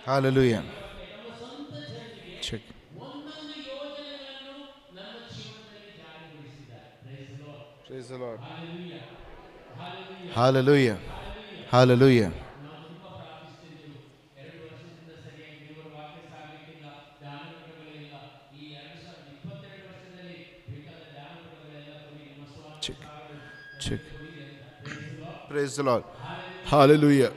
Hallelujah. Check. Praise the Lord. Hallelujah. Hallelujah. Check. Check. Praise the Lord. Hallelujah.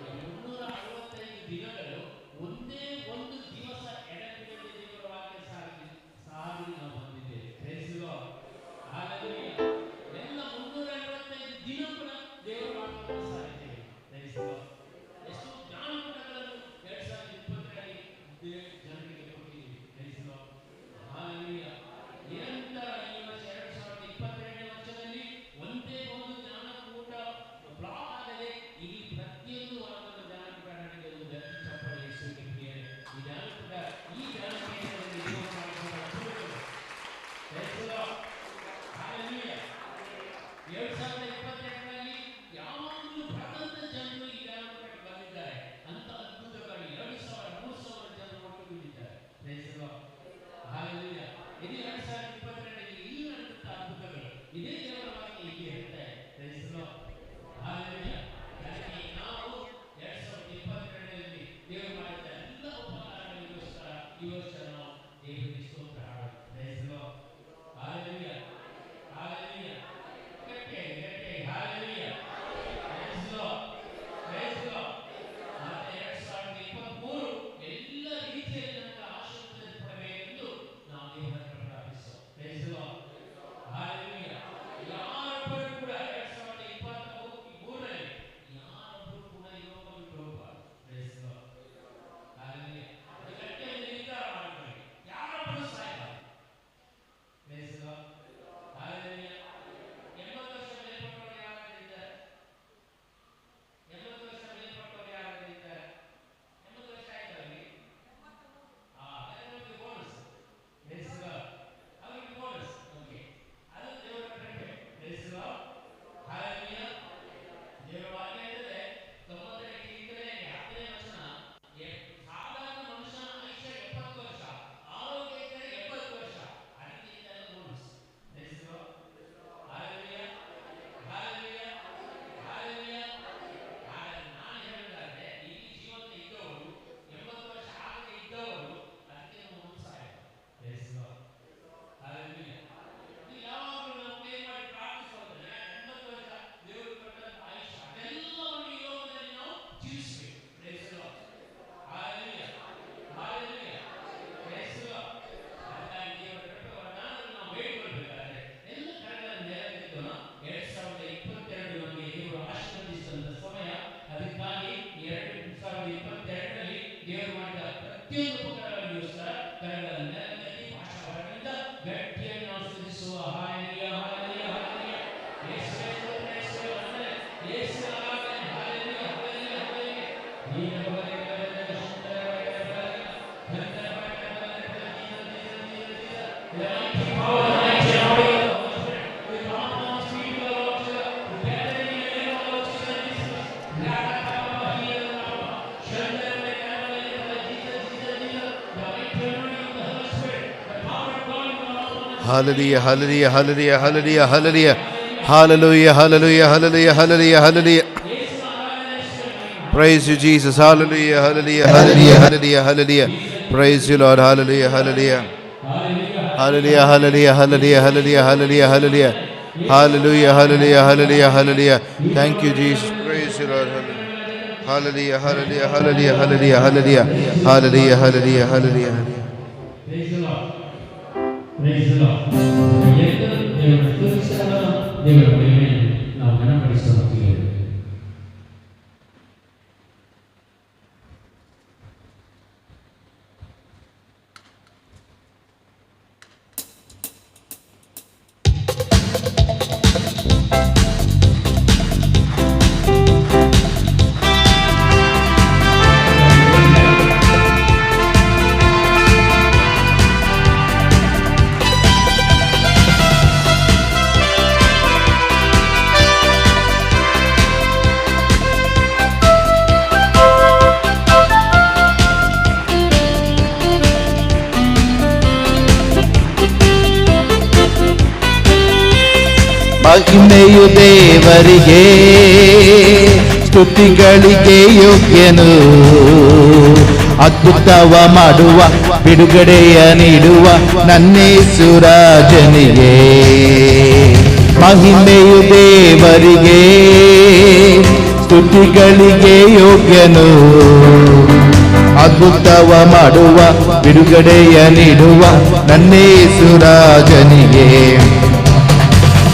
Hallelujah, hallelujah, hallelujah, hallelujah, hallelujah. Hallelujah, hallelujah, hallelujah, hallelujah, hallelujah. Praise you, Jesus. Hallelujah, hallelujah, hallelujah, hallelujah, hallelujah. Praise you, Lord. Hallelujah, hallelujah. Hallelujah, hallelujah, hallelujah, hallelujah, hallelujah, hallelujah. Hallelujah, hallelujah, hallelujah, hallelujah. Thank you, Jesus. Praise you, Lord. Hallelujah, hallelujah, hallelujah, hallelujah, hallelujah. Hallelujah, hallelujah, hallelujah. Praise the Lord. Praise the Lord. ದೇವರ ಸ್ತುತಿಸೋಣ, ದೇವರ ಮಹಿಮೆಯನ್ನು ನಾವು ಘನಪಡಿಸೋಣ. ಮಹಿಮೆಯು ದೇವರಿಗೆ, ಸ್ತುತಿಗಳಿಗೆ ಯೋಗ್ಯನು. ಅದ್ಭುತವ ಮಾಡುವ, ಬಿಡುಗಡೆಯ ನೀಡುವ ನನ್ನೇಸು ರಾಜನಿಗೆ. ಮಹಿಮೆಯು ದೇವರಿಗೆ, ಸ್ತುತಿಗಳಿಗೆ ಯೋಗ್ಯನು. ಅದ್ಭುತವ ಮಾಡುವ, ಬಿಡುಗಡೆಯ ನೀಡುವ ನನ್ನೇಸು ರಾಜನಿಗೆ.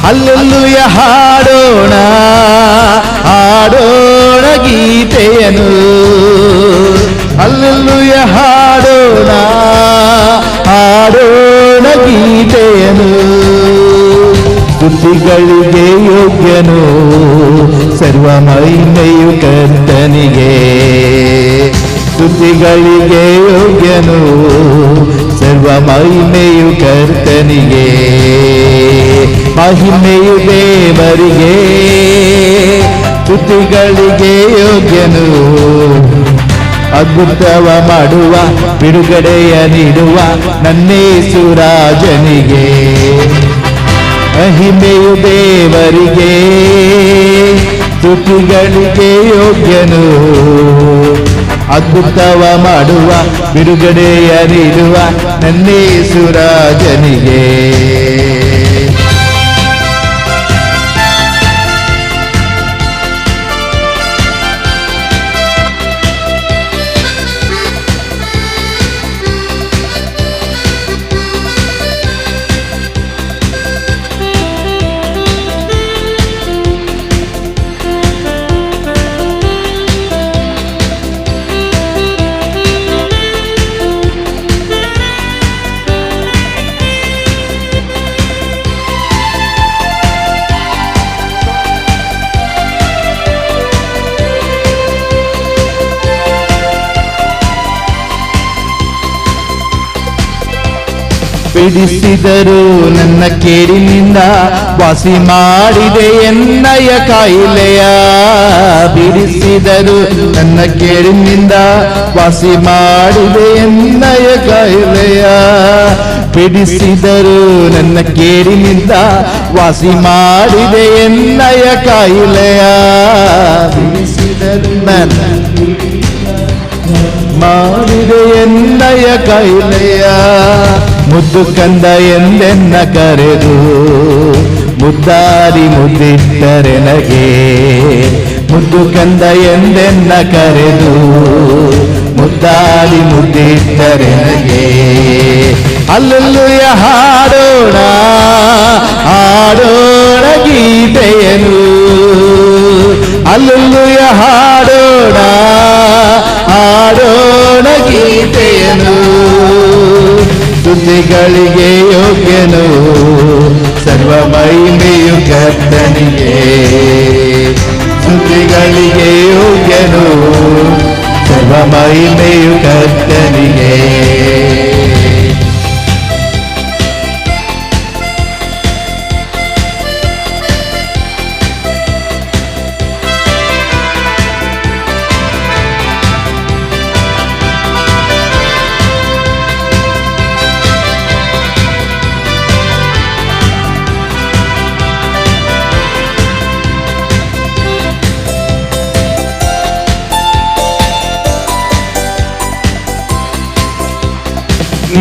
ಹಲ್ಲೆಲೂಯ ಹಾಡೋಣ, ಹಾಡೋಣ ಗೀತೆಯನು. ಹಲ್ಲೆಲೂಯ ಹಾಡೋಣ, ಹಾಡೋಣ ಗೀತೆಯನು. ಸ್ತುತಿಗಳಿಗೆ ಯೋಗ್ಯನು, ಸರ್ವ ಮಹಿಮೆಯು ಕರ್ತನಿಗೆ. ಸ್ತುತಿಗಳಿಗೆ ಯೋಗ್ಯನು, ಸರ್ವ ಮಹಿಮೆಯು ಕರ್ತನಿಗೆ. ಮಹಿಮೆಯು ದೇವರಿಗೆ, ಸ್ತುತಿಗಳಿಗೆ ಯೋಗ್ಯನು. ಅದ್ಭುತವ ಮಾಡುವ, ಬಿಡುಗಡೆಯ ನೀಡುವ ನನ್ನೇಸು ರಾಜನಿಗೆ. ಮಹಿಮೆಯು ದೇವರಿಗೆ, ಸ್ತುತಿಗಳಿಗೆ ಯೋಗ್ಯನು. ಅದ್ಭುತವ ಮಾಡುವ, ಬಿಡುಗಡೆಯ ನೀಡುವ ನನ್ನೇಸು ರಾಜನಿಗೆ. ಬಿಡಿಸಿದರು ನನ್ನ ಕೇಡಿನಿಂದ, ವಾಸಿ ಮಾಡಿದೆ ಎನ್ನಯ ಕಾಯಿಲೆಯ. ಬಿಡಿಸಿದರು ನನ್ನ ಕೇಡಿನಿಂದ, ವಾಸಿ ಮಾಡಿದೆ ಎನ್ನಯ ಕಾಯಿಲೆಯ. ಬಿಡಿಸಿದರು ನನ್ನ ಕೇಡಿನಿಂದ, ವಾಸಿ ಮಾಡಿದೆ ಎನ್ನಯ ಕಾಯಿಲೆಯ. ಬಿಡಿಸಿದರು ಮಾಡಿದೆ ಎನ್ನಯ ಕಾಯಿಲೆಯ. ಮುದ್ದು ಕಂದ ಎಂದೆನ್ನ ಕರೆದು, ಮುದ್ದಾರಿ ಮುದ್ದಿಟ್ಟರೆ ನಗೆ. ಮುದ್ದು ಕಂದ ಎಂದೆನ್ನ ಕರೆದು, ಮುದ್ದಾರಿ ಮುದ್ದಿಟ್ಟರೆ ನಗೆ. ಹಲ್ಲೆಲೂಯ ಹಾಡೋಣ, ಹಾಡೋಣ ಗೀತೆಯನು. ಹಲ್ಲೆಲೂಯ ಹಾಡೋಣ, ಹಾಡೋಣ ಗೀತೆಯನು. ಸ್ತುತಿಗಳಿಗೆ ಯೋಗ್ಯನು, ಸರ್ವ ಮಹಿಮೆಯು ಕರ್ತನಿಗೆ. ಸ್ತುತಿಗಳಿಗೆ ಯೋಗ್ಯನು, ಸರ್ವ ಮಹಿಮೆಯು ಕರ್ತನಿಗೆ.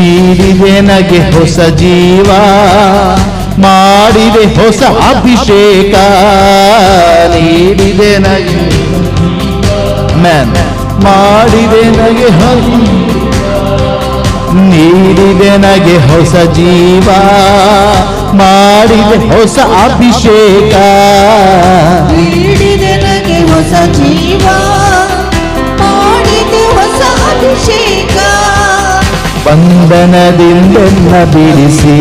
ನೀಡಿದೆ ನಗೆ ಹೊಸ ಜೀವ, ಮಾಡಿದೆ ಹೊಸ ಅಭಿಷೇಕ. ನೀಡಿದೆ ನಗೆ ಮಾಡಿದೆ ನಗೆ, ನೀಡಿದೆ ನಗೆ ಹೊಸ ಜೀವ, ಮಾಡಿದೆ ಹೊಸ ಅಭಿಷೇಕ. ನೀಡಿದೆ ನಗೆ ಹೊಸ ಜೀವ, ಮಾಡಿದೆ ಹೊಸ ಅಭಿಷೇಕ. ಬಂಧನದಿಂದೆನ್ನ ಬಿಡಿಸಿ,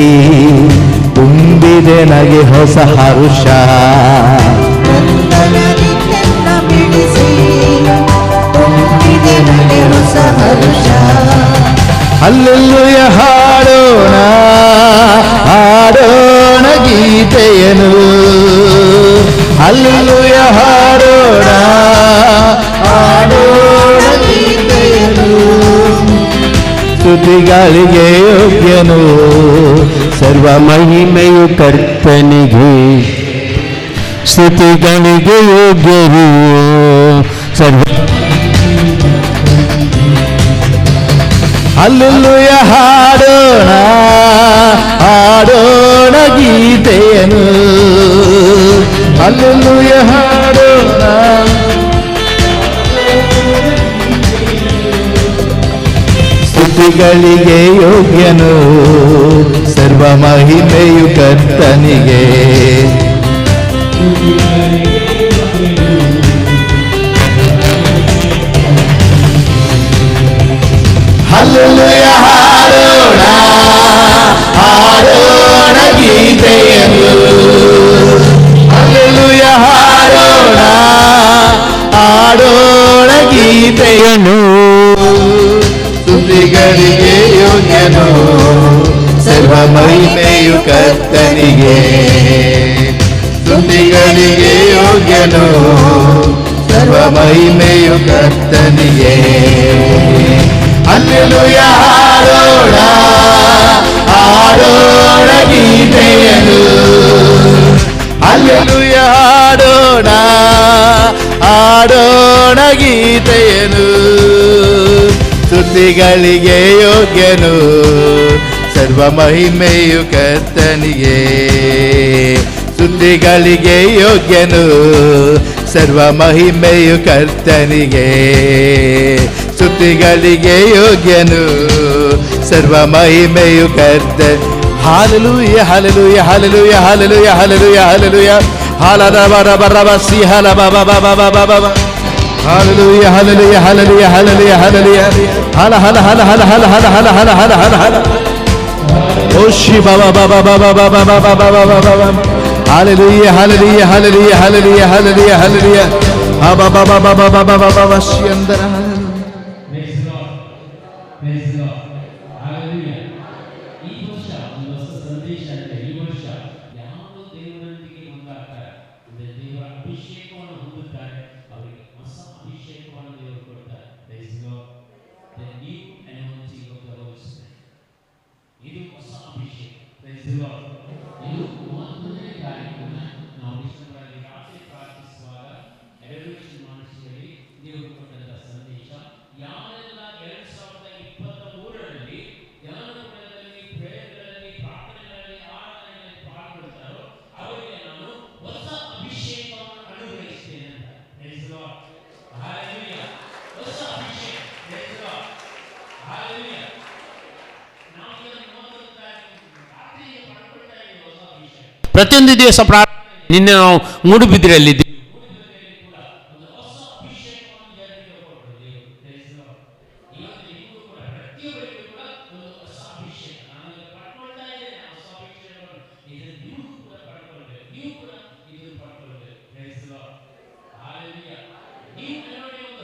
ತುಂಬಿದೆ ನಗೆ ಹೊಸ ಹರುಷ. ಬಂಧನದಿಂದೆನ್ನ ಬಿಡಿಸಿ, ತುಂಬಿದೆ ನಗೆ ಹೊಸ ಹರುಷ. ಹಲ್ಲೆಲೂಯ ಹಾಡೋಣ, ಹಾಡೋಣ ಗೀತೆಯನು. ಹಲ್ಲೆಲೂಯ ಹಾಡೋಣ, ಹಾಡೋಣ ಗೀತೆಯನು. ಸ್ತುತಿಗಳಿಗೆ ಯೋಗ್ಯನು, ಸರ್ವ ಮಹಿಮೆಯು ಕರ್ತನಿಗೆ. ಸ್ತುತಿಗಳಿಗೆ ಯೋಗ್ಯರು ಸರ್ವ ಹಲ್ಲೆಲೂಯ ಹಾಡೋಣ ಹಾಡೋಣ ಗೀತೆಯನ್ನು ಹಲ್ಲೆಲೂಯ ಹಾಡೋಣ ಸ್ತುತಿಗಳಿಗೆ ಯೋಗ್ಯನು ಸರ್ವ ಮಹಿಮೆಯು ಕರ್ತನಿಗೆ ಹಲ್ಲೆಲೂಯ ಹಾಡೋಣ ಹಾಡೋಣ ಗೀತೆಯನ್ನು ಹಲ್ಲೆಲೂಯ ಹಾಡೋಣ ಹಾಡೋಣ ಗೀತೆಯನ್ನು ಸ್ತುತಿಗಳಿಗೆ ಯೋಗ್ಯನು ಸರ್ವ ಮಹಿಮೆಯು ಕರ್ತನಿಗೆ ಸ್ತುತಿಗಳಿಗೆ ಯೋಗ್ಯನು ಸರ್ವ ಮಹಿಮೆಯು ಕರ್ತನಿಗೆ ಹಲ್ಲೆಲೂಯ ಹಾಡೋಣ ಹಾಡೋಣ ಗೀತೆಯನ್ನು ಹಲ್ಲೆಲೂಯ ಹಾಡೋಣ ಹಾಡೋಣ ಗೀತೆಯನ್ನು ಸ್ತುತಿಗಳಿಗೆ ಯೋಗ್ಯನು ಸರ್ವ ಮಹಿಮೆಯು ಕರ್ತನಿಗೆ ಸ್ತುತಿಗಳಿಗೆ ಯೋಗ್ಯನು ಸರ್ವ ಮಹಿಮೆಯು ಕರ್ತನಿಗೆ ಸ್ತುತಿಗಳಿಗೆ ಯೋಗ್ಯನು ಸರ್ವ ಮಹಿಮೆಯು ಕರ್ತ ಹಾಲೆಲೂಯ ಹಾಲೆಲೂಯ ಹಾಲೆಲೂಯ ಹಾಲೆಲೂಯ ಹಾಲೆಲೂಯ ಹಾಲೆಲೂಯ ಹಾಲದ ಬರ ಬರಬಸಿ ಹಲ ಬಬ ಬಬ ಬಬ ಬಬ ಹಾಲೆಲೂಯ ಹಾಲೆಲೂಯ ಹಾಲೆಲೂಯ ಹಾಲೆಲೂಯ ಹಾಲೆಲೂಯ ಹಲ ಹಲ ಹಲ ಹಲ ಹಲ ಹಲ ಹಲ ಹಲ ಹಲ ಹಲ ಹಲ ಓ ಶಿ ಬಬ ಬಬ ಬಬ ಬಬ ಬಬ ಬಬ ಬಬ ಹಾಲೆಲೂಯ ಹಾಲೆಲೂಯ ಹಾಲೆಲೂಯ ಹಾಲೆಲೂಯ ಹಾಲೆಲೂಯ ಹಾಲೆಲೂಯ ಹಾ ಬಬ ಬಬ ಬಬ ಬಬ ಬಬ ಶಿ ಅಂದರ Praise the Lord. Praise the Lord. Hallelujah. ಈ ವರ್ಷ ಒಂದು ಹೊಸ ಸಂದೇಶ ಅಂದ್ರೆ ಈ ವರ್ಷ ಯಾರು ದೇವರೊಂದಿಗೆ ಒಂದಾಗ್ತಾರೆ ಅಂದ್ರೆ ದೇವರ ಅಭಿಷೇಕವನ್ನು ಹೊಂದುತ್ತಾರೆ ಅವರಿಗೆ ಹೊಸ ಅಭಿಷೇಕವನ್ನು ದೇವರು ಕೊಡ್ತಾರೆ. Praise the Lord. The new anointing of the Holy Spirit. ಇದು ಹೊಸ ಅಭಿಷೇಕ. Praise the Lord. ಇದು ಮೊದಲನೇ ಕಾರ್ಯಕ್ರಮ ನಾವು ಡಿಸೆಂಬರಲ್ಲಿ ರಾತ್ರಿ ಪ್ರಾರ್ಥಿಸುವಾಗ ಎವಲ್ಯೂಷನ್ ಮಾಡಿಸಿದಲ್ಲಿ ದೇವರು ಕೊಟ್ಟಂತ ಸಂದೇಶ ಯಾರೆಲ್ಲ 2023ರಲ್ಲಿ ಧ್ಯಾನಗಳಲ್ಲಿ ಪ್ರೇಯರ್ಗಳಲ್ಲಿ ಪ್ರಾರ್ಥನೆಗಳಲ್ಲಿ ಆರಾಧನೆಗಳಲ್ಲಿ ಪಾಲ್ಗೊಳ್ತಾರೋ ಅವರಿಗೆ ನಾನು ಹೊಸ ಅಭಿಷೇಕವನ್ನು ಅನುಗ್ರಹಿಸ್ತೇನೆ ಅಂತ. Praise the Lord. Hallelujah. ಹೊಸ ಅಭಿಷೇಕ. Praise the Lord. Hallelujah. ನಾವು ಇದನ್ನು ರಾತ್ರಿಗೆ ಪಡ್ಕೊಳ್ತಾ ಇದ್ದೀವಿ ಹೊಸ ಅಭಿಷೇಕ. ಪ್ರತಿಯೊಂದು ದಿವಸ ಪ್ರಾರ್ಥನೆ ನಿನ್ನೆ ನಾವು ಮೂಡುಬಿದಿರೆಯಲ್ಲಿದ್ದೀವಿ.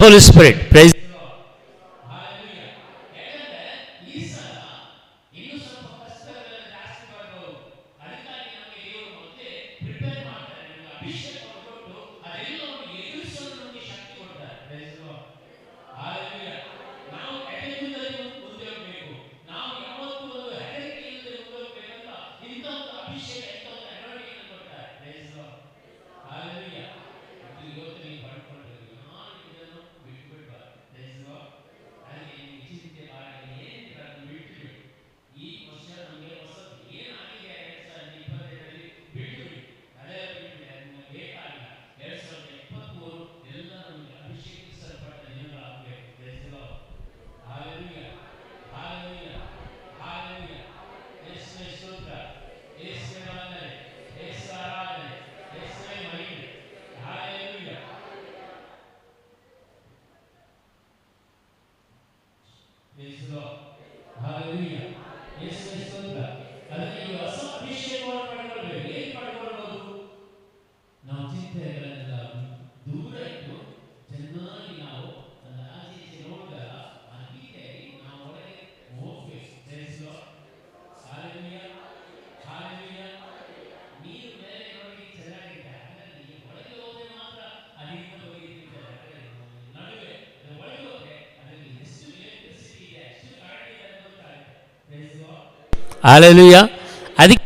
Holy Spirit, praise the Lord. Hallelujah. ಯಾಕಂದ್ರೆ ಈ ಸಲ ಇನ್ನೂ ಸ್ವಲ್ಪ ಕಷ್ಟಗಳೆಲ್ಲ ಜಾಸ್ತಿ ಬರಬಹುದು. ಅದಕ್ಕಾಗಿ ನಮಗೆ ದೇವರು ಮತ್ತೆ ಪ್ರಿಪೇರ್ ಮಾಡ್ತಾರೆ. ನಮಗೆ ಅಭಿಷೇಕವನ್ನು ಕೊಟ್ಟು ಅದೆಲ್ಲವನ್ನು ಎದುರಿಸಲು ನಮಗೆ ಶಕ್ತಿ ಕೊಡ್ತಾರೆ. Praise the Lord. Hallelujah. ನಾವು ಹೆದರಿಕೆಯಲ್ಲಿ ಮುಂದೆ ಹೋಗಬೇಕು. ನಾವು ಯಾವತ್ತೂ ಒಂದು ಹೆದರಿಕೆಯಿಂದ ಮುಂದೆ ಹೋಗಬೇಕಂತ ಇಂಥ ಒಂದು ಅಭಿಷೇಕ ಇಂಥ ಒಂದು ಅನಾರೋಗ್ಯವನ್ನು ಕೊಡ್ತಾರೆ. Praise the Lord. Hallelujah. ಇದು ಇವತ್ತು ನೀವು ಪಡ್ಕೊಳ್ಬೇಕು. ಈ ವರ್ಷ ನಮಗೆ ಹೊಸದು ಏನಾಗಿದೆ 2020ರಲ್ಲಿ ಬಿಟ್ಟುಬಿಡಿ, ಅದೇ ಬಿಟ್ಟುಬಿಡಿ, ಅದು ನಮಗೆ ಬೇಕಾಗಿಲ್ಲ. 2023 ಎಲ್ಲ ನಮಗೆ ಅಭಿಷೇಕಿಸಲ್ಪಟ್ಟ ದಿನಗಳಾಗಬೇಕು. ಹಾಲೆಲೂಯಾ, ಹಾಲೆಲೂಯಾ, ಹಾಲೆಲೂಯಾ. ಯೇಸುವೇ ಸ್ತೋತ್ರ, ಯೇಸುವೇ ವಂದನೆ, ಯೇಸುವೇ ಆರಾಧನೆ, ಯೇಸುವೇ ಮಹಿಮೆ. ಹಾಲೆಲೂಯಾ. Praise the Lord. Hallelujah. ಯೇಸುವೇ ಸ್ತೋತ್ರ. ಅದಕ್ಕೆ ಈ ಹೊಸ ಅಭಿಷೇಕವನ್ನು ಪಡೆದುಕೊಳ್ಳಬೇಕು. ಏನು ಪಡೆದುಕೊಳ್ಳಬಹುದು? ನಾವು ಚಿಂತೆಗಳೆಲ್ಲ ದೂರ ಇಟ್ಟು ಚೆನ್ನಾಗಿ ನಾವು ಆಚೆ ಈಚೆ ನೋಡಿದಾಗ ಅಧಿಕಾರಿ ನಾವು ಒಳಗೆ ಹೋಗ್ಬೇಕು. Praise the Lord. Hallelujah. Hallelujah. ನೀರು ಮೇಲೆ ನೋಡಿ ಚೆನ್ನಾಗಿದೆ, ಅದರಲ್ಲಿ ಒಳಗೆ ಹೋದ್ರೆ ಮಾತ್ರ ಅಧಿಕ ಹೋಗಿರ್ತಾರೆ. ನಡುವೆ ಒಳಗೆ ಹೋದ್ರೆ ಅದರಲ್ಲಿ ಎಷ್ಟು ಎಲೆಕ್ಟ್ರಿಸಿಟಿ ಇದೆ, ಎಷ್ಟು ಕರೆಂಟ್ ಇದೆ ಅಂತ ಗೊತ್ತಾಗುತ್ತೆ. Praise the Lord. Hallelujah. ಅದಕ್ಕೆ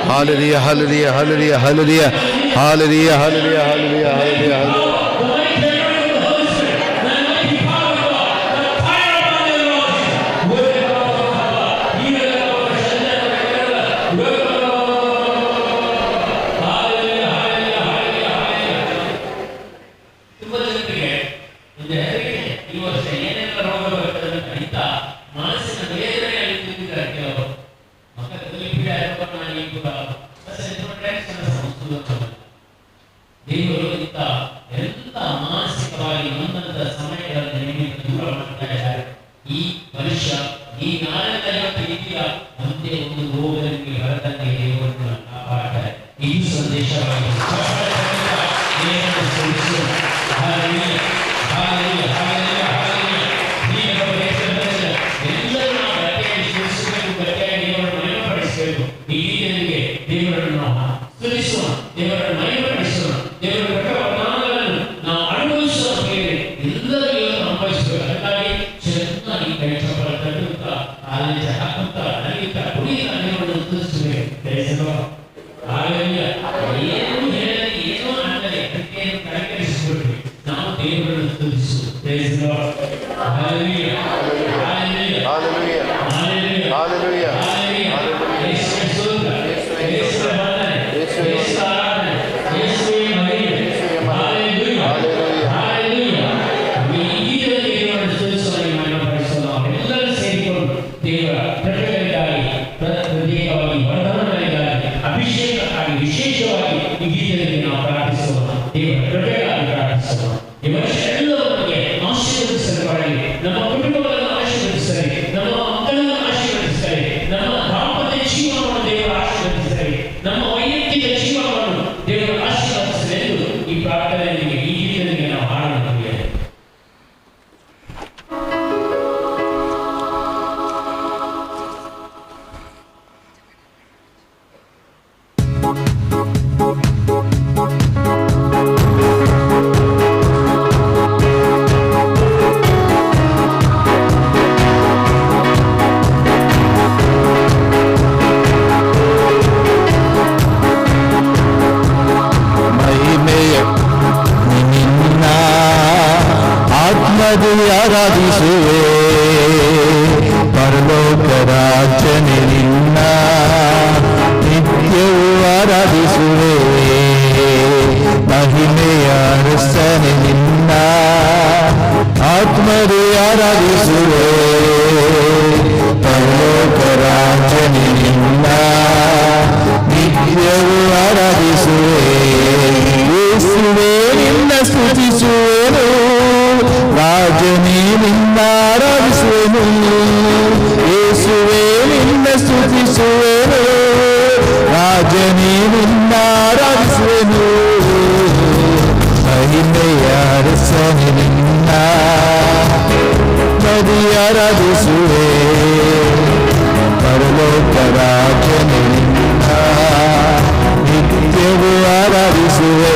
Hallelujah, hallelujah, hallelujah, hallelujah, hallelujah, hallelujah, hallelujah, hallelujah, hallelujah. ತುಂಬಾ ಜನರಿಗೆ ಒಂದು ಹೆದರಿಕೆ ಈ ವರ್ಷ ಏನೆಲ್ಲ ರೋಗ ಬರ್ತದೆ ಅಂತ ಅರಿತಾ ಮನಸ್ಸಿನ ವೇದನೆಯಲ್ಲಿ ತಿಂದಿದ್ದಾರೆ ಕೆಲವರು ಮಕ್ಕಳಲ್ಲಿ ಪೀಡೆ ಆರೋಪಣೆ ಕೂಡ ದೇವರು ಇಂಥ ಎಲ್ಲ ಮಾನಸಿಕವಾಗಿ ಒಂದಂತ ಸಮಯಗಳಲ್ಲಿ ನಿಮಗೆ ದೂರ ಮಾಡ್ತಾ ಇದ್ದಾರೆ. ಈ ವರ್ಷ ಈ 450 ರೀತಿಯ ಒಂದೇ ಒಂದು ರೋಗದಲ್ಲಿ ಹೊರತಂದೆ ದೇವರನ್ನು ಕಾಪಾಡ್ತಾರೆ. ಈ ಸಂದೇಶವಾಗಿ ವಿಶೇಷವಾಗಿ ಈ ಗೀತೆಯಲ್ಲಿ ನಾವು ಪ್ರಾರ್ಥಿಸೋಣ. ದೇವರ ಕೃಪೆಗಾಗಿ ಪ್ರಾರ್ಥಿಸೋಣ. ಈ ವರ್ಷ ಎಲ್ಲವರಿಗೆ ಆಶೀರ್ವದಿಸಲಿ, ನಮ್ಮ ಕುಟುಂಬಗಳನ್ನು ಆಶೀರ್ವದಿಸಲಿ, ನಮ್ಮ ಮಕ್ಕಳನ್ನು ಆಶೀರ್ವದಿಸಲಿ, ನಮ್ಮ ದಾಂಪತ್ಯ ಜೀವನವನ್ನು ದೇವರು ಆಶೀರ್ವದಿಸಲಿ, ನಮ್ಮ ವೈಯಕ್ತಿಕ ಜೀವನವನ್ನು ದೇವರು ಆಶೀರ್ವದಿಸಲಿ ಎಂದು ಈ ಪ್ರಾರ್ಥನೆಯೊಂದಿಗೆ ಈ ಗೀತೆಯೊಂದಿಗೆ ನಾವು ಹಾಡೋಣ. ಆರಾಧಿಸುವೆ ಪರಲೋಕ ರಾಜನೇ ನಿನ್ನ ನಿತ್ಯವೂ ಆರಾಧಿಸುವೆ ಮಹಿಮೆಯ ಅರಸನೆ ನಿನ್ನ ಆತ್ಮದೇ ಆರಾಧಿಸುವೆ ಪರಲೋಕ ರಾಜನೇ ನಿನ್ನ ನಿತ್ಯವೂ ಆರಾಧಿಸುವೆ ಯೇಸುವೇ ನಿನ್ನ ಸ್ತುತಿಸುವೆನು ರಾಜನೇ ನಿನ್ನ ಆರಾಧಿಸುವೆನು ಯೇಸುವೇ ನಿನ್ನ ಸ್ತುತಿಸುವೆನು ರಾಜನೇ ನಿನ್ನ ಆರಾಧಿಸುವೆನು ಮಹಿಮೆಯ ಅರಸನೆ ನಿನ್ನ ನದಿ ಆರಾಧಿಸುವೆ ಪರಲೋಕ ರಾಜನೇ ನಿನ್ನ ನಿತ್ಯವೂ ಆರಾಧಿಸುವೆ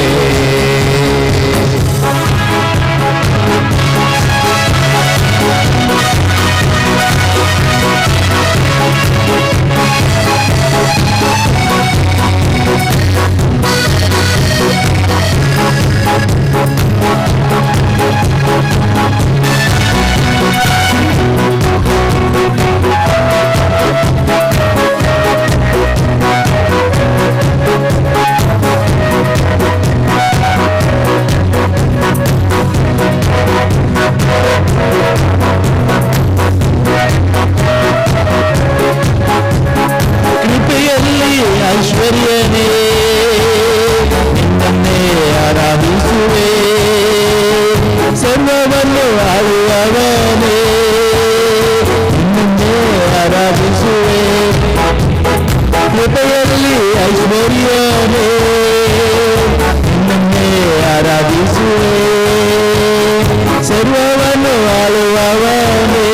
ಸರ್ವವನ್ನು ಆಳುವವನೇ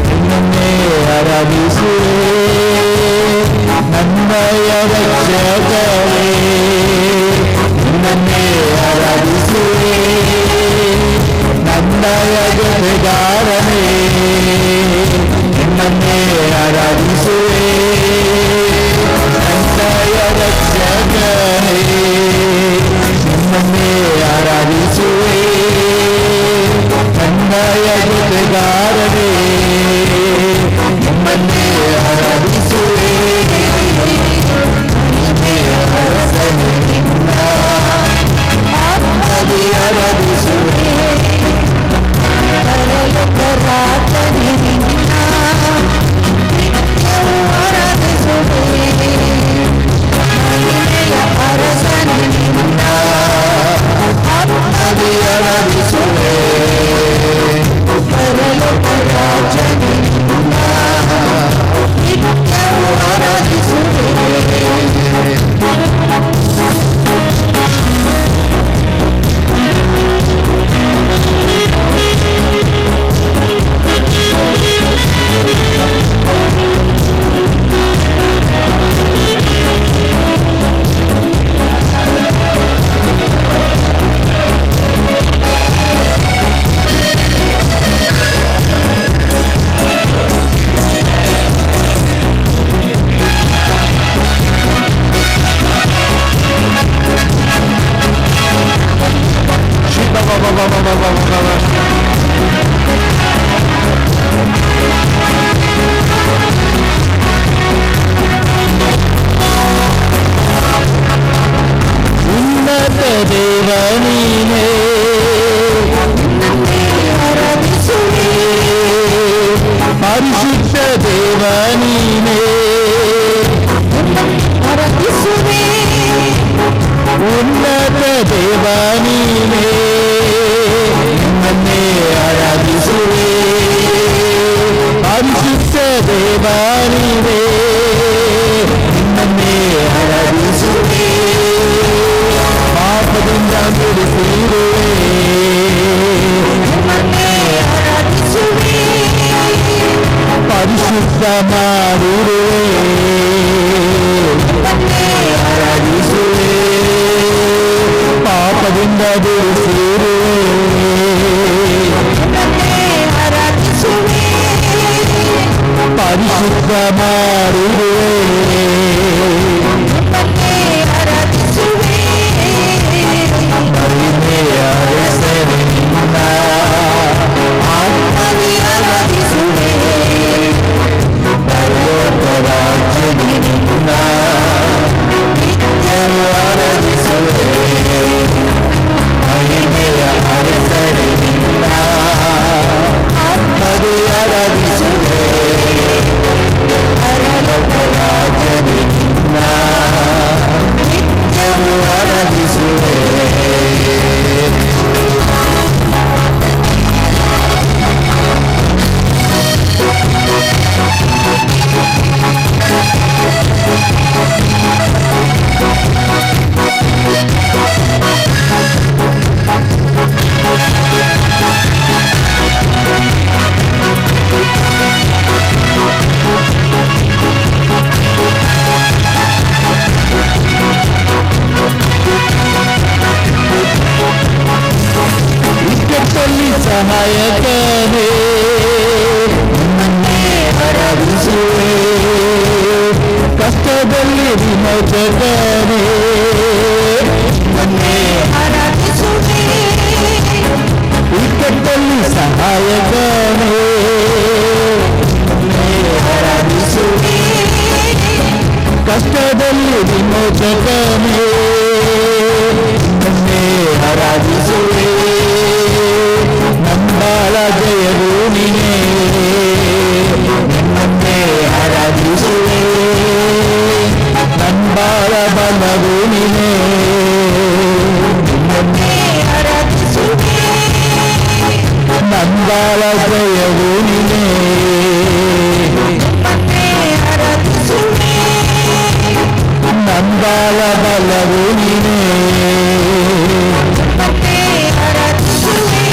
ನಿನ್ನನ್ನೇ ಆರಾಧಿಸುವೆ ನನ್ನಯ ರಕ್ಷಕನೇ ನಿನ್ನನ್ನೇ ಆರಾಧಿಸುವೆ ನನ್ನಯ ಜೊತೆಗಾರನೇ ನಿನ್ನನ್ನೇ ಆರಾಧಿಸುವೆ ನನ್ನಯ ರಕ್ಷಕನೇ ನಿನ್ನನ್ನೇ ಆರಾಧಿಸುವೆ ನನ್ನಯ ಜೊತೆಗಾರನೇ ನಿನ್ನನ್ನೇ ಆರಾಧಿಸುವೆ ನಿನ್ನನ್ನೇ ಅರಸನೇ ನಿನ್ನ ಆತ್ಮದಿ ಆರಾಧಿಸುವೆ ರಾಜನೇ ನಿನ್ನ ನಿತ್ಯವೂ ಆರಾಧಿಸುವೆ ಮಹಿಮೆಯ ಅರಸನೇ ನಿನ್ನ ಆತ್ಮದಿ ಆರಾಧಿಸುವೆ ಪರಲೋಕ ರಾಜನೇ ನಿನ್ನ ನಿತ್ಯವೂ ಆರಾಧಿಸುವೆ ಉನ್ನತ ದೇವ ನೀನೇ ನಿನ್ನನ್ನೇ ಆರಾಧಿಸುವೆ ಪರಿಶುದ್ಧ ದೇವ ನೀನೇ ಆರಾಧಿಸುವೆ ಉನ್ನತ ದೇವ ನೀನೇ ನಿನ್ನನ್ನೇ ಆರಾಧಿಸುವೆ ಪರಿಶುದ್ಧ ದೇವ ನೀನೇ ನಿನ್ನನ್ನೇ ಆರಾಧಿಸುವೆ ಪಾಪದಿಂದ ಬಿಡಿಸಿರುವೆ ನಿನ್ನನ್ನೇ ಆರಾಧಿಸುವೆ ಪರಿಶುದ್ಧ ಮಾಡಿರುವೆ ನಿನ್ನನ್ನೇ ಆರಾಧಿಸುವೆ ಪಾಪದಿಂದ ಬಿಡಿಸಿರುವೆ ನಿನ್ನನ್ನೇ ಆರಾಧಿಸುವೆ ಪರಿಶುದ್ಧ ಮಾಡಿರುವೆ ನಿನ್ನನ್ನೇ ಆರಾಧಿಸುವೆ ಮಹಿಮೆಯ ಹೆಸರು ನಿನ್ನ ಆತ್ಮದಿ ಆರಾಧಿಸುವೆ ಪರಲೋಕ ರಾಜ್ಯದಿ ನಿನ್ನ ನಿತ್ಯವೂ ಆರಾಧಿಸುವೆ ಮಹಿಮೆಯ ಹೆಸರು ನಿನ್ನ ಆತ್ಮದಿ ಆರಾಧಿಸುವೆ ಪರಲೋಕ ರಾಜ್ಯದಿ ನಿನ್ನ ನಿತ್ಯವೂ ಆರಾಧಿಸುವೆ ಇಕ್ಕಟ್ಟಲ್ಲಿ ಸಹಾಯಕನೇ ನಿನ್ನನ್ನೇ ಆರಾಧಿಸುವೆ ಕಷ್ಟದಲ್ಲಿ ವಿಮೋಚಕನೇ ನಿನ್ನನ್ನೇ ಆರಾಧಿಸುವೆ ಇಕ್ಕಟ್ಟಲ್ಲಿ ಸಹಾಯಕನೇ ನಿನ್ನನ್ನೇ ಆರಾಧಿಸುವೆ ಕಷ್ಟದಲ್ಲಿ ವಿಮೋಚಕನೇ ನಿನ್ನನ್ನೇ ಆರಾಧಿಸುವೆ ನಂಬಾಳ ಜಯವು ನೀನೇ ನಿನ್ನನ್ನೇ ಆರಾಧಿಸುವೆ ನಂಬಾಳ ಬಲವು ನೀನೇ ನಿನ್ನನ್ನೇ ಆರಾಧಿಸುವೆ ನಂಬಾಳ ಜಯವು ನೀನೇ ನಿನ್ನನ್ನೇ ಆರಾಧಿಸುವೆ ನಂಬಾಳ ಬಲವು ನೀನೇ ನಿನ್ನನ್ನೇ ಆರಾಧಿಸುವೆ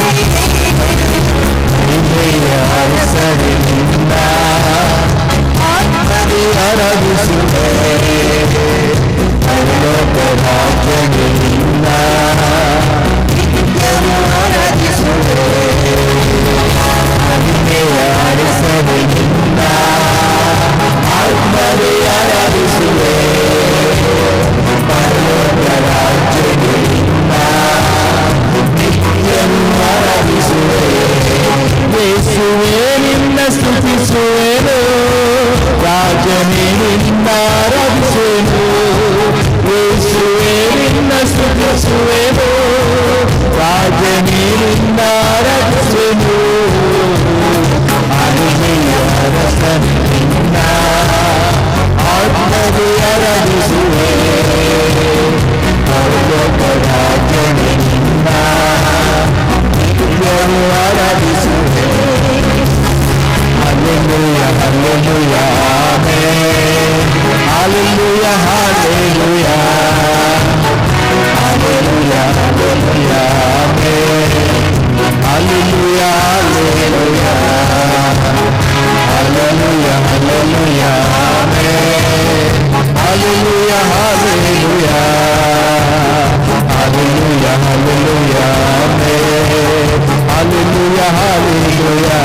Hallelujah, hallelujah, amen. Hallelujah, hallelujah.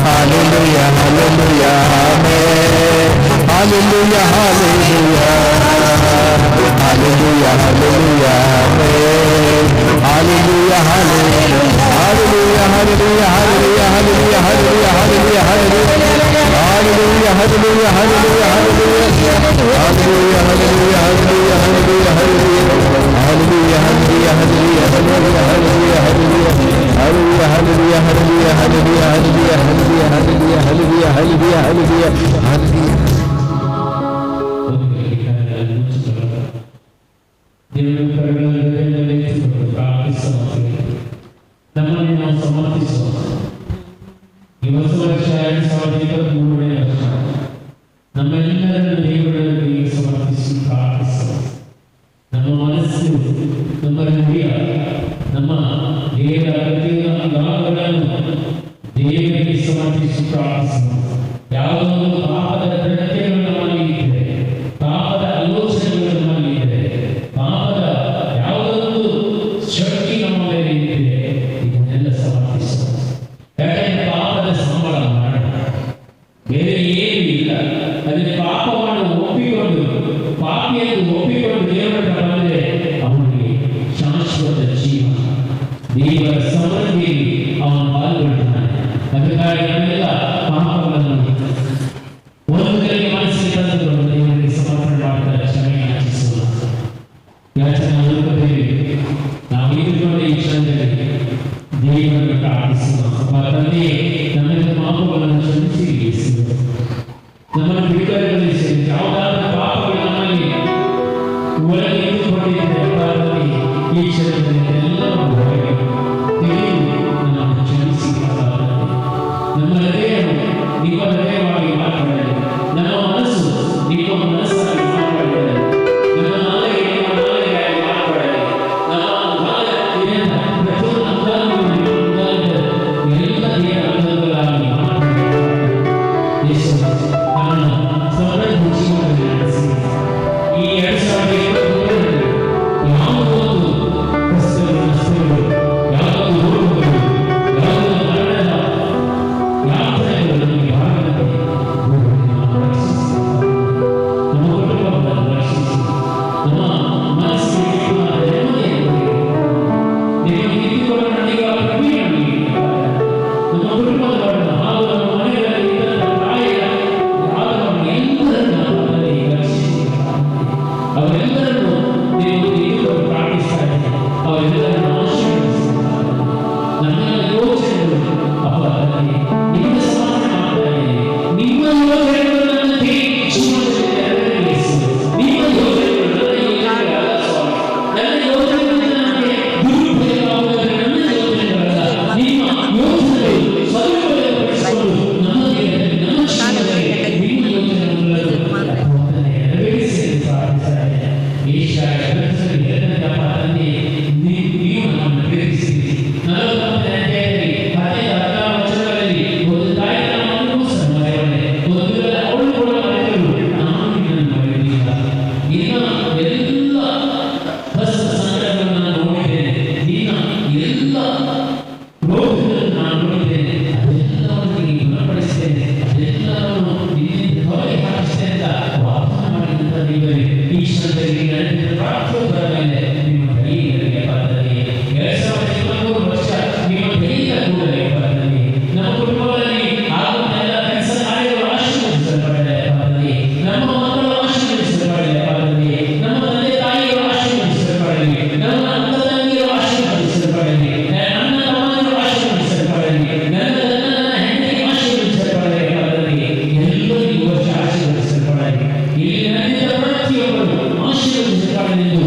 Hallelujah, hallelujah, amen. Hallelujah, hallelujah. Hallelujah, hallelujah, amen. Hallelujah, hallelujah. Hallelujah, hallelujah, hallelujah, hallelujah, hallelujah, hallelujah, hallelujah. Hallelujah, hallelujah, hallelujah, hallelujah. Hallelujah, hallelujah, hallelujah, hallelujah, hallelujah. Hallelujah, hallelujah, hallelujah, hallelujah, hallelujah, hallelujah. Hallelujah, hallelujah, hallelujah, hallelujah, hallelujah, hallelujah, hallelujah, hallelujah, hallelujah, hallelujah. దేవుని కరుణను ప్రార్థిస్తున్నాము. నమ్మని ನಾವು ಸಮರ್ಪಿಸುವ ಈ ಹೊಸ ವರ್ಷ 2023ನೇ ವರ್ಷ ನಮ್ಮೆಲ್ಲರನ್ನು ದೇವರಲ್ಲಿ ಸಮರ್ಪಿಸಿ ಪ್ರಾರ್ಥಿಸುವ. ನಮ್ಮ ಮನಸ್ಸು, ನಮ್ಮ ಹೃದಯ, ನಮ್ಮ ದೇವರ ಭಾಗಗಳನ್ನು ದೇವರಿಗೆ ಸಮರ್ಪಿಸಿ ಪ್ರಾರ್ಥಿಸುವ. ಯಾವುದೋ ಒಂದು ಪಾಪದ ಕೃತ್ಯಗಳು ನಮ್ಮಲ್ಲಿ ಇದ್ದರೆ, ಪಾಪದ ಆಲೋಚನೆಗಳು ನಮ್ಮಲ್ಲಿ ಇದ್ದರೆ, ಪಾಪದ ಯಾವುದೊಂದು ಶಕ್ತಿ ನಮ್ಮ ಮೇಲೆ ಇದ್ದರೆ ಇದನ್ನೆಲ್ಲ ಸಮರ್ಪಿಸುವ. ಯಾಕಂದ್ರೆ ಪಾಪದ ಸಂಬಳ ಮರಣ, ಬೇರೆ ಏನೂ ಇಲ್ಲ. ಅದಕ್ಕೆ ಪಾಪವನ್ನು ಒಪ್ಪಿಕೊಂಡು, ಪಾಪಿಯನ್ನು ಒಪ್ಪಿಕೊಂಡು ದೇವರ ಬಂದರೆ ಅವನಿಗೆ ಶಾಶ್ವತ ಜೀವ, ದೇವರ ಸಮೃದ್ಧಿಯಲ್ಲಿ ಅವನು ಪಾಲ್ಗೊಳ್ತಾನೆ. ಅದಕ್ಕಾಗಿ ನಮ್ಮೆಲ್ಲ ಪಾಪಗಳನ್ನು ಒಂದು ಕಡೆಗೆ ಮನಸ್ಸಿಗೆ ತಂದುಕೊಂಡು ದೇವರಿಗೆ ಸಮರ್ಪಣೆ ಮಾಡ್ತಾರೆ, ಕ್ಷಮೆ ಯಾಚಿಸುವ. ಯಾಚನೆ ಹುಡುಕುತ್ತೇವೆ ನಾವು ಇದ್ದುಕೊಂಡು ಈ ಕ್ಷಣದಲ್ಲಿ ದೇವರನ್ನು ಪ್ರಾರ್ಥಿಸುವ. ತಂದೆ, ನಮ್ಮೆಲ್ಲ ಪಾಪಗಳನ್ನು ಕ್ಷಮಿಸಿ ಯೇಸುವೆ. ನಮ್ಮನ್ನು ಬಿಡುಗಡೆಗೊಳಿಸಿ, ಯಾವುದಾದ್ರೂ ಪಾಪಗಳು ನಮ್ಮಲ್ಲಿ ಒಳಗೆ ಇಟ್ಟುಕೊಂಡಿದ್ದರೆ ಅಪರಾಧದಲ್ಲಿ ಈ ಕ್ಷಣದಲ್ಲಿ ಎಲ್ಲವೂ ಹೊರಗೆ ತೆಗೆದು ನಮ್ಮನ್ನು ಕ್ಷಮಿಸಿ. ನಮ್ಮ ಹೃದಯವು ನಿಮ್ಮ ಹೃದಯವಾಗಿ ಮಾತನಾಡಲಿ, ನಮ್ಮ ಮನಸ್ಸು ನಿಮ್ಮ ಮನಸ್ಸಾಗಿ ಮಾತನಾಡಲಿ, ನಮ್ಮ ನಾಲಿಗೆ ನಿಮ್ಮ ನಾಲಿಗೆಯಾಗಿ ಮಾತನಾಡಲಿ, ನಮ್ಮ ಪ್ರತಿಯೊಂದು ಅಂಗಾಂಗಗಳು ಎಲ್ಲ ದೇವರ ಅಂಗಗಳಾಗಿ ಮಾತನಾಡಲಿ. ಯೇಸುವೆ, ನಮ್ಮನ್ನು ಸಮೃದ್ಧಿ ಜೀವನದಲ್ಲಿ ನಡೆಸಿ. ಈ 2023ರಲ್ಲಿ ಯಾವುದೋ ಒಂದು ಕಷ್ಟಗಳು, ನಷ್ಟಗಳು, ಯಾವುದೋ ರೋಗಗಳು, ಯಾವುದೋ ಮರಣದ ಯಾತ್ರೆಗಳು ನಮಗೆ ಬಾರದಂತೆ ನಾವು ರಕ್ಷಿಸಿ. ನಮ್ಮ ಕುಟುಂಬವನ್ನು ರಕ್ಷಿಸಿ. ನಮ್ಮ ಮನಸ್ಸಿಗೆ ನೆಮ್ಮದಿಯನ್ನು ನಿಮಗೆ ಇದ್ದುಕೊಂಡು ನನಗೆ ಪ್ರವೀಣವಾಗಿ ನಮ್ಮ ಕುಟುಂಬದವರನ್ನು ಹಾಗೂ ನಮ್ಮ ಮನೆಗಳಲ್ಲಿ ಇದ್ದಂಥ ತಾಯಿಯ ಆದವರನ್ನು ಎಲ್ಲರನ್ನು ನಮ್ಮಲ್ಲಿ ರಕ್ಷಿಸಿ. ಅವರೆಲ್ಲರನ್ನು ನೀವು ಇದ್ದುಕೊಂಡು ಪ್ರಾರ್ಥಿಸ್ತಾ ಇದ್ದೀರಿ. ಅವರೆಲ್ಲರನ್ನು ಆಶೀರ್ವದಿಸುತ್ತಾರೆ. ನಮ್ಮೆಲ್ಲ ಯೋಚನೆಗಳು ಅವರಲ್ಲಿ ನಿಮ್ಮ ಸಮರ್ಪಣೆ ಮಾಡ್ತಾ ಇದ್ದೀರಿ. ನಿಮ್ಮ ಯೋಚನೆಗಳು ನನ್ನ ಜೀವನದಲ್ಲಿ ನೆರವೇರಿಸು. ನಿಮ್ಮ ಯೋಚನೆಗಳು ನನ್ನ ಯೋಚನೆಗಳಲ್ಲ ಸ್ವಾಮಿ. ನನ್ನ ಯೋಚನೆಗಳು ನನಗೆ ದುರುಪಯೋಗವಾಗುವುದರಿಂದ ನನ್ನ ಯೋಚನೆಗಳಲ್ಲ. ನಿಮ್ಮ ಯೋಚನೆಗಳು ಸದುಪಯೋಗಪಡಿಸಿಕೊಂಡು ನಮ್ಮ ದೇಹದಲ್ಲಿ, ನಮ್ಮ ಜೀವನದಲ್ಲಿ ನಿಮ್ಮ ಯೋಚನೆಗಳನ್ನು ನೆರವೇರಿಸಿ ಎಂದು ಪ್ರಾರ್ಥಿಸ್ತಾ ಇದ್ದೇನೆ. ಏಷಾಯ 42ನೇ ಪಾಠದಲ್ಲಿ ನೀವು ನಮ್ಮನ್ನು ಪ್ರೇರಿಸಿದ್ದೀರಿ. 40ನೇ ಅಧ್ಯಾಯದಲ್ಲಿ 15-16 ವಚನಗಳಲ್ಲಿ ಒಂದು ತಾಯಿ ತನ್ನ ಮಗನಿಗೂ ಸಮಾನವಾಗಿದೆ. ಒಂದು ವೇಳೆ ಅವಳು ಕೂಡ ಮರೆತರೂ ನಾನು ನಿನ್ನನ್ನು ಮರೆಯುವುದಿಲ್ಲ. ನಿನ್ನ ಎಲ್ಲ ಕಷ್ಟ ಸಂಕಟಗಳನ್ನು ನಾನು ನೋಡಿದ್ದೇನೆ. ನಿನ್ನ ಎಲ್ಲ ರೋಗಗಳನ್ನು ನಾನು ನೋಡಿದ್ದೇನೆ. ಅದೆಲ್ಲವನ್ನು ನಿನಗೆ ಗುಣಪಡಿಸ್ತೇನೆ. ಅದೆಲ್ಲವನ್ನು ನಿನ್ನಿಂದ ಹೊರಗೆ ಹಾಕಿಸ್ತೇನೆ ಅಂತ ವಾಗ್ದಾನ ಮಾಡಿದಂಥ ದೇವರೇ, ಈ ಕ್ಷಣದಲ್ಲಿ ನಡೆದ ಪ್ರಾರ್ಥನೆ ಮೇಲೆ ನಿಮ್ಮ ಕೈಯಲ್ಲಿ ಪಾತ್ರದಲ್ಲಿ 2023 ವರ್ಷ ನಿಮ್ಮ ಕೈಯಿಂದ ಕೂಡಲೇ ಪಾತ್ರದಲ್ಲಿ ನಮ್ಮ ಕುಟುಂಬದಲ್ಲಿ ಆಗುವ ಎಲ್ಲ ಕೆಲಸ ಕಾರ್ಯಗಳು ಆಶೀರ್ವದಿಸಲ್ಪಡಲೇ ಪಾತ್ರದಲ್ಲಿ, ನಮ್ಮ ಮಕ್ಕಳು ಆಶೀರ್ವದಿಸಲ್ಪಡಲೇ ಪಾತ್ರದಲ್ಲಿ, ನಮ್ಮ ತಂದೆ ತಾಯಿಗಳು ಆಶೀರ್ವದಿಸಲ್ಪಡಲಿ, ನಮ್ಮ ಅಕ್ಕ ತಂಗಿಯರು ಆಶೀರ್ವದಿಸಲ್ಪಡಲಿ, ನನ್ನ ತಮ್ಮಂದಿರು ಆಶೀರ್ವದಿಸಲ್ಪಡಲಿ, ನನ್ನ ಹೆಂಡತಿ ಆಶೀರ್ವದಿಸಲ್ಪಡಲೇ ಪಾತ್ರದಲ್ಲಿ, ಎಲ್ಲರೂ ಈ ವರ್ಷ ಆಶೀರ್ವದಿಸಲ್ಪಡಲಿ. ಇಲ್ಲಿ ನಡೆದ ಪ್ರತಿಯೊಬ್ಬರು ಆಶೀರ್ವದಿಸಲ್ಪಡಲೆಂದು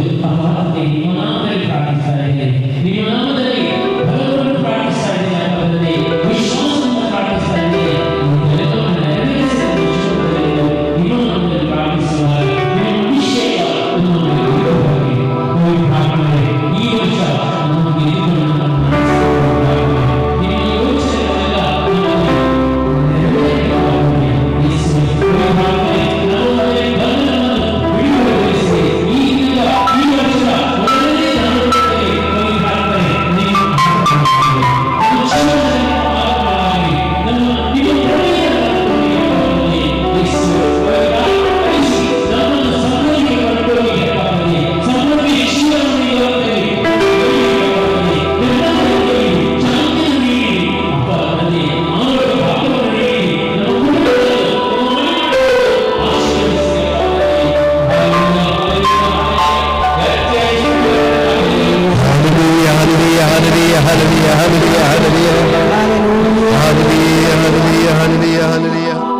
hallelujah, hallelujah. Hallelujah, hallelujah, hallelujah, hallelujah.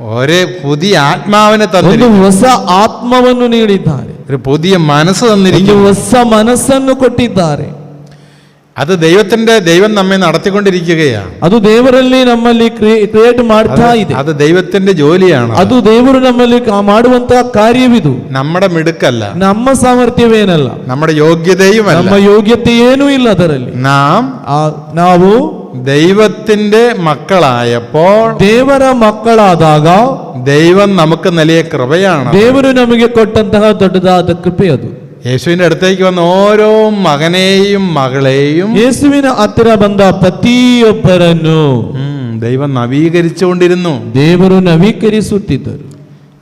ഒരു പുതിയ ആത്മാവിനെ ಒಂದು തന്നിരിക്കുന്നു, ಹೊಸ ಆತ್ಮವನ್ನು ನೀಡಿದ್ದಾರೆ, ഒരു പുതിയ മനസ്സ് ಒಂದು തന്നിരിക്കുന്നു. ಹೊಸ ಮನಸ್ಸನ್ನು ಕೊಟ್ಟಿದ್ದಾರೆ. അത് ദൈവം നമ്മെ നടത്തിക്കൊണ്ടിരിക്കുകയാണ്. ಅದು ದೇವರಲ್ಲಿ ನಮ್ಮಲ್ಲಿ ಕ್ರಿಯೇಟ್ ಮಾಡ್ತಾ ಇದೆ. അത് ദൈവത്തിന്റെ ജോലിയാണ്. ಅದು ದೇವರು ನಮ್ಮಲ್ಲಿ ಮಾಡುವಂತಹ ಕಾರ್ಯವಿದು. നമ്മുടെ മിടുക്കല്ല, ನಮ್ಮ ಸಾಮರ್ಥ್ಯವೇನಲ್ಲ, നമ്മുടെ യോഗ്യതയുമല്ല. ನಮ್ಮ ಯೋಗ್ಯತೆ ಏನೂ ಇಲ್ಲ ಅದರಲ್ಲಿ. ನಾವು ദൈവത്തിന്റെ മക്കളായപ്പോൾ, ದೇವರ ಮಕ್ಕಳಾದಾಗ ദൈവം നമുക്ക് നൽകിയ ಕೃಪೆയാണ്. ದೇವರು ನಮಗೆ ಕೊಟ್ಟಂತಹ ದೊಡ್ಡದಾದ ಕೃಪೆ ಅದು. യേശുവിന്റെ അടുത്തേക്ക് വന്ന ഓരോ മകനെയും മകളെയും ಯೇಸುವಿನ ಹತ್ತಿರ ಬಂದ ಪ್ರತಿಯೊಬ್ಬರನ್ನು ദൈവം നവീകരിച്ചുകൊണ്ടിരുന്നു. ದೇವರು ನವೀಕರಿಸುತ್ತಿದ್ದರು.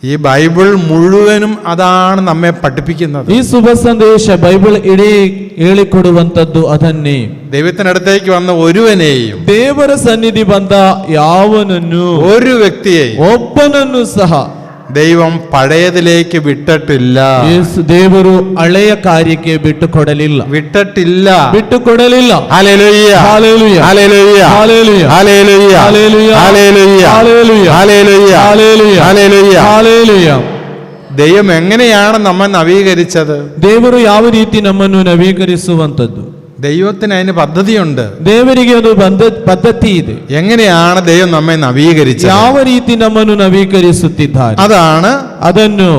ഈ ബൈബിൾ മുഴുവനും അതാണ് നമ്മെ പഠിപ്പിക്കുന്നത്. ಈ ಶುಭ ಸಂದೇಶ ಬೈಬಲ್ ಇಡೀ ಹೇಳಿಕೊಡುವಂತದ್ದು ಅದನ್ನೇ. ദൈവത്തിനടുത്തേക്ക് വന്ന ഒരുവനെയും, ದೇವರ ಸನ್ನಿಧಿ ಬಂದ ಯಾವನನ್ನು, ഒരു വ്യക്തിയെയും ಒಬ್ಬನನ್ನು ಸಹ ദൈവം പഴയതിലേക്ക് വിട്ടിട്ടില്ല. ದೇವರು ಹಳೆಯ ಕಾರ್ಯಕ್ಕೆ ಬಿಟ್ಟುಕೊಡಲಿಲ್ಲ. വിട്ടുകൊടലില്ല. ഹല്ലേലൂയ, hallelujah, hallelujah, hallelujah, hallelujah, hallelujah, hallelujah, hallelujah, hallelujah, hallelujah, hallelujah. ഹല്ലേലൂയ. ദൈവം എങ്ങനെയാണ് നമ്മെ നവീകരിച്ചത്? ದೇವರು ಯಾವ ರೀತಿ ನಮ್ಮನ್ನು ನವೀಕರಿಸುವಂತದ್ದು? ദൈവത്തിന് അതിന് പദ്ധതിയുണ്ട്. ದೇವರಿಗೆ ಒಂದು ಪದ್ಧತಿ ಇದೆ. എങ്ങനെയാണ് ദൈവം നമ്മെ നവീകരിച്ചത്? ಯಾವ ರೀತಿ ನಮ್ಮನ್ನು ನವೀಕರಿಸುತ್ತಿದ್ದಾರೆ അതാണ് ಅದನ್ನು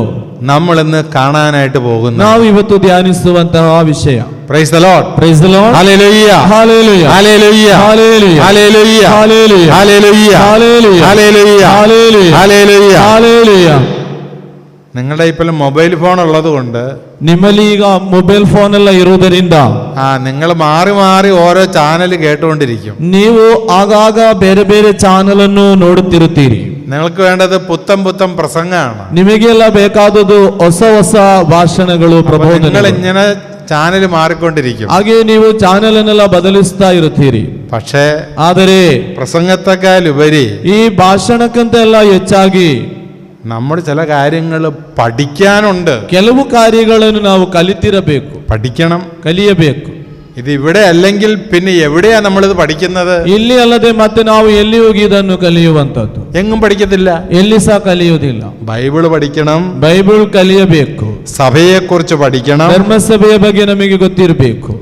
നമ്മൾ ഇന്ന് കാണാനായിട്ട് പോകുന്നത്. ನಾವು ಇವತ್ತು ಧ್ಯಾನಿಸುವಂತಹ ವಿಷಯ. Price the Lord, price the Lord, hallelujah, hallelujah, hallelujah, hallelujah, hallelujah, hallelujah, hallelujah, hallelujah, hallelujah, hallelujah, hallelujah. Hallelujah. നിങ്ങളുടെ ഇപ്പോൾ മൊബൈൽ ഫോൺ ഉള്ളത് കൊണ്ട്, ನಿಮ್ಮಲ್ಲಿ ಈಗ ಮೊಬೈಲ್ ಫೋನ್ ಎಲ್ಲ ಇರುವುದರಿಂದ നിങ്ങൾ മാറി മാറി ഓരോ ചാനൽ കേട്ടുകൊണ്ടിരിക്കും. ನೀವು ಆಗಾಗ ಬೇರೆ ಬೇರೆ ಚಾನಲ್ ಅನ್ನು ನೋಡುತ್ತಿರುತ್ತೀರಿ. നിങ്ങൾക്ക് വേണ്ടത് പുത്തൻ പ്രസംഗമാണ്. ನಿಮಗೆಲ್ಲ ಬೇಕಾದದ್ದು ಹೊಸ ಹೊಸ ಭಾಷಣಗಳು, നിങ്ങൾ ಪ್ರಬೋಧನೆಗಳು. ഇങ്ങനെ ചാനൽ മാറിക്കൊണ്ടിരിക്കും. ಹಾಗೆ ನೀವು ಚಾನೆಲ್ ಅನ್ನೆಲ್ಲ ಬದಲಿಸ್ತಾ ಇರುತ್ತೀರಿ. പക്ഷേ ಆದರೆ പ്രസംഗത്തെക്കാൾ ഉപരി ಈ ಭಾಷಣಕ್ಕಿಂತ ಎಲ್ಲ ಹೆಚ್ಚಾಗಿ നമ്മൾ ചില കാര്യങ്ങൾ പഠിക്കാനുണ്ട്. ಕೆಲವು ಕಾರ್ಯಗಳನ್ನು ನಾವು ಕಲಿತಿರಬೇಕು, ಕಲಿಯಬೇಕು. ഇത് ഇവിടെ അല്ലെങ്കിൽ പിന്നെ എവിടെയാ നമ്മളിത് പഠിക്കുന്നത്? ಇಲ್ಲಿ ಅಲ್ಲದೆ ಮತ್ತೆ ನಾವು ಎಲ್ಲಿ ಹೋಗಿ ಇದನ್ನು ಕಲಿಯುವಂತದ್ದು? എങ്ങും പഠിക്കത്തില്ല, ಎಲ್ಲಿ ಸಹ ಕಲಿಯುವುದಿಲ್ಲ. ബൈബിൾ പഠിക്കണം, ಬೈಬಲ್ ಕಲಿಯಬೇಕು, സഭയെ കുറിച്ച് പഠിക്കണം, ಧರ್ಮಸಭೆಯ ಬಗ್ಗೆ ನಮಗೆ ಗೊತ್ತಿರಬೇಕು,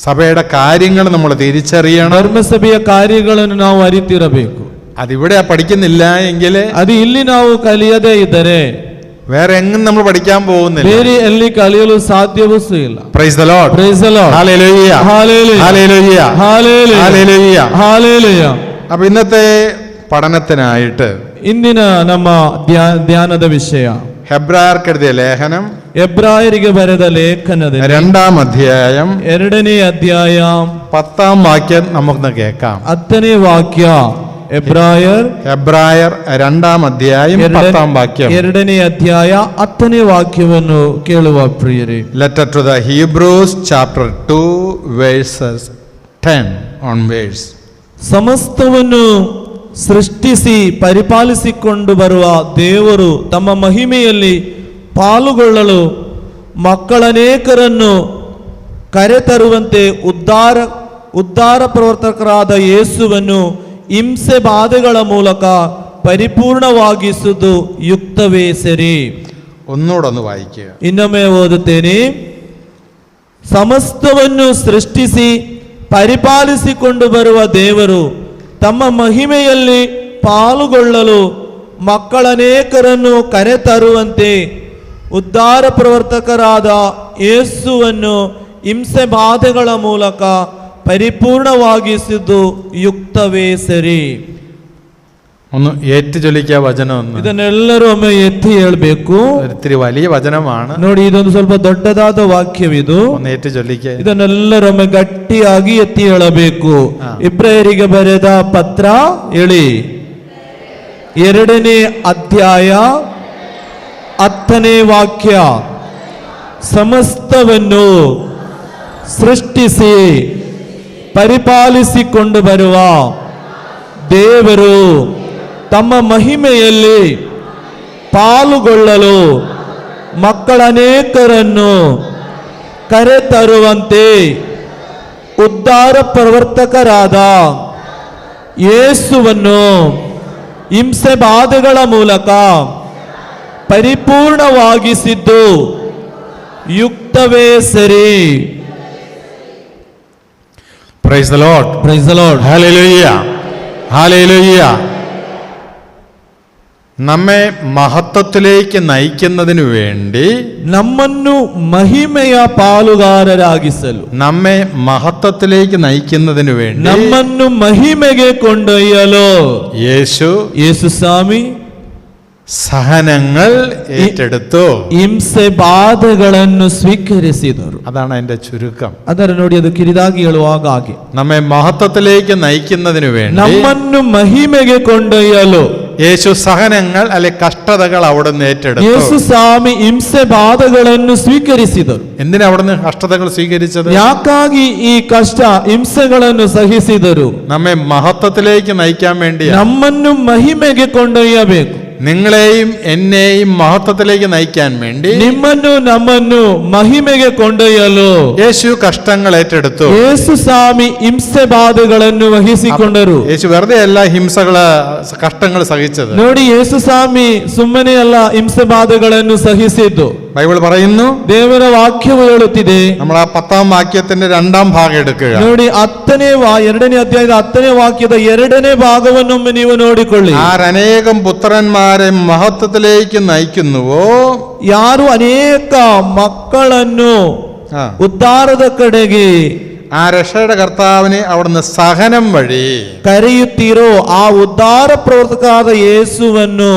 സഭയുടെ കാര്യങ്ങൾ നമ്മൾ തിരിച്ചറിയണം, ಧರ್ಮಸಭೆಯ ಕಾರ್ಯಗಳನ್ನು ನಾವು ಅರಿತಿರಬೇಕು. അതിവിടെ പഠിക്കുന്നില്ല എങ്കിൽ, ಅದು ಇಲ್ಲಿ ನಾವು ಕಲಿಯದೇ ಇದ್ದರೆ വേറെ എങ്ങും നമ്മൾ പഠിക്കാൻ പോകുന്നില്ല, ಬೇರೆ ಎಲ್ಲಿ ಕಲಿಯಲು ಸಾಧ್ಯವೂ ಇಲ್ಲ. Price the Lord, price the Lord, hallelujah, hallelujah, hallelujah, hallelujah, hallelujah, hallelujah. അപ്പോൾ ഇന്നത്തെ പഠനത്തിനായിട്ട് ಇಂದಿನ ನಮ್ಮ ಧ್ಯಾನದ ವಿಷಯ ഹെബ്രായർക്ക് എഴുതിയ ലേഖനം, ಎಬ್ರಾಯರಿಗೆ ಬರೆದ ಲೇಖನದಲ್ಲಿ 2-ാം അധ്യായം 2ನೇ ಅಧ್ಯಾಯ 10-ാം വാക്യം നമുക്കൊന്ന് കേൾക്കാം. 10ನೇ ವಾಕ್ಯ. ಎಬ್ರಾಯರ್ 2-ാം അധ്യായം 10-ാം വാക്യം. 2ನೇ ಅಧ್ಯಾಯ 10ನೇ ವಾಕ್ಯವನ್ನು ಕೇಳುವ ಪ್ರಿಯರೇ. Letter to the Hebrews chapter 2 verses 10 onwards. ಸಮಸ್ತವನ್ನು ಸೃಷ್ಟಿಸಿ ಪರಿಪಾಲಿಸಿಕೊಂಡು ಬರುವ ದೇವರು ತಮ್ಮ ಮಹಿಮೆಯಲ್ಲಿ ಪಾಲುಗೊಳ್ಳಲು ಮಕ್ಕಳನೇಕರನ್ನು ಕರೆತರುವಂತೆ ಉದ್ಧಾರ ಪ್ರವರ್ತಕರಾದ ಯೇಸುವನ್ನು ಹಿಂಸೆ ಬಾಧೆಗಳ ಮೂಲಕ ಪರಿಪೂರ್ಣವಾಗಿಸುವುದು ಯುಕ್ತವೇ ಸರಿ. ഒന്നുകൂടെ ഒന്ന് വായിക്കുക. ಇನ್ನೊಮ್ಮೆ ಓದುತ್ತೇನೆ. ಸಮಸ್ತವನ್ನು ಸೃಷ್ಟಿಸಿ ಪರಿಪಾಲಿಸಿಕೊಂಡು ಬರುವ ದೇವರು ತಮ್ಮ ಮಹಿಮೆಯಲ್ಲಿ ಪಾಲುಗೊಳ್ಳಲು ಮಕ್ಕಳನೇಕರನ್ನು ಕರೆತರುವಂತೆ ಉದ್ಧಾರ ಪ್ರವರ್ತಕರಾದ ಯೇಸುವನ್ನು ಹಿಂಸೆ ಬಾಧೆಗಳ ಮೂಲಕ ಪರಿಪೂರ್ಣವಾಗಿಸಿದ್ದು ಯುಕ್ತವೇ ಸರಿ. ഒന്ന് ഏറ്റു ചൊല്ലിക്കുക വചനം. ഒന്ന് ಇದನ್ನೆಲ್ಲರೂ ಒಮ್ಮೆ ಎತ್ತಿ ಹೇಳಬೇಕು. ഒത്തിരി വലിയ വചനമാണ്. ನೋಡಿ, ಇದೊಂದು ಸ್ವಲ್ಪ ದೊಡ್ಡದಾದ ವಾಕ್ಯವಿದು. ഒന്ന് ഏറ്റു ചൊല്ലിക്കുക. ಇದನ್ನೆಲ್ಲರೂ ಒಮ್ಮೆ ಗಟ್ಟಿಯಾಗಿ ಎತ್ತಿ ಹೇಳಬೇಕು. ಇಬ್ರಾಯರಿಗೆ ಬರೆದ ಪತ್ರ ಹೇಳಿ, 2ನೇ ಅಧ್ಯಾಯ 10ನೇ ವಾಕ್ಯ. ಸಮಸ್ತವನ್ನು ಸೃಷ್ಟಿಸಿ ಪರಿಪಾಲಿಸಿಕೊಂಡು ಬರುವ ದೇವರು ತಮ್ಮ ಮಹಿಮೆಯಲ್ಲಿ ಪಾಲುಗೊಳ್ಳಲು ಮಕ್ಕಳನೇಕರನ್ನು ಕರೆತರುವಂತೆ ಉದ್ಧಾರ ಪ್ರವರ್ತಕರಾದ ಯೇಸುವನ್ನು ಹಿಂಸೆ ಬಾಧೆಗಳ ಮೂಲಕ ಪರಿಪೂರ್ಣವಾಗಿಸಿದ್ದು ಯುಕ್ತವೇ ಸರಿ. Praise the Lord. Praise the Lord. Hallelujah, hallelujah. നമ്മെ മഹത്വത്തിലേക്ക് നയിക്കുന്നതിന് വേണ്ടി, ನಮ್ಮನ್ನು ಮಹಿಮೆಯ ಪಾಲುಗಾರರಾಗಿಸಲು, നമ്മെ മഹത്വത്തിലേക്ക് നയിക്കുന്നതിന് വേണ്ടി ನಮ್ಮನ್ನು ಮಹಿಮೆಗೆ ಕೊಂಡೊಯ್ಯಲು യേശു ಸ್ವಾಮಿ സഹനങ്ങൾ ഏറ്റെടുത്തു. ಹಿಂಸೆ ಬಾಧೆಗಳನ್ನು ಸ್ವೀಕರಿಸಿದರು. അതാണ് അതിന്റെ ചുരുക്കം. ಅದರ ನೋಡಿ, ಅದು ಕಿರಿದಾಗಿ ಹೇಳುವಾಗ ಹಾಗೆ നമ്മെ മഹത്വത്തിലേക്ക് നയിക്കുന്നതിന് വേണ്ടി ನಮ್ಮನ್ನು ಮಹಿಮೆಗೆ ಕೊಂಡೊಯ್ಯಲು യേശു സഹനങ്ങൾ അല്ലെ കഷ്ടതകൾ അവിടുന്ന് ഏറ്റെടുത്തു. ಯೇಸು ಸ್ವಾಮಿ ಹಿಂಸೆ ಬಾಧೆಗಳನ್ನು ಸ್ವೀಕರಿಸಿದರು. എന്തിനാ അവിടുന്ന് കഷ്ടതകൾ സ്വീകരിച്ചത്? ಯಾಕಾಗಿ ಈ ಕಷ್ಟ ಹಿಂಸೆಗಳನ್ನು ಸಹಿಸಿದರು? നമ്മെ മഹത്വത്തിലേക്ക് നയിക്കാൻ വേണ്ടിയാണ്. ನಮ್ಮನ್ನು ಮಹಿಮೆಗೆ ಕೊಂಡೊಯ್ಯಬೇಕು. നിങ്ങളെയും എന്നെയും മഹത്വത്തിലേക്ക് നയിക്കാൻ വേണ്ടി ನಿಮ್ಮನ್ನು ನಮ್ಮನ್ನು ಮಹಿಮೆಗೆ ಕೊಂಡೊಯ್ಯಲು യേശു കഷ്ടങ്ങൾ ഏറ്റെടുത്തു. ಯೇಸು ಸ್ವಾಮಿ ಹಿಂಸೆ ಬಾಧೆಗಳನ್ನು ವಹಿಸಿಕೊಂಡರು. യേശു വെറുതെ അല്ല കഷ്ടങ്ങൾ സഹിച്ചത്. ನೋಡಿ, ಯೇಸು ಸ್ವಾಮಿ ಸುಮ್ಮನೆ ಅಲ್ಲ ಹಿಂಸೆ ಬಾಧೆಗಳನ್ನು ಸಹಿಸಿದ್ದು. ബൈബിൾ പറയുന്നു, ದೇವರ ವಾಕ್ಯವು ಹೇಳುತ್ತಿದೆ. നമ്മൾ ആ 10ാം വാക്യത്തിന്റെ 2ാം ഭാഗം എടുക്കുക. ನೋಡಿ, 2ನೇ ಅಧ್ಯಾಯದ 10ನೇ ವಾಕ್ಯದ 2ನೇ ಭಾಗವನ್ನೊಮ್ಮೆ ನೀವು ನೋಡಿಕೊಳ್ಳಿ. ആരനേകം പുത്രന്മാരെ മഹത്വത്തിലേക്ക് നയിക്കുന്നുവോ, ಯಾರು ಅನೇಕ ಮಕ್ಕಳನ್ನು ಉದ್ಧಾರದ ಕಡೆಗೆ ആ രക്ഷയുടെ കർത്താവിനെ അവിടുന്ന് സഹനം വഴി ಕರೆಯುತ್ತೀರೋ, ಆ ಉದ್ಧಾರ ಪ್ರವರ್ತಕರಾದ ಯೇಸುವನ್ನು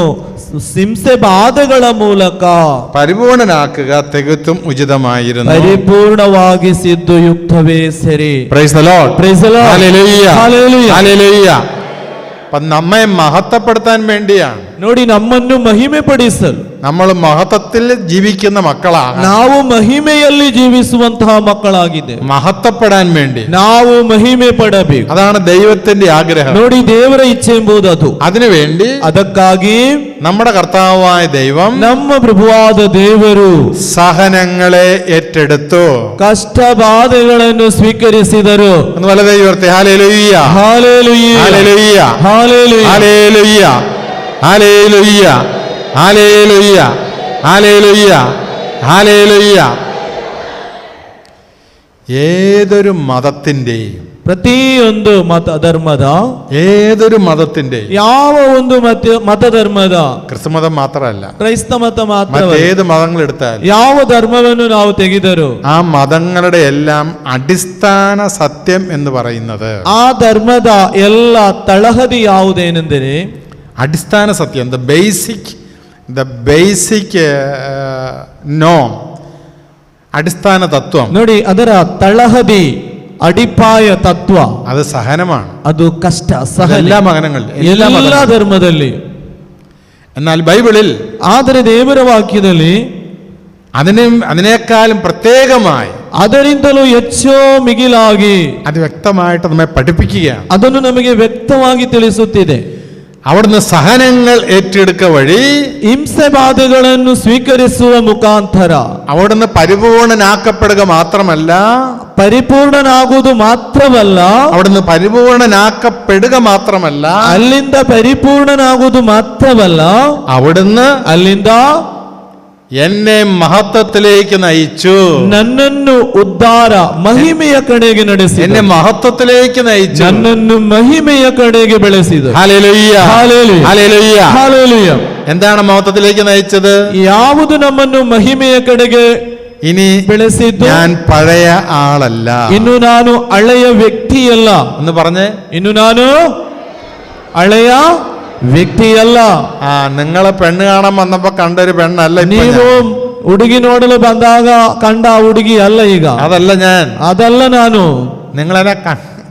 ಹಿಂಸೆ ಬಾಧೆಗಳ ಮೂಲಕ പരിപൂർണനാക്കുക തികച്ചും ഉചിതമായിരുന്നു. ಪರಿಪೂರ್ಣವಾಗಿಸಿದ್ದು ಯುಕ್ತವೇ ಸರಿ. Praise the Lord. Price the Lord. Hallelujah, hallelujah. Hallelujah. നമ്മെ മഹത്വപ്പെടുത്താൻ വേണ്ടിയാണ്. ನೋಡಿ, ನಮ್ಮನ್ನು ಮಹಿಮೆ ಪಡಿಸಲು, നമ്മൾ മഹത്വത്തിൽ ജീവിക്കുന്ന മക്കളാണ്. ನಾವು ಮಹಿಮೆಯಲ್ಲಿ ಜೀವಿಸುವಂತಹ ಮಕ್ಕಳಾಗಿದೆ. മഹത്വപ്പെടാൻ വേണ്ടി ನಾವು ಮಹಿಮೆ ಪಡಬೇಕು. അതാണ് ദൈവത്തിന്റെ ആഗ്രഹം. ನೋಡಿ, ದೇವರ ಇಚ್ಛೆ ಎಂಬುದು ಅದು. അതിനുവേണ്ടി ಅದಕ್ಕಾಗಿ നമ്മുടെ കർത്താവായ ദൈവം ನಮ್ಮ ಪ್ರಭುವಾದ ದೇವರು സഹനങ്ങളെ ഏറ്റെടുത്തു. ಕಷ್ಟ ಬಾಧೆಗಳನ್ನು ಸ್ವೀಕರಿಸಿದರು. ഒന്ന് വലതേ ഉയർത്തി. ഹല്ലേലൂയ, ಹಾಲೆಲೂಯ, ഹല്ലേലൂയ, ಹಾಲೆಲೂಯ, ഹല്ലേലൂയ, ഹല്ലേലൂയ, ഹല്ലേലൂയ, ഹല്ലേലൂയ, ഹല്ലേലൂയ. ഏതൊരു മതത്തിന്റെയും, ಪ್ರತಿಯೊಂದು ಧರ್ಮದ, ഏതൊരു മതത്തിന്റെയും, ಯಾವ ಒಂದು ಮತಧರ್ಮದ, ക്രിസ്തുമതം മാത്രമല്ല, ಕ್ರೈಸ್ತ ಮತ ಮಾತ್ರ, മറ്റേത് മതങ്ങൾ എടുത്താൽ ಯಾವ ಧರ್ಮವನ್ನು ನಾವು ತೆಗೆದರೂ ആ മതങ്ങളുടെ എല്ലാം അടിസ്ഥാന സത്യം എന്ന് പറയുന്നത്, ಆ ಧರ್ಮದ ಎಲ್ಲ ತಳಹದಿ ಯಾವುದೇನೆಂದರೆ, അടിസ്ഥാന സത്യം, ദ ബേസിക് നോം, അടിസ്ഥാന തത്വം. ನೋಡಿ, ಅದರ ತಳಹದಿ ಅಡಿಪಾಯ ತತ್ವ അത് സഹനമാണ്. ಅದು ಕಷ್ಟ, ಸಹನೆ. എല്ലാ മതങ്ങളിൽ, ಎಲ್ಲ ಧರ್ಮದಲ್ಲಿ. എന്നാൽ ബൈബിളിൽ ಆದರೆ ದೇವರ ವಾಕ್ಯದಲ್ಲಿ അതിനേക്കാളും പ്രത്യേകമായി, ಅದರಿಂದಲೂ ಹೆಚ್ಚೋ ಮಿಗಿಲಾಗಿ അത് വ്യക്തമായിട്ട് നമ്മെ പഠിപ്പിക്കുകയാണ്. ಅದನ್ನು ನಮಗೆ ವ್ಯಕ್ತವಾಗಿ ತಿಳಿಸುತ್ತಿದೆ. അവിടുന്ന് സഹനങ്ങൾ ഏറ്റെടുക്കുക വഴി ಹಿಂಸೆ ಬಾಧೆಗಳನ್ನು ಸ್ವೀಕರಿಸುವ ಮುಖಾಂತರ അവിടുന്ന് പരിപൂർണനാക്കപ്പെടുക മാത്രമല്ല, ಪರಿಪೂರ್ಣನಾಗುವುದು ಮಾತ್ರವಲ್ಲ, അവിടുന്ന് പരിപൂർണനാക്കപ്പെടുക മാത്രമല്ല, ಅಲ್ಲಿಂದ ಪರಿಪೂರ್ಣನಾಗುವುದು ಮಾತ್ರವಲ್ಲ, അവിടുന്ന് ಅಲ್ಲಿಂದ എന്നെ മഹത്വത്തിലേക്ക് നയിച്ചു. ನನ್ನನ್ನು ಉದ್ಧಾರ ಮಹಿಮೆಯ ಕಡೆಗೆ ನಡೆಸಿ, എന്നെ മഹത്വത്തിലേക്ക് നയിച്ചു. ನನ್ನನ್ನು ಮಹಿಮೆಯ ಕಡೆಗೆ ಬೆಳೆಸಿದ. Hallelujah, hallelujah, hallelujah. ഹല്ലേലൂയ. എന്താണ് മഹത്വത്തിലേക്ക് നയിച്ചത്? ಯಾವುದು ನಮ್ಮನ್ನು ಮಹಿಮೆಯ ಕಡೆಗೆ ഇനി ಬೆಳೆಸಿದ್ದು? ഞാൻ പഴയ ആളല്ല. ಇನ್ನು ನಾನು ಹಳೆಯ ವ್ಯಕ್ತಿಯಲ್ಲ. എന്ന് പറഞ്ഞേ. ಇನ್ನು ನಾನು ಹಳೆಯ ವ್ಯಕ್ತಿಯಲ್ಲ. നിങ്ങളെ പെണ്ണ് കാണാൻ വന്നപ്പോ കണ്ടൊരു പെണ്ണല്ല ഇപ്പൊ ನೀವು ഞാൻ. ಹುಡುಗಿ ನೋಡಲು ಬಂದಾಗ ಕಂಡ ಹುಡುಗಿ ಅಲ್ಲ ಈಗ. അതല്ല ഞാൻ. ಅದಲ್ಲ ನಾನು. നിങ്ങളെന്നെ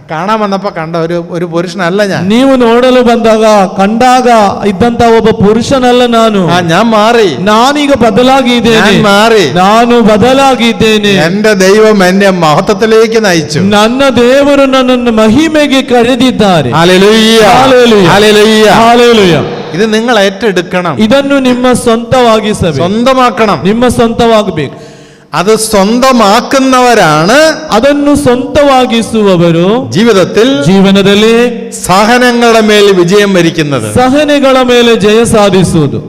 കാണാൻ വന്നപ്പോ കണ്ട ഒരു പുരുഷനല്ല ഞാൻ. ನೀವು ನೋಡಲು ಬಂದಾಗ ಕಂಡಾಗ ಇದ್ದಂತ ಒಬ್ಬ ಪುರುಷನಲ್ಲ ನಾನು. ഞാൻ മാറി. ನಾನೀಗ ಬದಲಾಗಿದ್ದೇನೆ. ഞാൻ മാറി. ನಾನು ಬದಲಾಗಿದ್ದೇನೆ. എന്റെ ദൈവം എന്നെ മഹത്വത്തിലേക്ക് നയിച്ചു. ನನ್ನ ದೇವರು ನನ್ನನ್ನು ಮಹಿಮೆಗೆ ಕರೆದಿದ್ದಾರೆ. Hallelujah, hallelujah, hallelujah, hallelujah. ഇത് നിങ്ങൾ ഏറ്റെടുക്കണം. ಇದನ್ನು ನಿಮ್ಮ ಸ್ವಂತವಾಗಿಸಬೇಕು, സ്വന്തമാക്കണം. ನಿಮ್ಮ ಸ್ವಂತವಾಗಬೇಕು. അത് സ്വന്തമാക്കുന്നവരാണ് ಅದನ್ನು ಸ್ವಂತವಾಗಿಸುವವರು ജീവിതത്തിൽ ಜೀವನದಲ್ಲಿ സഹനങ്ങളുടെ മേൽ വിജയം വരിക്കുന്നത്. ಸಹನೆಗಳ ಮೇಲೆ ಜಯ ಸಾಧಿಸುವುದು.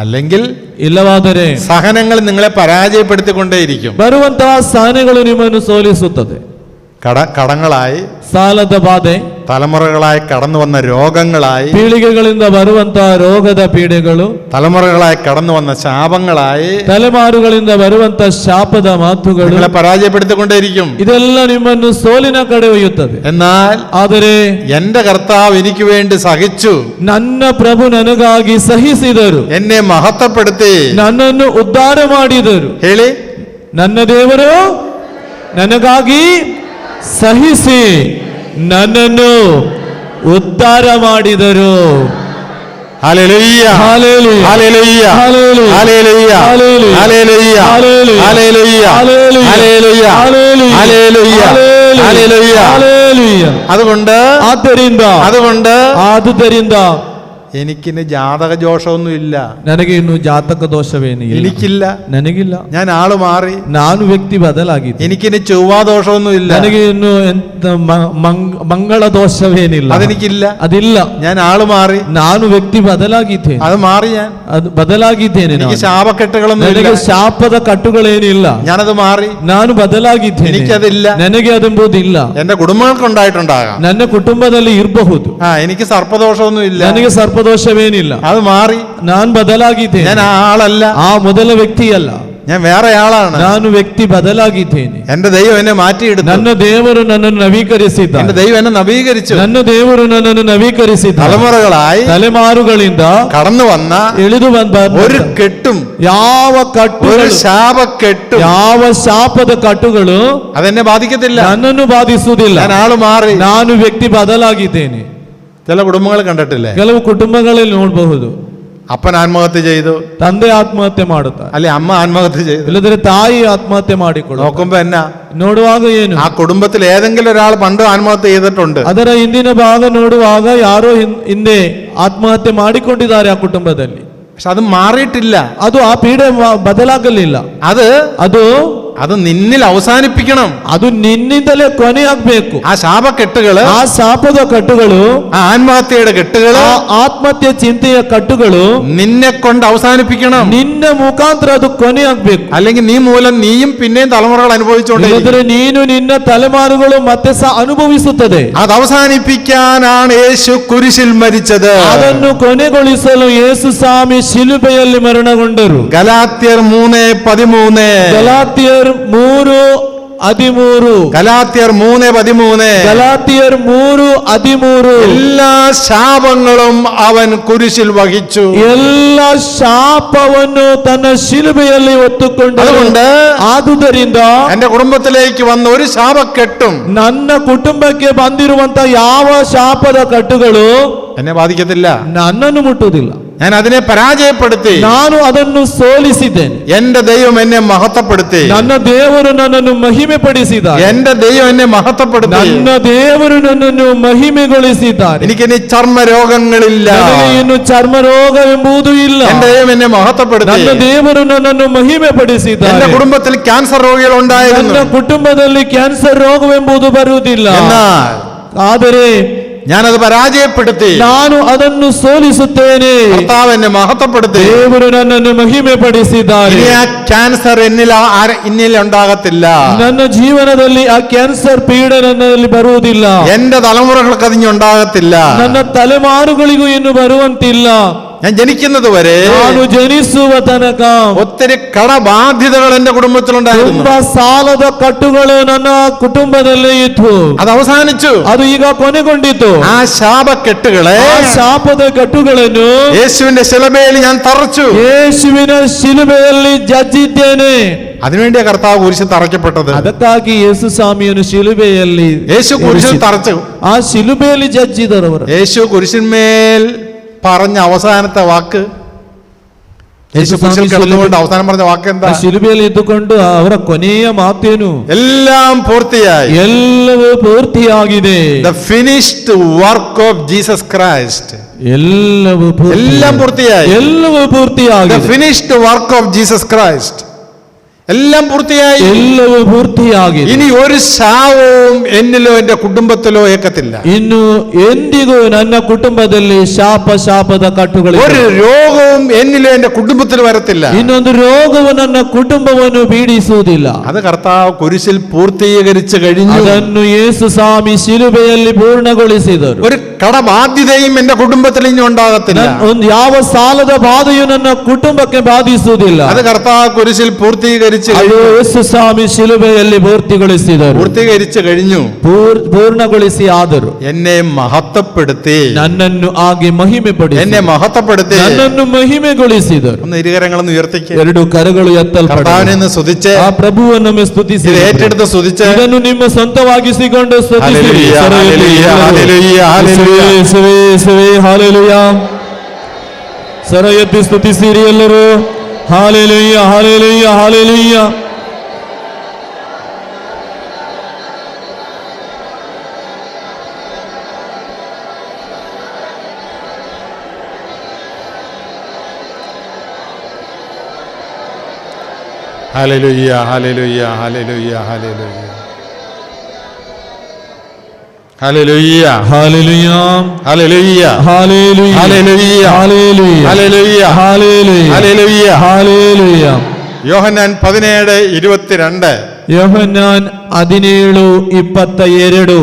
അല്ലെങ്കിൽ ಇಲ್ಲವಾದರೆ സഹനങ്ങൾ നിങ്ങളെ പരാജയപ്പെടുത്തിക്കൊണ്ടേയിരിക്കും. ಬರುವಂತಹ ಸಹನೆಗಳು ನಿಮ್ಮನ್ನು ಸೋಲಿಸುತ್ತದೆ. കടങ്ങളായി, ಸಾಲದ ಬಾಧೆ, തലമുറകളായി കടന്നു വന്ന രോഗങ്ങളായി, ಪೀಳಿಗೆಗಳಿಂದ ಬರುವಂತಹ ರೋಗದ ಪೀಡೆಗಳು, തലമുറകളായി കടന്നു വന്ന ശാപങ്ങളായി, ತಲೆಮಾರುಗಳಿಂದ ಬರುವಂತಹ ಶಾಪದ ಮಾತುಗಳು നിങ്ങളെ പരാജയപ്പെടുത്തിക്കൊണ്ടേയിരിക്കും. ಇದೆಲ್ಲ ನಿಮ್ಮನ್ನು ಸೋಲಿನ ಕಡೆ ಒಯ್ಯುತ್ತದೆ. എന്നാൽ ಆದರೆ എന്റെ കർത്താവ് എനിക്ക് വേണ്ടി സഹിച്ചു, ನನ್ನ ಪ್ರಭು ನನಗಾಗಿ ಸಹಿಸಿದರು, എന്നെ മഹത്വപ്പെടുത്തി, ನನ್ನನ್ನು ಉದ್ಧಾರ ಮಾಡಿದರು. ಹೇಳಿ, ನನ್ನ ದೇವರು ನನಗಾಗಿ ಸಹಿಸಿ ನನ್ನನ್ನು ಉದ್ಧಾರ ಮಾಡಿದರು. Hallelujah, hallelujah, hallelujah, hallelujah, hallelujah, hallelujah, hallelujah, hallelujah, hallelujah, hallelujah, hallelujah, hallelujah, hallelujah, hallelujah. Hallelujah. അതുകൊണ്ട് ಆದುದರಿಂದ എനിക്കിന് ജാതക ദോഷമൊന്നും ഇല്ല. ನನಗೆ ಇನ್ನು ಜಾತಕ ದೋಷವೇನಿಲ್ಲ. എനിക്കില്ല, ನನಗಿಲ್ಲ. ഞാൻ ആള് മാറി. ನಾನು ವ್ಯಕ್ತಿ ಬದಲಾಗಿದ್ದೆ. എനിക്കിന് ചൊവ്വാ ദോഷമൊന്നും ഇല്ല. ನನಗೆ ಇನ್ನು ಎಂತ ಮಂಗಳ ದೋಷವೇನಿಲ್ಲ. അതെനിക്കില്ല. ಅದಿಲ್ಲ. ഞാൻ ആള് മാറി. ನಾನು ವ್ಯಕ್ತಿ ಬದಲಾಗಿದ್ದೇನೆ. അത് മാറി. ഞാൻ ಅದು ಬದಲಾಗಿದ್ದೇನೆ. എനിക്ക് ശാപക്കെട്ടുകളൊന്നും ನನಗೆ ഇല്ല. ಶಾಪದ ಕಟ್ಟುಗಳೇನಿಲ್ಲ. ഞാനത് മാറി. ನಾನು ಬದಲಾಗಿದ್ದೇನೆ. എനിക്കതില്ല. ನನಗೆ ಅದೆಂಬುದಿಲ್ಲ. എന്റെ കുടുംബങ്ങൾക്കുണ്ടായിട്ടുണ്ടാകാം. ನನ್ನ ಕುಟುಂಬದಲ್ಲಿ ಇರಬಹುದು. എനിക്ക് സർപ്പദോഷമൊന്നും ഇല്ല. ನನಗೆ സർപ്പദോഷವೇನಿಲ್ಲ. അത് മാറി. ನಾನು ಬದಲಾಗಿದ್ದೇನೆ. ഞാൻ ആ ആളല്ല. ಆ ಮೊದಲ ವ್ಯಕ್ತಿಯಲ್ಲ. ഞാൻ വേറെ ആളാണ്. ನಾನು ವ್ಯಕ್ತಿ ಬದಲಾಗಿದ್ದೇನೆ. എന്റെ ദൈവം എന്നെ മാറ്റിയെടുത്തു. ನನ್ನ ದೇವರು ನನ್ನನ್ನು ನವೀಕರಿಸಿದ್ದಾನೆ. എന്റെ ദൈവം എന്നെ നവീകരിച്ചു. ನನ್ನ ದೇವರು ನನ್ನನ್ನು ನವೀಕರಿಸಿದ್ದಾನೆ. തലമുറകളായി തಲೆಮಾರುಗಳಿಂದ കടന്നു വന്ന ಇಳಿದು ಬಂದ ഒരു കെട്ടും, ಯಾವ ಕಟ್ಟುಗಳು, ഒരു ശാപക്കെട്ടും, ಯಾವ ಶಾಪದ ಕಟ್ಟುಗಳು അതെന്നെ ബാധിക്കത്തില്ല. ನನ್ನನ್ನು ಬಾಧಿಸುವುದಿಲ್ಲ. ഞാൻ ആള് മാറി. ನಾನು ವ್ಯಕ್ತಿ ಬದಲಾಗಿದ್ದೇನೆ. ചില കുടുംബങ്ങൾ കണ്ടിട്ടില്ലേ? ಕೆಲವು ಕುಟುಂಬಗಳಲ್ಲಿ ನೋಡಬಹುದು, അപ്പൻ ആത്മഹത്യ ചെയ്തു, ತಂದೆ ಆತ್ಮಹತ್ಯೆ ಮಾಡುತ್ತಾರೆ, അല്ലെ അമ്മ ആത്മഹത്യ ചെയ്തു. ಇಲ್ಲದ್ರೆ ತಾಯಿ ಆತ್ಮಹತ್ಯೆ ಮಾಡಿಕೊಳ್ಳು. നോക്കുമ്പോ എന്നാ, ನೋಡುವಾಗ ಏನು, ആ കുടുംബത്തിൽ ഏതെങ്കിലും ഒരാൾ പണ്ട് ആത്മഹത്യ ചെയ്തിട്ടുണ്ട്. ಅದರ ಹಿಂದಿನ ಭಾಗ ನೋಡುವಾಗ ಯಾರೋ ಹಿಂದೆ ಆತ್ಮಹತ್ಯೆ ಮಾಡಿಕೊಂಡಿದ್ದಾರೆ ಆ ಕುಟುಂಬದಲ್ಲಿ. പക്ഷെ അത് മാറിയിട്ടില്ല. ಅದು ಆ ಪೀಡೆ ಬದಲಾಗಲಿಲ್ಲ. അത് നിന്നിൽ അവസാനിപ്പിക്കണം. ಅದು ನಿನ್ನಿಂದಲೇ ಕೊನೆಯಾಗಬೇಕು. ആ ശാപക്കെട്ടുകള്, ಆ ಶಾಪದ ಕಟ್ಟುಗಳು, ആ ആത്മഹത്യയുടെ കെട്ടുകള്, ಆ ಆತ್ಮಹತ್ಯೆ ಚಿಂತೆಯ ಕಟ್ಟುಗಳು നിന്നെ കൊണ്ട് അവസാനിപ്പിക്കണം. ನಿನ್ನ ಮುಖಾಂತರ ಅದು ಕೊನೆಯಾಗಬೇಕು. അല്ലെങ്കിൽ നീ മൂലം നീയും പിന്നെയും തലമുറകൾ അനുഭവിച്ചുകൊണ്ടിരിക്കും. ನೀನು ನಿನ್ನ ತಲೆಮಾರುಗಳು ಮತ್ತೆ ಸಹ ಅನುಭವಿಸುತ್ತದೆ. അത് അവസാനിപ്പിക്കാനാണ് യേശു കുരിശിൽ മരിച്ചത്. ಅದನ್ನು ಕೊನೆಗೊಳಿಸಲು ಯೇಸು ಸ್ವಾಮಿ ಶಿಲುಬೆಯಲ್ಲಿ ಮರಣಗೊಂಡರು. ഗലാത്യർ 3:13. ಗಲಾತಿಯರ್ 3:13. ഗലാത്യർ 3:13. ಗಲಾತಿಯರ್ 3:13. എല്ലാ ശാപങ്ങളും അവൻ കുരിശിൽ വഹിച്ചു. ಎಲ್ಲ ಶಾಪವನ್ನು ತನ್ನ ಶಿಲುಬೆಯಲ್ಲಿ ಹೊತ್ತುಕೊಂಡು, അതുകൊണ്ട് ಆದುದರಿಂದ എന്റെ കുടുംബത്തിലേക്ക് വന്ന ഒരു ശാപക്കെട്ടും ನನ್ನ ಕುಟುಂಬಕ್ಕೆ ಬಂದಿರುವಂತ ಯಾವ ಶಾಪದ ಕಟ್ಟುಗಳು എന്നെ ബാധിക്കത്തില്ല. ನನ್ನನ್ನು ಮುಟ್ಟುವುದಿಲ್ಲ. ഞാൻ അതിനെ പരാജയപ്പെടുത്തി. ನಾನು ಅದನ್ನು ಸೋಲಿಸಿದ್ದೇನೆ. എന്റെ ദൈവം എന്നെ മഹത്വപ്പെടുത്തി. ನನ್ನ ದೇವರು ನನ್ನನ್ನು ಮಹಿಮೆ ಪಡಿಸಿದ್ದಾರೆ. എന്റെ ദൈവം എന്നെ മഹത്വപ്പെടുത്തി. ನನ್ನ ದೇವರು ನನ್ನನ್ನು ಮಹಿಮೆಗೊಳಿಸಿದ್ದಾರೆ. എനിക്കിനി ചർമ്മരോഗങ്ങളില്ല. ನನಗೆ ಇನ್ನು ಚರ್ಮ ರೋಗವೆಂಬುದು ಇಲ್ಲ. എന്റെ ദൈവം എന്നെ മഹത്വപ്പെടുത്തി. ನನ್ನ ದೇವರು ನನ್ನನ್ನು ಮಹಿಮೆ ಪಡಿಸಿದ್ದಾರೆ. എന്റെ കുടുംബത്തിൽ ക്യാൻസർ രോഗികൾ ഉണ്ടായിരുന്നു. ನನ್ನ ಕುಟುಂಬದಲ್ಲಿ ಕ್ಯಾನ್ಸರ್ ರೋಗವೆಂಬುದು ಬರುವುದಿಲ್ಲ. എന്നാൽ ಆದರೆ ഞാനത് പരാജയപ്പെടുത്തി. ನಾನು ಅದನ್ನು ಸೋಲಿಸುತ್ತೇನೆ. കർത്താവ് എന്നെ മഹത്വപ്പെടുത്തി. ದೇವರು ನನ್ನನ್ನು ಮಹಿಮೆ ಪಡಿಸಿದ್ದಾರೆ. ഇനി ആ ക്യാൻസർ എന്നിൽ ഉണ്ടാകത്തില്ല. ನನ್ನ ಜೀವನದಲ್ಲಿ ಆ ಕ್ಯಾನ್ಸರ್ ಪೀಡೆ ನನ್ನಲ್ಲಿ ಬರುವುದಿಲ್ಲ. എന്റെ തലമുറകൾക്ക് അതിനുണ്ടാകത്തില്ല. ನನ್ನ ತಲೆಮಾರುಗಳಿಗೂ ಇನ್ನು ಬರುವಂತಿಲ್ಲ. ഞാൻ ജനിക്കുന്നത് വരെ ನಾನು ಜನಿಸುವ ತನಕ ഒത്തിരി കടബാധ്യതകൾ എന്റെ കുടുംബത്തിലുണ്ടായിരുന്നു. ತುಂಬಾ ಸಾಲದ ಕಟ್ಟುಗಳು ನನ್ನ ಕುಟುಂಬದಲ್ಲಿ ಇತ್ತು. അത് അവസാനിച്ചു. ಅದು ಈಗ ಕೊನೆಗೊಂಡಿತು. ആ ശാപക്കെട്ടുകളെ, ಆ ಶಾಪದ ಕಟ್ಟುಗಳನ್ನು യേശുവിന്റെ ശിലമേൽ ഞാൻ തറച്ചു. ಯೇಸುವಿನ ಶಿಲುಬೆಯಲ್ಲಿ ಜಜ್ಜಿದ್ದೇನೆ. അതിനുവേണ്ടിയാ കർത്താവ് കുരിശിൽ തറയ്ക്കപ്പെട്ടത്. ಅದಕ್ಕಾಗಿ ಯೇಸು ಸ್ವಾಮಿಯನ್ನು ಶಿಲುಬೆಯಲ್ಲಿ യേശു കുരിശിൽ തറച്ചു. ಆ ಶಿಲುಬೆಯಲ್ಲಿ ಜಜ್ಜಿದರವರು. യേശു കുരിശിന്മേൽ പറഞ്ഞ അവസാനത്തെ വാക്ക്, യേശു കുരിശിൽ കിടന്നുകൊണ്ട് അവസാനം പറഞ്ഞ വാക്ക് എന്താ? ಶಿಲುಬೆಯಲ್ಲಿ ಇದ್ದುಕೊಂಡು ಅವರ ಕೊನೆಯ ಮಾತೇನು? എല്ലാം പൂർത്തിയായി. ಎಲ್ಲವೂ ಪೂರ್ತಿಯಾಗಿದೆ. The finished work of Jesus Christ. എല്ലാം പൂർത്തിയായി. ಎಲ್ಲವೂ The ಪೂರ್ತಿಯಾಗಿದೆ. finished work of Jesus Christ. എല്ലാം പൂർത്തിയായി. ಎಲ್ಲವೂ ಪೂರ್ತಿಯಾಗಿದೆ. ഇനി ഒരു ശാപവും എന്നിലോ എന്റെ കുടുംബത്തിലോ ഏക്കത്തില്ല. ಇನ್ನು ಎಂದಿಗೂ ನನ್ನ ಕುಟುಂಬದಲ್ಲಿ ಶಾಪದ ಕಟ್ಟುಗಳು, ഒരു രോഗവും എന്നിലോ എന്റെ കുടുംബത്തിൽ വരത്തില്ല. ಇನ್ನೊಂದು ರೋಗವು ನನ್ನ ಕುಟುಂಬವನ್ನು ಪೀಡಿಸುವುದಿಲ್ಲ. അത് കർത്താവ് കുരിശിൽ പൂർത്തീകരിച്ചു കഴിഞ്ഞു. ಅದನ್ನು ಯೇಸು ಸ್ವಾಮಿ ಶಿಲುಬೆಯಲ್ಲಿ ಪೂರ್ಣಗೊಳಿಸಿದರು. ഒരു കടബാധ്യതയും എന്റെ കുടുംബത്തിൽ ഇനി ഉണ്ടാകത്തില്ല. ಒಂದು ಯಾವ ಸಾಲದ ಬಾಧೆಯು ನನ್ನ ಕುಟುಂಬಕ್ಕೆ ಬಾಧಿಸುವುದಿಲ್ಲ. അത് കർത്താവ് കുരിശിൽ പൂർത്തീകരിച്ചു ಯೇಸು ಸ್ವಾಮಿ ಶಿಲುಬೆಯಲ್ಲಿ പൂർത്തിಗೊಳಿಸಿದರು കഴിഞ്ഞു. ಪೂರ್ಣಗೊಳಿಸಿ ಆದರು. എന്നെ മഹത്വപ്പെടുത്തി, ನನ್ನನ್ನು ಆಗಿ ಮಹಿಮೆಪಡಿಸಿ, എന്നെ മഹത്വപ്പെടുത്തി, ನನ್ನನ್ನು ಮಹಿಮೆಗೊಳಿಸಿದರು. ഒന്ന് ഇരുകരങ്ങളൊന്ന് ഉയർത്തിക്ക്. ಎರಡು ಕರಗಳು കർത്താവിനെ സ്തുതിച്ച്, ಆ ಪ್ರಭುವನ್ನು ಸ್ತುತಿಸಿ, ഏറ്റെടുത്ത് സ്തുതിച്ച്, ಇದನ್ನು ನಿಮ್ಮ ಸ್ವಂತವಾಗಿಸಿಕೊಂಡು ಸ್ತುತಿಸಿರಿ. ಸರ ಎತ್ತಿ ಸ್ತುತಿಸಿರಿ ಎಲ್ಲರೂ. ಹಾಲೆಲೂಯ, ಹಾಲೆಲೂಯ, ಹಾಲೆಲೂಯ. ഹല്ലേലൂയ, ഹല്ലേലൂയ, ഹല്ലേലൂയ, ഹല്ലേലൂയ, ഹല്ലേലൂയ, ಹಾಲೆಲೂಯ, ഹല്ലേലൂയ, ಹಾಲೆಲೂಯ, ഹല്ലേലൂയ, ಹಾಲೆಲೂಯ, ഹല്ലേലൂയ, ಹಾಲೆಲೂಯ, ഹല്ലേലൂയ, ಹಾಲೆಲൂಯ. യോഹന്നാൻ 17:22. യോഹന്നാൻ 17:22.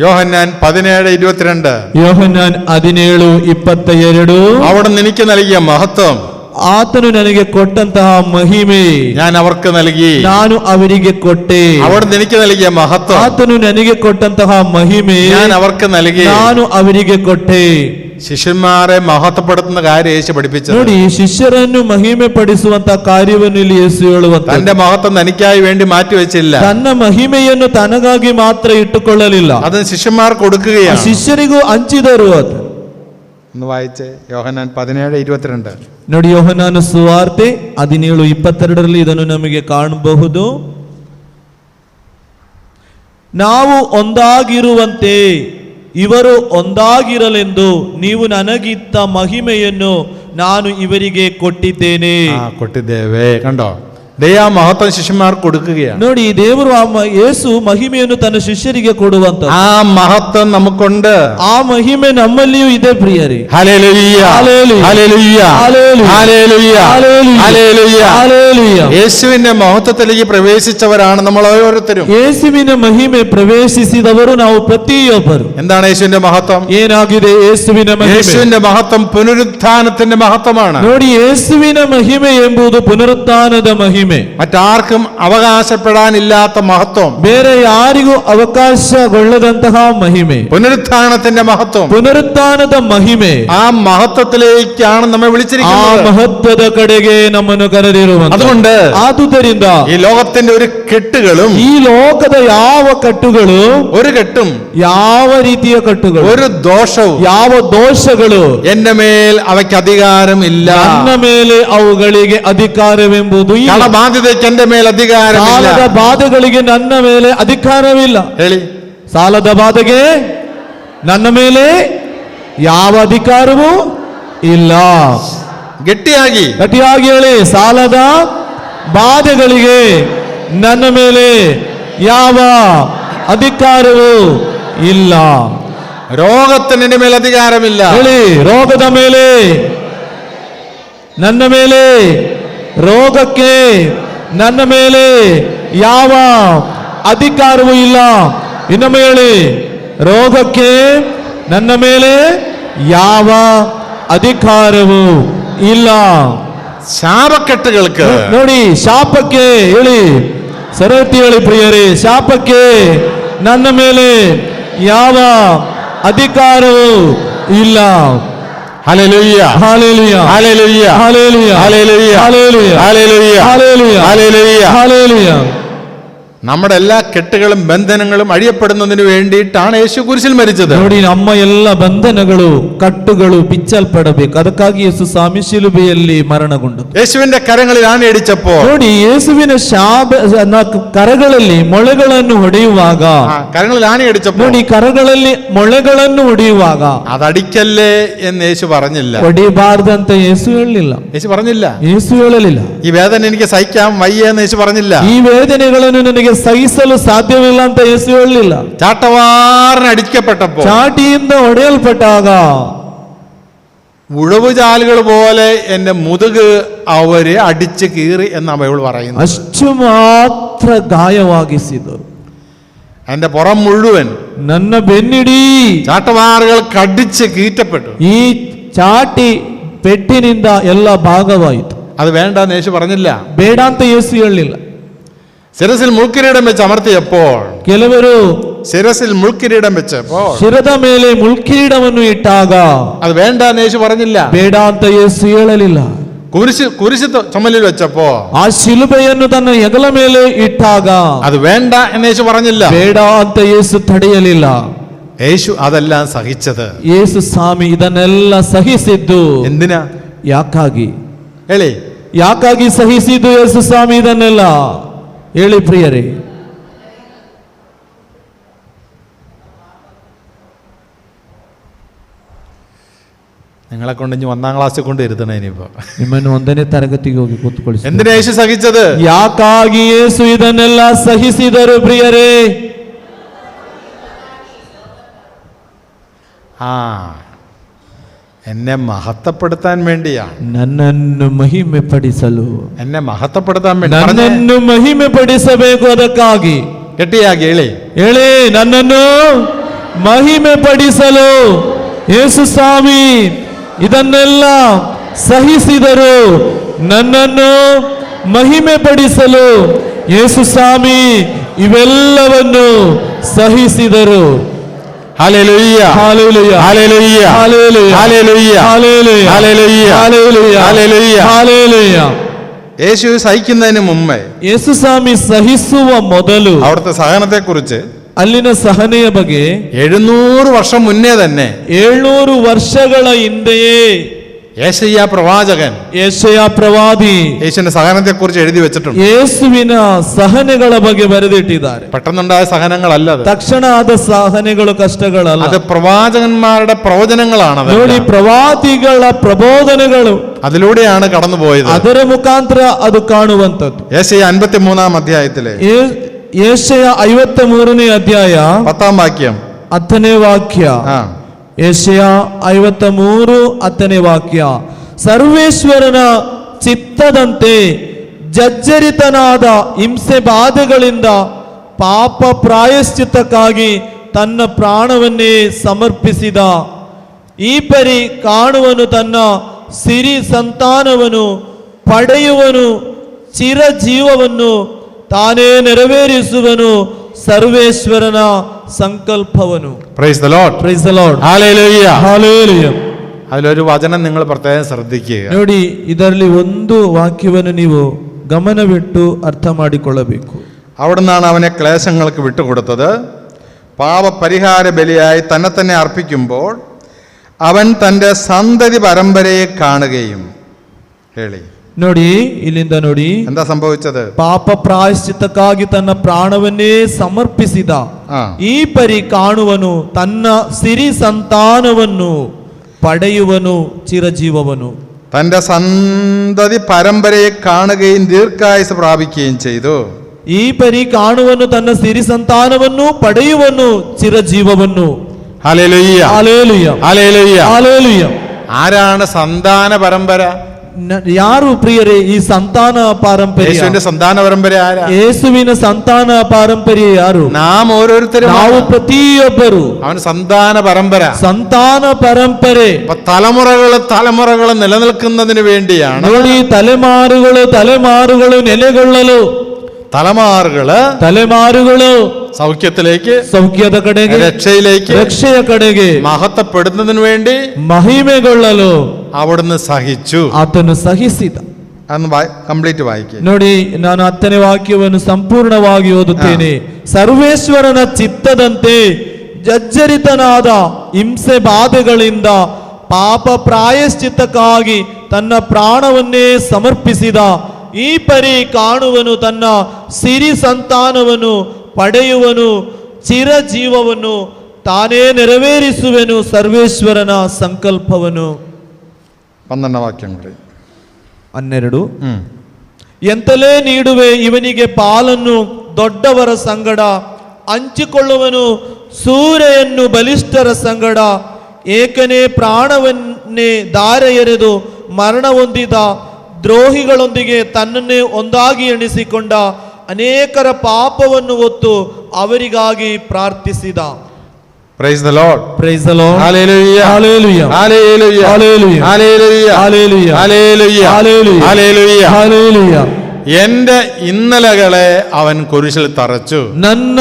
യോഹന്നാൻ 17:22. യോഹന്നാൻ 17:22. അവിടുന്ന് എനിക്ക് നൽകിയ മഹത്വം ಆತನು ನನಗೆ ಕೊಟ್ಟಂತಹ ಮಹಿಮೆ ഞാൻ അവർക്ക് നൽകി. ನಾನು ಅವರಿಗೆ ಕೊಟ್ಟೆ. അവിടുന്ന് എനിക്ക് നൽകിയ മഹത്വം ಆತನು ನನಗೆ ಕೊಟ್ಟಂತಹ ಮಹಿಮೆ ഞാൻ അവർക്ക് നൽകി. ನಾನು ಅವರಿಗೆ ಕೊಟ್ಟೆ. ശിഷ്യന്മാരെ മഹത്വപ്പെടുത്തുന്ന കാര്യം യേശു പഠിപ്പിച്ചു. ನೋಡಿ, ಶಿಷ್ಯರನ್ನು ಮಹಿಮೆ ಪಡಿಸುವಂತ ಕಾರ್ಯವನ್ನು ಇಲ್ಲಿ ಯೇಸು ಹೇಳುವಂತ, തന്റെ മഹത്വം തനിക്കായി വേണ്ടി മാറ്റിവെച്ചില്ല. ತನ್ನ ಮಹಿಮೆಯನ್ನು ತನಗಾಗಿ ಮಾತ್ರ ಇಟ್ಟುಕೊಳ್ಳಲಿಲ್ಲ, അത് ശിഷ്യന്മാർ കൊടുക്കുകയാണ്. ಶಿಷ್ಯರಿಗೂ ಹಂಚಿದರು. ಅದು ഒന്ന് വായിച്ചേ, യോഹന്നാൻ 17:22. ನೋಡಿ, ಯೋಹನ್ನಾನ ಸುವಾರ್ತೆ 17:22 ಇದನ್ನು ನಮಗೆ ಕಾಣಬಹುದು. ನಾವು ಒಂದಾಗಿರುವಂತೆ ಇವರು ಒಂದಾಗಿರಲೆಂದು ನೀವು ನನಗಿತ್ತ ಮಹಿಮೆಯನ್ನು ನಾನು ಇವರಿಗೆ ಕೊಟ್ಟಿದ್ದೇನೆ. ಕೊಟ್ಟಿದ್ದೇವೆ. കണ്ടോ, ദൈവ മഹത്വം ശിഷ്യന്മാർ കൊടുക്കുകയാണ്. ನೋಡಿ, ದೇವರು ಯೇಸು ಮಹಿಮೆಯನ್ನು ತನ್ನ ಶಿಷ್ಯರಿಗೆ ಕೊಡುವಂತ ആ മഹത്വം നമുക്കുണ്ട്. ಆ ಮಹಿಮೆ ನಮ್ಮಲ್ಲಿಯೂ ಇದೆ ಪ್ರಿಯರೇ. Hallelujah, hallelujah, hallelujah, hallelujah, hallelujah, hallelujah, hallelujah. യേശുവിന്റെ മഹത്വത്തിലേക്ക് പ്രവേശിച്ചവരാണ് നമ്മൾ ഓരോരുത്തരും. ಯೇಸುವಿನ ಮಹಿಮೆ ಪ್ರವೇಶಿಸಿದವರು ನಾವು ಪ್ರತಿಯೊಬ್ಬರು. എന്താണ് യേശുവിന്റെ മഹത്വം? ಏನಾಗಿದೆ ಯೇಸುವಿನ ಮಹಿಮೆ? യേശുവിന്റെ മഹത്വം പുനരുത്ഥാനത്തിന്റെ മഹത്വമാണ്. ನೋಡಿ, ಯೇಸುವಿನ ಮಹಿಮೆ ಎಂಬುದು ಪುನರುತ್ಥಾನದ ಮಹಿಮೆ. മറ്റാർക്കും അവകാശപ്പെടാനില്ലാത്ത മഹത്വം, ಬೇರೆ ಯಾರಿಗೂ ಅವಕಾಶಗೊಳ್ಳದಂತಹ ಮಹಿಮೆ, പുനരുത്ഥാനത്തിന്റെ മഹത്വം, ಪುನರುತ್ಥಾನದ ಮಹಿಮೆ. ആ മഹത്വത്തിലേക്കാണ് നമ്മെ ಆ വിളിച്ചിരിക്കുന്നത്. ಮಹತ್ವದ ಕಡೆಗೆ ನಮ್ಮನ್ನು ಕರೆದಿರುವಂತ. അതുകൊണ്ട് ಆದುದರಿಂದ ഈ ലോകത്തിന്റെ ഒരു കെട്ടുകളും, ಈ ಲೋಕದ ಯಾವ ಕಟ್ಟುಗಳು, ഒരു കെട്ടും, ಯಾವ ರೀತಿಯ ಕಟ್ಟುಗಳು, ഒരു ദോഷവും, ಯಾವ ದೋಷಗಳು എന്റെ മേൽ അവയ്ക്ക് അധികാരമില്ല. ನನ್ನ ಮೇಲೆ ಅವುಗಳಿಗೆ ಅಧಿಕಾರವೆಂಬುದು ಇಲ್ಲ. കടബാധ്യതയ്ക്ക് എന്റെ മേൽ അധികാരമില്ല. ಸಾಲದ ಬಾಧೆಗಳಿಗೆ ನನ್ನ ಮೇಲೆ ಅಧಿಕಾರವಿಲ್ಲ. ಹೇಳಿ, ಸಾಲದ ಬಾಧೆಗೆ ನನ್ನ ಮೇಲೆ ಯಾವ ಅಧಿಕಾರವೂ ಇಲ್ಲ. ಗಟ್ಟಿಯಾಗಿ ಹೇಳಿ, ಸಾಲದ ಬಾಧೆಗಳಿಗೆ ನನ್ನ ಮೇಲೆ ಯಾವ ಅಧಿಕಾರವೂ ಇಲ್ಲ. രോഗത്തിന് എന്റെ മേൽ അധികാരമില്ല. ಹೇಳಿ, ರೋಗದ ಮೇಲೆ ನನ್ನ ಮೇಲೆ, ರೋಗಕ್ಕೆ ನನ್ನ ಮೇಲೆ ಯಾವ ಅಧಿಕಾರವೂ ಇಲ್ಲ. ಇನ್ನೊಮ್ಮೆ ಹೇಳಿ, ರೋಗಕ್ಕೆ ನನ್ನ ಮೇಲೆ ಯಾವ ಅಧಿಕಾರವೂ ಇಲ್ಲ. ശാപക്കെട്ടുകൾക്ക്, ನೋಡಿ, ಶಾಪಕ್ಕೆ ಹೇಳಿ, ಸರತಿ ಹೇಳಿ ಪ್ರಿಯರೇ, ಶಾಪಕ್ಕೆ ನನ್ನ ಮೇಲೆ ಯಾವ ಅಧಿಕಾರವೂ ಇಲ್ಲ. Hallelujah, hallelujah, hallelujah, hallelujah, hallelujah, hallelujah, hallelujah, hallelujah, hallelujah, hallelujah. നമ്മുടെ എല്ലാ കെട്ടുകളും ബന്ധനങ്ങളും അഴിയപ്പെടുന്നതിന് വേണ്ടിയിട്ടാണ് യേശു കുരിശിൽ മരിച്ചത്. ನೋಡಿ, ನಮ್ಮ ಎಲ್ಲ ಬಂಧನಗಳು ಕಟ್ಟುಗಳು ಬಿಚ್ಚಲ್ಪಡಬೇಕು, ಅದಕ್ಕಾಗಿ ಯೇಸು ಸ್ವಾಮಿ ಶಿಲುಬೆಯಲ್ಲಿ ಮರಣಗೊಂಡರು. യേശുവിന്റെ കരങ്ങളിൽ ആണിയടിച്ചപ്പോൾ, ನೋಡಿ, ಯೇಸುವಿನ ಕರಗಳಲ್ಲಿ ಮೊಳೆಗಳನ್ನು ಹೊಡೆಯುವಾಗ, കരങ്ങളിൽ ആണിയടിച്ചപ്പോൾ, ನೋಡಿ, ಕರಗಳಲ್ಲಿ ಮೊಳೆಗಳನ್ನು ಹೊಡೆಯುವಾಗ അതടിക്കല്ലേ എന്ന് യേശു പറഞ്ഞില്ല. ಹೊಡಿಬಾರ್ದಂತ ಯೇಸು ಹೇಳಲಿಲ್ಲ. യേശു പറഞ്ഞില്ല. ಯೇಸು ಹೇಳಲಿಲ್ಲ. ഈ വേദന എനിക്ക് സഹിക്കാൻ വയ്യ എന്ന് യേശു പറഞ്ഞില്ല. ಈ ವೇದನೆಗಳನ್ನು ನನಗೆ ಸಹಿಸಲು ಸಾಧ್ಯವಿಲ್ಲ ಅಂತ ಯೇಸು ಹೇಳಲಿಲ್ಲ. ചാട്ടവാറിന് അടിക്കപ്പെട്ടപ്പോൾ, ಚಾಟಿಯಿಂದ ಹೊಡೆಯಲ್ಪಟ್ಟಾಗ ഉഴവുചാലുകൾ പോലെ എന്റെ മുതുക് അവര് അടിച്ച് കീറി എന്ന് ബൈബിൾ പറയുന്നു. ಅಷ್ಟು ಮಾತ್ರ ಗಾಯವಾಗಿಸಿದರು. എന്റെ പുറം മുഴുവൻ, ನನ್ನ ಬೆನ್ನಿಡೀ ചാട്ടവാറുകൾ കടിച്ച് കീറ്റപ്പെട്ടു. ಈ ಚಾಟಿ ಪೆಟ್ಟಿನಿಂದ ಎಲ್ಲ ಭಾಗವಾಯಿತು. അത് വേണ്ടെന്ന് യേശു പറഞ്ഞില്ല. ಬೇಡ ಅಂತ ಯೇಸು ಹೇಳಲಿಲ್ಲ. ശിരസിൽ മുൾക്കിരീടം വെച്ച് അമർത്തിയപ്പോൾ, ಕೆಲವರು ശിരസിൽ മുൾക്കിരീടം വെച്ചപ്പോൾ, ಶಿರದ ಮೇಲೆ ಮುಳ್ಕಿರೀಡವನ್ನು ಇಟ್ಟಾಗ അത് വേണ്ടെന്ന് യേശു പറഞ്ഞില്ല. ಬೇಡ ಅಂತ ಯೇಸು ಹೇಳಲಿಲ್ಲ. കുരിശ് ചുമലിൽ വെച്ചപ്പോ, ಆ ಶಿಲುಬೆಯನ್ನು ತನ್ನ ಹೆಗಲ ಮೇಲೆ ಇಟ್ಟಾಗ അത് വേണ്ട എന്ന് യേശു പറഞ്ഞില്ല. ಬೇಡ ಅಂತ ಯೇಸು ತಡೆಯಲಿಲ್ಲ. യേശു അതെല്ലാം സഹിച്ചത്. ಯೇಸು ಸ್ವಾಮಿ ಇದನ್ನೆಲ್ಲ ಸಹಿಸಿದ್ದು എന്തിനാ? ಯಾಕಾಗಿ? ಹೇಳಿ, ಯಾಕಾಗಿ ಸಹಿಸಿದ್ದು ಯೇಸು ಸ್ವಾಮಿ ಇದನ್ನೆಲ್ಲ? ಹೇಳಿ ಪ್ರಿಯರೇ. നിങ്ങളെ കൊണ്ട് ഇനി 1ാം ക്ലാസ്സിൽ കൊണ്ട് ഇരുത്തണേ. ഇനിയിപ്പോ ನಿಮ್ಮನ್ನು 1ನೇ ತರಗತಿಗೆ ಹೋಗಿ ಕೂತ್ಕೊಳ್ಳಿ. എന്തിനാ യേശു സഹിച്ചത്? ಯಾಕಾಗಿ ಯೇಸು ಇದನ್ನೆಲ್ಲ ಸಹಿಸಿದರು ಪ್ರಿಯರೇ? എന്നെ മഹത്വപ്പെടുത്താൻ വേണ്ടിയാണ്. ನನ್ನನ್ನು ಮಹಿಮೆ ಪಡಿಸಲು, എന്നെ മഹത്വപ്പെടുത്താൻ വേണ്ടി, ನನ್ನನ್ನು ಮಹಿಮೆ ಪಡಿಸಬೇಕು. ಅದಕ್ಕಾಗಿ ಗಟ್ಟಿಯಾಗಿ ಹೇಳಿ, ಹೇಳಿ, ನನ್ನನ್ನು ಮಹಿಮೆ ಪಡಿಸಲು ಯೇಸು ಸ್ವಾಮಿ ಇದನ್ನೆಲ್ಲ ಸಹಿಸಿದರು. ನನ್ನನ್ನು ಮಹಿಮೆ ಪಡಿಸಲು ಯೇಸು ಸ್ವಾಮಿ ಇವೆಲ್ಲವನ್ನು ಸಹಿಸಿದರು. ഹല്ലേലൂയ, hallelujah, hallelujah, hallelujah, hallelujah, hallelujah, hallelujah, hallelujah, hallelujah. ഹല്ലേലൂയ. യേശു സഹിക്കുന്നതിന് മുമ്പേ, ಯೇಸು ಸ್ವಾಮಿ ಸಹಿಸುವ ಮೊದಲು അവിടുത്തെ സഹനത്തെ കുറിച്ച് ಅಲ್ಲಿನ ಸಹನೆಯ ಬಗ್ಗೆ 700 വർഷം മുന്നേ തന്നെ 700 ವರ್ಷಗಳ ಹಿಂದೆಯೇ യേശയ്യ പ്രവാചകൻ, ಯೆಶಯ ಪ್ರವಾದಿ യേശുവിന്റെ സഹനത്തെ കുറിച്ച് എഴുതി വെച്ചിട്ടുണ്ട്. ಯೇಸುವಿನ ಸಹನೆಗಳ ಬಗ್ಗೆ ಬರೆದಿಟ್ಟಿದ್ದಾರೆ. പെട്ടെന്നുണ്ടായ സഹനങ്ങളല്ല അത്. ತಕ್ಷಣ ಆದ ಸಹನೆಗಳು, ಕಷ್ಟಗಳಲ್ಲ. അത് പ്രവാചകന്മാരുടെ പ്രവചനങ്ങളാണ്. ನೋಡಿ, ಪ್ರವಾದಿಗಳ ಪ್ರಬೋಧನೆಗಳು അതിലൂടെയാണ് കടന്നുപോയത്. ಅದರ ಮುಖಾಂತರ ಅದು ಕಾಣುವಂತದ್ದು. യേശയ്യ 53-ാം അധ്യായത്തിലെ ಯೆಶಯ 53ನೇ ಅಧ್ಯಾಯ 10-ാം വാക്യം. 10ನೇ ವಾಕ್ಯ. ಯೆಶಯ 53 10ನೇ ವಾಕ್ಯ. ಸರ್ವೇಶ್ವರನ ಚಿತ್ತದಂತೆ ಜರ್ಜರಿತನಾದ ಹಿಂಸೆ ಬಾಧೆಗಳಿಂದ ಪಾಪ ಪ್ರಾಯಶ್ಚಿತ್ತಕ್ಕಾಗಿ ತನ್ನ ಪ್ರಾಣವನ್ನೇ ಸಮರ್ಪಿಸಿದ ಈ ಪರಿ ಕಾಣುವನು, ತನ್ನ ಸಿರಿ ಸಂತಾನವನ್ನು ಪಡೆಯುವನು, ಚಿರಜೀವವನ್ನು ತಾನೇ ನೆರವೇರಿಸುವನು, ಸರ್ವೇಶ್ವರನ ಸಂಕಲ್ಪವನು. Praise the Lord, praise the Lord, ഹല്ലേലൂയ, ಹಲ್ಲೆಲೂಯ. അതിലൊരു വചനം നിങ്ങൾ പ്രത്യേകം ശ്രദ്ധിക്കുക. ನೋಡಿ, ಇದರಲ್ಲಿ ಒಂದು ವಾಕ್ಯವನ್ನು ನೀವು ಗಮನವಿಟ್ಟು ಅರ್ಥ ಮಾಡಿಕೊಳ್ಳಬೇಕು. അവിടുന്നാണ് അവനെ ക്ലേശങ്ങൾക്ക് വിട്ടുകൊടുത്തത്. പാപപരിഹാര ബലിയായി തന്നെ അർപ്പിക്കുമ്പോൾ അവൻ തൻ്റെ സന്തതി പരമ്പരയെ കാണുകയും. ಹೇಳಿ, ನೋಡಿ, ಇಲ್ಲಿಂದ ನೋಡಿ, എന്താ സംഭവിച്ചത്? ಪಾಪ ಪ್ರಾಯಶ್ಚಿತ್ತಕ್ಕಾಗಿ ತನ್ನ ಪ್ರಾಣವನ್ನೇ ಸಮರ್ಪಿಸಿದ ആ, ಈ ಪರಿ ಕಾಣುವನು, ತನ್ನ ಸಿರಿ ಸಂತಾನವನ್ನು ಪಡೆಯುವನು, ಚಿರಜೀವವನು. തൻ്റെ സന്തതി പരമ്പരയെ കാണുകയും ദീർഘായുസ് പ്രാപിക്കുകയും ചെയ്തു. ಈ ಪರಿ ಕಾಣುವನು, ತನ್ನ ಸಿರಿ ಸಂತಾನವನ್ನು ಪಡೆಯುವನು, ಚಿರಜೀವವನ್ನು. ഹല്ലേലൂയ, ಹಲ್ಲೆಲೂಯ, ഹല്ലേലൂയ. ಹಲ್ಲೆಲೂಯ. ആരാണ് സന്താന പരമ്പര? ಯಾರು ಪ್ರಿಯರೇ ಈ ಸಂತಾನ ಪಾರಂಪರ್ಯ? യേശുവിന്റെ സന്താന പരമ്പര ആരാ? ಯೇಸುವಿನ ಸಂತಾನ ಪಾರಂಪರ್ಯ ಯಾರು? നാം ഓരോരുത്തരും. ನಾವು ಪ್ರತಿಯೊಬ್ಬರು അവൻ സന്താന പരമ്പര. ಸಂತಾನ ಪರಂಪರೆ. അപ്പൊ തലമുറകൾ നിലനിൽക്കുന്നതിന് വേണ്ടിയാണ്. ನೋಡಿ, ತಲೆಮಾರುಗಳು ನೆಲೆಗೊಳ್ಳಲು, ತಲೆಮಾರುಗಳು സൗഖ്യത്തിലേക്ക്, ಸೌಖ್ಯದ ಕಡೆಗೆ, രക്ഷയിലേക്ക്, ರಕ್ಷೆಯ ಕಡೆಗೆ മഹത്വപ്പെടുന്നതിന് വേണ്ടി ಮಹಿಮೆಗೊಳ್ಳಲು അവിടുന്ന് സഹിച്ചു. ಆತನು ಸಹಿಸಿದ. അതൊന്ന് ಕಂಪ್ಲೀಟ್ ವಾಕ್ಯ ನೋಡಿ, ನಾನು 10ನೇ ವಾಕ್ಯವನ್ನು ಸಂಪೂರ್ಣವಾಗಿ ಓದುತ್ತೇನೆ. ಸರ್ವೇಶ್ವರನ ಚಿತ್ತದಂತೆ ಜರ್ಜರಿತನಾದ ಹಿಂಸೆ ಬಾಧೆಗಳಿಂದ ಪಾಪ ಪ್ರಾಯಶ್ಚಿತ್ತಕ್ಕಾಗಿ ತನ್ನ ಪ್ರಾಣವನ್ನೇ ಸಮರ್ಪಿಸಿದ ಈ ಪರಿ ಕಾಣುವನು, ತನ್ನ ಸಿರಿ ಸಂತಾನವನ್ನು ಪಡೆಯುವನು, ಚಿರಜೀವವನ್ನು ತಾನೇ ನೆರವೇರಿಸುವೆನು ಸರ್ವೇಶ್ವರನ ಸಂಕಲ್ಪವನು. 12 ವಾಕ್ಯ 12. ಎಂತಲೇ ನೀಡುವೆ ಇವನಿಗೆ ಪಾಲನ್ನು, ದೊಡ್ಡವರ ಸಂಗಡ ಹಂಚಿಕೊಳ್ಳುವನು, ಸೂರೆಯನ್ನು ಬಲಿಷ್ಠರ ಸಂಗಡ. ಏಕನೇ ಪ್ರಾಣವನ್ನೇ ದಾರೆ ಎರೆದು ಮರಣ ಹೊಂದಿದ ದ್ರೋಹಿಗಳೊಂದಿಗೆ ತನ್ನನ್ನೇ ಒಂದಾಗಿ ಎಣಿಸಿಕೊಂಡ ಅನೇಕರ ಪಾಪವನ್ನು ಹೊತ್ತು ಅವರಿಗಾಗಿ ಪ್ರಾರ್ಥಿಸಿದ. Praise the Lord. Praise the Lord. Hallelujah. Hallelujah. Hallelujah. Hallelujah. Hallelujah. Hallelujah. Hallelujah. Hallelujah. Hallelujah. Hallelujah. എന്റെ ഇന്നലകളെ അവൻ കുരിശിൽ തറച്ചു. ನನ್ನ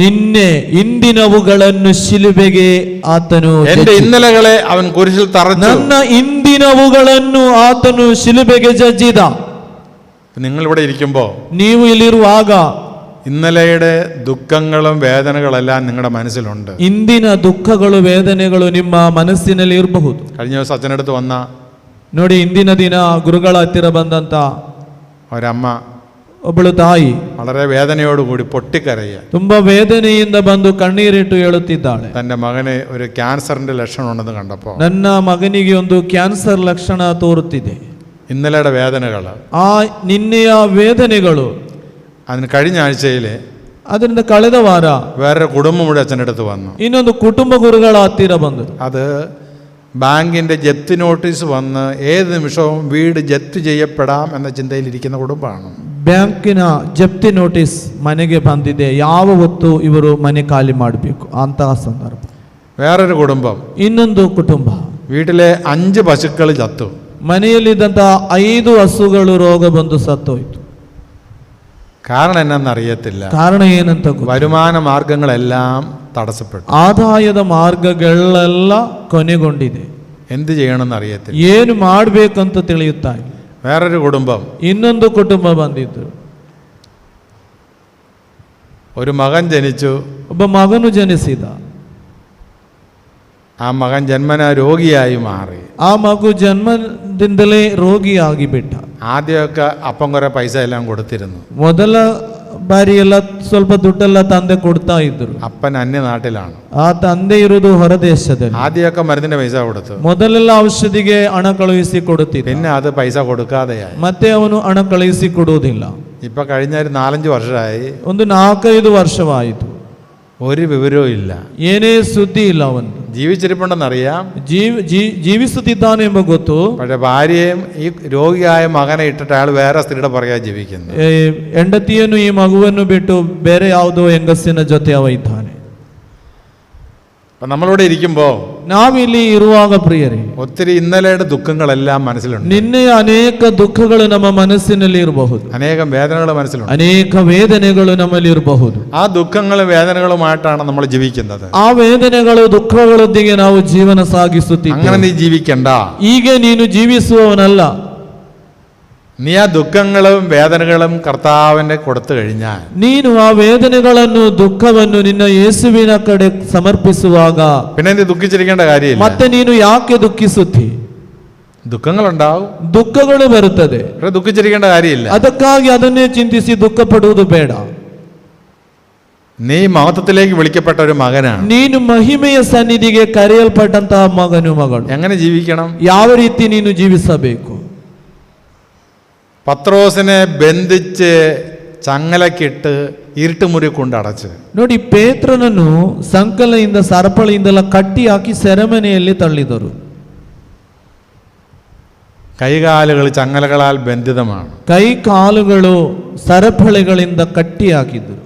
ನಿನ್ನೆ ಇಂದಿನವುಗಳನ್ನು ಶಿಲುಬೆಗೆ ಆತನು എന്റെ ഇന്നലകളെ അവൻ കുരിശിൽ തറച്ചു. ನನ್ನ ಇಂದಿನವುಗಳನ್ನು ಆತನು ಶಿಲುಬೆಗೆ ಜಜ್ಜಿದ. നിങ്ങൾ ഇവിടെ ഇരിക്കുമ്പോ ನೀವು ಇಲ್ಲಿರುವಾಗ ഇന്നലെയുടെ ദുഃഖങ്ങളും വേദനകളെല്ലാം നിങ്ങളുടെ മനസ്സിലുണ്ട്. ಇಂದಿನ ದುಃಖಗಳು ವೇದನೆಗಳು ನಿಮ್ಮ ಮನಸ್ಸಿನಲ್ಲಿ ಇರಬಹುದು. കഴിഞ്ഞ ദിവസം അച്ഛനടുത്ത് വന്ന ನೋಡಿ, ಇಂದಿನ ದಿನ ಗುರುಗಳ ಹತ್ತಿರ ಬಂದಂತ ഒരമ്മ ಒಬ್ಬಳು ತಾಯಿ വളരെ വേദനയോടുകൂടി പൊട്ടിക്കരയുക. ತುಂಬಾ ವೇದನೆಯಿಂದ ಬಂದು ಕಣ್ಣೀರಿಟ್ಟು ಹೇಳುತ್ತಿದ್ದಾಳೆ. തന്റെ മകന് ഒരു ക്യാൻസറിന്റെ ലക്ഷണം ഉണ്ടെന്ന് കണ്ടപ്പോൾ ನನ್ನ ಮಗನಿಗೆ ಒಂದು ಕ್ಯಾನ್ಸರ್ ಲಕ್ಷಣ ತೋರುತ್ತಿದೆ. ഇന്നലെയുടെ വേദനകൾ ಆ ನಿನ್ನೆಯ ವೇದನೆಗಳು. അതിന് കഴിഞ്ഞ ആഴ്ചയിൽ ಅದರಿಂದ ಕಳೆದ ವಾರ വേറൊരു കുടുംബം കൂടി അച്ഛൻ്റെ അടുത്ത് വന്നു. ಇನ್ನೊಂದು ಕುಟುಂಬ ಗುರುಗಳ ಹತ್ತಿರ ಬಂದರು. അത് ബാങ്കിന്റെ ജപ്തി നോട്ടീസ് വന്ന് ഏത് നിമിഷവും വീട് ജപ്തി ചെയ്യപ്പെടാം എന്ന ചിന്തയിലിരിക്കുന്ന കുടുംബമാണ്. ಬ್ಯಾಂಕಿನ ಜಪ್ತಿ ನೋಟಿಸ್ ಮನೆಗೆ ಬಂದಿದೆ, ಯಾವ ಹೊತ್ತು ಇವರು ಮನೆ ಖಾಲಿ ಮಾಡಬೇಕು ಅಂತಹ ಸಂದರ್ಭ. വേറൊരു കുടുംബം, ಇನ್ನೊಂದು ಕುಟುಂಬ, വീട്ടിലെ 5 പശുക്കൾ ചത്തു. ಮನೆಯಲ್ಲಿದ್ದಂತಹ 5 ಹಸುಗಳು ರೋಗ ಬಂದು ಸತ್ತೋಯ್ತು. കാരണം എന്നറിയത്തില്ല. ಕಾರಣ ಏನಂತ ಗೊತ್ತಿಲ್ಲ. വരുമാന മാർഗങ്ങളെല്ലാം തടസ്സപ്പെട്ടു. ಆದಾಯದ ಮಾರ್ಗಗಳೆಲ್ಲ ಕೊನೆಗೊಂಡಿದೆ. എന്ത് ചെയ്യണമെന്ന് അറിയത്തില്ല. ಏನು ಮಾಡಬೇಕಂತ ತಿಳಿಯುತ್ತಾ ಇಲ್ಲ. വേറൊരു കുടുംബം, ಇನ್ನೊಂದು ಕುಟುಂಬ ಬಂದಿದ್ರು. ഒരു മകൻ ജനിച്ചു. ಒಬ್ಬ ಮಗನು ಜನಿಸಿದ. ആ മകൻ ജന്മന രോഗിയായി മാറി. ಆ ಮಗು ಜನ್ಮದಿಂದಲೇ ರೋಗಿಯಾಗಿ ಬಿಟ್ಟ. ആദ്യമൊക്കെ അപ്പം കുറെ പൈസ എല്ലാം കൊടുത്തിരുന്നു. ಮೊದಲ ಬಾರಿ ಎಲ್ಲ ಸ್ವಲ್ಪ ದುಡ್ಡೆಲ್ಲ ತಂದೆ ಕೊಡ್ತಾ ಇದ್ರು. അപ്പൻ അന്യനാട്ടിലാണ്. ಆ ತಂದೆ ಇರುವುದು ಹೊರದೇಶದಲ್ಲಿ. ആദ്യമൊക്കെ മരുന്നിന് പൈസ കൊടുത്തു. ಮೊದಲೆಲ್ಲ ಔಷಧಿಗೆ ಹಣ ಕಳುಹಿಸಿ ಕೊಡುತ್ತಿದ್ದ. പിന്നെ അത് പൈസ കൊടുക്കാതെയായി. ಮತ್ತೆ ಅವನು ಹಣ ಕಳುಹಿಸಿ ಕೊಡುವುದಿಲ್ಲ. ഇപ്പൊ കഴിഞ്ഞ ഒരു 4-5 വർഷമായി ಒಂದು 4-5 ವರ್ಷವಾಯಿತು. ഒരു വിവരവും ഇല്ല. ಏನೇ ಸುದ್ದಿ ಇಲ್ಲ. ಅವನು ജീവിച്ചിരിപ്പുണ്ടെന്നറിയാം, ಜೀವಿಸುತ್ತಿದ್ದಾನೆ ಎಂಬ ಗೊತ್ತು. പക്ഷെ ഭാര്യയും ഈ രോഗിയായ മകനെ ഇട്ടിട്ട് അയാൾ വേറെ സ്ത്രീയുടെ പുറകെ ജീവിക്കുന്നു. ಹೆಂಡತಿಯನ್ನು ಈ ಮಗುವನ್ನು ಬಿಟ್ಟು ಬೇರೆ ಯಾವುದೋ ಹೆಂಗಸಿನ ಜೊತೆ ಅವ ಇದ್ದಾನೆ. അപ്പൊ നമ്മളിവിടെ ഇരിക്കുമ്പോ ನಾವಿಲ್ಲಿ ಇರುವಾಗ ಪ್ರಿಯರೇ, ഒത്തിരി ഇന്നലെയുടെ ദുഃഖങ്ങളെല്ലാം മനസ്സിലുണ്ട്. ನಿನ್ನೆಯ ಅನೇಕ ದುಃಖಗಳು ನಮ್ಮ ಮನಸ್ಸಿನಲ್ಲಿ ಇರಬಹುದು. അനേകം വേദനകൾ മനസ്സിലുണ്ട്. ಅನೇಕ ವೇದನೆಗಳು ನಮ್ಮಲ್ಲಿ ಇರಬಹುದು. ആ ദുഃഖങ്ങളും വേദനകളുമായിട്ടാണ് നമ്മൾ ജീവിക്കുന്നത്. ಆ ವೇದನೆಗಳು ದುಃಖಗಳೊಂದಿಗೆ ನಾವು ಜೀವನ അങ്ങനെ ಸಾಗಿಸುತ್ತಿದ್ದೇವೆ. നീ ജീവിക്കണ്ട. ಹೀಗೆ ನೀನು ಜೀವಿಸುವವನಲ್ಲ. നീ ആ ദുഃഖങ്ങളും വേദനകളും കർത്താവിന്റെ കൊടുത്തു കഴിഞ്ഞാൽ ನೀನು ಆ ವೇದನೆಗಳನ್ನು ದುಃಖವನ್ನು ನಿನ್ನ ಯೇಸುವಿನ ಕಡೆ ಸಮರ್ಪಿಸುವಾಗ പിന്നെ നീ ദുഃഖിച്ചിരിക്കേണ്ട കാര്യമില്ല. ಮತ್ತೆ ನೀನು ಯಾಕೆ ದುಃಖಿಸುತ್ತಿ? ദുഃഖങ്ങളുണ്ടാവും, ದುಃಖಗಳು ಬರುತ್ತದೆ. പക്ഷെ ദുഃഖിച്ചിരിക്കേണ്ട കാര്യമില്ല. ಅದಕ್ಕಾಗಿ ಅದನ್ನೇ ಚಿಂತಿಸಿ ದುಃಖ ಪಡುವುದು ಬೇಡ. നീ മഹത്വത്തിലേക്ക് വിളിക്കപ്പെട്ട ഒരു മകനാണ്. ನೀನು ಮಹಿಮೆಯ ಸನ್ನಿಧಿಗೆ ಕರೆಯಲ್ಪಟ್ಟಂತಹ ಮಗನು ಮಗಳು. എങ്ങനെ ജീവിക്കണം? ಯಾವ ರೀತಿ ನೀನು ಜೀವಿಸಬೇಕು? പത്രോസിനെ ബന്ധിച്ച് ചങ്ങലക്കിട്ട് ഇരുട്ടുമുറി കൊണ്ടടച്ച്. ನೋಡಿ, ಪೇತ್ರನನ್ನು ಸಂಕಲೆಯಿಂದ ಸರಪಳಿಯಿಂದೆಲ್ಲ ಕಟ್ಟಿ ಹಾಕಿ ಸೆರೆಮನೆಯಲ್ಲಿ ತಳ್ಳಿದರು. കൈകാലുകൾ ചങ്ങലകളാൽ ബന്ധിതമാണ്. ಕೈ ಕಾಲುಗಳು ಸರಪಳಿಗಳಿಂದ ಕಟ್ಟಿ ಹಾಕಿದ್ರು.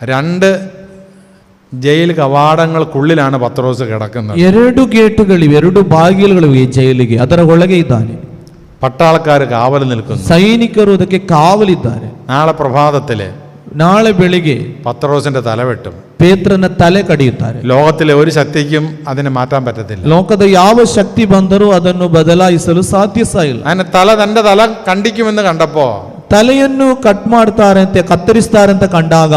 2 ജയിൽ കവാടങ്ങൾക്കുള്ളിലാണ് പത്രോസ് കിടക്കുന്നത്. 2 ಗೇಟುಗಳಿವೆ, 2 ಬಾಗಿಲುಗಳಿವೆ ಈ ಜೈಲಿಗೆ. ಅದರ ಒಳಗೆ ಇದ್ದಾನೆ. പട്ടാളക്കാർ കാവൽ നിൽക്കുന്നു. ಸೈನಿಕರು ಅದಕ್ಕೆ ಕಾವಲಿದ್ದಾರೆ. നാളെ പ്രഭാതത്തില് ನಾಳೆ ಬೆಳಿಗ್ಗೆ പത്രോസിന്റെ തല വെട്ടും. ಪೇತ್ರನ ತಲೆ ಕಡಿಯುತ್ತಾರೆ. ലോകത്തിലെ ഒരു ശക്തിക്കും അതിനെ മാറ്റാൻ പറ്റത്തില്ല. ಲೋಕದ ಯಾವ ಶಕ್ತಿ ಬಂದರೂ ಅದನ್ನು ಬದಲಾಯಿಸಲು ಸಾಧ್ಯ ಇಲ್ಲ. അങ്ങനെ തന്റെ തല കണ്ടിക്കുമെന്ന് കണ്ടപ്പോ ತಲೆಯನ್ನು ಕಟ್ ಮಾಡ್ತಾರೆ ಅಂತ ಕತ್ತರಿಸ್ತಾರೆ ಅಂತ ಕಂಡಾಗ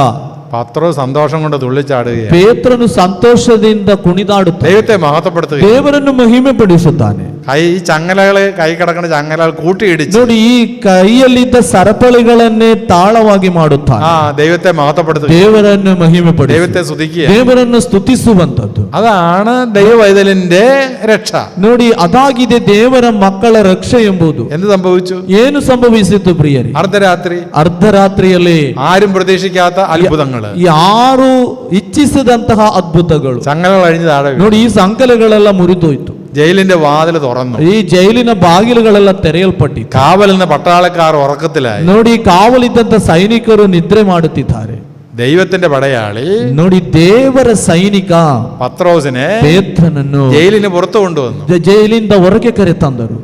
പത്രോസ് സന്തോഷം കൊണ്ട് തുള്ളിച്ചാടുകയാണ്. ಪೇತ್ರನು ಸಂತೋಷದಿಂದ ಕುಣಿದಾಡುತ್ತಾನೆ, ദൈവത്തെ മഹത്വപ്പെടുത്തുക, ದೇವರನ್ನು ಮಹಿಮೆ ಪಡಿಸುತ್ತಾನೆ. കൈ കിടക്കുന്ന ചങ്ങലകൾ കൂട്ടിയിടിച്ച് ನೋಡಿ ಈ ಕೈಯಲ್ಲಿದ್ದ ಸರಪಳಿಗಳನ್ನೇ ತಾಳವಾಗಿ ಮಾಡುತ್ತಾನೆ. ദൈവത്തെ മഹത്വപ്പെടുത്തുക, ದೇವರನ್ನು ಮಹಿಮೆ ಪಡಿಸುವ, ദൈവത്തെ സ്തുതിക്കുക, ದೇವರನ್ನು ಸ್ತುತಿಸುವಂತದ್ದು. അതാണ് ദൈവവൈതലിന്റെ രക്ഷ. ನೋಡಿ ಅದಾಗಿದೆ ದೇವರ ಮಕ್ಕಳ ರಕ್ಷೆ ಎಂಬುದು. എന്ത് സംഭവിച്ചു? ಏನು ಸಂಭವಿಸಿತು ಪ್ರಿಯರೇ? ಅರ್ಧರಾತ್ರಿಯಲ್ಲಿ ആരും പ്രതീക്ഷിക്കാത്ത അത്ഭുതങ്ങൾ, ಯಾರು ಇಚ್ಛಿಸದಂತಹ ಅದ್ಭುತಗಳು. ചങ്ങലകൾ അഴിഞ്ഞു താഴെ വീണു. ನೋಡಿ ಈ ಸಂಕಲಗಳೆಲ್ಲ ಮುರಿದೋಯ್ತು. ജയിലിന്റെ വാതിൽ തുറന്നു. ಈ ಜೈಲಿನ ಬಾಗಿಲುಗಳೆಲ್ಲ ತೆರೆಯಲ್ಪಟ್ಟಿತು. കാവലിന് പട്ടാളക്കാർ ഉറക്കത്തിലായി. ನೋಡಿ ಕಾವಲಿದ್ದಂತ ಸೈನಿಕರು ನಿದ್ರೆ ಮಾಡುತ್ತಿದ್ದಾರೆ. ദൈവത്തിന്റെ പടയാളി ನೋಡಿ ದೇವರ ಸೈನಿಕ പത്രോസിനെ ಪೇತ್ರನನ್ನು ജയിലിന് പുറത്തു കൊണ്ടുവന്നു. ಜೈಲಿಂದ ಹೊರಗೆ ಕರೆ ತಂದರು.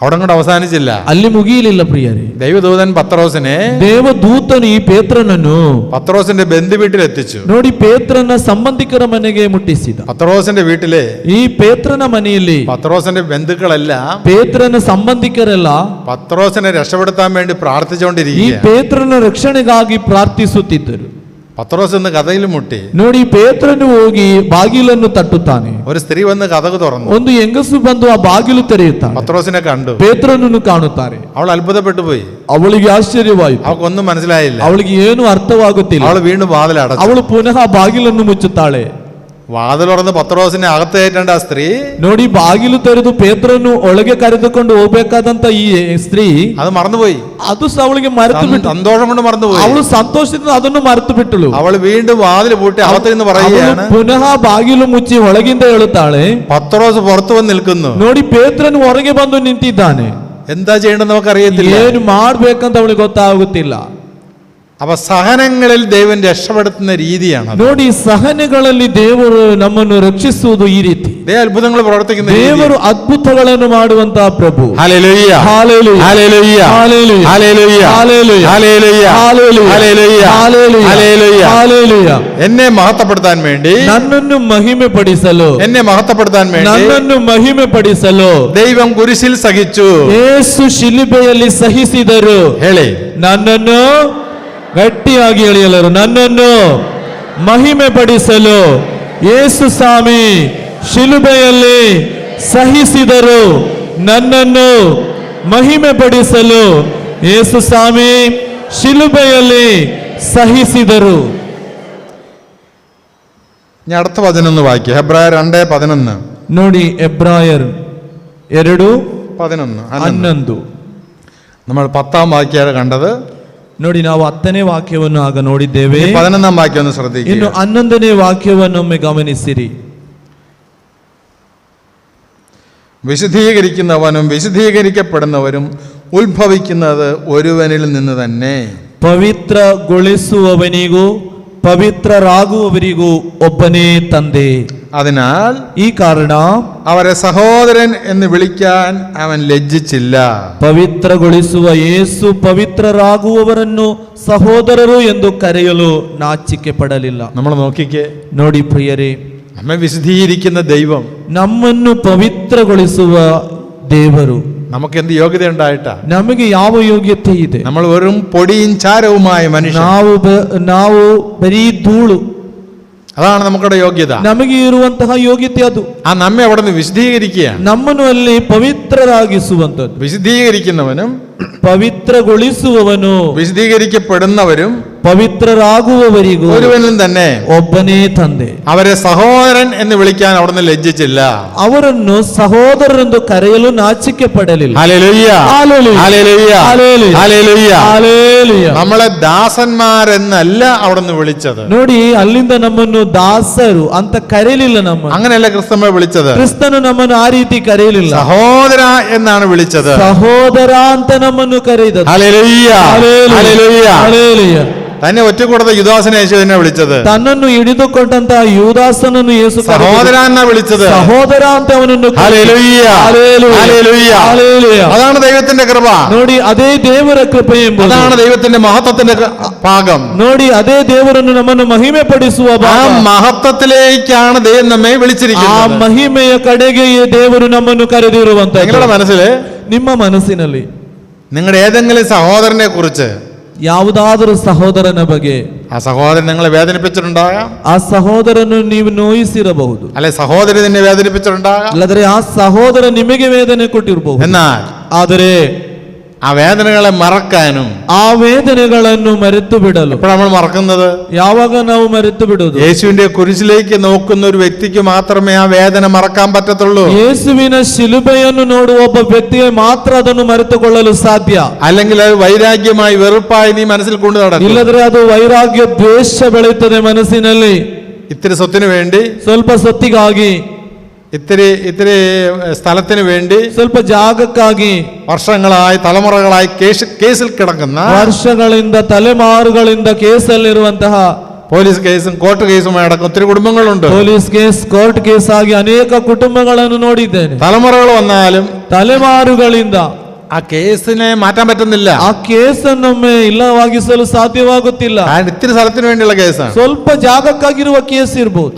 അവിടെ കൊണ്ട് അവസാനിച്ചില്ല, ಅಲ್ಲಿ ಮುಗಿಯಲಿಲ್ಲ ಪ್ರಿಯರೇ. ദൈവദൂതൻ പത്രോസിനെ, ದೇವದೂತನು ಈ ಪೇತ್ರನನ್ನು പത്രോസിന്റെ ബന്ധു വീട്ടിൽ എത്തിച്ചു. ನೋಡಿ ಪೇತ್ರನ ಸಂಬಂಧಿಕರ ಮನೆಗೆ ಮುಟ್ಟಿಸಿದ. പത്രോസിന്റെ വീട്ടിലെ ಈ ಪೇತ್ರನ ಮನೆಯಲ್ಲಿ പത്രോസിന്റെ ബന്ധുക്കളെല്ലാം ಪೇತ್ರನ ಸಂಬಂಧಿಕರೆಲ್ಲ പത്രോസിനെ രക്ഷപ്പെടുത്താൻ വേണ്ടി ಈ പ്രാർത്ഥിച്ചുകൊണ്ടിരിക്കുക. ಪೇತ್ರನ ರಕ್ಷಣೆಗಾಗಿ ಪ್ರಾರ್ಥಿಸುತ್ತಿದ್ದರು. പത്രോസ് എന്ന് കഥയിൽ മുട്ടി. ನೋಡಿ ಪೇತ್ರನು ಹೋಗಿ ಬಾಗಿಲನ್ನು ತಟ್ಟುತ್ತಾನೆ. ഒരു സ്ത്രീ വന്ന് കഥക് തുറന്നു. ಒಂದು ಹೆಂಗಸು ಬಂದು ಆ ಬಾಗಿಲು ತೆರೆಯುತ್ತಾನೆ. പത്രോസിനെ കണ്ടു. ಪೇತ್ರನನ್ನು ಕಾಣುತ್ತಾರೆ. അവൾ അത്ഭുതപ്പെട്ടു പോയി. ಅವಳಿಗೆ ಆಶ್ಚರ್ಯವಾಯಿತು. അവൾക്കൊന്നും മനസ്സിലായില്ല. ಅವಳಿಗೆ ಏನು ಅರ್ಥವಾಗುತ್ತಿಲ್ಲ. അവൾ വീണ്ടും വാതിൽ അടച്ചു. ಅವಳು ಪುನಃ ಬಾಗಿಲನ್ನು ಮುಚ್ಚುತ್ತಾಳೆ. വാതിൽ തുറന്ന് പത്രോസിനെ അകത്ത് കയറ്റേണ്ട ആ സ്ത്രീ ನೋಡಿ ಬಾಗಿಲು ತೆರೆದು ಪೇತ್ರನು ಒಳಗೆ ಕರೆದುಕೊಂಡು ಹೋಗ್ಬೇಕಾದಂತ ಈ ಸ್ತ್ರೀ അത് മറന്നുപോയി. ಅದು ಅವಳಿಗೆ ಮರೆತು ಬಿಟ್ಟು, സന്തോഷം കൊണ്ട് മറന്നുപോയി. ಅವಳು ಸಂತೋಷದಿಂದ ಅದನ್ನು ಮರೆತು ಬಿಟ್ಟಳು. അവൾ വീണ്ടും വാതിൽ പൂട്ടി അകത്ത് നിന്ന് പറയുകയാണ്, ಪುನಃ ಬಾಗಿಲು ಮುಚ್ಚಿ ಒಳಗಿಂದ ಹೇಳುತ್ತಾಳೆ, പത്രോസ് പുറത്തു വന്ന് നിൽക്കുന്നു. ನೋಡಿ ಪೇತ್ರನು ಹೊರಗೆ ಬಂದು ನಿಂತಿದ್ದಾನೆ. എന്താ ചെയ്യേണ്ടത് നമുക്കറിയത്തില്ല. ಏನು ಮಾಡ್ಬೇಕಂತ ಅವಳಿಗೆ ಗೊತ್ತಾಗುತ್ತಿಲ್ಲ. അപ്പൊ സഹനങ്ങളിൽ ദൈവം രക്ഷപ്പെടുത്തുന്ന രീതിയാണ്. ನೋಡಿ ಸಹನೆಗಳಲ್ಲಿ ದೇವರು ನಮ್ಮನ್ನು ರಕ್ಷಿಸುವುದು ಈ ರೀತಿ. അത്ഭുതങ്ങൾ പ്രവർത്തിക്കുന്ന ದೇವರು ಅದ್ಭುತಗಳನ್ನು ಮಾಡುವಂತಹ ಪ್ರಭು. ഹല്ലേലൂയ, hallelujah, hallelujah, hallelujah, hallelujah, hallelujah, hallelujah, hallelujah, hallelujah, hallelujah, ഹല്ലേലൂയ. എന്നെ മഹത്വപ്പെടുത്താൻ വേണ്ടി, ನನ್ನನ್ನು ಮಹಿಮೆ ಪಡಿಸಲು, എന്നെ മഹത്വപ്പെടുത്താൻ വേണ്ടി ನನ್ನನ್ನು ಮಹಿಮೆ ಪಡಿಸಲು ദൈവം കുരിശിൽ സഹിച്ചു. ಯೇಸು ಶಿಲುಬೆಯಲ್ಲಿ ಸಹಿಸಿದರು. ಹೇಳಿ, ನನ್ನನ್ನು ಗಟ್ಟಿಯಾಗಿ ಎಳೆಯಲರು. ನನ್ನನ್ನು ಮಹಿಮೆ ಪಡಿಸಲು ಯೇಸು ಸ್ವಾಮಿ ಶಿಲುಬೆಯಲ್ಲಿ ಸಹಿಸಿದರು. ನನ್ನನ್ನು ಮಹಿಮೆ ಪಡಿಸಲು ಯೇಸು ಸ್ವಾಮಿ ಶಿಲುಬೆಯಲ್ಲಿ ಸಹಿಸಿದರು. ഞാൻ അടുത്ത 11 വാക്യം. ഹെബ്രായർ 2:11. ನೋಡಿ ಎಬ್ರಾಯರ್ 2:11. നമ്മൾ 10ാം വാക്യമാണ് കണ്ടത്. ನೋಡಿ ನಾವು 10ನೇ ವಾಕ್ಯವನ್ನು ಆಗ ನೋಡಿದ್ದೇವೆ. 11ാം വാക്യം ഒന്ന് ശ്രദ്ധിക്കുക. ಇನ್ನು 11ನೇ ವಾಕ್ಯವನ್ನೊಮ್ಮೆ ಗಮನಿಸಿರಿ. വിശുദ്ധീകരിക്കുന്നവനും വിശുദ്ധീകരിക്കപ്പെടുന്നവരും ഉത്ഭവിക്കുന്നത് ഒരുവനിൽ നിന്ന് തന്നെ. ಪವಿತ್ರಗೊಳಿಸುವವನಿಗೂ ಪವಿತ್ರರಾಗುವವರಿಗೂ ಒಬ್ಬನೇ ತಂದೆ. അതിനാൽ ಈ ಕಾರಣ അവരെ സഹോദരൻ എന്ന് വിളിക്കാൻ അവൻ ലജ്ജിച്ചില്ല. ಪವಿತ್ರಗೊಳಿಸುವ ಯೇಸು ಪವಿತ್ರರಾಗುವವರನ್ನು ಸಹೋದರರು ಎಂದು ಕರೆಯಲು ನಾಚಿಕೆ ಪಡಲಿಲ್ಲ. നമ്മൾ നോക്കിക്കേ, ನೋಡಿ ಪ್ರಿಯರೇ, നമ്മെ വിശുദ്ധീകരിക്കുന്ന ദൈവം, ನಮ್ಮನ್ನು ಪವಿತ್ರಗೊಳಿಸುವ ದೇವರು നമുക്ക് എന്ത് യോഗ്യത ഉണ്ടായിട്ടാ? ನಮಗೆ ಯಾವ ಯೋಗ್ಯತೆ ಇದೆ? നമ്മൾ വെറും പൊടിയും ചാരവുമായ മനുഷ്യൻ. ನಾವು ಬರೀ ಧೂಳು. അതാണ് നമ്മുടെ യോഗ്യത. ನಮಗೆ ಇರುವಂತಹ ಯೋಗ್ಯತೆ ಅದು. ആ നമ്മെ അവിടെ നിന്ന് വിശുദ്ധീകരിക്കുകയാണ്. ನಮ್ಮನ್ನು ಅಲ್ಲಿ ಪವಿತ್ರರಾಗಿಸುವಂತದ್ದು. വിശുദ്ധീകരിക്കുന്നവനും ಪವಿತ್ರಗೊಳಿಸುವವನು വിശുദ്ധീകരിക്കപ്പെടുന്നവരും ಪವಿತ್ರರಾಗುವವರಿಗೂ ഒരുവനും തന്നെ ಒಬ್ಬನೇ ತಂದೆ. അവരെ സഹോദരൻ എന്ന് വിളിക്കാൻ അവിടുന്ന് ലജ്ജിച്ചില്ല. ಅವರನ್ನು ಸಹೋದರರೆಂದು ಕರೆಯಲು ನಾಚಿಕೆ ಪಡಲಿಲ್ಲ. ഹല്ലേലൂയ, ഹല്ലേലൂയ, ഹല്ലേലൂയ, ഹല്ലേലൂയ, ഹല്ലേലൂയ. ഹല്ലേലൂയ. നമ്മളെ ദാസന്മാരെന്നല്ല അവിടുന്ന് വിളിച്ചത്. ನೋಡಿ, ಅಲ್ಲಿಂದ ನಮ್ಮನ್ನು ದಾಸರು ಅಂತ ಕರೆಯಲಿಲ್ಲ. ನಮ್ಮನ್ನು അങ്ങനെയല്ല ക്രിസ്തുമെ വിളിച്ചത്. ಕ್ರಿಸ್ತನು ನಮ್ಮನ್ನು ಆ ರೀತಿ ಕರೆಯಲಿಲ್ಲ. സഹോദര എന്നാണ് വിളിച്ചത്. ಸಹೋದರ ಅಂತ ನಮ್ಮನ್ನು ಕರೆಯಿದ. ഹല്ലേലൂയ, ഹല്ലേലൂയ, ಹಲ್ಲೆಲೂಯ. തന്നെ ഒറ്റക്കൂടത്തെ യുദാസിനെ യേശു തന്നെ വിളിച്ചത്. ತನ್ನನ್ನು ಹಿಡಿದುಕೊಂಡಂತ ಯೂದಾಸನನ್ನು ಯೇಸು സഹോദര എന്നാ വിളിച്ചത്. ಸಹೋದರ ಅಂತ ಅವನನ್ನು ഹല്ലേലൂയ, ഹല്ലേലൂയ. ഹല്ലേലൂയ. അതാണ് ദൈവത്തിന്റെ കൃപ. ನೋಡಿ ಅದೇ ದೇವರ ಕೃಪೆ ಎಂಬುದು. അതാണ് ദൈവത്തിന്റെ മഹത്വത്തിന്റെ ഭാഗം. ನೋಡಿ ಅದೇ ದೇವರನ್ನು ನಮ್ಮನ್ನು ಮಹಿಮೆ ಪಡಿಸುವ ആ ಭಾಗ. മഹത്വത്തിലേക്കാണ് ദൈവം നമ്മെ ಆ വിളിച്ചിരിക്കുന്നത്. ಮಹಿಮೆಯ ಕಡೆಗೆ ದೇವರು ನಮ್ಮನ್ನು ಕರೆದಿರುವಂತ. നിങ്ങളുടെ മനസ്സിൽ ನಿಮ್ಮ ಮನಸ್ಸಿನಲ್ಲಿ നിങ്ങളുടെ ഏതെങ്കിലും സഹോദരനെ കുറിച്ച്, ಯಾವುದಾದರೂ ಸಹೋದರನ ಬಗ್ಗೆ, ആ സഹോദരൻ നിങ്ങളെ വേദനിപ്പിച്ചിട്ടുണ്ടാകാം, ಆ ಸಹೋದರನು ನೀವು ನೋಯಿಸಿರಬಹುದು, അല്ലെ സഹോദരി നിന്നെ വേദനിപ്പിച്ചിട്ടുണ്ടാകാം. ಅಲ್ಲದ್ರೆ ಆ ಸಹೋದರ ನಿಮಗೆ ವೇದನೆ ಕೊಟ್ಟಿರಬಹುದು. എന്നാൽ ಆದರೆ ആ വേദനകളെ മറക്കാനും, ಆ ವೇದನೆಗಳನ್ನು ಮರೆತು ಬಿಡಲು എപ്പോഴാണ് നമ്മൾ മറക്കുന്നത്? ಯಾವಾಗ ನಾವು ಮರೆತು ಬಿಡುವುದು? യേശുവിന്റെ കുരിശിലേക്ക് നോക്കുന്ന ഒരു വ്യക്തിക്ക് മാത്രമേ ആ വേദന മറക്കാൻ പറ്റത്തുള്ളൂ. ಯೇಸುವಿನ ಶಿಲುಬೆಯನ್ನು ನೋಡುವ ಒಬ್ಬ ವ್ಯಕ್ತಿಗೆ ಮಾತ್ರ ಅದನ್ನು ಮರೆತುಕೊಳ್ಳಲು ಸಾಧ್ಯ. അല്ലെങ്കിൽ അത് വൈരാഗ്യമായി വെറുപ്പായി നീ മനസ്സിൽ കൊണ്ടു നടക്കും. ಇಲ್ಲದ್ರೆ ಅದು ವೈರಾಗ್ಯ ದ್ವೇಷ ಬೆಳೆಯುತ್ತದೆ ಮನಸ್ಸಿನಲ್ಲಿ. ഇത്തിരി സ്വത്തിന് വേണ്ടി, ಸ್ವಲ್ಪ ಸೊತ್ತಿಗಾಗಿ, ഇത്തിരി സ്ഥലത്തിന് വേണ്ടി, ಸ್ವಲ್ಪ ಜಾಗಕ್ಕಾಗಿ വർഷങ്ങളായി തലമുറകളായി കേസിൽ കിടക്കുന്ന, ವರ್ಷಗಳಿಂದ ತಲೆಮಾರುಗಳಿಂದ ಕೇಸಲ್ಲಿರುವಂತಹ, പോലീസ് കേസും കോർട്ട് കേസുമായി അടക്കം ഒത്തിരി കുടുംബങ്ങളുണ്ട്. ಪೊಲೀಸ್ ಕೇಸ್, ಕೋರ್ಟ್ ಕೇಸ್ ಆಗಿ ಅನೇಕ ಕುಟುಂಬಗಳನ್ನು ನೋಡಿದ್ದೇನೆ. തലമുറകൾ വന്നാലും ತಲೆಮಾರುಗಳಿಂದ ആ കേസിനെ മാറ്റാൻ പറ്റുന്നില്ല. ಆ ಕೇಸನ್ನೊಮ್ಮೆ ಇಲ್ಲವಾಗಿಸಲು ಸಾಧ್ಯವಾಗುತ್ತಿಲ್ಲ. കാരണം ഇത്തിരി സ്ഥലത്തിന് വേണ്ടിയുള്ള കേസാണ്. ಸ್ವಲ್ಪ ಜಾಗಕ್ಕಾಗಿರುವ ಕೇಸ್ ಇರ್ಬೋದು.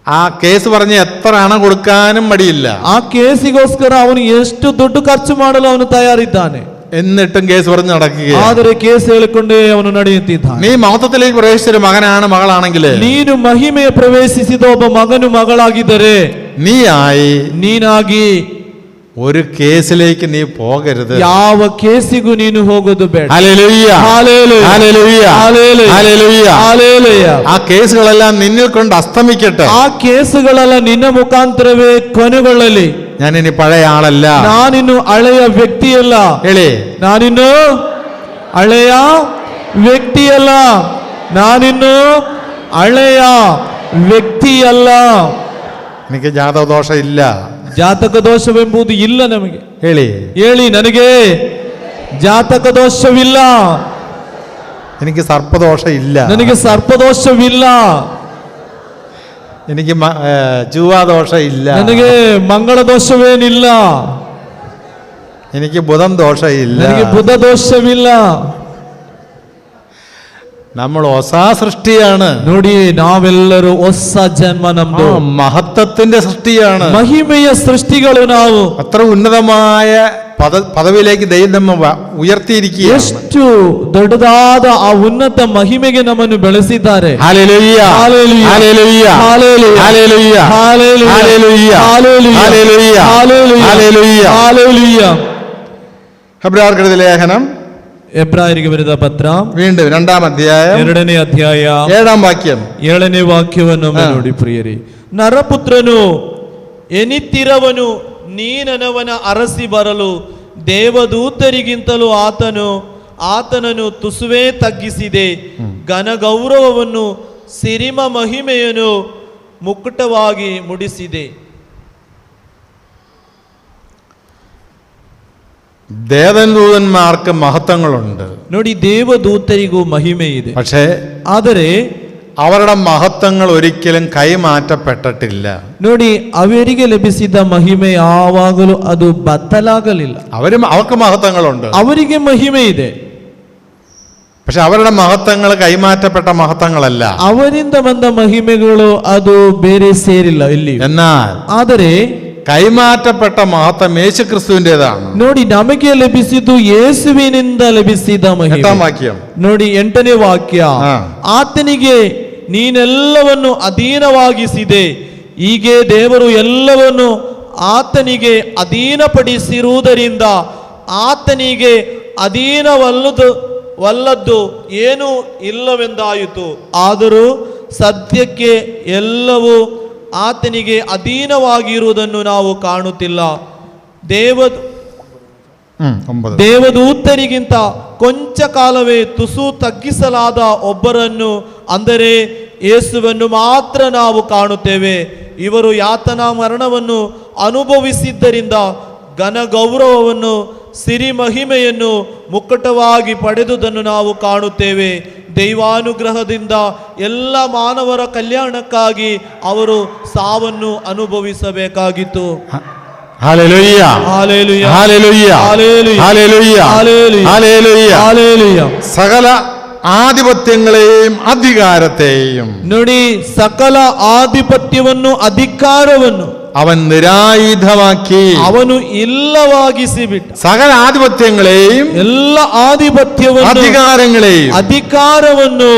ആ കേസ് പറഞ്ഞ് എത്ര ಹಣ കൊടുക്കാനും മടിയില്ല. ಆ ಕೇಸಿಗೋಸ್ಕರ ಅವನು ಎಷ್ಟು ದುಡ್ಡು ಖರ್ಚು ಮಾಡಲು ಅವನು ತಯಾರಿದ್ದಾನೆ. എന്നിട്ടും കേസ് പറഞ്ഞ് നടക്കുകയാണ്. ಆದರೆ ಕೇಸ್ ಹೇಳಿಕೊಂಡೇ ಅವನು ನಡೆಯುತ್ತಿದ್ದಾನೆ. നീ മഹത്വത്തിലേക്ക് പ്രവേശിച്ചൊരു മകനാണ്, മകളാണെങ്കിൽ, ನೀನು ಮಹಿಮೆಯ ಪ್ರವೇಶಿಸಿದ ಒಬ್ಬ ಮಗನು ಮಗಳಾಗಿದ್ದರೆ, ನೀನಾಗಿ ഒരു കേസിലേക്ക് നീ പോകരുത്. ಯಾವ ಕೇಸಿಗೂ ನೀನು ಹೋಗೋದು ಬೇಡ. Hallelujah, hallelujah, hallelujah, hallelujah, hallelujah, hallelujah. ആ കേസുകളെല്ലാം നിന്നിൽ കൊണ്ട് അസ്തമിക്കട്ടെ. ಆ ಕೇಸುಗಳೆಲ್ಲ ನಿನ್ನ ಮುಖಾಂತರವೇ ಕೊನೆಗೊಳ್ಳಲಿ. ഞാൻ ഇനി പഴയ ആളല്ല, ನಾನಿನ್ನು ಹಳೆಯ ವ್ಯಕ್ತಿಯಲ್ಲ. ಹೇಳಿ, ನಾನಿನ್ನು ಹಳೆಯ ವ್ಯಕ್ತಿಯಲ್ಲ, ನಾನಿನ್ನು ಹಳೆಯ ವ್ಯಕ್ತಿಯಲ್ಲ. എനിക്ക് ജാതകദോഷം ഇല്ല. ಜಾತಕ ದೋಷವೆಂಬುದು ಇಲ್ಲ ನಮಗೆ. ಹೇಳಿ, ನನಗೆ ಜಾತಕ ದೋಷವಿಲ್ಲ. എനിക്ക് സർപ്പദോഷം ഇല്ല. ನನಗೆ ಸರ್ಪದೋಷವಿಲ್ಲ. എനിക്ക് ചൊവ്വാദോഷം ഇല്ല. ನನಗೆ ಮಂಗಳ ದೋಷವೇನಿಲ್ಲ. എനിക്ക് ബുധൻ ദോഷം ഇല്ല. ನನಗೆ ಬುಧ ದೋಷವಿಲ್ಲ. നമ്മൾ ಹೊಸ സൃഷ്ടിയാണ്. ನೋಡಿ, ನಾವೆಲ್ಲರೂ ಹೊಸ ಜನ್ಮ. ನಮ್ದು മഹത്വത്തിന്റെ സൃഷ്ടിയാണ്. ಮಹಿಮೆಯ ಸೃಷ್ಟಿಗಳು ನಾವು. അത്ര ഉന്നതമായ പദവിയിലേക്ക് ദൈവം നമ്മ ഉയർത്തിയിരിക്കുകയാണ്. ಎಷ್ಟು ದೊಡ್ಡದಾದ ಆ ಉನ್ನತ ಮಹಿಮೆಗೆ ನಮ್ಮನ್ನು ಬೆಳೆಸಿದ್ದಾರೆ. ഹല്ലേലൂയ, hallelujah, hallelujah, hallelujah, hallelujah, hallelujah, hallelujah, hallelujah, hallelujah, hallelujah, hallelujah. ഹല്ലേലൂയ. ഹെബ്രായർക്കെഴുതിയ ലേഖനം, ಎಬ್ರಾಯರಿಗೆ ಬರೆದ ಪತ್ರ, വീണ്ടും 2-ാം അധ്യായം 2ನೇ ಅಧ್ಯಾಯ 7-ാം വാക്യം. 7ನೇ ವಾಕ್ಯವನ್ನು ನೋಡಿ ಪ್ರಿಯರೇ. ನರಪುತ್ರನು ಎನಿತ್ತಿರವನು ನೀನನವನ ಅರಸಿ ಬರಲು ದೇವದೂತರಿಗಿಂತಲೂ ಆತನನ್ನು ತುಸುವೇ ತಗ್ಗಿಸಿದೆ. ಘನ ಗೌರವವನ್ನು ಸಿರಿಮ ಮಹಿಮೆಯನ್ನು ಮುಕ್ಕುಟವಾಗಿ ಮುಡಿಸಿದೆ. ദേവദൂതന്മാർക്ക് മഹത്വങ്ങളുണ്ട്. ನೋಡಿ, ದೇವದೂತರಿಗೂ ಮಹಿಮೆ ಇದೆ. പക്ഷേ ಆದರೆ അവരുടെ മഹത്വങ്ങൾ ഒരിക്കലും കൈമാറ്റപ്പെട്ടിട്ടില്ല. ನೋಡಿ, ಅವರಿಗೆ ಲಭಿಸಿದ ಮಹಿಮೆ ಯಾವಾಗಲೂ ಅದು ಬದಲಾಗಲಿಲ್ಲ. അവർക്ക് മഹത്വങ്ങളുണ്ട്, ಅವರಿಗೆ ಮಹಿಮೆ ಇದೆ. പക്ഷെ അവരുടെ മഹത്വങ്ങൾ കൈമാറ്റപ്പെട്ട മഹത്വങ്ങളല്ല. ಅವರಿಂದ ಬಂದ ಮಹಿಮೆಗಳು ಅದು ಬೇರೆ ಸೇರಿಲ್ಲ ಇಲ್ಲಿ. എന്നാൽ ಆದರೆ കൈമാറ്റപ്പെട്ട മഹത്വം യേശു ക്രിസ്തുവിൻ്റെതാണ്. ನೋಡಿ, ನಮಗೆ ಲಭಿಸಿದ್ದು ಯೇಸುವಿನಿಂದ ಲಭಿಸಿದ ಮಹಿಮೆ. 8-ാം വാക്യം ನೋಡಿ, 8ನೇ ವಾಕ್ಯ. ಆತನಿಗೆ ನೀನೆಲ್ಲವನ್ನು ಅಧೀನವಾಗಿಸಿದೆ. ಹೀಗೆ ದೇವರು ಎಲ್ಲವನ್ನು ಆತನಿಗೆ ಅಧೀನಪಡಿಸಿರುವುದರಿಂದ ಆತನಿಗೆ ಅಧೀನವಲ್ಲದ್ದು ಏನೂ ಇಲ್ಲವೆಂದಾಯಿತು. ಆದರೂ ಸದ್ಯಕ್ಕೆ ಎಲ್ಲವೂ ಆತನಿಗೆ ಅಧೀನವಾಗಿರುವುದನ್ನು ನಾವು ಕಾಣುತ್ತಿಲ್ಲ. ದೇವದೂತರಿಗಿಂತ ಕೊಂಚ ಕಾಲವೇ ತುಸು ತಗ್ಗಿಸಲಾದ ಒಬ್ಬರನ್ನು, ಅಂದರೆ ಯೇಸುವನ್ನು ಮಾತ್ರ ನಾವು ಕಾಣುತ್ತೇವೆ. ಇವರು ಯಾತನಾ ಮರಣವನ್ನು ಅನುಭವಿಸಿದ್ದರಿಂದ ಘನ ಗೌರವವನ್ನು ಸಿರಿ ಮಹಿಮೆಯನ್ನು ಮುಕ್ಕಟವಾಗಿ ಪಡೆದುದನ್ನು ನಾವು ಕಾಣುತ್ತೇವೆ. ದೈವಾನುಗ್ರಹದಿಂದ ಎಲ್ಲ ಮಾನವರ ಕಲ್ಯಾಣಕ್ಕಾಗಿ ಅವರು ಸಾವನ್ನು ಅನುಭವಿಸಬೇಕಾಗಿತ್ತು. ഹല്ലേലൂയ hallelujah hallelujah hallelujah hallelujah hallelujah hallelujah ഹല്ലേലൂയ. സകല ആധിപത്യങ്ങളെയും അധികാരത്തെയും ನೋಡಿ, ಸಕಲ ಆಧಿಪತ್ಯವನ್ನು ಅಧಿಕಾರವನ್ನು അവൻ നിരായുധമാക്കി. ಅವನು ಇಲ್ಲವಾಗಿಸಿ ಬಿಟ್ಟ. സകല ആധിപത്യങ്ങളെയും ಎಲ್ಲ ಆಧಿಪತ್ಯವನ್ನು അധികാരങ്ങളെയും ಅಧಿಕಾರವನ್ನು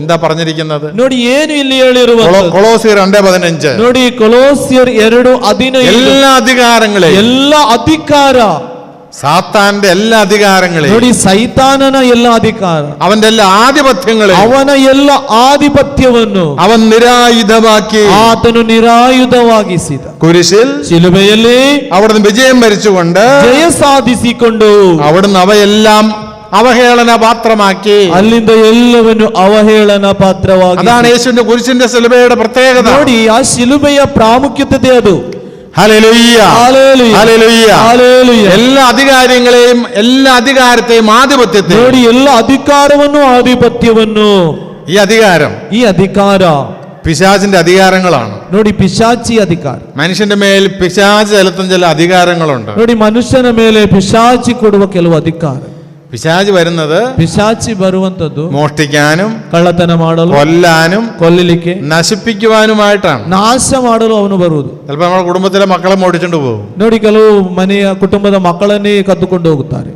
എന്താ പറഞ്ഞിരിക്കുന്നത്? ನೋಡಿ ಏನು ಇಲ್ಲಿ ಹೇಳಿರುವುದು. കൊളോസിയർ 2:15. ನೋಡಿ, ಕೊಲೋಸ್ಯರ್ 2:15. എല്ലാ അധികാരങ്ങളെയും, ಎಲ್ಲ ಅಧಿಕಾರ, സാത്താന്റെ എല്ലാ അധികാരങ്ങളെയും, ನೋಡಿ ಸೈತಾನನ ಎಲ್ಲ ಅಧಿಕಾರ, അവന്റെ എല്ലാ ആധിപത്യങ്ങളെയും ಅವನ ಎಲ್ಲ ಆಧಿಪತ್ಯವನ್ನು അവൻ നിരായുധമാക്കി. ಆತನು ನಿರಾಯುಧವಾಗಿಸಿದ. കുരിശിൽ ಶಿಲುಬೆಯಲ್ಲಿ അവിടുന്ന് വിജയം വരിച്ചുകൊണ്ട് ಜಯ ಸಾಧಿಸಿಕೊಂಡು അവിടുന്ന് അവയെല്ലാം അവഹേളന പാത്രമാക്കി. ಅಲ್ಲಿಂದ ಎಲ್ಲವನ್ನು ಅವಹೇಳನ ಪಾತ್ರವಾಗಿ. അതാണ് യേശുവിന്റെ കുരിശിന്റെ ശിലുബയുടെ പ്രത്യേകത. ನೋಡಿ, ಆ ಶಿಲುಬೆಯ ಪ್ರಾಮುಖ್ಯತೆ ಅದು. Hallelujah hallelujah hallelujah hallelujah. എല്ലാ അധികാരങ്ങളെയും, എല്ലാ അധികാരത്തെയും, ആധിപത്യത്തെയും, ನೋಡಿ, ಎಲ್ಲ ಅಧಿಕಾರವನ್ನು ಆಧಿಪತ್ಯವನ್ನು, ഈ ಅಧಿಕಾರ പിശാചിന്റെ അധികാരങ്ങളാണ്. ನೋಡಿ, ಪಿಶಾಚಿ ಅಧಿಕಾರ. മനുഷ്യന്റെ മേൽ പിശാച് ചെലുത്തുന്ന ചില അധികാരങ്ങളുണ്ട്. ನೋಡಿ, ಮನುಷ್ಯನ ಮೇಲೆ ಪಿಶಾಚಿ ಕೊಡುವ ಕೆಲವು ಅಧಿಕಾರ. പിശാച് വരുന്നത് ಪಿಶಾಚಿ ಬರುವಂತದ್ದು മോഷ്ടിക്കാനും, ಕಳ್ಳತನ ಮಾಡಲು, കൊല്ലാനും, ಕೊಲ್ಲಲಿಕ್ಕೆ, നശിപ്പിക്കുവാനുമായിട്ടാണ്. ನಾಶ ಮಾಡಲು ಅವನು ಬರುವುದು. ചിലപ്പോൾ നമ്മുടെ കുടുംബത്തിലെ മക്കളെ മോടിച്ചുകൊണ്ട് പോകും. ನೋಡಿ, ಕೆಲವು ಮನೆಯ ಕುಟುಂಬದ ಮಕ್ಕಳನ್ನೇ ಕದ್ದುಕೊಂಡು ಹೋಗುತ್ತಾರೆ.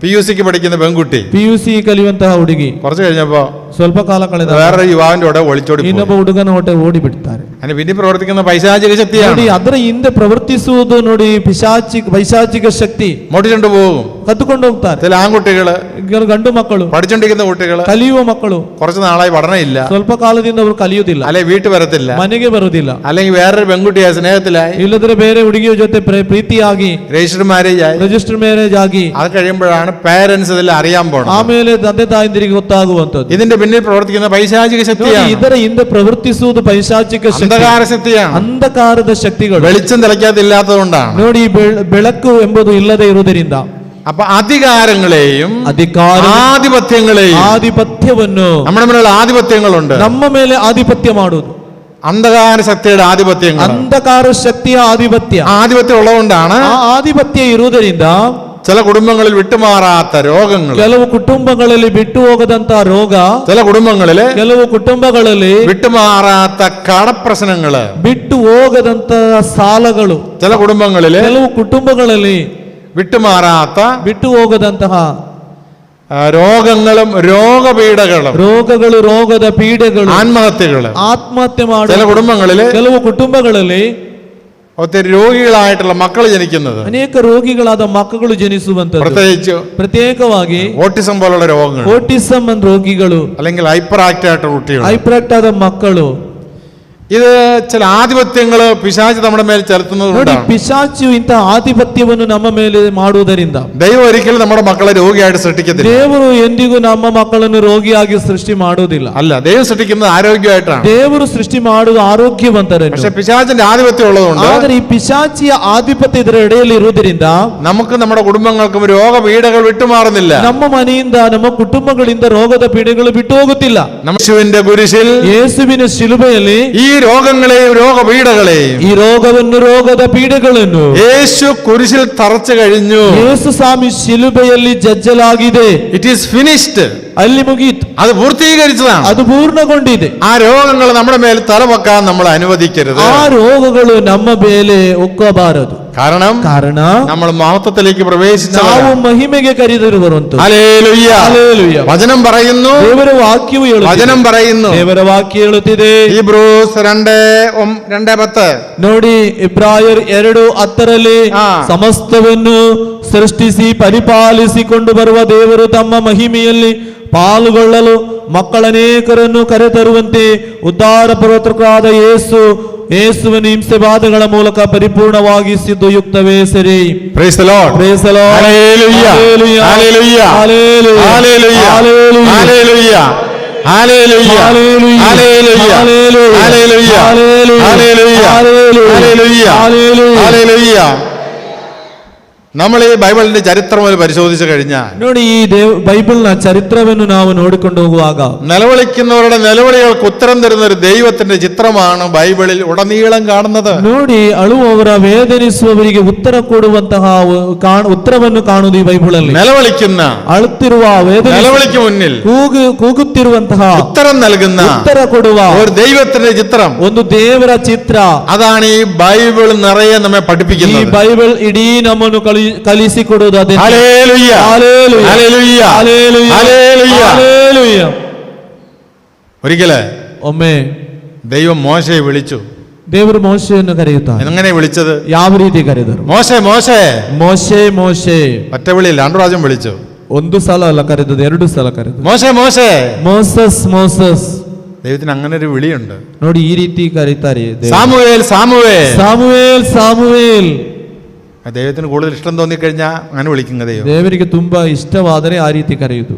PUC പഠിക്കുന്ന പെൺകുട്ടി PUC ಕಲಿಯುವಂತಹ ಹುಡುಗಿ കുറച്ച് കഴിഞ്ഞപ്പോ ಸ್ವಲ್ಪ ಕಾಲ ಕಳೆದ വേറൊരു യുവാവിന്റെ കൂടെ ഒളിച്ചോടി പോയി. ಇನ್ನೊಬ್ಬ ಹುಡುಗನ ಹೊಟ್ಟೆ ಓಡಿ ಬಿಡ್ತಾರೆ. അതിന് പിന്നിൽ പ്രവർത്തിക്കുന്ന പൈശാചിക ശക്തിയാണ്. ನೋಡಿ, ಅದರ ಹಿಂದೆ ಪ್ರವರ್ತಿಸುವುದು ನೋಡಿ ಪೈಶಾಚಿಕ ಶಕ್ತಿ. മോടിച്ചുകൊണ്ട് പോകും. ಕದ್ದುಕೊಂಡು ಹೋಗ್ತಾರೆ. ചില ആൺകുട്ടികള്, ಗಂಡು ಮಕ್ಕಳು, പഠിച്ചോണ്ടിരിക്കുന്ന കുട്ടികള്, ಕಲಿಯುವ ಮಕ್ಕಳು കുറച്ച് നാളായി പഠനമില്ല, ಸ್ವಲ್ಪ ಕಾಲದಿಂದ ಅವರು ಕಲಿಯುವುದಿಲ್ಲ, അല്ലെ വീട്ടിൽ വരത്തില്ല, ಮನೆಗೆ ಬರುವುದಿಲ್ಲ, അല്ലെങ്കിൽ വേറൊരു പെൺകുട്ടിയായ സ്നേഹത്തിലായി, ಇಲ್ಲದ್ರೆ ಬೇರೆ ಹುಡುಗಿಯ ಜೊತೆ ಪ್ರೀತಿಯಾಗಿ രജിസ്റ്റർ മാരേജ് ആയി. ರಿಜಿಸ್ಟರ್ ಮ್ಯಾರೇಜ್ ಆಗಿ അത് കഴിയുമ്പോഴാണ് പേരൻസ് ഇതിൽ അറിയാൻ പോണം. ಆಮೇಲೆ ತಂದೆ ತಾಯಂದಿರಿಗೆ ಗೊತ್ತಾಗುವಂತದ್ದು. ഇതിന്റെ പിന്നിൽ പ്രവർത്തിക്കുന്ന പൈശാചിക ശക്തിയാണ്. ಇದರ ಹಿಂದೆ ಪ್ರವರ್ತಿಸುವುದು ಪೈಶಾಚಿಕ ಶಕ್ತಿ, അന്ധകാര ശക്തിയാണ്. ಅಂಧಕಾರದ ಶಕ್ತಿಗಳು. വെളിച്ചം തിളയ്ക്കാത്തില്ലാത്തതുകൊണ്ടാണ്. ನೋಡಿ, ಬೆಳಕು ಎಂಬುದು ಇಲ್ಲದೆ ಇರುವುದರಿಂದ അപ്പൊ അധികാരങ്ങളെയും, ಆಧಿಪತ್ಯಗಳೇയും, ആധിപത്യವನ್ನು, നമ്മുടെ മേലുള്ള ആധിപത്യങ്ങളുണ്ട്. ನಮ್ಮ ಮೇಲೆ ಆಧಿಪತ್ಯ ಮಾಡುವುದು അന്ധകാര ശക്തിയുടെ ആധിപത്യങ്ങൾ, ಅಂಧಕಾರ ಶಕ್ತಿಯ ಆಧಿಪತ್ಯ. ആധിപത്യം ഉള്ളതുകൊണ്ടാണ് ಆ ಆಧಿಪತ್ಯ ಇರುವುದರಿಂದ ചില കുടുംബങ്ങളിൽ വിട്ടുമാറാത്ത രോഗങ്ങൾ, ಕೆಲವು ಕುಟುಂಬಗಳಲ್ಲಿ ಬಿಟ್ಟು ಹೋಗದಂತಹ ರೋಗ, ചില കുടുംബങ്ങളില് ಕೆಲವು ಕುಟುಂಬಗಳಲ್ಲಿ വിട്ടുമാറാത്ത കടപ്രശ്നങ്ങള്, ಬಿಟ್ಟು ಹೋಗದಂತಹ ಸಾಲಗಳು, ചില കുടുംബങ്ങളില് ಕೆಲವು ಕುಟುಂಬಗಳಲ್ಲಿ വിട്ടുമാറാത്ത ಬಿಟ್ಟು ಹೋಗದಂತಹ രോഗങ്ങളും രോഗപീഠകളും, ರೋಗಗಳು, ರೋಗದ ಪೀಡೆಗಳು, ആത്മഹത്യകള്, ಆತ್ಮಹತ್ಯೆ ചില ಮಾಡುವ കുടുംബങ്ങളില് ಕೆಲವು ಕುಟುಂಬಗಳಲ್ಲಿ ഒത്തിരി രോഗികളായിട്ടുള്ള മക്കൾ ജനിക്കുന്നത്, ಅನೇಕ ರೋಗಿಗಳಾದ ಮಕ್ಕಳು ಜನಿಸುವಂತದ್ದು, പ്രത്യേകിച്ച് ಪ್ರತ್ಯೇಕವಾಗಿ ഓട്ടിസം പോലുള്ള രോഗങ്ങൾ, ಓಟಿಸಂ ರೋಗಿಗಳು, അല്ലെങ്കിൽ ഹൈപ്പർ ആക്റ്റീവ് ആയിട്ടുള്ള കുട്ടികൾ, ಹೈಪರ್ ಆದ ಮಕ್ಕಳು. ഇത് ചില ആധിപത്യങ്ങള് പിശാച് നമ്മുടെ മേൽ ചെലുത്തുന്നത് ನೋಡಿ, കൊണ്ടാണ്. ಪಿಶಾಚಿಯು ಇಂತಹ ಆಧಿಪತ್ಯವನ್ನು ನಮ್ಮ ಮೇಲೆ ಮಾಡುವುದರಿಂದ ദൈവം ഒരിക്കലും നമ്മുടെ മക്കളെ രോഗിയായിട്ട് സൃഷ്ടിക്കത്തില്ല. ದೇವರು ಎಂದಿಗೂ ನಮ್ಮ ಮಕ್ಕಳನ್ನು ರೋಗಿಯಾಗಿ ಸೃಷ್ಟಿ ಮಾಡುವುದಿಲ್ಲ. അല്ല, ദൈവം സൃഷ്ടിക്കുന്നത് ആരോഗ്യമായിട്ടാണ്. ದೇವರು ಸೃಷ್ಟಿ ಮಾಡುವುದು ಆರೋಗ್ಯವಂತರನ್ನು. പക്ഷെ പിശാചിന്റെ ആധിപത്യം ഉള്ളതുകൊണ്ട്, ಆದರೆ ಈ ಪಿಶಾಚಿಯ ಆಧಿಪತ್ಯ ಇದರ ಎಡೆಯಲ್ಲಿ ಇರುವುದರಿಂದ നമുക്ക് നമ്മുടെ കുടുംബങ്ങൾക്കും രോഗപീഠകൾ വിട്ടുമാറുന്നില്ല. ನಮ್ಮ ಮನೆಯಿಂದ, ನಮ್ಮ ಕುಟುಂಬಗಳಿಂದ ರೋಗದ ಪೀಡೆಗಳು ಬಿಟ್ಟು ಹೋಗುತ್ತಿಲ್ಲ. യേശുവിന്റെ കുരിശിൽ ಯೇಸುವಿನ ಶಿಲುಬೆಯಲ್ಲಿ ഈ രോഗങ്ങളെയും രോഗപീഠകളെയും ಈ ರೋಗವನ್ನು, ರೋಗದ ಪೀಡೆಗಳನ್ನು യേശു കുരിശിൽ തറച്ചു കഴിഞ്ഞു. ಯೇಸು ಸ್ವಾಮಿ ಶಿಲುಬೆಯಲ್ಲಿ ಜಜ್ಜಲಾಗಿದೆ. It is finished. ಅಲ್ಲಿ ಮುಗೀತು, അത് പൂർത്തീകരിച്ചതാണ്. ಅದು ಪೂರ್ಣಗೊಂಡಿದೆ. ആ രോഗങ്ങൾ നമ്മുടെ മേൽ തലവെക്കാൻ നമ്മൾ അനുവദിക്കരുത്. ಆ ರೋಗಗಳು ನಮ್ಮ ಮೇಲೆ ಒಕ್ಕಬಾರದು. കാരണം നമ്മൾ മഹത്വത്തിലേക്ക് പ്രവേശിച്ചു. ನಾವು ಮಹಿಮೆಗೆ ಕರೆದಿರುವಂತದ್ದು. Hallelujah, hallelujah. വചനം പറയുന്നു, ದೇವರ ವಾಕ್ಯವು ಹೇಳುತ್ತಿದೆ, വചനം പറയുന്നു, ದೇವರ ವಾಕ್ಯ ಹೇಳುತ್ತಿದೆ. ഹീബ്രൂസ് 2:10. ನೋಡಿ, ಇಬ್ರಾಯರ್ 2:10 ಸಮಸ್ತವನ್ನು ಸೃಷ್ಟಿಸಿ ಪರಿಪಾಲಿಸಿಕೊಂಡು ಬರುವ ದೇವರು ತಮ್ಮ ಮಹಿಮೆಯಲ್ಲಿ ಪಾಲುಗೊಳ್ಳಲು ಮಕ್ಕಳನೇಕರನ್ನು ಕರೆತರುವಂತೆ ಉದ್ಧಾರ ಪ್ರವರ್ತಕರಾದ ಯೇಸುವಿನ ಹಿಂಸೆ ಬಾಧೆಗಳ ಮೂಲಕ ಪರಿಪೂರ್ಣವಾಗಿಸಿದ್ದು ಯುಕ್ತವೇ ಸರಿ. Praise the Lord. Praise the Lord. Hallelujah. Hallelujah. Hallelujah. Hallelujah. Hallelujah. Hallelujah. Hallelujah. Hallelujah. Hallelujah. Hallelujah. Hallelujah. Hallelujah. Hallelujah. Hallelujah. Hallelujah. Hallelujah. Hallelujah. Hallelujah. നമ്മൾ ഈ ബൈബിളിന്റെ ചരിത്രം പരിശോധിച്ചു കഴിഞ്ഞാൽ ನೋಡಿ ಈ ಬೈಬಲ್ನ ಚರಿತ್ರವನ್ನು ನಾವು ನೋಡಿಕೊಂಡು ಹೋಗುವಾಗ നിലവിളിക്കുന്നവരുടെ നിലവിളികൾക്ക് ഉത്തരം തരുന്ന ഒരു ദൈവത്തിന്റെ ചിത്രമാണ് ബൈബിളിൽ ഉടനീളം കാണുന്നത്. ನೋಡಿ ಅಳುವವರ ವೇದನಿಸುವವರಿಗೆ ಉತ್ತರ ಕೊಡುವಂತಹ ಉತ್ತರವನ್ನು ಕಾಣುವುದು ಈ ಬೈಬಲಲ್ಲಿ. നിലവിളിക്കുന്ന ಅಳುತ್ತಿರುವ നിലവിളിക്ക് മുന്നിൽ ಕೂಗುತ್ತಿರುವಂತಹ ഉത്തരം നൽകുന്ന ಉತ್ತರ ಕೊಡುವ ഒരു ദൈവത്തിന്റെ ചിത്രം, ಒಂದು ದೇವರ ಚಿತ್ರ, അതാണ് ഈ ബൈബിൾ നിറയെ നമ്മെ ಈ പഠിപ്പിക്കുന്നത്. ಬೈಬಲ್ ಇಡೀ ನಮ್ಮನ್ನು ಕಲಿಸಿಕೊಡುವುದು ಅದೇ. Hallelujah, hallelujah, hallelujah, hallelujah, hallelujah. Hallelujah. ഒരിക്കല് ಒಮ್ಮೆ ദൈവം മോശയെ വിളിച്ചു. ದೇವರು ಮೋಶೆಯನ್ನು ಕರೆಯುತ್ತಾರೆ. എങ്ങനെ വിളിച്ചത്? ಯಾವ ರೀತಿ ಕರೆದರು? മോശെ മോശെ. ಮೋಶೆ ಮೋಶೆ. ഒറ്റ വിളിയിൽ 2 പ്രാവശ്യം വിളിച്ചു. ಒಂದು ಸಲ ಅಲ್ಲ ಕರೆದದ್ದು, 2 ಸಲ ಕರೆದು. മോശെ മോശെ. Moses Moses. ദൈവത്തിന് അങ്ങനെ ഒരു വിളിയുണ്ട്. ನೋಡಿ ಈ ರೀತಿ ಕರೀತಾರೆ. Samuel Samuel, Samuel Samuel. ദൈവത്തിന് കൂടുതൽ ഇഷ്ടം തോന്നിക്കഴിഞ്ഞാൽ അങ്ങനെ വിളിക്കുന്ന ദൈവം. ದೇವರಿಗೆ ತುಂಬಾ ಇಷ್ಟವಾದರೆ ಆ ರೀತಿ ಕರೆಯುವುದು.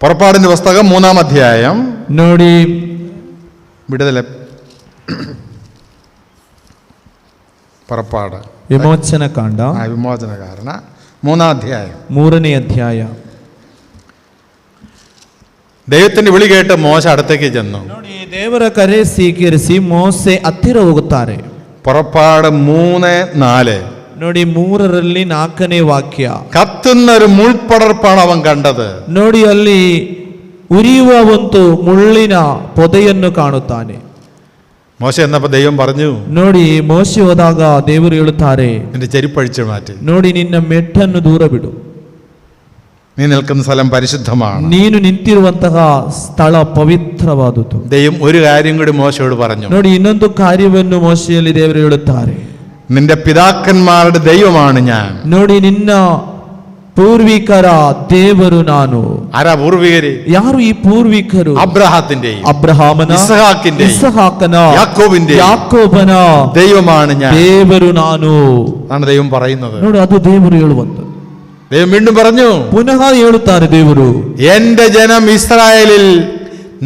പുറപ്പാടിന്റെ പുസ്തകം 3-ാം അധ്യായം. ನೋಡಿ വിടുതല പുറപ്പാട് ವಿಮೋಚನ ಕಾಂಡ വിമോചനകാരണ 3-ാം അധ്യായം 3ನೇ ಅಧ್ಯಾಯ. ദൈവത്തിന്റെ വിളി കേട്ട് മോശ അടുത്തേക്ക് ചെന്നു. ನೋಡಿ ದೇವರ ಕರೆ ಸ್ವೀಕರಿಸಿ ಮೋಸೆ ಹತ್ತಿರ ಹೋಗುತ್ತಾರೆ. പുറപ്പാട് 3:4. ನೋಡಿ 3ರಲ್ಲಿ 4ನೇ ವಾಕ್ಯ. കത്തുന്ന ഒരു മുൾപടർപ്പാണ് അവൻ കണ്ടത്. ನೋಡಿ ಅಲ್ಲಿ ಉರಿಯುವ ಒಂದು ಮುಳ್ಳಿನ ಪೊದೆಯನ್ನು ಕಾಣುತ್ತಾನೆ. മോശ എന്നപ്പോ ദൈവം പറഞ്ഞു, ನೋಡಿ ಮೋಶೆ ಹೋದಾಗ ದೇವರು ಹೇಳುತ್ತಾರೆ, നിന്റെ ചെരുപ്പഴിച്ചു മാറ്റി, ನೋಡಿ ನಿನ್ನ ಮೆಟ್ಟನ್ನು ದೂರ ಬಿಡು, നീ നിൽക്കുന്ന സ്ഥലം പരിശുദ്ധമാണ്. ನೀನು ನಿಂತಿರುವಂತಹ ಸ್ಥಳ ಪವಿತ್ರವಾದುದು. ദൈവം ഒരു കാര്യം കൂടി മോശയോട് പറഞ്ഞു. ನೋಡಿ ಇನ್ನೊಂದು ಕಾರ್ಯವನ್ನು ಮೋಶೆಯಲ್ಲಿ ದೇವರು ಹೇಳುತ್ತಾರೆ, നിന്റെ പിതാക്കന്മാരുടെ ദൈവമാണ് ഞാൻ. ನೋಡಿ ನಿನ್ನ ಪೂರ್ವಿಕರ ದೇವರು ನಾನು. ആരാ പൂർവികര്? ಯಾರು ಈ ಪೂರ್ವಿಕರು? അബ്രഹാത്തിന്റെയും ಅಬ್ರಹಾಮನ, ಇಸ್ಹಾಕನ, ಯಾಕೋಬನ ദൈവമാണ് ഞാൻ. ದೇವರು ನಾನು ആണ് ദൈവം പറയുന്നത്. ನೋಡಿ ಅದು ದೇವರು ಹೇಳುವಂತ. ദൈവം വീണ്ടും പറഞ്ഞു, ಪುನಃ ಹೇಳುತ್ತಾರೆ ದೇವರು, എന്റെ ജനം ഇസ്രായേലിൽ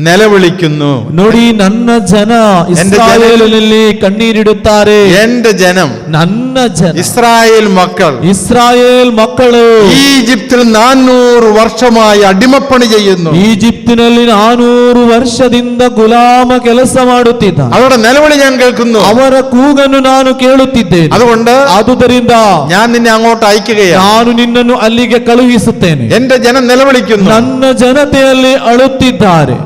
നിലവിളിക്കുന്നു. ನೋಡಿ ನನ್ನ ಜನ ಇಸ್ರಾಯೇಲಿನಲ್ಲಿ ಕಣ್ಣೀರಿಡುತ್ತಾರೆ. എന്റെ ജനം, ನನ್ನ ಜನ ഇസ്രായേൽ മക്കൾ, ಇಸ್ರಾಯೇಲ್ ಮಕ್ಕಳು ഈജിപ്തിൽ 400 വർഷമായി അടിമപ്പണി ചെയ്യുന്നു. ಈಜಿಪ್ತಿನಲ್ಲಿ 400 ವರ್ಷದಿಂದ ಗುಲಾಮ ಕೆಲಸ ಮಾಡುತ್ತಿದ್ದಾರೆ. അവരുടെ നിലവിളി ഞാൻ കേൾക്കുന്നു. ಅವರ ಕೂಗನ್ನು ನಾನು ಕೇಳುತ್ತಿದ್ದೇನೆ. അതുകൊണ്ട് ಆದುದರಿಂದ ഞാൻ നിന്നെ അങ്ങോട്ട് അയക്കുകയാണ്. ನಾನು ನಿನ್ನನ್ನು ಅಲ್ಲಿಗೆ ಕಳುಹಿಸುತ್ತೇನೆ. എന്റെ ജനം നിലവിളിക്കുന്നു. ನನ್ನ ಜನತೆಯಲ್ಲಿ ಅಳುತ್ತಿದ್ದಾರೆ.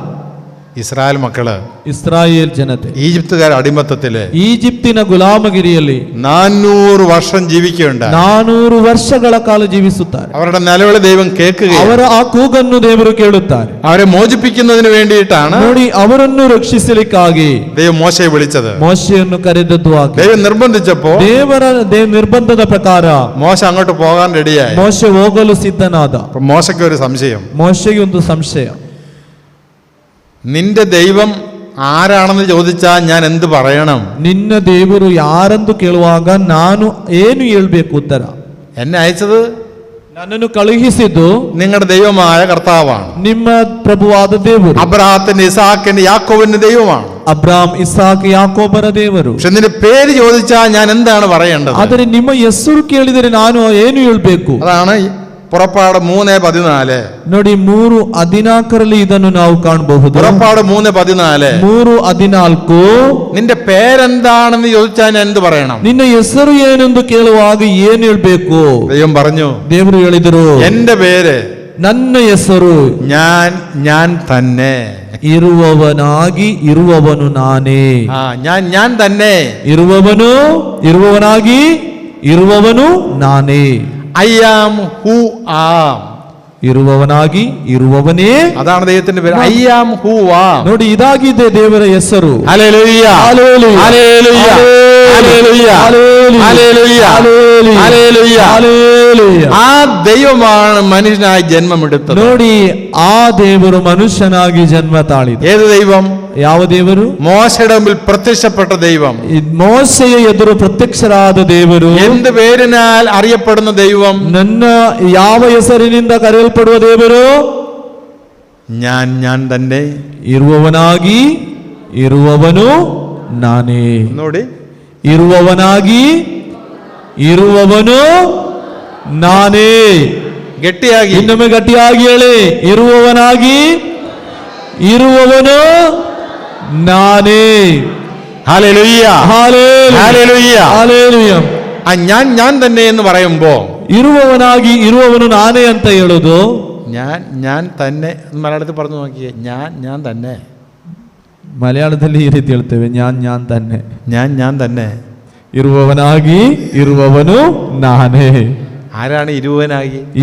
ഇസ്രായേൽ മക്കള്, ಇಸ್ರಾಯೇಲ್ ಜನತೆ ഈജിപ്തുകാർ അടിമത്തത്തില് ಈಜಿಪ್ತಿನ ಗುಲಾಮಗಿರಿಯಲ್ಲಿ 400 വർഷം ജീവിക്കുകയുണ്ടായി. 400 ವರ್ಷಗಳ ಕಾಲ ಜೀವಿಸುತ್ತಾರೆ. അവരുടെ നിലവിളി ദൈവം കേൾക്കുകയും ಅವರ ಆ ಕೂಗನ್ನು ದೇವರು ಕೇಳುತ್ತಾರೆ. അവരെ മോചിപ്പിക്കുന്നതിന് വേണ്ടിയിട്ടാണ് ನೋಡಿ ಅವರನ್ನು ರಕ್ಷಿಸಲಿಕ್ಕಾಗಿ ദൈവം മോശയെ വിളിച്ചത്. ಮೋಶೆಯನ್ನು ಕರೆದದ್ದು ಹಾಗೆ. ദൈവം നിർബന്ധിച്ചപ്പോ ದೇವರ ನಿರ್ಬಂಧದ ಪ್ರಕಾರ മോശ അങ്ങോട്ട് പോകാൻ റെഡിയായി. ಮೋಶೆ ಹೋಗಲು ಸಿದ್ಧನಾದ. അപ്പൊ മോശയ്ക്ക് ഒരു സംശയം. ಮೋಶೆಗೆ ಒಂದು ಸಂಶಯ. നിന്റെ ദൈവം ആരാണെന്ന് ചോദിച്ചാൽ ഞാൻ എന്ത് പറയണം? ನಿನ್ನ ದೇವರು ಯಾರೆಂದು ಕೇಳುವಾಗ ನಾನು ಏನು ಹೇಳಬೇಕು ಉತ್ತರ? എന്നെ അയച്ചത്, ನನ್ನನ್ನು ಕಳುಹಿಸಿದ್ದು നിങ്ങളുടെ ദൈവമായ കർത്താവാണ്. ನಿಮ್ಮ ಪ್ರಭುವಾದ ದೇವರು, അബ്രഹാത്തിന്റെ, ഇസാക്കിന്റെ, യാക്കോബിന്റെ ദൈവമാണ്. ಅಬ್ರಾಮ್, ಇಸಾಕ್, ಯಾಕೋಬರ ದೇವರು. പക്ഷെ നിന്റെ പേര് ചോദിച്ചാൽ ഞാൻ എന്താണ് പറയേണ്ടത്? ಆದರೆ ನಿಮ್ಮ ಹೆಸರು ಕೇಳಿದರೆ ನಾನು ಏನು ಹೇಳಬೇಕು? അതാണ് പുറപ്പാട് 3:14. ನೋಡಿ 3:14 ಇದನ್ನು ನಾವು ಕಾಣಬಹುದು. പുറപ്പാട് 3:14. 3:14. നിന്റെ പേരെന്താണെന്ന് ചോദിച്ചാൽ ഞാൻ എന്ത് പറയണം? ನಿನ್ನ ಹೆಸರು ಏನೆಂದು ಕೇಳುವಾಗ ಏನು ಹೇಳಬೇಕು? ദൈവം പറഞ്ഞു, ದೇವರು ಹೇಳಿದರು, എന്റെ പേര്, ನನ್ನ ಹೆಸರು ഞാൻ തന്നെ. ಇರುವವನಾಗಿ ಇರುವವನು ನಾನೇ. ഞാൻ തന്നെ. ಇರುವವನಾಗಿ ಇರುವವನು ನಾನೇ. I am who am. ಇರುವವನಾಗಿ ಇರುವವನೇ, അതാണ് ദൈവത്തിന്റെ പേര്. I am who am. ನೋಡಿ ಇದಾಗಿದೆ ದೇವರ ಹೆಸರು. Hallelujah, hallelujah, hallelujah, hallelujah, hallelujah, hallelujah, hallelujah. ആ ദൈവമാണ് മനുഷ്യനായി ജന്മമെടുത്തത്. ನೋಡಿ ಆ ದೇವರು ಮನುಷ್ಯನಾಗಿ ಜನ್ಮ ತಾಳಿದ. ഏത് ദൈവം? ಯಾವ ದೇವರು? മോശയുടെ മുമ്പിൽ പ്രത്യക്ഷപ്പെട്ട ദൈവം. ಮೋಶೆಯ ಎದುರು ಪ್ರತ್ಯಕ್ಷರಾದ ದೇವರು. എന്ത് പേരിനാൽ അറിയപ്പെടുന്ന ദൈവം? ನನ್ನ ಯಾವ ಹೆಸರಿನಿಂದ ಕರೆಯಲ್ಪಡುವ ದೇವರು? ഞാൻ തന്നെ. ಇರುವವನಾಗಿ ಇರುವವನು ನಾನೇ. ನೋಡಿ, ಇರುವವನಾಗಿ ಇರುವವನು ನಾನೇ. ಗಟ್ಟಿಯಾಗಿ ಇನ್ನೊಮ್ಮೆ ಗಟ್ಟಿಯಾಗಿ ಹೇಳಿ, ಇರುವವನು ನಾನೇ. ഹല്ലേലൂയ, ഹല്ലേലൂയ. ಹಾಲೆಲೂಯ. ആ ഞാൻ തന്നെ എന്ന് പറയുമ്പോ ಇರುವವನು ನಾನೇ ಅಂತ ಹೇಳೋದು. ഞാൻ തന്നെ മലയാളത്തിൽ പറഞ്ഞു നോക്കിയേ. ഞാൻ തന്നെ. ಮಲಯಾಳದಲ್ಲಿ ಈ ರೀತಿ ಹೇಳ್ತೇವೆ, ഞാൻ തന്നെ. ഞാൻ തന്നെ. ಇರುವವನು ನಾನೇ. ആരാണ്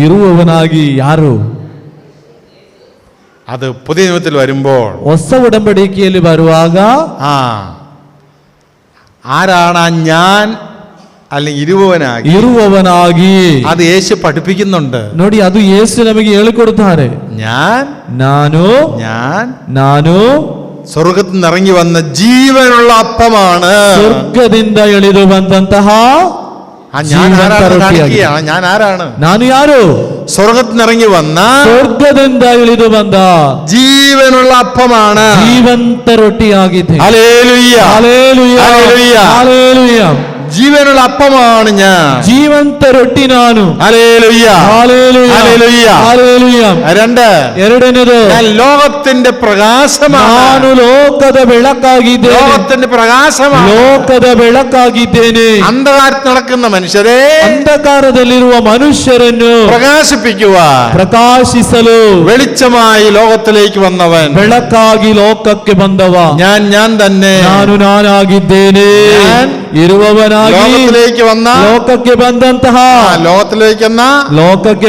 ಇರುವವನಾಗಿ ಯಾರು? അത് പുതിയ നിയമത്തിൽ വരുമ്പോൾ, ಹೊಸ ಉಡಂಬಡಿಕೆಯಲ್ಲಿ ಬರುವಾಗ ആരാണ് ആ ഞാൻ അല്ലെങ്കിൽ ഇരുവനാಗಿ അത് യേശു പഠിപ്പിക്കുന്നുണ്ട്. ನೋಡಿ, ಅದು ಯೇಸು ನಮಗೆ ಹೇಳಿಕೊಡುತ್ತಾರೆ. ನಾನು സ്വർഗത്തിൽ നിന്ന് ഇറങ്ങി വന്ന ജീവനുള്ള അപ്പമാണ്. ಸ್ವರ್ಗದಿಂದ ಇಳಿದು ಬಂದಂತಹ ഞാൻ ആരാണ്? ನಾನು ಯಾರು? സ്വർഗത്തിൽ നിന്ന് ഇറങ്ങി വന്ന, ಸ್ವರ್ಗದಿಂದ ಇಳಿದು ಬಂದ ജീവനുള്ള അപ്പമാണ്. ಜೀವಂತ ರೊಟ್ಟಿಯಾಗಿದೆ. Hallelujah, hallelujah, hallelujah. ജീവനുള്ള അപ്പമാണ് ഞാൻ. ಜೀವಂತ ರೊಟ್ಟಿ ನಾನು. Hallelujah, hallelujah, hallelujah, hallelujah. ಎರಡನೇದು, ഞാൻ ലോകത്തിന്റെ പ്രകാശമാണ്. ನಾನು ಲೋಕದ ಬೆಳಕಾಗಿದ್ದೇನೆ. ലോകത്തിന്റെ പ്രകാശമാണ്. ಲೋಕದ ಬೆಳಕಾಗಿದ್ದೇನೆ. അന്ധകാരത്തിൽ നടക്കുന്ന മനുഷ്യരെ, ಅಂಧಕಾರದಲ್ಲಿರುವ ಮನುಷ್ಯರನ್ನು ಪ್ರಕಾಶಿಸಲು വെളിച്ചമായി ലോകത്തിലേക്ക് വന്നവൻ, ಬೆಳಕಾಗಿ ಲೋಕಕ್ಕೆ ಬಂದವ ഞാൻ തന്നെ. ನಾನಾಗಿದ್ದೇನೆ. ಇರುವವನಾಗಿ ലോകത്തിലേക്ക് വന്ന, ಲೋಕಕ್ಕೆ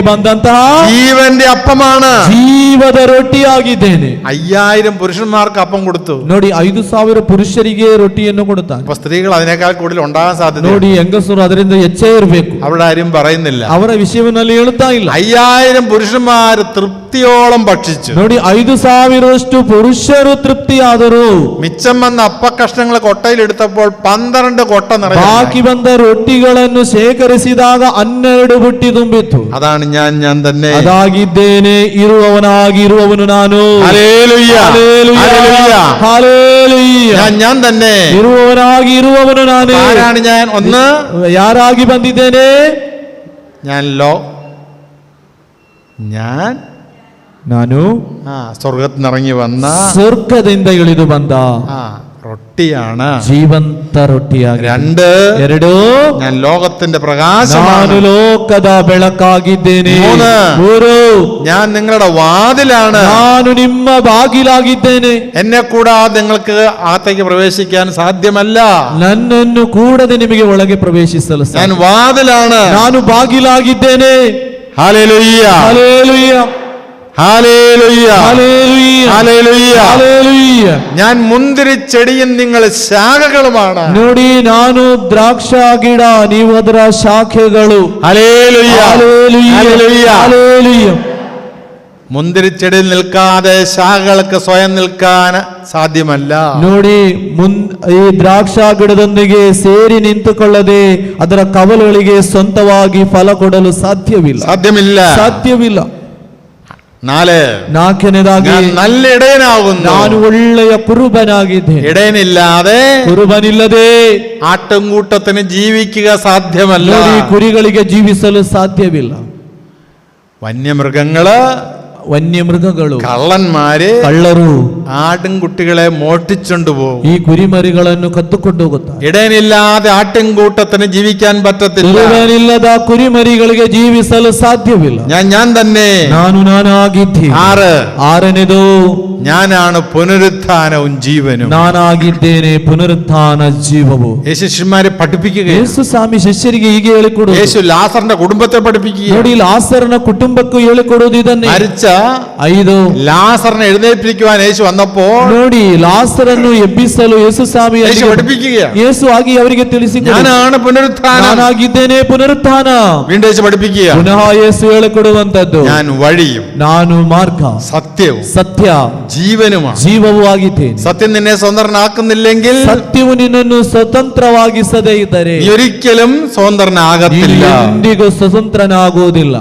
ಬಂದಂತಹ ജീവന്റെ അപ്പമാണ്. ಜೀವದ ರೊಟ್ಟಿಯಾಗಿದ್ದೇನೆ. 5000 പുരുഷന്മാർക്ക് അപ്പം കൊടുത്തു. ನೋಡಿ, 5000 ಪುರುಷರಿಗೆ ರೊಟ್ಟಿಯನ್ನು ಕೊಡುತ್ತಾನೆ. അപ്പൊ സ്ത്രീകൾ അതിനേക്കാൾ കൂടുതൽ ഉണ്ടാകാൻ സാധ്യത. ನೋಡಿ, ಹೆಂಗಸರು ಅದರಿಂದ ಹೆಚ್ಚೇ ಇರಬೇಕು. അവിടെ ആരും പറയുന്നില്ല. ಅವರ ವಿಷಯವನ್ನು ಹೇಳುತ್ತಾ ಇಲ್ಲ. 5000 പുരുഷന്മാർ തൃപ്തിയോളം ഭക്ഷിച്ചു. ನೋಡಿ, 5000 ಪುರುಷರು ತೃಪ್ತಿಯಾದರು. മിച്ചം വന്ന അപ്പക്കഷ്ണങ്ങൾ കൊട്ടയിൽ എടുത്തപ്പോൾ 12 കൊട്ട നിറഞ്ഞു. ಬಾಕಿ ಬಂದ ರೊಟ್ಟಿಗಳನ್ನು ಶೇಖರಿಸಿದಾಗ 12 ಬುಟ್ಟಿ ತುಂಬಿತ್ತು. അതാണ് ഞാൻ തന്നെ. ಅದಾಗಿದ್ದೇನೆ. ಇರುವವನು ನಾನು. Hallelujah, hallelujah, hallelujah. ഞാൻ തന്നെ. ಇರುವವನು ನಾನೇ. ആരാണ് ഞാൻ? ഒന്ന്, ಯಾರಾಗಿ ಬಂದಿದ್ದೇನೆ? ನಾನು സ്വർഗത്തിൽ നിന്ന് ഇറങ്ങി വന്ന, ಸ್ವರ್ಗದಿಂದ ಇಳಿದು ಬಂದ റൊട്ടിയാണ്. ಜೀವಂತ ರೊಟ್ಟಿಯಾಗಿ. ಎರಡು, ഞാൻ ലോകത്തിന്റെ പ്രകാശമാണ്. ನಾನು ಲೋಕದ ಬೆಳಕಾಗಿದ್ದೇನೆ. ಮೂರು, ഞാൻ നിങ്ങളുടെ വാതിലാണ്. ನಾನು ನಿಮ್ಮ ಬಾಗಿಲಾಗಿದ್ದೇನೆ. എന്നെ കൂടാതെ നിങ്ങൾക്ക് അകത്തേക്ക് പ്രവേശിക്കാൻ സാധ്യമല്ല. ನನ್ನನ್ನು ಕೂಡದೆ ನಿಮಗೆ ಒಳಗೆ ಪ್ರವೇಶಿಸಲು ഞാൻ വാതിലാണ്. ನಾನು ಬಾಗಿಲಾಗಿದ್ದೇನೆ. ഹല്ലേലൂയ, ഹല്ലേലൂയ, ഹല്ലേലൂയ, ഹല്ലേലൂയ, ഹല്ലേലൂയ, ഹല്ലേലൂയ. ഞാൻ മുന്തിരിച്ചെടിയും നിങ്ങൾ ശാഖകളുമാണ്. ನೋಡಿ, ನಾನು ದ್ರಾಕ್ಷ ಗಿಡ, ನೀವು ಅದರ ಶಾಖೆಗಳು. ഹല്ലേലൂയ, ഹല്ലേലൂയ, ഹല്ലേലൂയ, ഹല്ലേലൂയ. മുന്തിരിച്ചെടിയിൽ നിൽക്കാതെ ശാഖകൾക്ക് സ്വയം നിൽക്കാൻ സാധ്യമല്ല. ನೋಡಿ, ಈ ದ್ರಾಕ್ಷ ಗಿಡದೊಂದಿಗೆ ಸೇರಿ ನಿಂತುಕೊಳ್ಳದೆ ಅದರ ಕವಲುಗಳಿಗೆ ಸ್ವಂತವಾಗಿ ಫಲ ಕೊಡಲು ಸಾಧ್ಯವಿಲ್ಲ. ನಾಲ್ಕನೇದಾಗಿ, നല്ല ഇടയനാകുന്നു. ನಾನು ಒಳ್ಳೆಯ ಕುರುಬನಾಗಿದ್ದೇನೆ. കുറുബനില്ലದೆ ആട്ടുംകൂട്ടത്തിന് ജീവിക്കുക സാധ്യമല്ല. ನೋಡಿ, ಕುರಿಗಳಿಗೆ ಜೀವಿಸಲು ಸಾಧ್ಯವಿಲ್ಲ. ವನ್ಯಮೃಗಗಳು, ಕಳ್ಳರು ആട്ടിൻകുട്ടികളെ മോഷ്ടിച്ചുകൊണ്ട് പോകും. ഈ കുരിമരിಗಳನ್ನು കത്തുಕೊಂಡು ಹೋಗುತ್ತಾರೆ. ഇടയനില്ലാതെ ആട്ടിൻകൂട്ടത്തിന് ജീവിക്കാൻ പറ്റത്തില്ല. ಇಲ್ಲದ ಕುರಿಮರಿಗಳಿಗೆ ಜೀವಿಸಲು ಸಾಧ್ಯವಿಲ್ಲ. ഞാൻ തന്നെ. ನಾನಾಗಿದ್ದೇನೆ. ಆರನೇದು, ഞാനാണ് പുനരുത്ഥാനവും ജീവനും. ನಾನಾಗಿದ್ದೇನೆ പുനരുത്ഥാന ಜೀವವು. യേശുശിഷ്യന്മാരെ പഠിപ്പിക്കുക. ಯೇಸು ಸ್ವಾಮಿ ಶಿಷ್ಯರಿಗೆ ಹೀಗೆ ಹೇಳಿಕೊಡುವುದು. യേശു ലാസറിന്റെ കുടുംബത്തെ പഠിപ്പിക്കുക. ನೋಡಿ, ಲಾಸರನ ಕುಟುಂಬಕ್ಕೂ ಹೇಳಿಕೊಡುವುದು ಇದನ್ನೇ. മരിച്ച 5, ലാസറിനെ എഴുന്നേൽപ്പിക്കുവാൻ യേശു വന്നപ്പോൾ, ನೋಡಿ, ಲಾಸರನ್ನು ಎಬ್ಬಿಸಲು ಯೇಸು ಸ್ವಾಮಿ പഠിപ്പിക്കുക. ಯೇಸು ಆಗಿ ಅವರಿಗೆ ತಿಳಿಸಿ, ഞാനാണ് പുനരുത്ഥാനം, ನಾನಾಗಿದ್ದೇನೆ ಪುನರುತ್ಥಾನ. വീണ്ടും യേശു പഠിപ്പിക്കുക. ಪುನಃ ಯೇಸು ಹೇಳಿಕೊಡುವಂತದ್ದು, ഞാൻ വഴിയും ನಾನು ಮಾರ್ಗ, സത്യവും ಸತ್ಯ, ജീവനുമാണ്. ಜೀವವೂ ಆಗಿದ್ದೇನೆ. സത്യം നിന്നെ സ്വതന്ത്രനാക്കുന്നില്ലെങ്കിൽ, ಸತ್ಯವು ನಿನ್ನನ್ನು ಸ್ವತಂತ್ರವಾಗಿಸದೇ ಇದ್ದರೆ നീ ഒരിക്കലും സ്വതന്ത്രനാകത്തില്ല. ಎಂದಿಗೂ ಸ್ವತಂತ್ರನಾಗುವುದಿಲ್ಲ.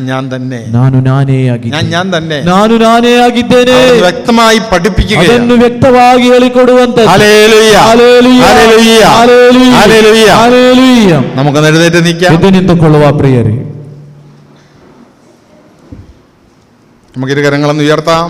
ഞാൻ തന്നെ, ನಾನು ನಾನೇ ಆಗಿದ್ದೇನೆ, ഞാൻ തന്നെ, ನಾನು ನಾನೇ ಆಗಿದ್ದೇನೆ. അത് വ്യക്തമായി പഠിപ്പിക്കുകയാണ്. ಅದನ್ನು ವ್ಯಕ್ತವಾಗಿ ಹೇಳಿಕೊಡುವಂತದ್ದು. ഹല്ലേലൂയ, ഹല്ലേലൂയ, ഹല്ലേലൂയ, ഹല്ലേലൂയ, ഹല്ലേലൂയ. ഹല്ലേലൂയ. നമുക്ക് എഴുന്നേറ്റ് നിൽക്കാം. ಎದ್ದು ನಿಂತುಕೊಳ್ಳುವ ಪ್ರಿಯರೇ, നമുക്ക് ഇരു കരങ്ങളൊന്ന് ഉയർത്താം.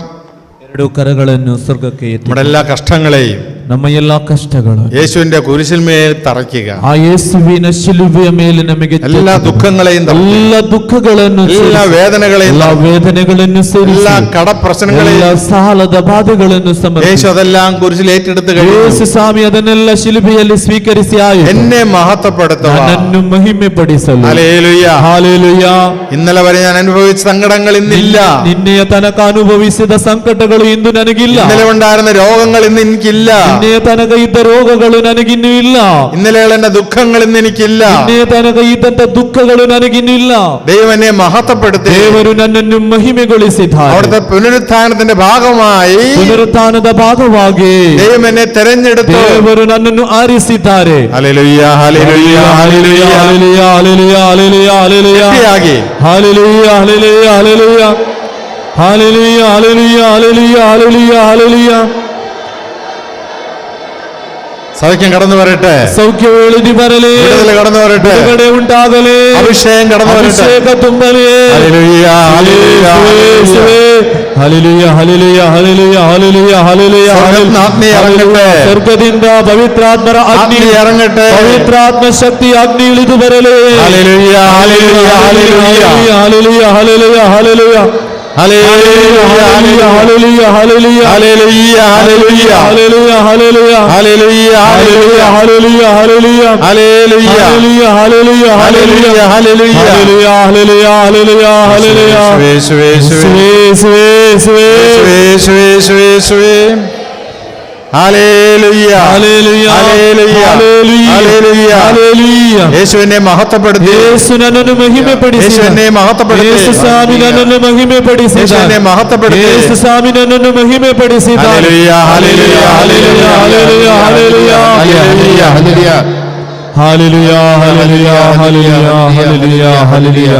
ಎರಡು ಕರಗಳನ್ನು ಸ್ವರ್ಗಕ್ಕೆ ಎತ್ತಿ നമ്മുടെ എല്ലാ കഷ്ടങ്ങളെയും ನಮ್ಮ ಎಲ್ಲಾ ಕಷ್ಟಗಳು യേശുവിന്റെ കുരിശിന്മേൽ തറയ്ക്കുക. ಆ ಯೇಸುವಿನ ಶಿಲುಬೆಯ ಮೇಲೆ ನಮಗೆ എല്ലാ ദുഃഖങ്ങളെയും തറയ്ക്കുക. ಎಲ್ಲ ದುಃಖಗಳನ್ನು എല്ലാ വേദനകളെയും ಎಲ್ಲ ವೇದನೆಗಳನ್ನು ಸೇರಿಸಿ എല്ലാ കടപ്രശ്നങ്ങളെയും ಎಲ್ಲ ಸಾಲದ ಬಾಧೆಗಳನ್ನು ಸಮರ್ಪಿಸಿ യേശു അതെല്ലാം കുരിശിൽ ഏറ്റെടുത്ത് ಯೇಸು കഴിഞ്ഞു. ಸ್ವಾಮಿ ಅದನ್ನೆಲ್ಲ ಶಿಲುಬೆಯಲ್ಲಿ ಸ್ವೀಕರಿಸಿ ಆಯಿತು. എന്നെ മഹത്വപ്പെടുത്തുക. ನನ್ನನ್ನು ಮಹಿಮೆ ಪಡಿಸಲು. ഹല്ലേലൂയ. ಹಾಲೆಲೂಯ. ഇന്നലെ വരെ ഞാൻ അനുഭവിച്ച സങ്കടങ്ങൾ ഇന്നില്ല. ನಿನ್ನೆಯ ತನಕ ಅನುಭವಿಸಿದ ಸಂಕಟಗಳು ಇಂದು ನನಗಿಲ್ಲ. ഇന്നലെ ഉണ്ടായിരുന്ന രോഗങ്ങൾ ഇന്ന് എനിക്കില്ല. ನಿನ್ನೆಯ ತನಕ ಇದ್ದ ರೋಗಗಳು ನನಗಿನ್ನೂ ಇಲ್ಲ. ഇന്നലെയുള്ള എന്റെ ദുഃഖങ്ങൾ ഇന്ന് എനിക്കില്ല. ನಿನ್ನೆಯ ತನಕ ಇದ್ದಂತ ದುಃಖಗಳು ನನಗಿನ್ನೂ ಇಲ್ಲ. ദൈവം എന്നെ മഹത്വപ്പെടുത്തി. ದೇವರು ನನ್ನನ್ನು ಮಹಿಮೆಗೊಳಿಸಿದ್ದಾರೆ. അവിടുത്തെ പുനരുത്ഥാനത്തിന്റെ ഭാഗമായി ಪುನರುತ್ಥಾನದ ಭಾಗವಾಗಿ ദൈവം എന്നെ തെരഞ്ഞെടുത്തു. ದೇವರು ನನ್ನನ್ನು ಆರಿಸಿದ್ದಾರೆ. ഹല്ലേലൂയ, ഹല്ലേലൂയ, ഹല്ലേലൂയ, ಹಾಲೆಲೂಯ, ಹಾಲೆಲೂಯ, ಹಾಲೆಲೂಯ, ಹಾಲೆಲೂಯ, ശക്തിയാകി. ಹಾಲೆಲೂಯ, hallelujah, hallelujah, hallelujah, hallelujah, hallelujah, hallelujah, ಹಾಲೆಲೂಯ. സൗഖ്യം കടന്നു വരട്ടെ. ಸೌಖ್ಯವು ಇಳಿದು ಬರಲಿ. വിടുതൽ കടന്നു വരട്ടെ. ಬಿಡುಗಡೆ ಉಂಟಾಗಲಿ. അഭിഷേകം കടന്നു വരട്ടെ. ಅಭಿಷೇಕ ತುಂಬಲಿ. ഹല്ലേലൂയ, ഹല്ലേലൂയ, ಹಲ್ಲೆಲೂಯ, ಹಲ್ಲೆಲೂಯ, ಹಲ್ಲೆಲೂಯ, ಹಲ್ಲೆಲೂಯ, ಹಲ್ಲೆಲೂಯ. സ്വർഗ്ഗത്തിൽ അഗ്നി ഇറങ്ങട്ടെ. ಸ್ವರ್ಗದಿಂದ ಪವಿತ್ರಾತ್ಮರ ಅಗ್ನಿ അഗ്നി ഇറങ്ങട്ടെ. ಪವಿತ್ರಾತ್ಮ ಶಕ್ತಿ ಅಗ್ನಿ ಇಳಿದು ಬರಲಿ. ഹല്ലേലൂയ, ഹല്ലേലൂയ, ഹല്ലേലൂയ, ಹಲ್ಲೆಲೂಯ, ಹಲ್ಲೆಲೂಯ, ಹಲ್ಲೆಲೂಯ, ഹല്ലേലൂയ, ಹಲ್ಲೆಲೂಯ, ಹಲ್ಲೆಲೂಯ, ಹಲ್ಲೆಲೂಯ, ഹല്ലേലൂയ, ഹല്ലേലൂയ, ಹಲ್ಲೆಲೂಯ, ಹಲ್ಲೆಲೂಯ, ഹല്ലേലൂയ, ಹಲ್ಲೆಲೂಯ, ഹല്ಲೆലൂയ, ഹല്ಲೆലൂയ, ഹല്ലേലൂയ, ഹല്ಲೆലൂയ, ഹല്ಲೆലൂയ, ഹല്ലേലൂയ, ഹല്ലേലൂയ, ഹല്ലേലൂയ, ഹല്ലേലൂയ, ഹല്ലേലൂയ, ഹല്ലേലൂയ. യേശുവേ, യേശുവേ, യേശുവേ, യേശുവേ, യേശുവേ, യേശുവേ, യേശുവേ. ഹല്ലേലൂയ, ഹല്ലേലൂയ, ഹല്ലേലൂയ, ഹല്ലേലൂയ, ഹല്ലേലൂയ. ഹല്ലേലൂയ. യേശുവിനെ മഹത്വപ്പെടുത്തി. യേശു നನ್ನನ್ನು ಮಹಿಮೆಪಡಿಸಿದ. യേശുവിനെ മഹത്വപ്പെടുത്തി. യേശു സ്വാമി ನನ್ನನ್ನು ಮಹಿಮೆಪಡಿಸಿದ. യേശുവിനെ മഹത്വപ്പെടുത്തി. യേശു സ്വാമി ನನ್ನನ್ನು ಮಹಿಮೆಪಡಿಸಿದ. ഹല്ലേലൂയ, hallelujah, hallelujah, hallelujah, hallelujah, hallelujah, hallelujah. Hallelujah, hallelujah, hallelujah, hallelujah, ഹല്ലേലൂയ.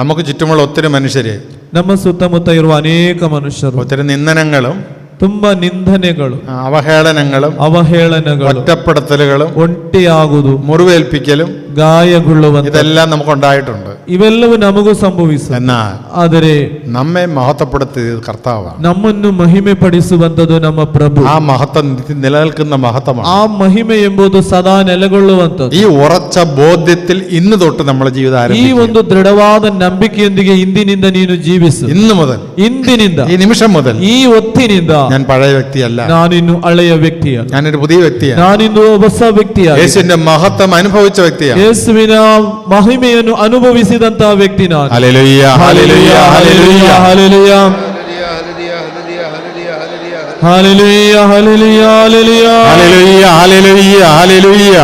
നമുക്ക് ചുറ്റുമുള്ള ഒത്തിരി മനുഷ്യര്, ನಮ್ಮ ಸುತ್ತಮುತ್ತ ಇರುವ ಅನೇಕ ಮನುಷ್ಯರು ഒത്തിരി നിന്ദനങ്ങളും ತುಂಬಾ ನಿಂದನೆಗಳು, അവഹേളനങ്ങളും ಅವಹೇಳನಗಳು, ഒറ്റപ്പെടുത്തലുകളും ಒಂಟಿಯಾಗುವುದು, മുറിവേൽപ്പിക്കലും ಗಾಯಗೊಳ್ಳುವಂತ ഇതെല്ലാം നമുക്കുണ്ടായിട്ടുണ്ട്. ಇವೆಲ್ಲವೂ ನಮಗೂ ಸಂಭವಿಸುತ್ತದೆ. എന്നാൽ ಆದರೆ നമ്മെ മഹത്വപ്പെടുത്തിയത് കർത്താവാണ്. ನಮ್ಮನ್ನು ಮಹಿಮೆ ಪಡಿಸುವಂತದ್ದು ನಮ್ಮ ಪ್ರಭು. ആ മഹത്വം നിലനിൽക്കുന്ന മഹത്വമാണ്. ಆ ಮಹಿಮೆ ಎಂಬುದು ಸದಾ ನೆಲೆಗೊಳ್ಳುವಂತದ್ದು. ഈ ഉറച്ച ബോധ്യത്തിൽ ഇന്ന് തൊട്ട് നമ്മുടെ ജീവിതം ಈ ആരംഭിക്കും. ಒಂದು ದೃಢವಾದ ನಂಬಿಕೆಯೊಂದಿಗೆ ಇಂದಿನಿಂದ ನೀನು ಜೀವಿಸು. ഇന്ന് മുതൽ, ಇಂದಿನಿಂದ, ഈ നിമിഷം മുതൽ ಈ ಹೊತ್ತಿನಿಂದ ഞാൻ പഴയ വ്യക്തിയല്ല, ನಾನಿನ್ನು ಹಳೆಯ ವ್ಯಕ್ತಿಯಲ್ಲ, ഞാനൊരു പുതിയ വ്യക്തിയാണ്. ನಾನಿನ್ನು ಹೊಸ ವ್ಯಕ್ತಿಯಾಗಿ യേശുവിന്റെ മഹത്വം അനുഭവിച്ച വ്യക്തിയാണ്. ಯೇಸುವಿನ ಮಹಿಮೆಯನ್ನು ಅನುಭವಿಸಿದಂತಹ ವ್ಯಕ್ತಿ ನಾನು. ഹല്ലേലൂയ, ഹല്ലേലൂയ, ഹല്ലേലൂയ, ಹಲ್ಲೆಲೂಯ, ഹല്ലേലൂയ, ഹല്ലേലൂയ, ഹല്ലേലൂയ, ಹಲ್ಲೆಲೂಯ, ഹല്ലേലൂയ, hallelujah, hallelujah,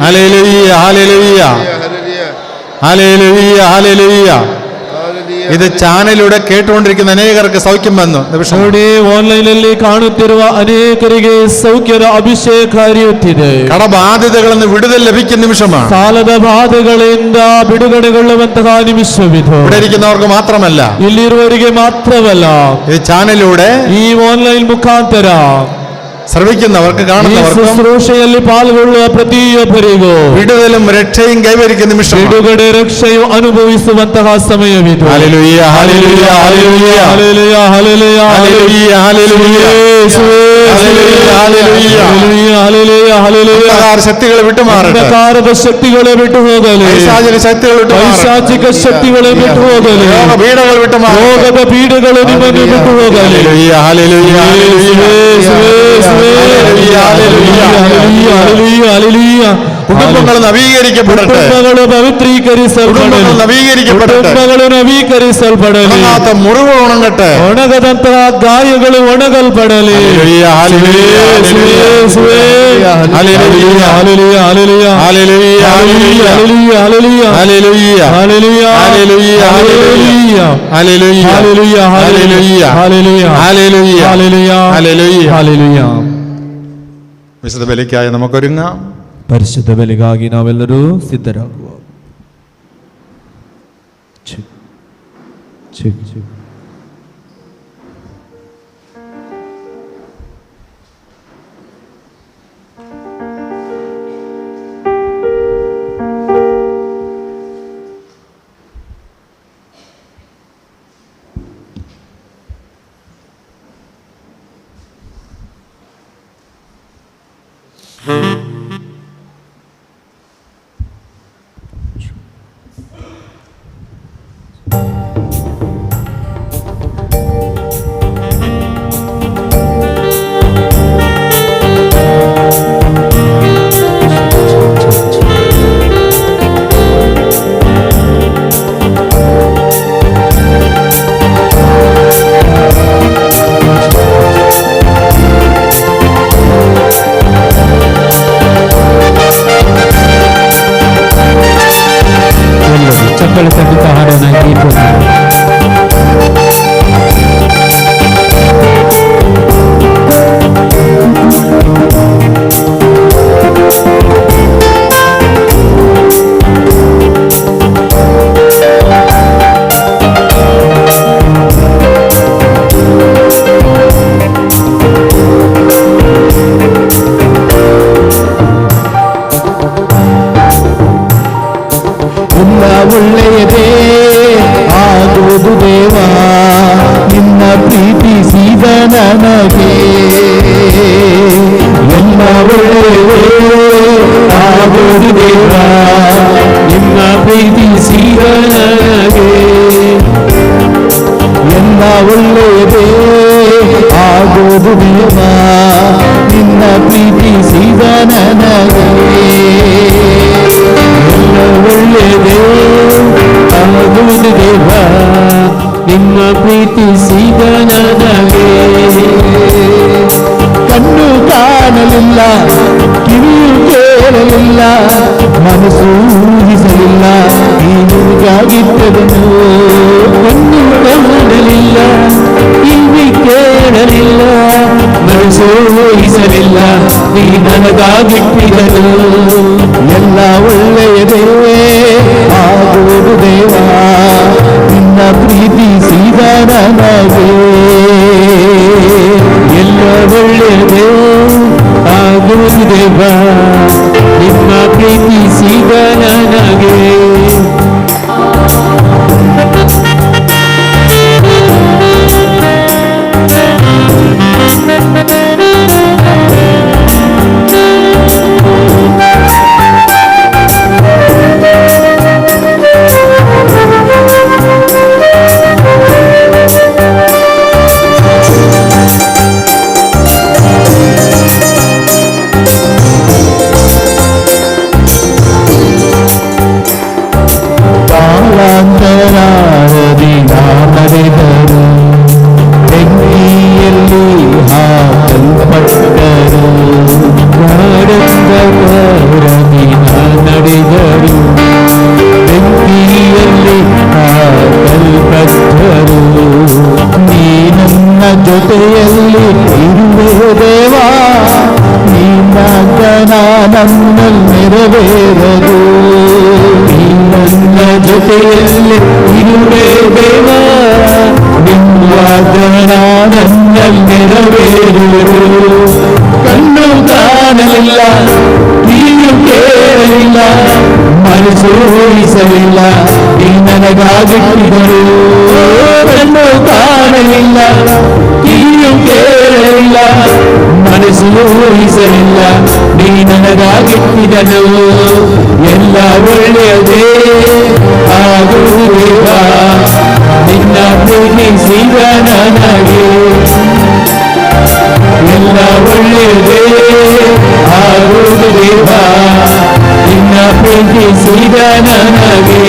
hallelujah, hallelujah, hallelujah, hallelujah. ഇത് ചാനലിലൂടെ കേട്ടുകൊണ്ടിരിക്കുന്ന അനേകർക്ക് സൗഖ്യം വന്നു. ನೋಡಿ, ಆನ್ಲೈನ್ ಅಲ್ಲಿ ಕಾಣುತ್ತಿರುವ ಅನೇಕರಿಗೆ ಸೌಖ್ಯದ ಅಭಿಷೇಕ ಹರಿಯುತ್ತಿದೆ. കടബാധ്യതകളിൽ നിന്ന് വിടുതൽ ലഭിക്കുന്ന നിമിഷമാണ്. ಸಾಲದ ಬಾಧೆಗಳಿಂದ ಬಿಡುಗಡೆಗೊಳ್ಳುವಂತಹ ನಿಮಿಷವಿದು. ഇവിടെ ഇരിക്കുന്നവർക്ക് മാത്രമല്ല, ಇಲ್ಲಿರುವವರಿಗೆ ಮಾತ್ರವಲ್ಲ, ഈ ചാനലിലൂടെ ಈ ಆನ್ಲೈನ್ ಮುಖಾಂತರ ശ്രവിക്കുന്നവർക്ക്, ಈ കാണുന്നവർക്കും ಶುಶ್ರೂಷೆಯಲ್ಲಿ ಪಾಲ್ಗೊಳ್ಳುವ ಪ್ರತಿಯೊಬ್ಬರಿಗೂ വിടുതലും രക്ഷയും കൈവരിക്കുന്ന നിമിഷം. ಬಿಡುಗಡೆ ರಕ್ಷೆಯು ಅನುಭವಿಸುವಂತಹ ಸಮಯವಿದು. ഹല്ലേലൂയ, ഹല്ലേലൂയ, ഹല്ലേലൂയ, ಹಲ್ಲೆಲೂಯ, ಹಲ್ಲೆಲೂಯ, ഹല്ലേലൂയ, ഹല്ലേലൂയ, ಯೇಸುವೇ, ഹല്ലേലൂയ, ഹല്ലേലൂയ. ಹಲ್ಲೆಲೂಯ, ಹಲ್ಲೆಲೂಯ, ಹಲ್ಲೆಲೂಯ. അന്ധകാര ശക്തികളെ വിട്ടുമാറട്ടെ. ಅಂಧಕಾರದ ಶಕ್ತಿಗಳೇ ಬಿಟ್ಟು ಹೋಗಲಿ. പൈശാചിക ശക്തികൾ വിട്ടുമാറട്ടെ. ಪೈಶಾಚಿಕ ಶಕ್ತಿಗಳೇ ಬಿಟ್ಟು ಹೋಗಲಿ. രോഗപീഠകൾ വിട്ടുമാറട്ടെ. ರೋಗದ ಪೀಡೆಗಳು ನಿಮ್ಮನ್ನು ಬಿಟ್ಟು ಹೋಗಲಿ. ഹല്ലേലൂയ, ഹല്ലേലൂയ, ഹല്ലേലൂയ, കുടുംബങ്ങൾ നവീകരിക്കപ്പെടട്ടെ. ಕುಟುಂಬಗಳು ಪವಿತ್ರೀಕರಿಸಲ್ಪಡಲಿ. കുടുംബങ്ങൾ നവീകരിക്കപ്പെടട്ടെ. ಕುಟುಂಬಗಳು ನವೀಕರಿಸಲ್ಪಡಲಿ. ഉണങ്ങാത്ത മുറിവ് ഉണങ്ങട്ടെ. ಒಣಗದಂತಹ ಗಾಯಗಳು ಒಣಗಲ್ಪಡಲಿ. ഹല്ലേലൂയ, ഹല്ലേലൂയ, ഹല്ലേലൂയ, ಹಲ್ಲೆಲೂಯ, ಹಲ್ಲೆಲೂಯ, ಹಲ್ಲೆಲೂಯ, ഹല്ലേലൂയ, ಹಲ್ಲೆಲೂಯ, ഹല്ലേലൂയ, ಹಲ್ಲೆಲೂಯ, ഹല്ലേലൂയ, ಹಲ್ಲೆಲೂಯ, ഹല്ലേലൂയ, ಹಲ್ಲೆಲೂಯ, ഹല്ലേലൂയ, ಹಲ್ಲೆಲೂಯ, ഹല്ലേലൂയ, ಹಲ್ಲೆಲೂಯ, ഹല്ലേലൂയ, ಹಲ್ಲೆಲೂಯ, ഹല്ലേലൂയ. ಹಲ್ಲೆಲೂಯ. വിശുദ്ധ ബലിക്കായി നമുക്കൊരുങ്ങാം. ಪರಿಶುದ್ಧ ಬೆಲೆಗಾಗಿ ನಾವೆಲ್ಲರೂ ಸಿದ್ಧರಾಗುವ. ಚಪ್ಪಲಿ ತಟ್ಟುತ್ತಾ ಹಾಡೋಣ ಗೀತೆ. ಒಳ್ಳೆಯದೇ ಆಗುವುದು ದೇವಾ, ನಿನ್ನ ಪ್ರೀತಿಸಿದ ನನಗೆ. ಎಲ್ಲ ಒಳ್ಳೆಯದೇ ಆಗುವುದು ದೇವಾ, ನಿನ್ನ ಪ್ರೀತಿಸಿದ ನನಗೆ. ಎಲ್ಲ ಒಳ್ಳೆಯದೇ ಆಗುವುದು ದೇವಾ, ನಿನ್ನ ಪ್ರೀತಿಸಿದ ನನಗೆ. ಒಳ್ಳೆಯದೇ ಆಗುವುದು ದೇವಾ, ನಿಮ್ಮ ಪ್ರೀತಿಸಿದ ನನಗೆ. ಕಣ್ಣು ಕಾಣಲಿಲ್ಲ, ಕಿವಿಯು ಕೇಳಲಿಲ್ಲ, ಮನಸ್ಸು ಊಹಿಸಲಿಲ್ಲ ನೀನಿಗಾಗಿದ್ದದನ್ನು. ಕಣ್ಣು ಕಾಣಲಿಲ್ಲ, ಕಿವಿ ಕೇಳಲಿಲ್ಲ, ಮನಸ್ಸು ಊಹಿಸಲಿಲ್ಲ ನೀ ನನಗಾಗಿಟ್ಟಿದನು. ಎಲ್ಲ ಒಳ್ಳೆಯದೇ ಆಗುವುದು ದೇವಾ, ನಿನ್ನ ಪ್ರೀತಿಸಿದ ನನಗೆ. ಎಲ್ಲ ಒಳ್ಳೆಯದೇ ಆಗುವುದು ದೇವಾ, ನಿಮ್ಮ ಪ್ರೀತಿಸಿದ ನನಗೆ. ಕಾಲಾಂತರಾದಿ ನಡೆದರು, ಬೆಂಕಿಯಲ್ಲಿ ಹಾಕಲ್ಪಟ್ಟರು. ಕಾಡಂದರದಿ ನಡೆದರು, ಬೆಂಕಿಯಲ್ಲಿ ಹಾಕಲ್ಪಟ್ಟರು. ನೀ ನನ್ನ ಜೊತೆಯಲ್ಲಿ ಇರುವೆ ದೇವಾ, ನಿನ್ನ ಜ್ಞಾನ ನನ್ನಲ್ಲಿ ನೆರವೇರದು. ನೀ ನನ್ನ ಜೊತೆಯಲ್ಲಿ ಇರುವೆ ದೇವಾ, ನಿನ್ನ ಜ್ಞಾನ ನನ್ನಲ್ಲಿ ನೆರವೇರುವುದು. ಕಣ್ಣು ಕಾಣಲಿಲ್ಲ, ಕಿವಿಯು ಕೇಳಲಿಲ್ಲ, ಮನಸ್ಸು ಊಹಿಸಲಿಲ್ಲ ನೀ ನನಗಾಗಿಟ್ಟಿದರು. ಕಣ್ಣು ಕಾಣಲಿಲ್ಲ, ಕಿವಿಯು ಕೇಳಲಿಲ್ಲ, ಮನಸ್ಸು ಊಹಿಸಲಿಲ್ಲ ನೀ ನನಗಾಗಿಟ್ಟಿದನು. ಎಲ್ಲ ಒಳ್ಳೆಯದೇ ಆಗುವುದು ದೇವಾ, ನಿನ್ನ ಪ್ರೀತಿಸಿದ ನನಗೆ. ಎಲ್ಲ ಒಳ್ಳೆಯದೇ ಆಗುವುದು ದೇವಾ, ನಿನ್ನ ಪ್ರೀತಿಸಿದ ನನಗೆ.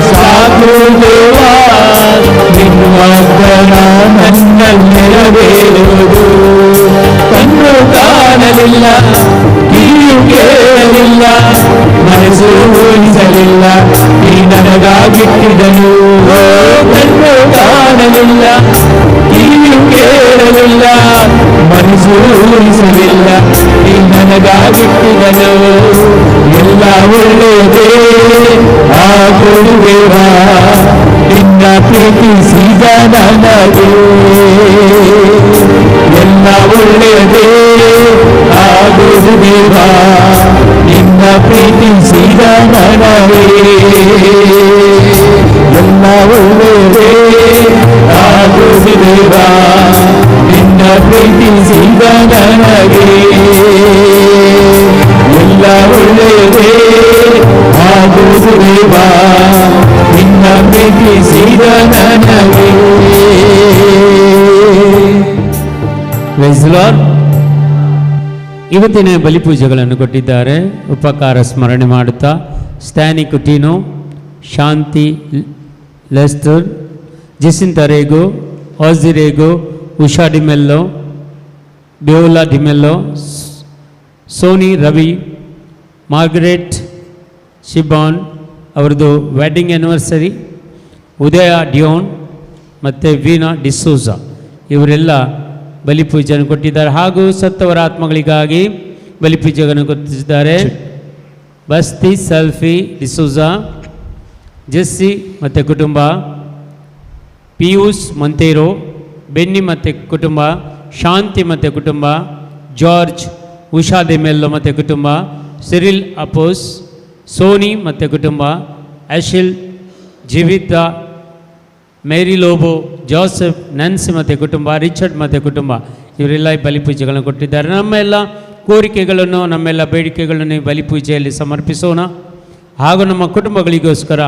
ಸಾಕು ದೇವಾ, ನಿನ್ನ ವಾಗ್ದಾನ ನನ್ನಲ್ಲಿ ನೆರವೇರುವುದು. ಕಣ್ಣು ಕಾಣಲಿಲ್ಲ, ಕಿವಿಯು ಕೇಳಲಿಲ್ಲ, ಮನಸ್ಸು ಊಹಿಸಲಿಲ್ಲ, ನೀ ನನಗಾಗಿಟ್ಟಿದನು. ಕಣ್ಣು ಕಾಣಲಿಲ್ಲ, ಕಿವಿಯು ಕೇಳಲಿಲ್ಲ, ಮನಸ್ಸು ಊಹಿಸಲಿಲ್ಲ, ನೀ ನನಗಾಗಿಟ್ಟಿದನು. ಎಲ್ಲ ಒಳ್ಳೆಯದೇ ಆ ಕೊಡುವೆವಾ, ನಿನ್ನ ಪ್ರೀತಿಸಿದ ನನಗೆ. ಎಲ್ಲ ಒಳ್ಳೆಯದೇ ಆಗುವುದು ದೇವಾ, ನಿನ್ನ ಪ್ರೀತಿಸಿದ ನನಗೆ. ಎಲ್ಲ ಒಳ್ಳೆಯದೇ ಆಗುವುದು ದೇವಾ, ನಿನ್ನ ಪ್ರೀತಿಸಿದ ನನಗೆ. ಎಲ್ಲ ಒಳ್ಳೆಯದೇ ಆಗುವುದು ದೇವಾ, ನಿನ್ನ ಪ್ರೀತಿಸಿದ ನನಗೆ. Praise the Lord. ಇವತ್ತಿನ ಬಲಿಪೂಜೆಗಳನ್ನು ಕೊಟ್ಟಿದ್ದಾರೆ. ಉಪಕಾರ ಸ್ಮರಣೆ ಮಾಡುತ್ತಾ ಸ್ಟ್ಯಾನಿ ಕುಟೀನೋ, ಶಾಂತಿ ಲೆಸ್ಟರ್, ಜೆಸಿಂತ ರೇಗೋ, ಆಜಿರೇಗೋ, ಉಷಾ ಡಿಮೆಲ್ಲೋ, ಬೇವುಲಾ ಡಿಮೆಲ್ಲೋ, ಸೋನಿ ರವಿ, ಮಾರ್ಗರೆಟ್ ಶಿಬಾನ್ ಅವರದು ವೆಡ್ಡಿಂಗ್ ಆ್ಯನಿವರ್ಸರಿ, ಉದಯ ಡಿಯೋನ್ ಮತ್ತು ವೀನಾ ಡಿಸೋಜಾ ಇವರೆಲ್ಲ ಬಲಿಪೂಜೆಯನ್ನು ಕೊಟ್ಟಿದ್ದಾರೆ. ಹಾಗೂ ಸತ್ತವರ ಆತ್ಮಗಳಿಗಾಗಿ ಬಲಿಪೂಜೆಯನ್ನು ಕೊಟ್ಟಿದ್ದಾರೆ. ಬಸ್ತಿ ಸಲ್ಫಿ ಡಿಸೋಜಾ, ಜೆಸ್ಸಿ ಮತ್ತು ಕುಟುಂಬ, ಪಿಯೂಷ್ ಮಂತೇರೋ, ಬೆನ್ನಿ ಮತ್ತು ಕುಟುಂಬ, ಶಾಂತಿ ಮತ್ತು ಕುಟುಂಬ, ಜಾರ್ಜ್ ಉಷಾ ಡೆಮೆಲ್ಲೋ ಮತ್ತು ಕುಟುಂಬ, ಸಿರಿಲ್ ಅಪೋಸ್, ಸೋನಿ ಮತ್ತು ಕುಟುಂಬ, ಆಶಿಲ್, ಜೀವಿತ, ಮೇರಿ ಲೋಬೋ, ಜೋಸೆಫ್, ನನ್ಸಿ ಮತ್ತು ಕುಟುಂಬ, ರಿಚರ್ಡ್ ಮತ್ತು ಕುಟುಂಬ ಇವರೆಲ್ಲ ಈ ಬಲಿಪೂಜೆಗಳನ್ನು ಕೊಟ್ಟಿದ್ದಾರೆ. ನಮ್ಮೆಲ್ಲ ಕೋರಿಕೆಗಳನ್ನು, ನಮ್ಮೆಲ್ಲ ಬೇಡಿಕೆಗಳನ್ನು ಈ ಬಲಿಪೂಜೆಯಲ್ಲಿ ಸಮರ್ಪಿಸೋಣ. ಹಾಗೂ ನಮ್ಮ ಕುಟುಂಬಗಳಿಗೋಸ್ಕರ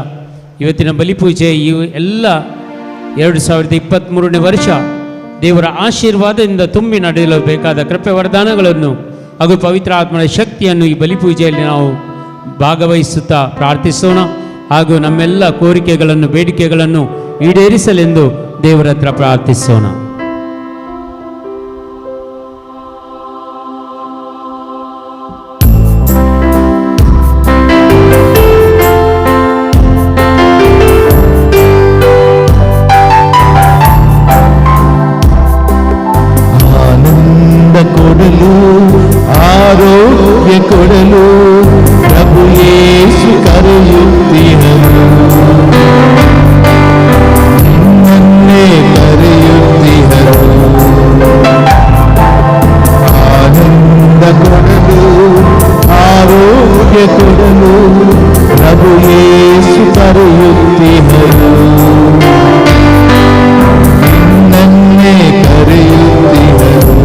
ಇವತ್ತಿನ ಬಲಿಪೂಜೆ ಈ ಎಲ್ಲ 2023ನೇ ವರ್ಷ ದೇವರ ಆಶೀರ್ವಾದದಿಂದ ತುಂಬಿ ನಡೆಯಲು ಬೇಕಾದ ಕೃಪೆ ವರದಾನಗಳನ್ನು ಹಾಗೂ ಪವಿತ್ರ ಆತ್ಮನ ಶಕ್ತಿಯನ್ನು ಈ ಬಲಿಪೂಜೆಯಲ್ಲಿ ನಾವು ಭಾಗವಹಿಸುತ್ತಾ ಪ್ರಾರ್ಥಿಸೋಣ. ಹಾಗೂ ನಮ್ಮೆಲ್ಲ ಕೋರಿಕೆಗಳನ್ನು, ಬೇಡಿಕೆಗಳನ್ನು ಈಡೇರಿಸಲೆಂದು ದೇವರ ಹತ್ರ ಪ್ರಾರ್ಥಿಸೋಣ. ಆನಂದ ಕೊಡಲು, ಆರೋಗ್ಯ ಕೊಡಲು ಪ್ರಭು ಯೇಸು ಕರೆಯುತ್ತಿಹನು. ನಿನ್ನನ್ನೇ ಕರೆಯುತ್ತಿಹನು. ಆನಂದ ಕೊಡಲು, ಆರೋಗ್ಯ ಕೊಡಲು ಪ್ರಭು ಯೇಸು ಕರೆಯುತ್ತಿಹನು. ನಿನ್ನನ್ನೇ ಕರೆಯುತ್ತಿಹನು.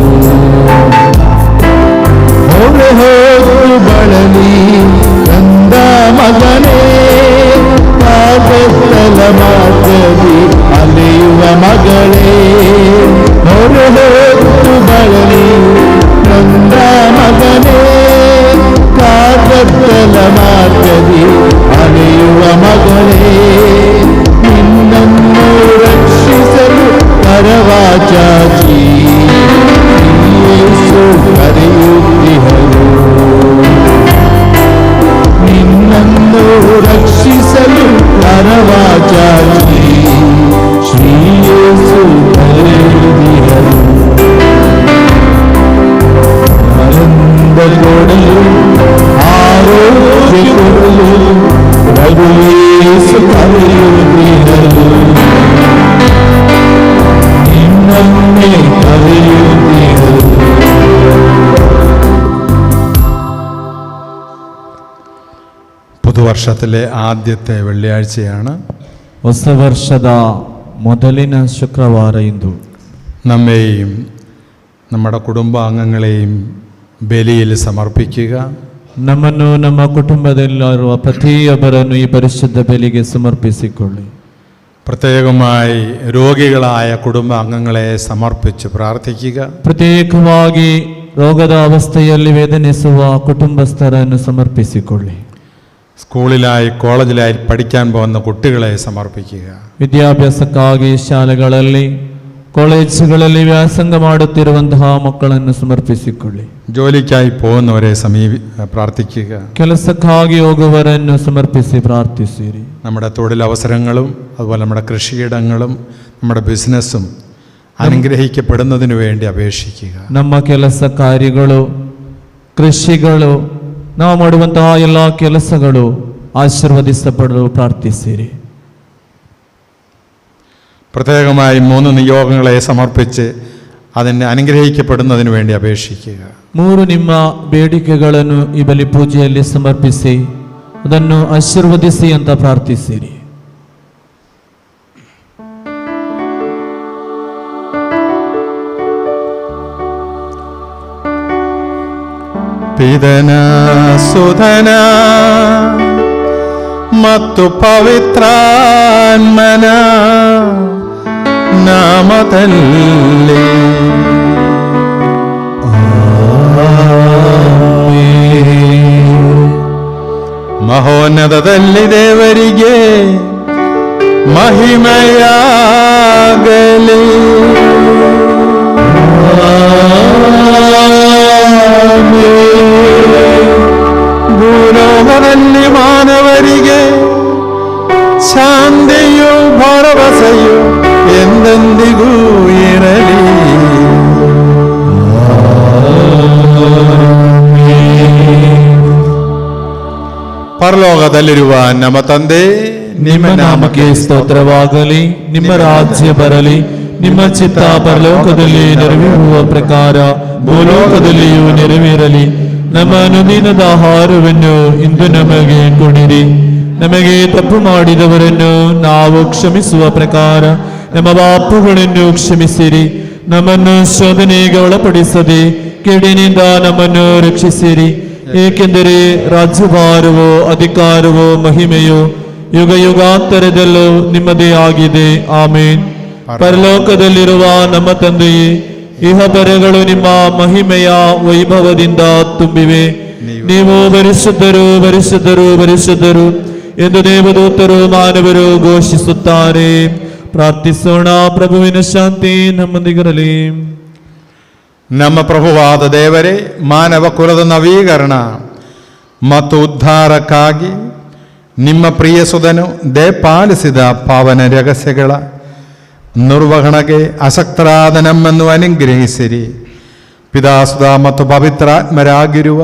ಹೊರೆ ಹೋಗು ಬಳಲಿ ಕಂದ ಮಗನೇ, ಕಾಗತ್ತಲ ಮಾರ್ಗದಿ ಅಲೆಯುವ ಮಗಳೇ. ಹೊರೆ ಹೋಗು ಬಳಲಿ ಕಂದ ಮಗನೇ, ಕಾಗತ್ತಲ ಮಾರ್ಗದಿ ಅಲೆಯುವ ಮಗಳೇ. ನಿನ್ನನ್ನು ರಕ್ಷಿಸಲು ಕರವಾಚಾಚಿ ಯೇಸು ಕರೆಯುತ್ತಿಹನು. ನಿನ್ನನ್ನು ರಕ್ಷಿಸಲು ಕರವಾಚಾಚಿ ಶ್ರೀ ಯೇಸು ಕರೆಯುತ್ತಿಹನು. ಆನಂದ ಕೊಡಲು, ಆರೋಗ್ಯ ಕೊಡಲು ಪ್ರಭು ಯೇಸು ಕರೆಯುತ್ತಿಹನು. ನಿನ್ನನ್ನೇ ಕರೆಯುತ್ತಿಹನು. പുതുവർഷത്തിലെ ആദ്യത്തെ വെള്ളിയാഴ്ചയാണ്. ಹೊಸ ವರ್ಷದ ಮೊದಲಿನ ಶುಕ್ರವಾರ ಇಂದು. നമ്മെയും നമ്മുടെ കുടുംബാംഗങ്ങളെയും ബലിയിൽ സമർപ്പിക്കുക. ನಮ್ಮನ್ನು, ನಮ್ಮ ಕುಟುಂಬದಲ್ಲಿರುವ ಪ್ರತಿಯೊಬ್ಬರನ್ನು ಈ ಪರಿಶುದ್ಧ ಬಲಿಗೆ ಸಮರ್ಪಿಸಿಕೊಳ್ಳಿ. പ്രത്യേകമായി രോഗികളായ കുടുംബാംഗങ്ങളെ സമർപ്പിച്ച് പ്രാർത്ഥിക്കുക. ಪ್ರತ್ಯೇಕವಾಗಿ ರೋಗದ ಅವಸ್ಥೆಯಲ್ಲಿ ವೇದನಿಸುವ ಕುಟುಂಬಸ್ಥರನ್ನು ಸಮರ್ಪಿಸಿಕೊಳ್ಳಿ. സ്കൂളിലായി കോളേജിലായി പഠിക്കാൻ പോകുന്ന കുട്ടികളെ സമർപ്പിക്കുക. ವಿದ್ಯಾಭ್ಯಾಸಕ್ಕಾಗಿ ಶಾಲೆಗಳಲ್ಲಿ ಕಾಲೇಜುಗಳಲ್ಲಿ ವ್ಯಾಸಂಗ ಮಾಡುತ್ತಿರುವಂತಹ ಮಕ್ಕಳನ್ನು ಸಮರ್ಪಿಸಿಕೊಳ್ಳಿ. ജോലിക്കായി പോകുന്നവരെ പ്രാർത്ഥിക്കുക. ಕೆಲಸಕ್ಕಾಗಿ ಹೋಗುವವರನ್ನು ಸಮರ್ಪಿಸಿ ಪ್ರಾರ್ಥಿಸಿರಿ. നമ്മുടെ തൊഴിലവസരങ്ങളും അതുപോലെ നമ്മുടെ കൃഷിയിടങ്ങളും നമ്മുടെ ബിസിനസ്സും അനുഗ്രഹിക്കപ്പെടുന്നതിന് വേണ്ടി അപേക്ഷിക്കുക. ನಮ್ಮ ಕೆಲಸ ಕಾರ್ಯಗಳು, ಕೃಷಿಗಳು, ನಾವು ಮಾಡುವಂತಹ ಎಲ್ಲ ಕೆಲಸಗಳು ಆಶೀರ್ವದಿಸಪಡಲು ಪ್ರಾರ್ಥಿಸಿರಿ. പ്രത്യേകമായി 3 നിയോഗങ്ങളെ സമർപ്പിച്ച് അതിന് അനുഗ്രഹിക്കപ്പെടുന്നതിന് വേണ്ടി അപേക്ഷിക്കുക. 3 ನಿಮ್ಮ ಬೇಡಿಕೆಗಳನ್ನು ಈ ಬಲಿ ಪೂಜೆಯಲ್ಲಿ ಸಮರ್ಪಿಸಿ ಅದನ್ನು ಆಶೀರ್ವದಿಸಿ ಅಂತ ಪ್ರಾರ್ಥಿಸಿರಿ. ಪಿತನ ಸುಧನ ಮತ್ತು ಪವಿತ್ರಾತ್ಮನ ನಾಮದಲ್ಲಿ ಮಹೋನ್ನತದಲ್ಲಿ ದೇವರಿಗೆ ಮಹಿಮೆಯಾಗಲಿ. ಭೂಲೋಕದಲ್ಲಿ ಮಾನವರಿಗೆ ಶಾಂತಿಯು ಭರವಸೆಯು ಎಂದೆಂದಿಗೂ ಇರಲಿ. ಪರಲೋಕದಲ್ಲಿರುವ ನಮ್ಮ ತಂದೆ, ನಿಮ್ಮ ನಾಮಕ್ಕೆ ಸ್ತೋತ್ರವಾಗಲಿ. ನಿಮ್ಮ ರಾಜ್ಯ ಬರಲಿ. ನಿಮ್ಮ ಚಿತ್ತ ಪರಲೋಕದಲ್ಲಿ ನೆರವೇರುವ ಪ್ರಕಾರ ಭೂಲೋಕದಲ್ಲಿಯೂ ನೆರವೇರಲಿ. ನಮ್ಮ ಅನುದಿನದ ಆಹಾರವನ್ನು ಇಂದು ನಮಗೆ ಕೊಡಿರಿ. ನಮಗೆ ತಪ್ಪು ಮಾಡಿದವರನ್ನು ನಾವು ಕ್ಷಮಿಸುವ ಪ್ರಕಾರ ನಮ್ಮ ಪಾಪಗಳನ್ನು ಕ್ಷಮಿಸಿರಿ. ನಮ್ಮನ್ನು ಶೋಧನೆಗೆ ಒಳಪಡಿಸದೆ ಕೆಡಿನಿಂದ ನಮ್ಮನ್ನು ರಕ್ಷಿಸಿರಿ. ಏಕೆಂದರೆ ರಾಜ್ಯಭಾರವೋ ಅಧಿಕಾರವೋ ಮಹಿಮೆಯೋ ಯುಗ ಯುಗಾಂತರದಲ್ಲೂ ನಿಮ್ಮದೇ ಆಗಿದೆ. ಆಮೇನ್. ಪರಲೋಕದಲ್ಲಿರುವ ನಮ್ಮ ತಂದೆಯೇ, ಇಹಪರಗಳು ನಿಮ್ಮ ಮಹಿಮೆಯ ವೈಭವದಿಂದ ತುಂಬಿವೆ. ನೀವು ಪರಿಶುದ್ಧರು, ಪರಿಶುದ್ಧರು, ಪರಿಶುದ್ಧರು ಎಂದು ದೇವದೂತರು ಮಾನವರು ಘೋಷಿಸುತ್ತಾರೆ. ಪ್ರಾರ್ಥಿಸೋಣ. ಪ್ರಭುವಿನ ಶಾಂತಿ ನಮ್ಮೊಂದಿಗಿರಲಿ. ನಮ್ಮ ಪ್ರಭುವಾದ ದೇವರೇ, ಮಾನವ ಕುಲದ ನವೀಕರಣ ಮತ್ತು ಉದ್ಧಾರಕ್ಕಾಗಿ ನಿಮ್ಮ ಪ್ರಿಯ ಸುಧನು ದಯಪಾಲಿಸಿದ ಪಾವನ ರಹಸ್ಯಗಳ ನಿರ್ವಹಣೆಗೆ ಆಸಕ್ತರಾದ ನಮ್ಮನ್ನು ಅನುಗ್ರಹಿಸಿರಿ. ಪಿತಾಸುಧ ಮತ್ತು ಪವಿತ್ರಾತ್ಮರಾಗಿರುವ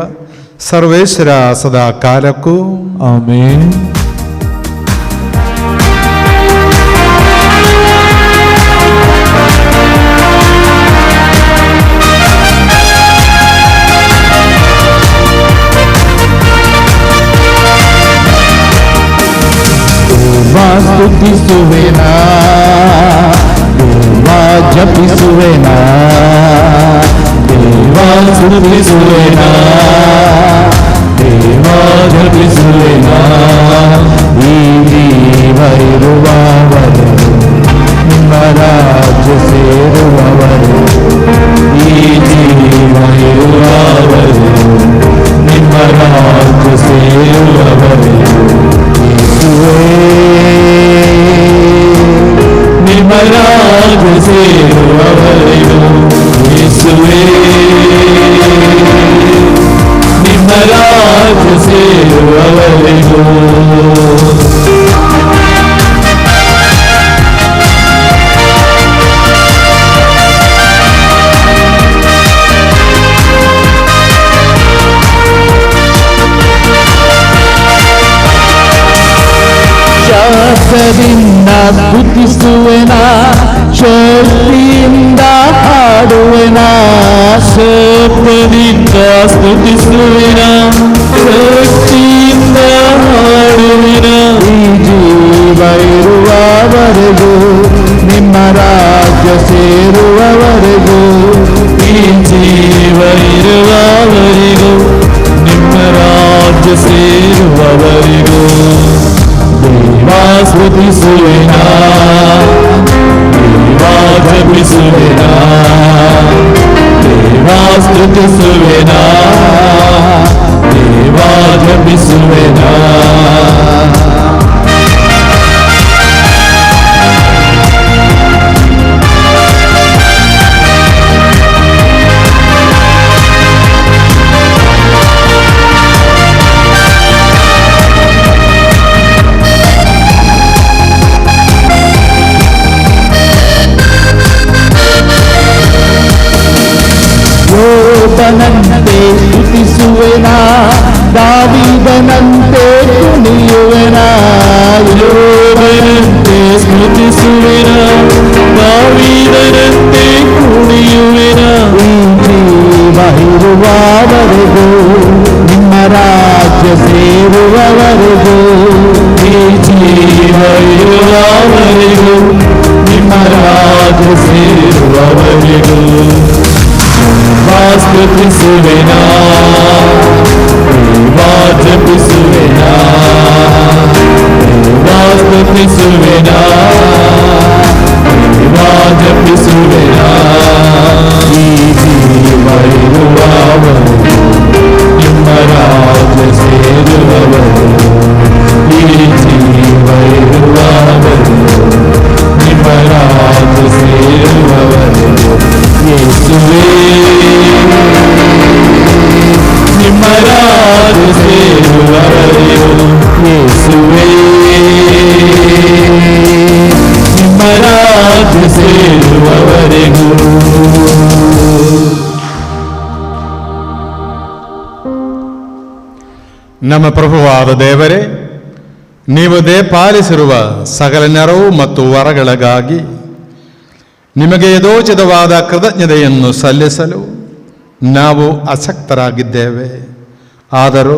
ಸರ್ವೇಶ್ವರ ಸದಾ ಕಾಲಕ್ಕೂ ಆಮೇನ್. ಸ್ತುತಿಸುವೆನಾ, ದೇವಾ ಜಪಿಸುವೆನಾ, ದೇವಾ ಸ್ತುತಿಸುವೆನಾ, ದೇವಾ ಜಪಿಸುವೆನಾ. ಈ ಜೀವ ಇರುವವರು ನಿಮ್ಮ ರಾಜ್ಯ ಸೇರುವವರು, ಈ ಜೀವ ಇರುವವರು ನಿಮ್ಮ ರಾಜ್ಯ ಸೇರುವವರು. ನಿಮ್ಮ ರಾಜ್ಯ ಸೇರುವವರೆಗೂ ಯೇಸುವೇ, ನಿಮ್ಮ ರಾಜ್ಯ ಸೇರುವವರೆಗೂ. ಶಾಸ್ತ್ರದಿಂದ ಸ್ತುತಿಸುವೆನಾ, ಶಕ್ತಿಯಿಂದ ಹಾಡುವೆನಾ, ಶಾಸ್ತ್ರದಿಂದ ಸ್ತುತಿಸುವೆನಾ, ಶಕ್ತಿಯಿಂದ ಹಾಡುವೆನಾ. ಈ ಜೀವ ಇರುವವರೆಗೂ ನಿಮ್ಮ ರಾಜ್ಯ ಸೇರುವವರೆಗೂ, ಈ ಜೀವ ಇರುವವರೆಗೂ ನಿಮ್ಮ ರಾಜ್ಯ ಸೇರುವವರೆಗೂ. ದೇವಾ ಸ್ತುತಿಸುವೆನಾ, ದೇವಾ ಜಪಿಸುವೆನಾ, ದೇವಾ ಸ್ತುತಿಸುವೆನಾ, ದೇವಾ ದೇವಾ ಜಪಿಸುವೆನಾ. ಯೋಬನಂತೆ ಸ್ತುತಿಸುವೆನಾ, ದಾವೀದನಂತೆ ಕುಣಿಯುವೆನಾ. ಯೋಬನಂತೆ ಸ್ತುತಿಸುವೆನಾ, ದಾವೀದನಂತೆ ಕುಣಿಯುವೆನಾ. ಈ ಜೀವ ಇರುವವರೆಗೂ ನಿಮ್ಮ ರಾಜ್ಯ ಸೇರುವವರೆಗೂ, ಈ ಜೀವ ಇರುವವರೆಗೂ ನಿಮ್ಮ ರಾಜ್ಯ ಸೇರುವವರೆಗೂ ಸ್ತುತಿಸುವೆನಾ, ದೇವಾ ಜಪಿಸುವೆನಾ, ದೇವಾ ಸ್ತುತಿಸುವೆನಾ, ದೇವಾ ಜಪಿಸುವೆನಾ. ಈ ಜೀವ ಇರುವವರೆಗೂ ನಿಮ್ಮ ರಾಜ್ಯ ಸೇರುವವರೆಗೂ, ಈ ಜೀವ ಇರುವವರೆಗೂ ನಿಮ್ಮ ರಾಜ್ಯ ಸೇರುವವರೆಗೂ. ಯೇಸುವೇ ನಿಮ್ಮ ರಾಜ್ಯ ಸೇರುವವರೆಗೂ, ಯೇಸುವೇ ನಿಮ್ಮ ರಾಜ್ಯ ಸೇರುವವರೆಗೂ. ನಮ್ಮ ಪ್ರಭುವಾದ ದೇವರೇ, ನೀವು ಪಾಲಿಸಿರುವ ಸಕಲ ನೆರವು ಮತ್ತು ವರಗಳಿಗಾಗಿ ನಿಮಗೆ ಯಥೋಚಿತವಾದ ಕೃತಜ್ಞತೆಯನ್ನು ಸಲ್ಲಿಸಲು ನಾವು ಅಶಕ್ತರಾಗಿದ್ದೇವೆ. ಆದರೂ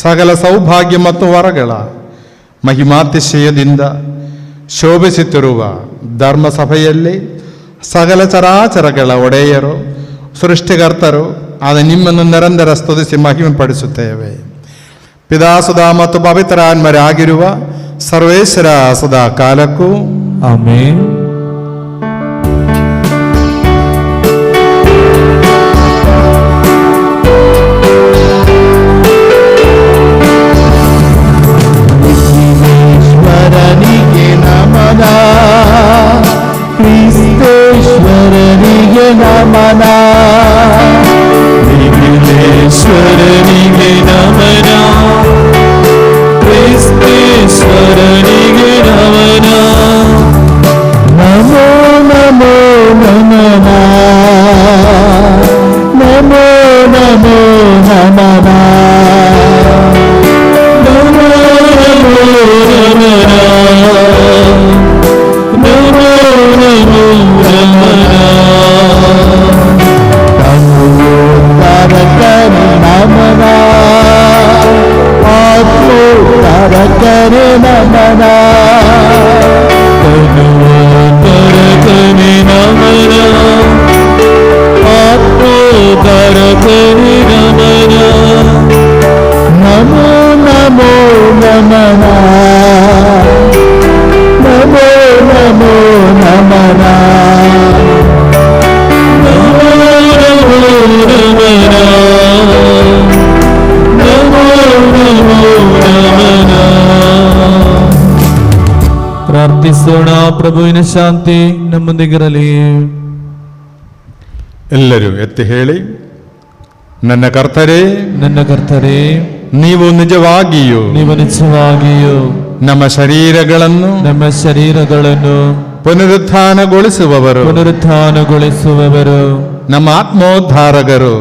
ಸಕಲ ಸೌಭಾಗ್ಯ ಮತ್ತು ವರಗಳ ಮಹಿಮಾತಿಶಯದಿಂದ ಶೋಭಿಸುತ್ತಿರುವ ಧರ್ಮಸಭೆಯಲ್ಲಿ ಸಕಲ ಚರಾಚರಗಳ ಒಡೆಯರು, ಸೃಷ್ಟಿಕರ್ತರು ಆದ ನಿಮ್ಮನ್ನು ನಿರಂತರ ಸ್ತುತಿಸಿ ಮಹಿಮೆಪಡಿಸುತ್ತೇವೆ. ಪಿತಾಸುಧ ಮತ್ತು ಪವಿತ್ರಾತ್ಮರಾಗಿರುವ ಸರ್ವೇಶ್ವರ ಸದಾ ಕಾಲಕ್ಕೂ ಆಮೆನ್. ಕ್ರಿಸ್ತೇಶ್ವರನಿಗೆ ನಮನ, ಕ್ರಿಸ್ತೇಶ್ವರನಿಗೆ ನಮನ, ವಿಘ್ನೇಶ್ವರನಿಗೆ ನಮನ, ಕ್ರಿಸ್ತೇಶ್ವರನಿಗೆ ನಮನ. ನಮೋ ನಮೋ ನಮನ, ನಮೋ ನಮೋ ನಮನ, ನಮೋ ನಮೋ ನಮನ, ನಮೋ ನಮೋ ನಮನ. ತನುವೋದ್ಧಾರಕನೇ ನಮನ, ಆತ್ಮೋದ್ಧಾರಕನೇ ನಮನ, ತನುವೋದ್ಧಾರಕನೇ ನಮನ, ಆತ್ಮೋದ್ಧಾರಕನೇ ನಮನ. ನಮೋ ನಮೋ ನಮನ, ನಮೋ ನಮೋ ನಮನ, ನಮೋ ನಮೋ ನಮನ, ನಮೋ ನಮೋ ನಮನ. ಪ್ರಾರ್ಥಿಸೋಣ. ಪ್ರಭುವಿನ ಶಾಂತಿ ನಮ್ಮೊಂದಿಗಿರಲಿ. ಎಲ್ಲರೂ ಎತ್ತಿ ಹೇಳಿ, ನನ್ನ ಕರ್ತರೇ, ನನ್ನ ಕರ್ತರೇ, ನೀವು ನಿಜವಾಗಿಯೂ ನೀವು ನಿಜವಾಗಿಯೂ ನಮ್ಮ ಶರೀರಗಳನ್ನು ಪುನರುತ್ಥಾನಗೊಳಿಸುವವರು, ನಮ್ಮ ಆತ್ಮೋದ್ಧಾರಕರು,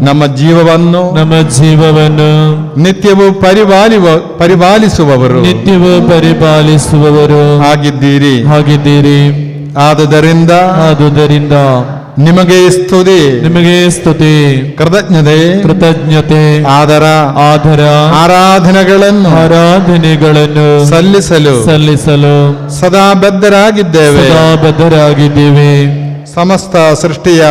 ನಮ್ಮ ಜೀವವನ್ನು ನಿತ್ಯವೂ ಪರಿಪಾಲಿಸುವವರು ಆಗಿದ್ದೀರಿ. ಆದುದರಿಂದ ನಿಮಗೆ ಸ್ತುತಿ, ಕೃತಜ್ಞತೆ, ಆದರ ಆರಾಧನೆಗಳನ್ನು ಸಲ್ಲಿಸಲು ಸದಾ ಬದ್ಧರಾಗಿದ್ದೇವೆ. ಸಮಸ್ತ ಸೃಷ್ಟಿಯ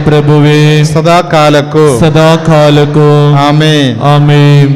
ಪ್ರಭುವೇ, ಸದಾ ಕಾಲಕ್ಕೂ ಆಮೆನ್.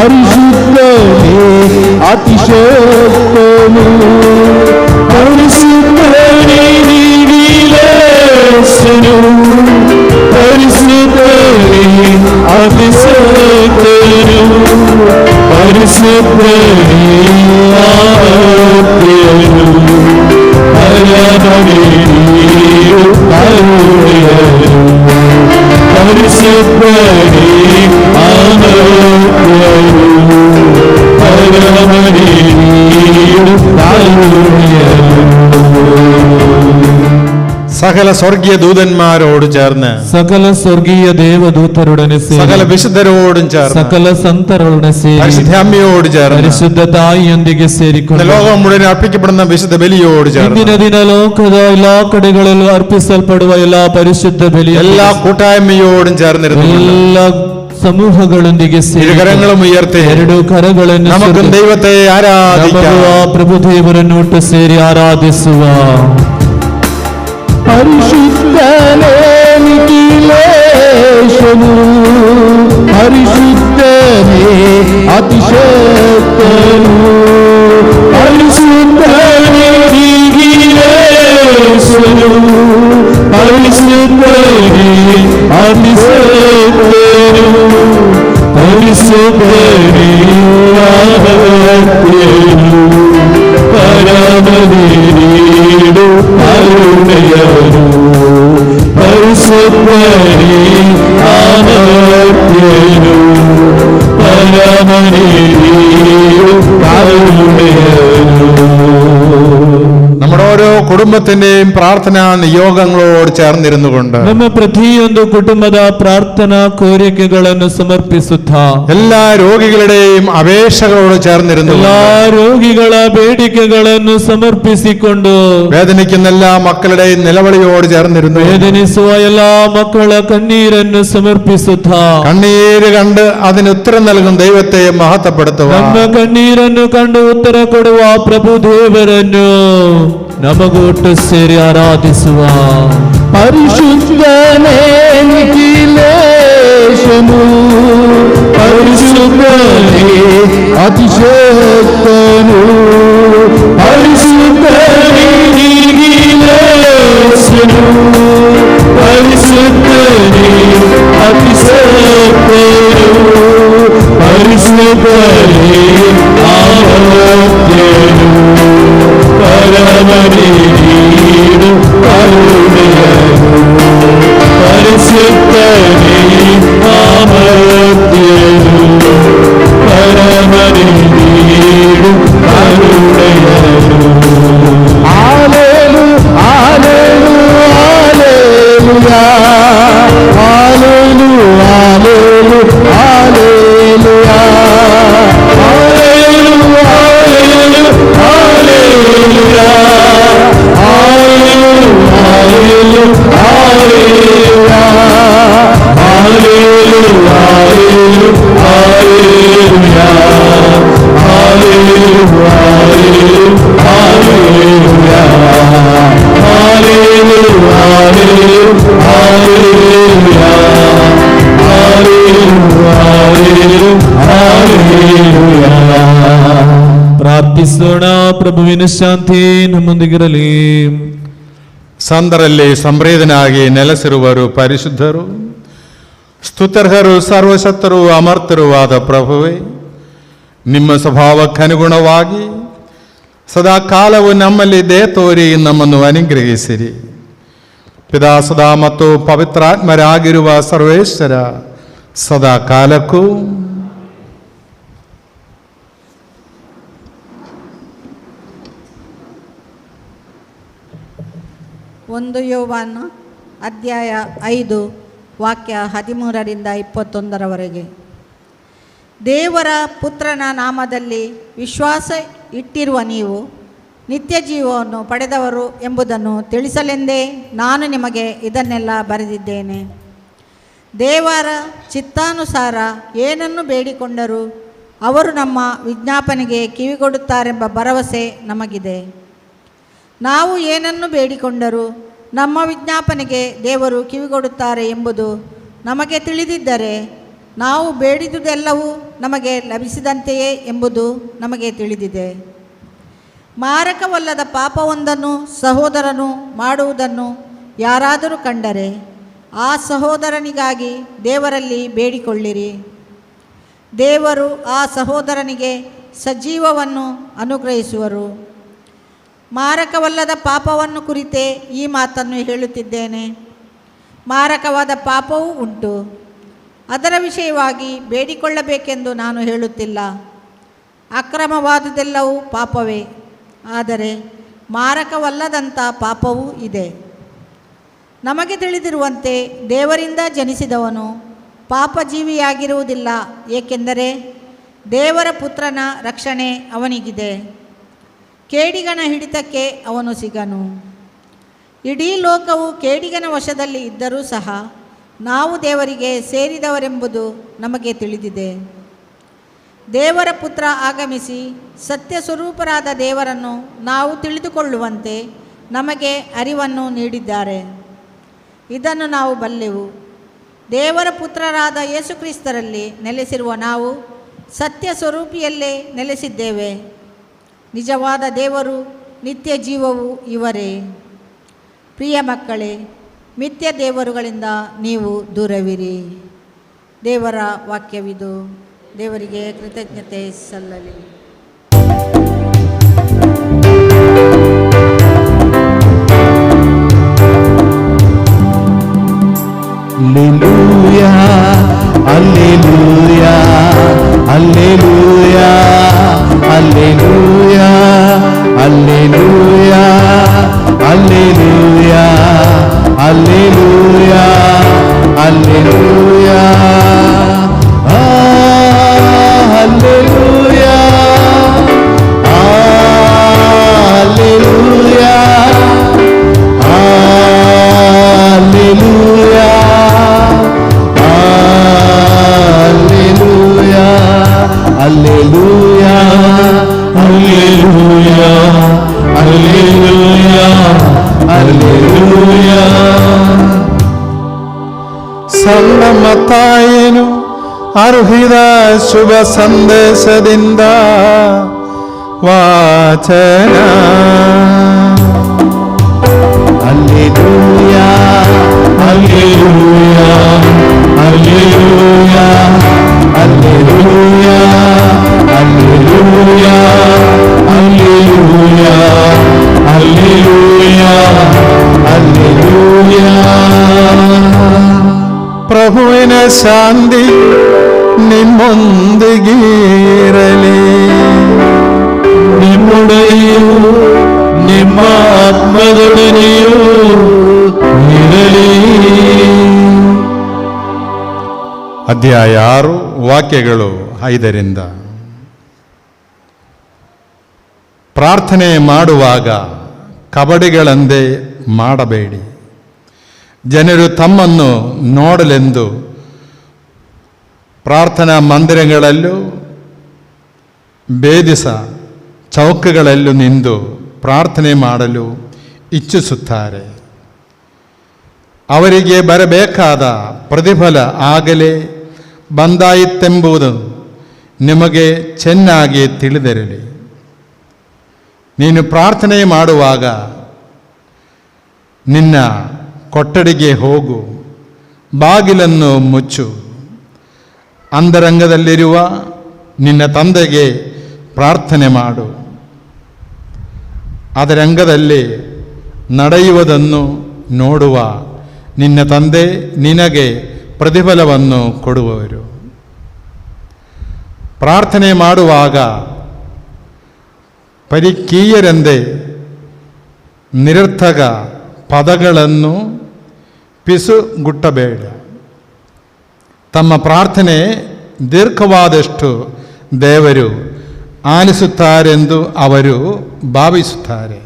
ಪರಿಶುದ್ಧನೇ ಅತಿಶೋಕ್ತನು ಪರಿಶುದ್ಧನೇ ನೀಗಿಲೇಸನು ಪರಿಶುದ್ಧನೇ ಅತಿಶೋಕ್ತನು ಪರಿಶುದ್ಧನೇ ಆರಾಧ್ಯನು ಹರಮನೆ ನೀರು ಕರುಣೆಯನು ಪರಿಶುದ್ಧನೇ ಆರಾಧ್ಯನು ಹರಮನೆ ನೀರು ಕರುಣೆಯನು. സകല സ്വർഗീയ ദൂതന്മാരോട് ചേർന്ന് സകല സ്വർഗീയ ദേവദൂതരുടനെ സകല ಸೇರಿ വിശുദ്ധരോടും ചേർന്ന് സകല ಸಂತರೊಡನೆ ಸೇರಿ പരിശുദ്ധ അമ്മയോട് ചേർന്ന് ಪರಿಶುದ್ಧ ತಾಯಿಯೊಂದಿಗೆ ಸೇರಿಕೊಂಡು ലോകം മുഴുവൻ അർപ്പിക്കപ്പെടുന്ന വിശുദ്ധ ബലിയോട് ചേർന്ന് ಇಂದಿನ ದಿನ ಲೋಕದ ಎಲ್ಲಾ ಕಡೆಗಳಲ್ಲೂ ಅರ್ಪಿಸಲ್ಪಡುವ ಎಲ್ಲಾ ಪರಿಶುದ್ಧ ಬಲಿ എല്ലാ കൂട്ടായ്മയോടും ചേർന്നിരുന്നു ಎಲ್ಲ ಸಮೂಹಗಳೊಂದಿಗೆ ಸೇರಿ ഇരുകരങ്ങളും ഉയർത്തി ಎರಡು ಕರಗಳನ್ನು നമുക്കും ಸುರಿದು ദൈവത്തെ ആരാധിക്കാം. ನಮಗೂ ಆ ಪ್ರಭು ದೇವರನ್ನು ಒಟ್ಟು ಸೇರಿ ಆರಾಧಿಸುವ. ಪರಿಶುದ್ಧನೇ ನಿಖಿಲೇಶನು ಪರಿಶುದ್ಧನೇ ಅತಿಶೋಕ್ತನು ಪರಿಶುದ್ಧನೇ ನಿಖಿಲೇಶನು ಪರಿಶುದ್ಧನೇ ಅತಿಶೋಕ್ತನು ಪರಿಶುದ್ಧನೇ ಆರಾಧ್ಯನು ಪರಮನೇ ನೀಡು ಕರುಣೆಯನು ಪರಿಶುದ್ಧನೇ ಆರಾಧ್ಯನು പരമനേ നമ്മുടെ ഓരോ കുടുംബത്തിന്റെയും പ്രാർത്ഥനാ നിയോഗങ്ങളോട് ചേർന്നിരുന്നു കൊണ്ട് ನಮ್ಮ ಪ್ರತಿಯೊಂದು ಕುಟುಂಬದ ಪ್ರಾರ್ಥನಾ ಕೋರಿಕೆಗಳನ್ನು ಸಮರ್ಪಿಸುತ್ತಾ എല്ലാ രോഗികളുടെയും അപേക്ഷകളോട് ചേർന്നിരുന്നു ಎಲ್ಲಾ ರೋಗಿಗಳ ಬೇಡಿಕೆಗಳನ್ನು ಸಮರ್ಪಿಸಿಕೊಂಡು വേദനിക്കുന്ന എല്ലാ മക്കളുടെയും നിലവിളിയോട് ചേർന്നിരുന്നു ವೇದನಿಸುವ ಎಲ್ಲಾ ಮಕ್ಕಳ ಕಣ್ಣೀರನ್ನು ಸಮರ್ಪಿಸುತ್ತಾ കണ്ണീര് കണ്ട് അതിന് ഉത്തരം നൽകും ദൈവത്തെ മഹത്വപ്പെടുത്തുക ನಮ್ಮ ಕಣ್ಣೀರನ್ನು ಕಂಡು ಉತ್ತರ ಕೊಡುವ ಪ್ರಭು ದೇವರನ್ನು ನಮಗೊಟ್ಟು ಸೇರಿ ಆರಾಧಿಸುವ. ಪರಿಶುದ್ಧನೇ ನಿಖಿಲೇಶನು ಪರಿಶುದ್ಧನೇ ಅತಿಶೋಕ್ತನು ಪರಿಶುದ್ಧನೇ ನಿಖಿಲೇಶನು ಪರಿಶುದ್ಧನೇ ಅತಿಶೋಕ್ತನು ಪರಿಶುದ್ಧನೇ ಆರಾಧ್ಯನು പരമനേ നീಡು കരുണയನು പരിശുദ്ധനേ ആരാധ്യനു പരമനേ നീಡು കരുണയನು ഹല്ലേലൂയ ഹല്ലേലൂയ ഹല്ലേലൂയ ഹല്ലേലൂയ ಪ್ರಾರ್ಥಿಸೋಣ. ಪ್ರಭುವಿನ ಶಾಂತಿ ನಮ್ಮೊಂದಿಗಿರಲಿ. ಸಂತರಲ್ಲಿ ಸಂಪ್ರೀತನಾಗಿ ನೆಲೆಸಿರುವರು ಪರಿಶುದ್ಧರು ಸ್ತುತ್ಯರ್ಹರು ಸರ್ವಶಕ್ತರು ಅಮರ್ತರುವಾದ ಪ್ರಭುವೇ, ನಿಮ್ಮ ಸ್ವಭಾವಕ್ಕನುಗುಣವಾಗಿ ಸದಾ ಕಾಲವು ನಮ್ಮಲ್ಲಿ ದಯ ತೋರಿ ನಮ್ಮನ್ನು ಅನುಗ್ರಹಿಸಿರಿ. ಪಿತಾ ಸದಾ ಮತ್ತು ಪವಿತ್ರಾತ್ಮರಾಗಿರುವ ಸರ್ವೇಶ್ವರ ಸದಾ ಕಾಲಕ್ಕೂ ಒಂದು ಯೋವಾನ ಅಧ್ಯಾಯ 5 ವಾಕ್ಯ 13ರಿಂದ 21ರವರೆಗೆ. ದೇವರ ಪುತ್ರನ ನಾಮದಲ್ಲಿ ವಿಶ್ವಾಸ ಇಟ್ಟಿರುವ ನೀವು ನಿತ್ಯ ಜೀವವನ್ನು ಪಡೆದವರು ಎಂಬುದನ್ನು ತಿಳಿಸಲೆಂದೇ ನಾನು ನಿಮಗೆ ಇದನ್ನೆಲ್ಲ ಬರೆದಿದ್ದೇನೆ. ದೇವರ ಚಿತ್ತಾನುಸಾರ ಏನನ್ನು ಬೇಡಿಕೊಂಡರೂ ಅವರು ನಮ್ಮ ವಿಜ್ಞಾಪನೆಗೆ ಕಿವಿಗೊಡುತ್ತಾರೆಂಬ ಭರವಸೆ ನಮಗಿದೆ. ನಾವು ಏನನ್ನು ಬೇಡಿಕೊಂಡರೂ ನಮ್ಮ ವಿಜ್ಞಾಪನೆಗೆ ದೇವರು ಕಿವಿಗೊಡುತ್ತಾರೆ ಎಂಬುದು ನಮಗೆ ತಿಳಿದಿದ್ದರೆ ನಾವು ಬೇಡಿದುದೆಲ್ಲವೂ ನಮಗೆ ಲಭಿಸಿದಂತೆಯೇ ಎಂಬುದು ನಮಗೆ ತಿಳಿದಿದೆ. ಮಾರಕವಲ್ಲದ ಪಾಪವೊಂದನ್ನು ಸಹೋದರನು ಮಾಡುವುದನ್ನು ಯಾರಾದರೂ ಕಂಡರೆ ಆ ಸಹೋದರನಿಗಾಗಿ ದೇವರಲ್ಲಿ ಬೇಡಿಕೊಳ್ಳಿರಿ. ದೇವರು ಆ ಸಹೋದರನಿಗೆ ಸಜೀವವನ್ನು ಅನುಗ್ರಹಿಸುವರು. ಮಾರಕವಲ್ಲದ ಪಾಪವನ್ನು ಕುರಿತೇ ಈ ಮಾತನ್ನು ಹೇಳುತ್ತಿದ್ದೇನೆ. ಮಾರಕವಾದ ಪಾಪವೂ ಉಂಟು, ಅದರ ವಿಷಯವಾಗಿ ಬೇಡಿಕೊಳ್ಳಬೇಕೆಂದು ನಾನು ಹೇಳುತ್ತಿಲ್ಲ. ಅಕ್ರಮವಾದುದೆಲ್ಲವೂ ಪಾಪವೇ, ಆದರೆ ಮಾರಕವಲ್ಲದಂಥ ಪಾಪವೂ ಇದೆ. ನಮಗೆ ತಿಳಿದಿರುವಂತೆ ದೇವರಿಂದ ಜನಿಸಿದವನು ಪಾಪಜೀವಿಯಾಗಿರುವುದಿಲ್ಲ, ಏಕೆಂದರೆ ದೇವರ ಪುತ್ರನ ರಕ್ಷಣೆ ಅವನಿಗಿದೆ. ಕೇಡಿಗನ ಹಿಡಿತಕ್ಕೆ ಅವನು ಸಿಗನು. ಇಡೀ ಲೋಕವು ಕೇಡಿಗನ ವಶದಲ್ಲಿ ಇದ್ದರೂ ಸಹ ನಾವು ದೇವರಿಗೆ ಸೇರಿದವರೆಂಬುದು ನಮಗೆ ತಿಳಿದಿದೆ. ದೇವರ ಪುತ್ರ ಆಗಮಿಸಿ ಸತ್ಯ ಸ್ವರೂಪರಾದ ದೇವರನ್ನು ನಾವು ತಿಳಿದುಕೊಳ್ಳುವಂತೆ ನಮಗೆ ಅರಿವನ್ನು ನೀಡಿದ್ದಾರೆ. ಇದನ್ನು ನಾವು ಬಲ್ಲೆವು. ದೇವರ ಪುತ್ರರಾದ ಯೇಸುಕ್ರಿಸ್ತರಲ್ಲಿ ನೆಲೆಸಿರುವ ನಾವು ಸತ್ಯ ಸ್ವರೂಪಿಯಲ್ಲೇ ನೆಲೆಸಿದ್ದೇವೆ. ನಿಜವಾದ ದೇವರು ನಿತ್ಯ ಜೀವವು ಇವರೇ. ಪ್ರಿಯ ಮಕ್ಕಳೇ, ಮಿಥ್ಯ ದೇವರುಗಳಿಂದ ನೀವು ದೂರವಿರಿ. ದೇವರ ವಾಕ್ಯವಿದು. ದೇವರಿಗೆ ಕೃತಜ್ಞತೆ ಸಲ್ಲಲಿ. Alleluia, alleluia, alleluia, alleluia, alleluia, alleluia, alleluia, alleluia, alleluia, alleluia. Alleluia, alleluia, alleluia, alleluia. ಸಣ್ಣ ಮತ್ತಾಯನು ಅರ್ಹಿದ ಶುಭ ಸಂದೇಶದಿಂದ ವಾಚನ. Alleluia, alleluia, alleluia, alleluia, alleluia, alleluia, alleluia, alleluia. ಪ್ರಭುವಿನ ಶಾಂತಿ ನಿಮ್ಮೊಂದಿಗಿರಲಿ, ನಿಮ್ಮೊಡೆಯೂ ನಿಮ್ಮ ಆತ್ಮದೊಡನೆಯೂ ಇರಲಿ. ಅಧ್ಯಾಯ 6 ವಾಕ್ಯಗಳು 5ರಿಂದ. ಪ್ರಾರ್ಥನೆ ಮಾಡುವಾಗ ಕಬಡಿಗಳಂತೆ ಮಾಡಬೇಡಿ. ಜನರು ತಮ್ಮನ್ನು ನೋಡಲೆಂದು ಪ್ರಾರ್ಥನಾ ಮಂದಿರಗಳಲ್ಲೂ ಬೇದಿಸ ಚೌಕಗಳಲ್ಲೂ ನಿಂತು ಪ್ರಾರ್ಥನೆ ಮಾಡಲು ಇಚ್ಛಿಸುತ್ತಾರೆ. ಅವರಿಗೆ ಬರಬೇಕಾದ ಪ್ರತಿಫಲ ಆಗಲೇ ಬಂದಾಯಿತೆಂಬುದು ನಿಮಗೆ ಚೆನ್ನಾಗಿ ತಿಳಿದಿರಲಿ. ನೀನು ಪ್ರಾರ್ಥನೆ ಮಾಡುವಾಗ ನಿನ್ನ ಕೊಠಡಿಗೆ ಹೋಗು, ಬಾಗಿಲನ್ನು ಮುಚ್ಚು, ಅಂತರಂಗದಲ್ಲಿರುವ ನಿನ್ನ ತಂದೆಗೆ ಪ್ರಾರ್ಥನೆ ಮಾಡು. ಅದರಂಗದಲ್ಲಿ ನಡೆಯುವುದನ್ನು ನೋಡುವ ನಿನ್ನ ತಂದೆ ನಿನಗೆ ಪ್ರತಿಫಲವನ್ನು ಕೊಡುವವರು. ಪ್ರಾರ್ಥನೆ ಮಾಡುವಾಗ ಪರಿಕೀಯರೆಂದೇ ನಿರರ್ಥಕ ಪದಗಳನ್ನು ಪಿಸುಗುಟ್ಟಬೇಡ. ತಮ್ಮ ಪ್ರಾರ್ಥನೆ ದೀರ್ಘವಾದಷ್ಟು ದೇವರು ಆಲಿಸುತ್ತಾರೆಂದು ಅವರು ಭಾವಿಸುತ್ತಾರೆ.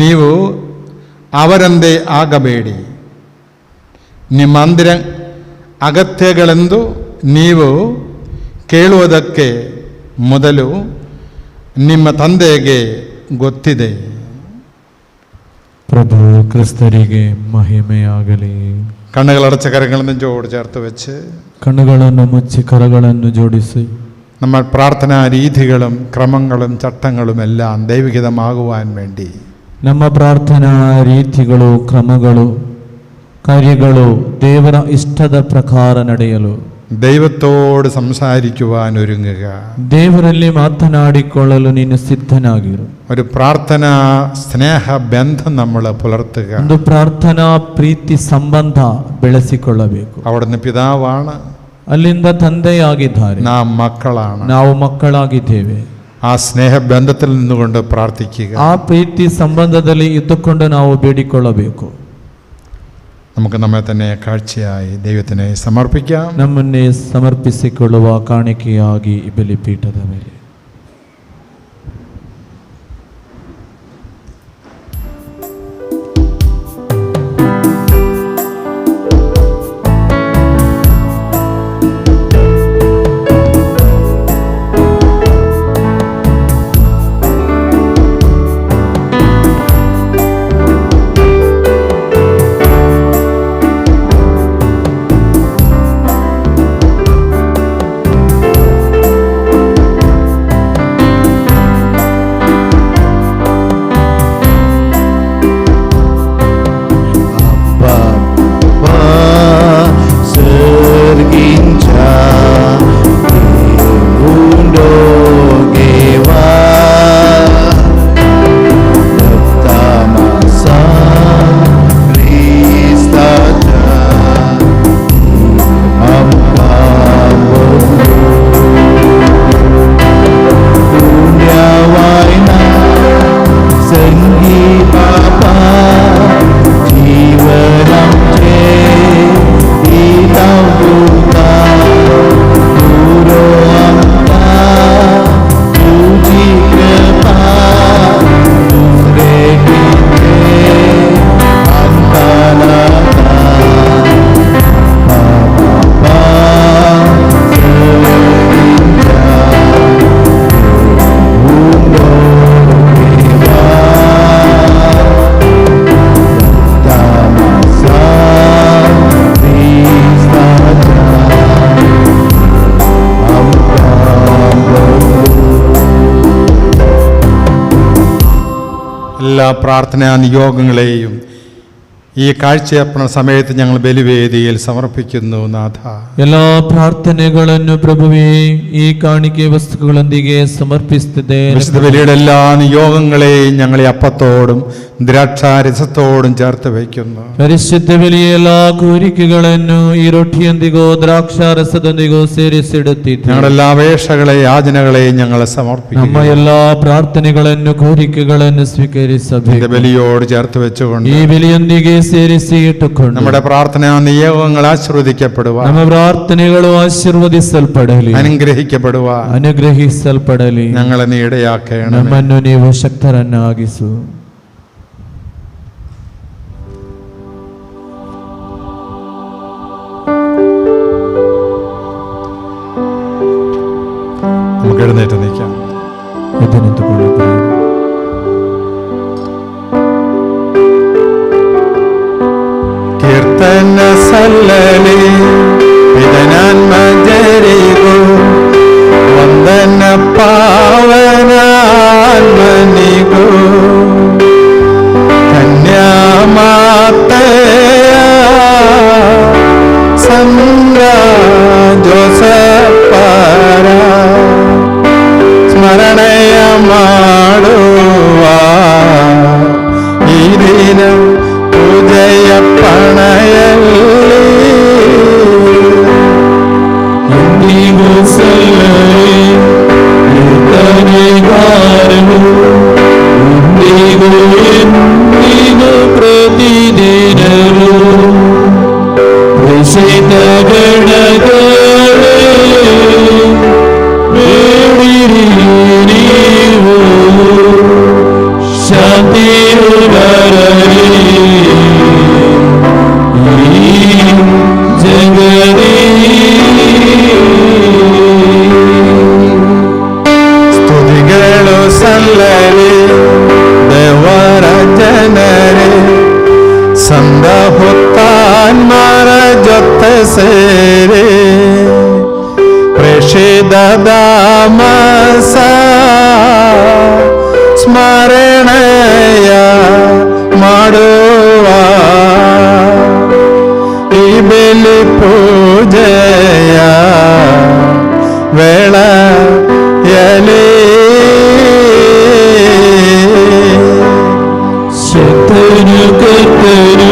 ನೀವು ಅವರಂದೇ ಆಗಬೇಡಿ. ನಿಮ್ಮಂದಿರ ಅಗತ್ಯಗಳೆಂದು ನೀವು ಕೇಳುವುದಕ್ಕೆ ಮೊದಲು ನಿಮ್ಮ ತಂದೆಗೆ ಗೊತ್ತಿದೆ. ಪ್ರಭು ಕ್ರಿಸ್ತರಿಗೆ ಮಹಿಮೆಯಾಗಲಿ. കണ്ണുകളടച്ച കരങ്ങൾ നെഞ്ചോട് ചേർത്ത് വെച്ച് കണ്ണുಗಳನ್ನು ಮುಚ್ಚಿ ಕರಗಳನ್ನು ಜೋಡಿಸಿ നമ്മൾ പ്രാർത്ഥനാ രീതികളും ക്രമങ്ങളും ചട്ടങ്ങളും എല്ലാം ദൈവികതമാകുവാൻ വേണ്ടി ನಮ್ಮ ಪ್ರಾರ್ಥನಾ ರೀತಿಗಳು ಕ್ರಮಗಳು ಕಾರ್ಯಗಳು ದೇವರ ಇಷ್ಟದ ಪ್ರಕಾರ ನಡೆಯಲು ദൈവത്തോട് സംസാരിക്കുവാൻ ഒരുങ്ങുക. ದೇವರಲ್ಲಿ ಮಾತನಾಡಿಕೊಳ್ಳಲು ನೀನು ಸಿದ್ಧನಾಗಿರು. ഒരു പ്രാർത്ഥനാ സ്നേഹ ബന്ധം നമ്മൾ പുലർത്തുക. ಒಂದು ಪ್ರಾರ್ಥನಾ ಪ್ರೀತಿ ಸಂಬಂಧ ಬೆಳೆಸಿಕೊಳ್ಳಬೇಕು. അവിടുന്ന് പിതാവാണ്, ಅಲ್ಲಿಂದ ತಂದೆಯಾಗಿದ್ದಾರೆ, നാം മക്കളാണ്, ನಾವು ಮಕ್ಕಳಾಗಿದ್ದೇವೆ. ആ സ്നേഹബന്ധത്തിൽ നിന്നുകൊണ്ട് പ്രാർത്ഥിക്കുക. ಆ ಪ್ರೀತಿ ಸಂಬಂಧದಲ್ಲಿ ಇದ್ದುಕೊಂಡು ನಾವು ಬೇಡಿಕೊಳ್ಳಬೇಕು. നമുക്ക് നമ്മെ തന്നെ കാഴ്ചയായി ദൈവത്തിനെ സമർപ്പിക്കാം. ನಮ್ಮನ್ನೇ ಸಮರ್ಪಿಸಿಕೊಳ್ಳುವ ಕಾಣಿಕೆಯಾಗಿ ಈ ಬಲಿಪೀಠದ ಮೇಲೆ എല്ലാ പ്രാർത്ഥനാ നിയോഗങ്ങളെയും ഈ കാഴ്ചയർപ്പണ സമയത്ത് ഞങ്ങൾ ബലിവേദിയിൽ സമർപ്പിക്കുന്നു. നാഥ, ಎಲ್ಲ ಪ್ರಾರ್ಥನೆಗಳನ್ನು ಪ್ರಭುವೇ ಈ ಕಾಣಿಕೆ ವಸ್ತುಗಳೊಂದಿಗೆ ಸಮರ್ಪಿಸುತ್ತಿದ್ದೇನೆ. വിശുദ്ധ ബലിയുടെ എല്ലാ നിയോഗങ്ങളെയും ഞങ്ങൾ ഈ അപ്പത്തോടും ദ്രാക്ഷാരസത്തോടും ചേർത്ത് വയ്ക്കുന്നു. ಪರಿಶುದ್ಧ ಬಲಿಯ ಎಲ್ಲ ಕೋರಿಕೆಗಳನ್ನು ಈ ರೊಟ್ಟಿಯೊಂದಿಗೋ ದ್ರಾಕ್ಷಾರಸದೊಂದಿಗೋ ಸೇರಿಸಿಡುತ್ತಿದ್ದೇವೆ. ഞങ്ങളുടെ എല്ലാ അപേക്ഷകളെയും യാചനകളെയും ഞങ്ങൾ ನಮ್ಮ സമർപ്പിക്കുന്നു. ಎಲ್ಲಾ ಪ್ರಾರ್ಥನೆಗಳನ್ನು ಕೋರಿಕೆಗಳನ್ನು ಸ್ವೀಕರಿಸಬೇಕು. ബലിയോട് ചേർത്ത് വെച്ചുകൊണ്ട് ಈ ಬಲಿಯೊಂದಿಗೆ ಸೇರಿಸಿ ಇಟ್ಟುಕೊಂಡು നമ്മുടെ പ്രാർത്ഥനാ നിയോഗങ്ങൾ ആശീർവദിക്കപ്പെടുവാൻ, ನಮ್ಮ ಪ್ರಾರ್ಥನೆಗಳು ಆಶೀರ್ವದಿಸಲ್ಪಡಲಿ, അനുഗ്രഹിക്കപ്പെടുവാൻ ಅನುಗ್ರಹಿಸಲ್ಪಡಲಿ. ഞങ്ങളെ നീ ഇടയാക്കണം. ನಮ್ಮನ್ನು ನೀವು ಶಕ್ತರನ್ನಾಗಿಸು. നമുക്ക് എഴുന്നേറ്റ് നിൽക്കാം. ಎದ್ದು ನಿಂತುಕೊಳ್ಳುತ್ತೇವೆ. കീർത്തന സല്ലലി വിദനാത്മജരിഗോ വന്ദന പാവനാത്മനിഗോ ധന്യമാതയ സംഗ ജോസഫര സ്മരണയ ಮಾಡುವ ಈ ದಿನ ಪೂಜೆಯ ಪಣಯಲ್ಲಿ ಎಂದಿಗೂ ಸಲ್ಲಲಿ ಕೀರ್ತನೆಗಾರನು, ಇಂದಿಗೂ ಎಂದಿಗೂ ಪ್ರತಿದಿನವೂ ಪ್ರಸಿದ್ಧ ಗಣಗಳೇ ಬೇಡಿರಿ ನೀವು ಶಾಂತಿಯು ಬರಲಿ ಈ ಜಗದಿ. ಸ್ತುತಿಗಳು ಸಲ್ಲಲಿ ದೇವರ ಜನರೇ, ಸಂದ ಹೊತ್ತಾನ್ಮರ ಸೇರಿ ಪ್ರೇಷಿತದಾಮಸ ಸ್ಮರಣೆಯ ಮಾಡುವ ಈ ಬೆಲಿ ಪೂಜೆಯ ವೇಳೆಯಲ್ಲಿ ಶತನು ಕರ್ತನು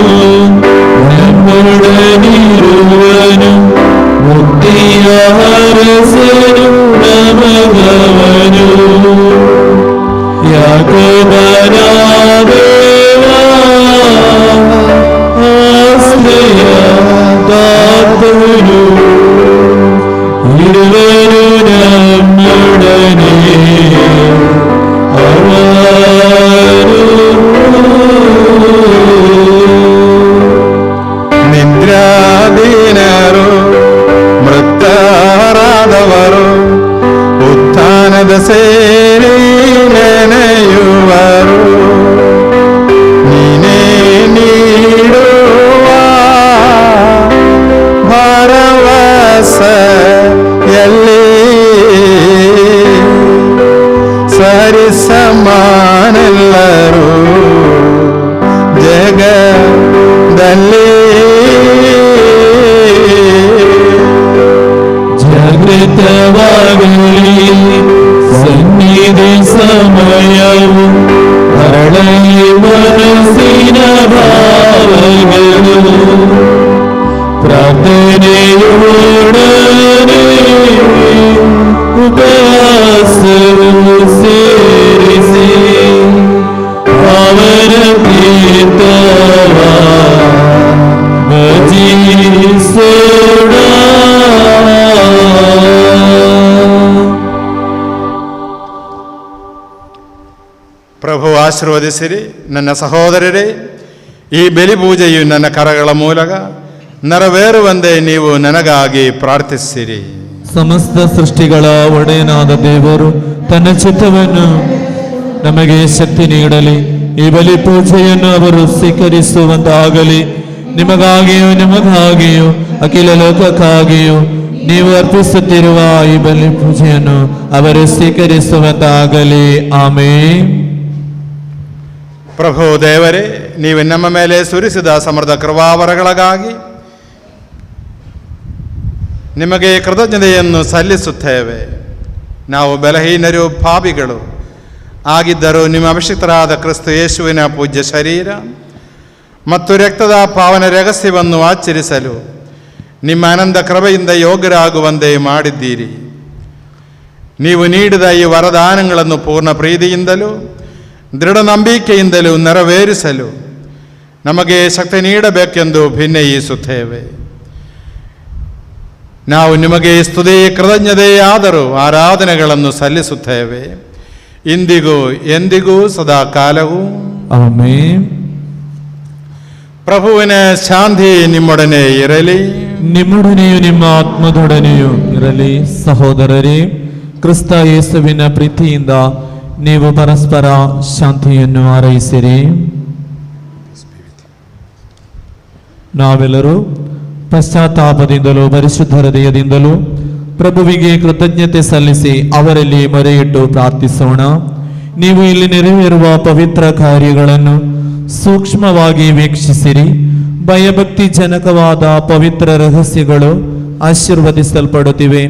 ನಮ್ಮೊಡನಿರುವನು ಮುಕ್ತಿಯ ಹರಸನು ನಮಗವನು ಯಾಕೋಬನ ದೇವ ಆಶ್ರಯ ದಾತನು ಇರುವನು ನಮ್ಮೊಡನೆ ನಿದ್ರಾಧೀನರು ಮೃತರಾದವರು ಉತ್ಥಾನದ ಸೇರಿ ನೆನೆಯುವರು ನೀನೇ ನೀಡುವ ಭರವಸೆಯಲ್ಲಿ ಸರಿ ಸಮಾನೆಲ್ಲರೂ ಜಗದಲ್ಲಿ ಜಾಗೃತವಾಗಲಿ ಸನ್ನಿಧಿ ಸಮಯವು ಅರಳಲಿ ಮನಸ್ಸಿನ ಭಾವಗಳು ಪ್ರಾರ್ಥನೆಯೋಡನೆ ಉಪವಾಸವು ಸೇರಿಸಿ ಅವರ ಕೀರ್ತವ ಭಜಿಸೋಣ. ಪ್ರಭು ಆಶೀರ್ವದಿಸಿರಿ. ನನ್ನ ಸಹೋದರರೇ, ಈ ಬಲಿ ಪೂಜೆಯು ನನ್ನ ಕರಗಳ ಮೂಲಕ ನೆರವೇರುವಂತೆ ನೀವು ನನಗಾಗಿ ಪ್ರಾರ್ಥಿಸಿರಿ. ಸಮಸ್ತ ಸೃಷ್ಟಿಗಳ ಒಡೆಯನಾದ ದೇವರು ತನ್ನ ಚಿತ್ತವನ್ನು ನಮಗೆ ಶಕ್ತಿ ನೀಡಲಿ. ಈ ಬಲಿ ಪೂಜೆಯನ್ನು ಅವರು ಸ್ವೀಕರಿಸುವಂತಾಗಲಿ. ನಿಮಗಾಗಿಯೂ ನಿಮಗಾಗಿಯೂ ಅಖಿಲ ಲೋಕಕ್ಕಾಗಿಯೂ ನೀವು ಅರ್ಪಿಸುತ್ತಿರುವ ಈ ಬಲಿ ಪೂಜೆಯನ್ನು ಅವರು ಸ್ವೀಕರಿಸುವಂತಾಗಲಿ. ಆಮೇನ್. ಪ್ರಭು ದೇವರೇ, ನೀವು ನಮ್ಮ ಮೇಲೆ ಸುರಿಸಿದ ಸಮೃದ್ಧ ಕೃಪಾವರಗಳಿಗಾಗಿ ನಿಮಗೆ ಕೃತಜ್ಞತೆಯನ್ನು ಸಲ್ಲಿಸುತ್ತೇವೆ. ನಾವು ಬಲಹೀನರು, ಪಾಪಿಗಳು ಆಗಿದ್ದರೂ ನಿಮ್ಮ ಅಭಿಷಿಕ್ತರಾದ ಕ್ರಿಸ್ತ ಯೇಸುವಿನ ಪೂಜ್ಯ ಶರೀರ ಮತ್ತು ರಕ್ತದ ಪಾವನ ರಹಸ್ಯವನ್ನು ಆಚರಿಸಲು ನಿಮ್ಮ ಆನಂದ ಕೃಪೆಯಿಂದ ಯೋಗ್ಯರಾಗುವಂತೆ ಮಾಡಿದ್ದೀರಿ. ನೀವು ನೀಡಿದ ಈ ವರದಾನಗಳನ್ನು ಪೂರ್ಣ ಪ್ರೀತಿಯಿಂದಲೂ ದೃಢ ನಂಬಿಕೆಯಿಂದಲೂ ನೆರವೇರಿಸಲು ನಮಗೆ ಶಕ್ತಿ ನೀಡಬೇಕೆಂದು ಭಿನ್ನಯಿಸುತ್ತೇವೆ. ನಾವು ನಿಮಗೆ ಸ್ತುತಿ, ಕೃತಜ್ಞತೆಯಾದರೂ ಆರಾಧನೆಗಳನ್ನು ಸಲ್ಲಿಸುತ್ತೇವೆ, ಇಂದಿಗೂ ಎಂದಿಗೂ ಸದಾ ಕಾಲವೂ. ಆಮೆನ್. ಪ್ರಭುವಿನ ಶಾಂತಿ ನಿಮ್ಮೊಡನೆ ಇರಲಿ. ನಿಮ್ಮೊಡನೆಯೂ ನಿಮ್ಮ ಆತ್ಮದೊಡನೆಯೂ ಇರಲಿ. ಸಹೋದರರೇ, ಕ್ರಿಸ್ತ ಯೇಸುವಿನ ಪ್ರೀತಿಯಿಂದ ನೀವು ಪರಸ್ಪರ ಶಾಂತಿಯನ್ನು ಹಾರೈಸಿರಿ. ನಾವೆಲ್ಲರೂ ಪಶ್ಚಾತ್ತಾಪದಿಂದಲೂ ಪರಿಶುದ್ಧ ಹೃದಯದಿಂದಲೂ ಪ್ರಭುವಿಗೆ ಕೃತಜ್ಞತೆ ಸಲ್ಲಿಸಿ ಅವರಲ್ಲಿ ಮೊರೆಯಿಟ್ಟು ಪ್ರಾರ್ಥಿಸೋಣ. ನೀವು ಇಲ್ಲಿ ನೆರವೇರುವ ಪವಿತ್ರ ಕಾರ್ಯಗಳನ್ನು ಸೂಕ್ಷ್ಮವಾಗಿ ವೀಕ್ಷಿಸಿರಿ. ಭಯಭಕ್ತಿ ಜನಕವಾದ ಪವಿತ್ರ ರಹಸ್ಯಗಳು ಆಶೀರ್ವದಿಸಲ್ಪಡುತ್ತಿವೆ.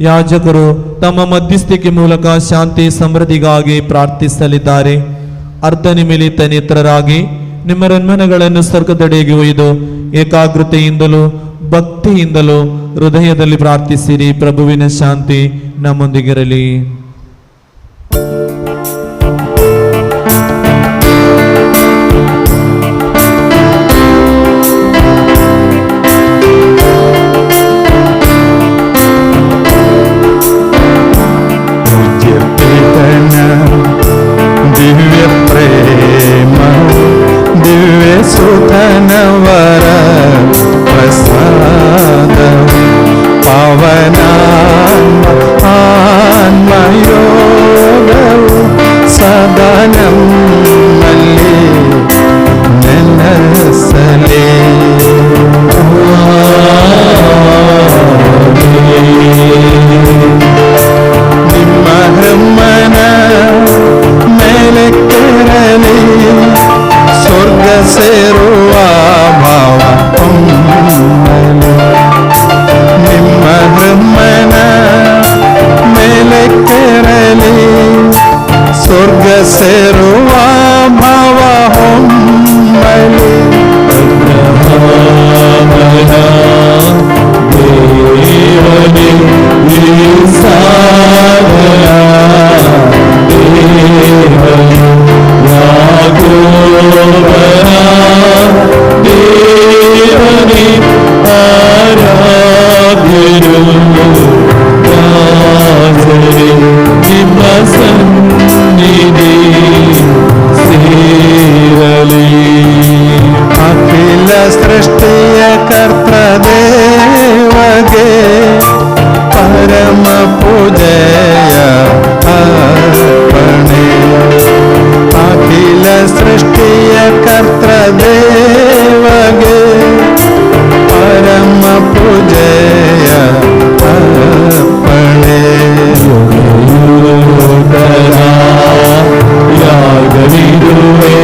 ಯಾಜಕರು ತಮ್ಮ ಮಧ್ಯಸ್ಥಿಕೆ ಮೂಲಕ ಶಾಂತಿ ಸಮೃದ್ಧಿಗಾಗಿ ಪ್ರಾರ್ಥಿಸಲಿದ್ದಾರೆ. ಅರ್ಧನಿಮಿಲಿತ ನೇತ್ರರಾಗಿ ನಿಮ್ಮ ರನ್ಮನಗಳನ್ನು ಸ್ವರ್ಗದೆಡೆಗೆ ಒಯ್ದು ಏಕಾಗ್ರತೆಯಿಂದಲೂ ಭಕ್ತಿಯಿಂದಲೂ ಹೃದಯದಲ್ಲಿ ಪ್ರಾರ್ಥಿಸಿರಿ. ಪ್ರಭುವಿನ ಶಾಂತಿ ನಮ್ಮೊಂದಿಗಿರಲಿ. ದಿವ್ಯ ಪ್ರೇಮ, ದಿವ್ಯ ಸುತನವರ ಪ್ರಸಾದ, ಪವನ ಆನ್ಮಯ ನಿಮ್ಮ ಸನ್ನಿಧಿ ಸೇರಲಿ. ಅಖಿಲ ಸೃಷ್ಟಿಯ ಕರ್ತೃದೇವಗೆ ಪರಮ ಪೂಜೆಯ ಅರ್ಪಣೆ. ಅಖಿಲ ಸೃಷ್ಟಿಯ ಕರ್ತೃದೇವಗೆ ಪರಮ ಪೂಜೆಯ ಅರ್ಪಣೆ. ಯಾಗವಿರುವೆ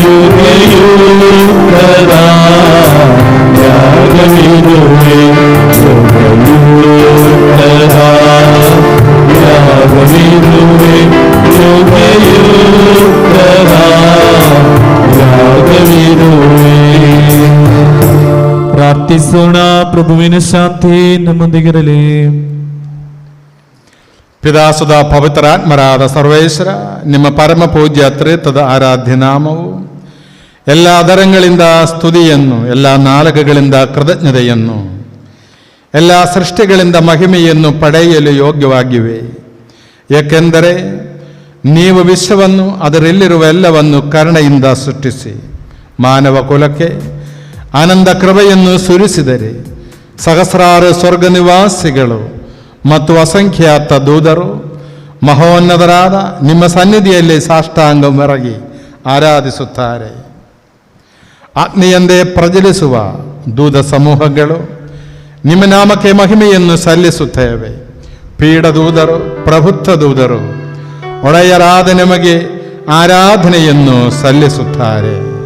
ಯುಗಯುಗದ ಯಾಗವಿರುವೆ ಯುಗಯುಗದ ಯಾಗವಿರುವೆ ಯುಗಯುಗದ ಯಾಗವಿರುವೆ. ಪ್ರಾರ್ಥಿಸೋಣ. ಪ್ರಭುವಿನ ಶಾಂತಿ ನಮ್ಮೊಂದಿಗಿರಲಿ. ಪಿದಾಸುದ ಪವಿತ್ರಾತ್ಮರಾದ ಸರ್ವೇಶ್ವರ, ನಿಮ್ಮ ಪರಮ ಪೂಜ್ಯ ತ್ರೇತದ ಆರಾಧ್ಯ ನಾಮವು ಎಲ್ಲ ದರಗಳಿಂದ ಸ್ತುತಿಯನ್ನು, ಎಲ್ಲ ನಾಲಕಗಳಿಂದ ಕೃತಜ್ಞತೆಯನ್ನು, ಎಲ್ಲ ಸೃಷ್ಟಿಗಳಿಂದ ಮಹಿಮೆಯನ್ನು ಪಡೆಯಲು ಯೋಗ್ಯವಾಗಿವೆ. ಏಕೆಂದರೆ ನೀವು ವಿಶ್ವವನ್ನು ಅದರಲ್ಲಿರುವ ಎಲ್ಲವನ್ನು ಕರುಣೆಯಿಂದ ಸೃಷ್ಟಿಸಿ ಮಾನವ ಕುಲಕ್ಕೆ ಆನಂದ ಕೃಪೆಯನ್ನು ಸುರಿಸಿದರೆ ಸಹಸ್ರಾರು ಸ್ವರ್ಗ ನಿವಾಸಿಗಳು ಮತ್ತು ಅಸಂಖ್ಯಾತ ದೂತರು ಮಹೋನ್ನತರಾದ ನಿಮ್ಮ ಸನ್ನಿಧಿಯಲ್ಲಿ ಸಾಷ್ಟಾಂಗ ಮೆರಗಿ ಆರಾಧಿಸುತ್ತಾರೆ. ಅಗ್ನಿಯಂದೇ ಪ್ರಜ್ವಲಿಸುವ ದೂತ ಸಮೂಹಗಳು ನಿಮ್ಮ ನಾಮಕ್ಕೆ ಮಹಿಮೆಯನ್ನು ಸಲ್ಲಿಸುತ್ತೇವೆ. ಪೀಡದೂತರು, ಪ್ರಭುತ್ವ ದೂತರು ಒಡೆಯರಾದ ನಿಮಗೆ ಆರಾಧನೆಯನ್ನು ಸಲ್ಲಿಸುತ್ತಾರೆ.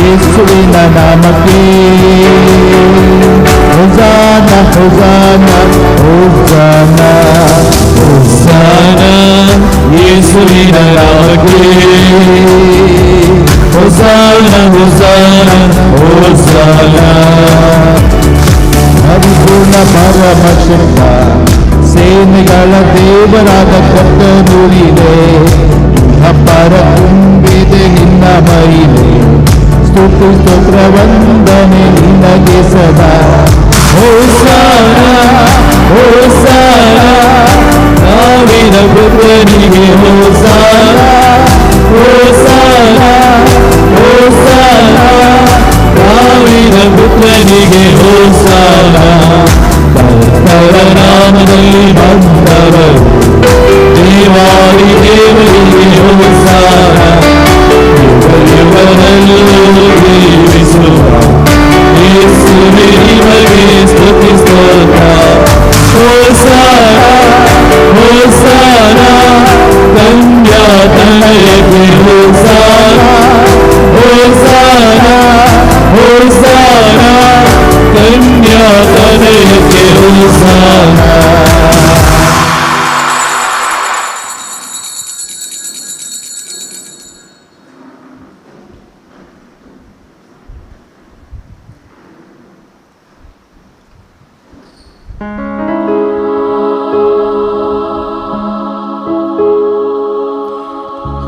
ಯೇಸುವಿನ ನಾಮಕ್ಕೆ ಹೊಸಾನ ಹೊಸಾನ ಹೊಸಾನ ಹೊಸಾನ. ಯೇಸುವಿನ ನಾಮಕ್ಕೆ ಹೊಸಾನ ಹೊಸಾನ ಹೊಸಾನ. ಪರಿಪೂರ್ಣ ಪರಮಶಕ್ತ ಸೇನೆಗಳ ದೇವರಾದ ಕರ್ತನೂರಿದೆ. ಅಪಾರ ತುಂಬಿದೆ ನಿನ್ನ ಮಹಿಮೆ. ಸ್ತುತಿ ಸ್ತೋತ್ರ ವಂದನೆ ನಿನಗೆ ಸದಾ. ಹೊಸಾನ ಹೊಸಾನ. ದಾವೀದ ಪುತ್ರನಿಗೆ ಹೊಸಾನ ಹೊಸಾನ ಹೊಸಾನ. ದಾವೀದ ಪುತ್ರನಿಗೆ ಹೊಸಾನ. ಕರ್ತನ ನಾಮದಲ್ಲಿ ಬಂದವರು ದೇವಾದಿ ದೇವರಿಗೆ ಹೊಸಾನ. ಯುಗಯುಗದಲ್ಲೂ ಜೀವಿಸುವ ಯೇಸುವೇ ನಿಮಗೆ ಸ್ತುತಿ ಸ್ತೋತ್ರ. ಹೊಸಾನ ಹೊಸಾನ. ಕನ್ಯಾತನಯಕ್ಕೆ ಹೊಸಾನ ಹೊಸಾನ ಹೊಸಾನ. ಕನ್ಯಾತನಯಕ್ಕೆ ಹೊಸಾನ.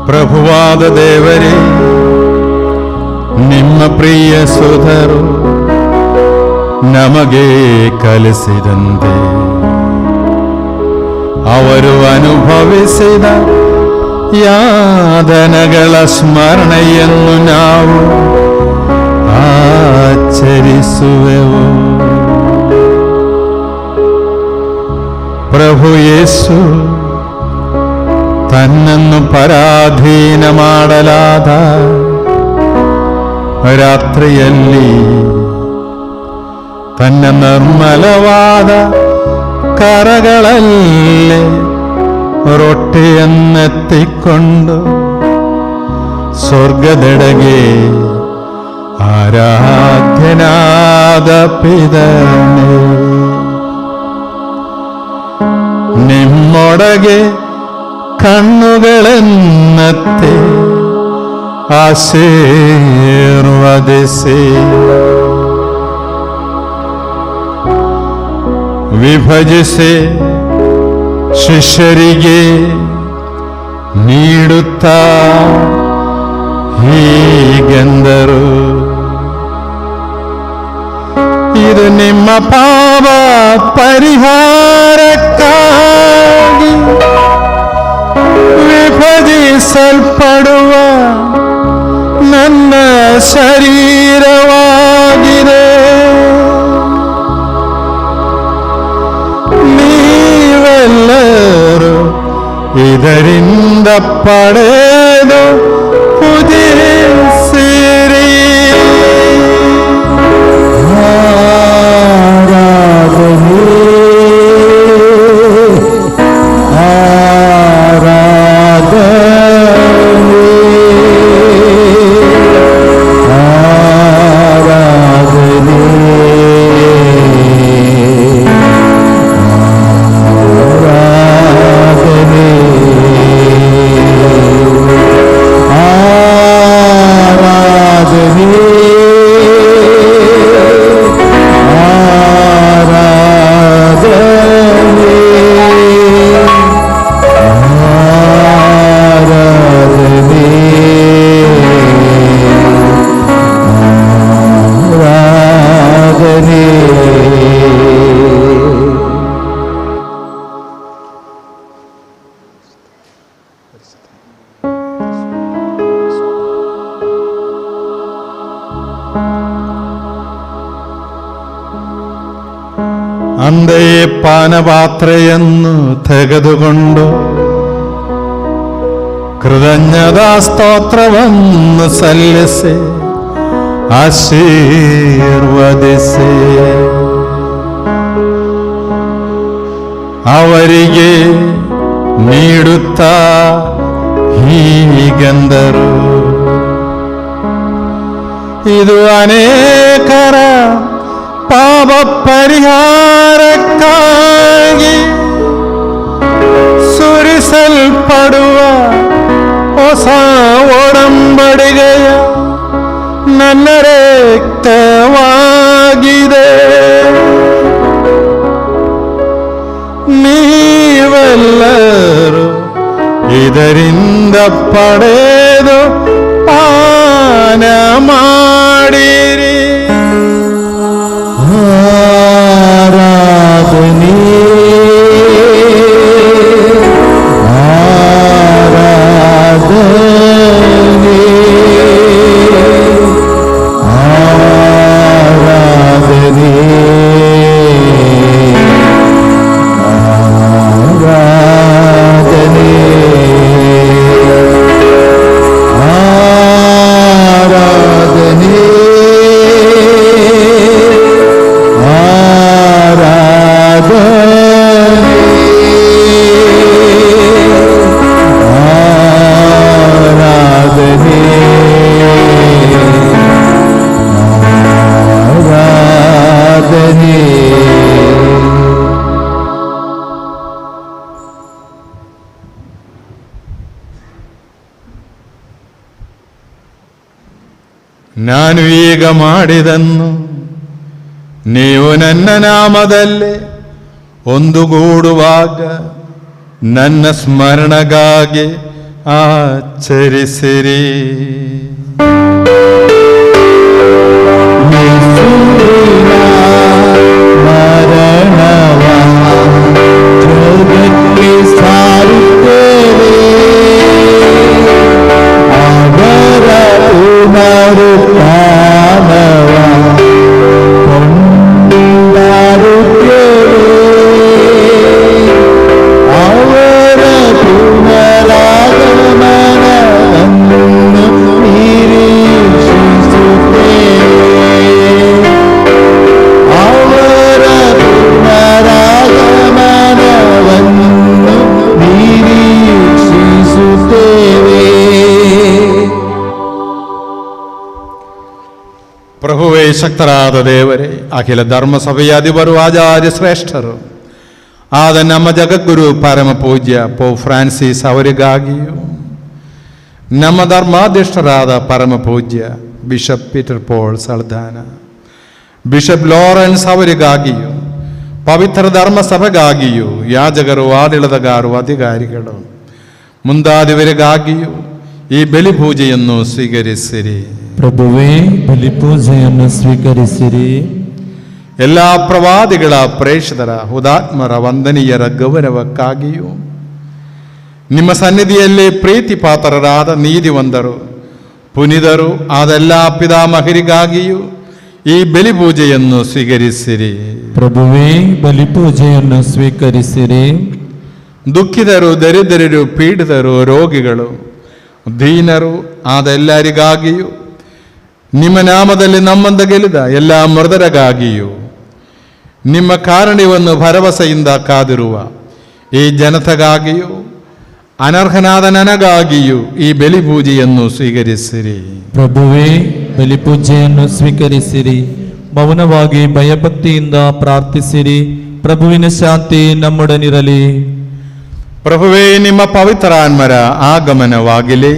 ಪ್ರಭುವಾದ ದೇವರೇ, ನಿಮ್ಮ ಪ್ರಿಯ ಸುಧರು ನಮಗೆ ಕಲಿಸಿದಂತೆ ಅವರು ಅನುಭವಿಸಿದ ಯಾತನೆಗಳ ಸ್ಮರಣೆಯನ್ನು ನಾವು ಆಚರಿಸುವೆವು. ಪ್ರಭು ಯೇಸು ತನ್ನನ್ನು ಪರಾಧೀನ ಮಾಡಲಾದ ರಾತ್ರಿಯಲ್ಲಿ ತನ್ನ ನಿರ್ಮಲವಾದ ಕರಗಳಲ್ಲಿ ರೊಟ್ಟಿಯನ್ನೆತ್ತಿಕೊಂಡು ಸ್ವರ್ಗದೆಡೆಗೆ ಆರಾಧ್ಯನಾದ ಪಿತನೇ, ನಿಮ್ಮೊಳಗೆ ಕಣ್ಣುಗಳನ್ನತ್ತೆ ಆಶೀರ್ವದಿಸಿ ವಿಭಜಿಸಿ ಶಿಷ್ಯರಿಗೆ ನೀಡುತ್ತಾ ಹೀಗೆಂದರು, ಇದು ನಿಮ್ಮ ಪಾಪ ಪರಿಹಾರಕ್ಕಾಗಿ ವಿಭಜಿಸಲ್ಪಡುವ ನನ್ನ ಶರೀರವಾಗಿದೆ. ನೀವೆಲ್ಲರೂ ಇದರಿಂದ ಪಡೆದು ಪೂಜಿಸಿರಿ. ಅಂತೆಯೇ ಪಾನಪಾತ್ರೆಯನ್ನು ತೆಗೆದುಕೊಂಡು ಕೃತಜ್ಞತಾ ಸ್ತೋತ್ರವನ್ನು ಸಲ್ಲಿಸಿ ಆಶೀರ್ವದಿಸಿ ಅವರಿಗೆ ನೀಡುತ್ತಾ ಹೀಗೆಂದರು, ಇದು ಅನೇಕರ ಪಾಪ ಪರಿಹಾರಕ್ಕಾಗಿ ಸುರಿಸಲ್ಪಡುವ ಹೊಸ ಒಡಂಬಡಿಕೆಯ ನನ್ನ ರಕ್ತವಾಗಿದೆ. ನೀವೆಲ್ಲರೂ ಇದರಿಂದ ಪಡೆದು ಪಾನ ಮಾಡಿರಿ. ಆರಾಧನೆ ಆರಾಧನೆ ಆರಾಧನೆ ಆರಾಧನೆ ಆರಾಧನೆ ನಾನು ಈಗ ಮಾಡಿದನ್ನು ನೀವು ನನ್ನ ನಾಮದಲ್ಲಿ ಒಂದುಗೂಡುವಾಗ ನನ್ನ ಸ್ಮರಣೆಗಾಗಿ ಆಚರಿಸಿರಿ. ಪ್ರಭುವೇ ಶಕ್ತರಾದ ದೇವರೇ, ಅಖಿಲ ಧರ್ಮಸಭೆಯ ಅಧಿಪರು ಆಚಾರ್ಯ ಶ್ರೇಷ್ಠರು ಆದ ನಮ್ಮ ಜಗದ್ಗುರು ಪರಮ ಪೂಜ್ಯ ಪೋಪ್ ಫ್ರಾನ್ಸಿಸ್ ಅವರಿಗಾಗಿಯೂ, ನಮ್ಮ ಧರ್ಮಾಧ್ಯಕ್ಷರಾದ ಪರಮ ಪೂಜ್ಯ bishop Peter pole ಸಲ್ದಾನ, bishop Lawrence ಅವರಿಗಾಗಿಯೂ, ಪವಿತ್ರ ಧರ್ಮಸಭೆಗಾಗಿಯೂ ಯಾಜಕರು, ಆಡಳಿತಗಾರರು, ಅಧಿಕಾರಿಗಳು ಮುಂತಾದವರಿಗಾಗಿಯೂ ಈ ಬಲಿ ಪೂಜೆಯನ್ನು ಸ್ವೀಕರಿಸಿರಿ. ಪ್ರಭುವೇ, ಬಲಿ ಪೂಜೆಯನ್ನು ಸ್ವೀಕರಿಸಿರಿ. ಎಲ್ಲ ಪ್ರವಾದಿಗಳ, ಪ್ರೇಷಿತರ, ಹುತಾತ್ಮರ, ವಂದನೀಯರ ಗೌರವಕ್ಕಾಗಿಯೂ ನಿಮ್ಮ ಸನ್ನಿಧಿಯಲ್ಲಿ ಪ್ರೀತಿ ಪಾತ್ರರಾದ ನೀತಿವಂತರು, ಪುನಿದರು ಆದ ಎಲ್ಲ ಪಿತಾಮಹರಿಗಾಗಿಯೂ ಈ ಬಲಿ ಪೂಜೆಯನ್ನು ಸ್ವೀಕರಿಸಿರಿ. ಪ್ರಭುವೇ, ಬಲಿ ಪೂಜೆಯನ್ನು ಸ್ವೀಕರಿಸಿರಿ. ದುಃಖಿತರು, ದರಿದ್ರರು, ಪೀಡಿತರು, ರೋಗಿಗಳು, ದೀನರು ಆದ ಎಲ್ಲರಿಗಾಗಿಯೂ ನಿಮ್ಮ ನಾಮದಲ್ಲಿ ನಮ್ಮಂದ ಗೆಲಿದ ಎಲ್ಲ ಮೃತರಿಗಾಗಿಯೂ ನಿಮ್ಮ ಕಾರಣವನ್ನು ಭರವಸೆಯಿಂದ ಕಾದಿರುವ ಈ ಜನತೆಗಾಗಿಯೂ ಅನರ್ಹನಾದ ನನಗಾಗಿಯೂ ಈ ಬಲಿ ಪೂಜೆಯನ್ನು ಸ್ವೀಕರಿಸಿರಿ. ಪ್ರಭುವೇ, ಬಲಿ ಪೂಜೆಯನ್ನು ಸ್ವೀಕರಿಸಿರಿ. ಮೌನವಾಗಿ ಭಯಭಕ್ತಿಯಿಂದ ಪ್ರಾರ್ಥಿಸಿರಿ. ಪ್ರಭುವಿನ ಶಾಂತಿ ನಮ್ಮೊಡನಿರಲಿ. ಪ್ರಭುವೇ, ನಿಮ್ಮ ಪವಿತ್ರಾತ್ಮರ ಆಗಮನವಾಗಲಿ.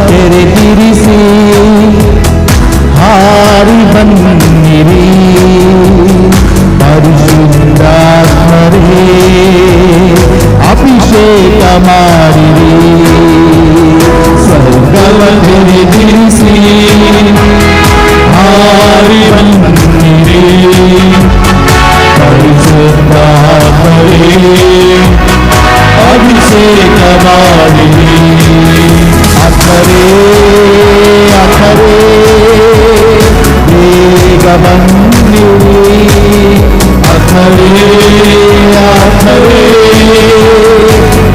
ತೆರೆ ತಿರಿಸಿ ಹಾರಿ ಬನ್ನಿರಿ, ಪರಿಶುದ್ಧಾತ್ಮರೇ ಅಭಿಷೇಕ ಮಾಡಿರಿ. ಸ್ವರ್ಗವ ತೆರೆ ತಿರಿಸಿ ಹಾರಿ ಬನ್ನಿರಿ, ಪರಿಶುದ್ಧಾತ್ಮರೇ ಅಭಿಷೇಕ ಮಾಡಿರಿ. ಅಖರೇ ಅಖರೇ ಬೇಗ ಬನ್ನಿರಿ, ಅಖರೇ ಅಖರೇ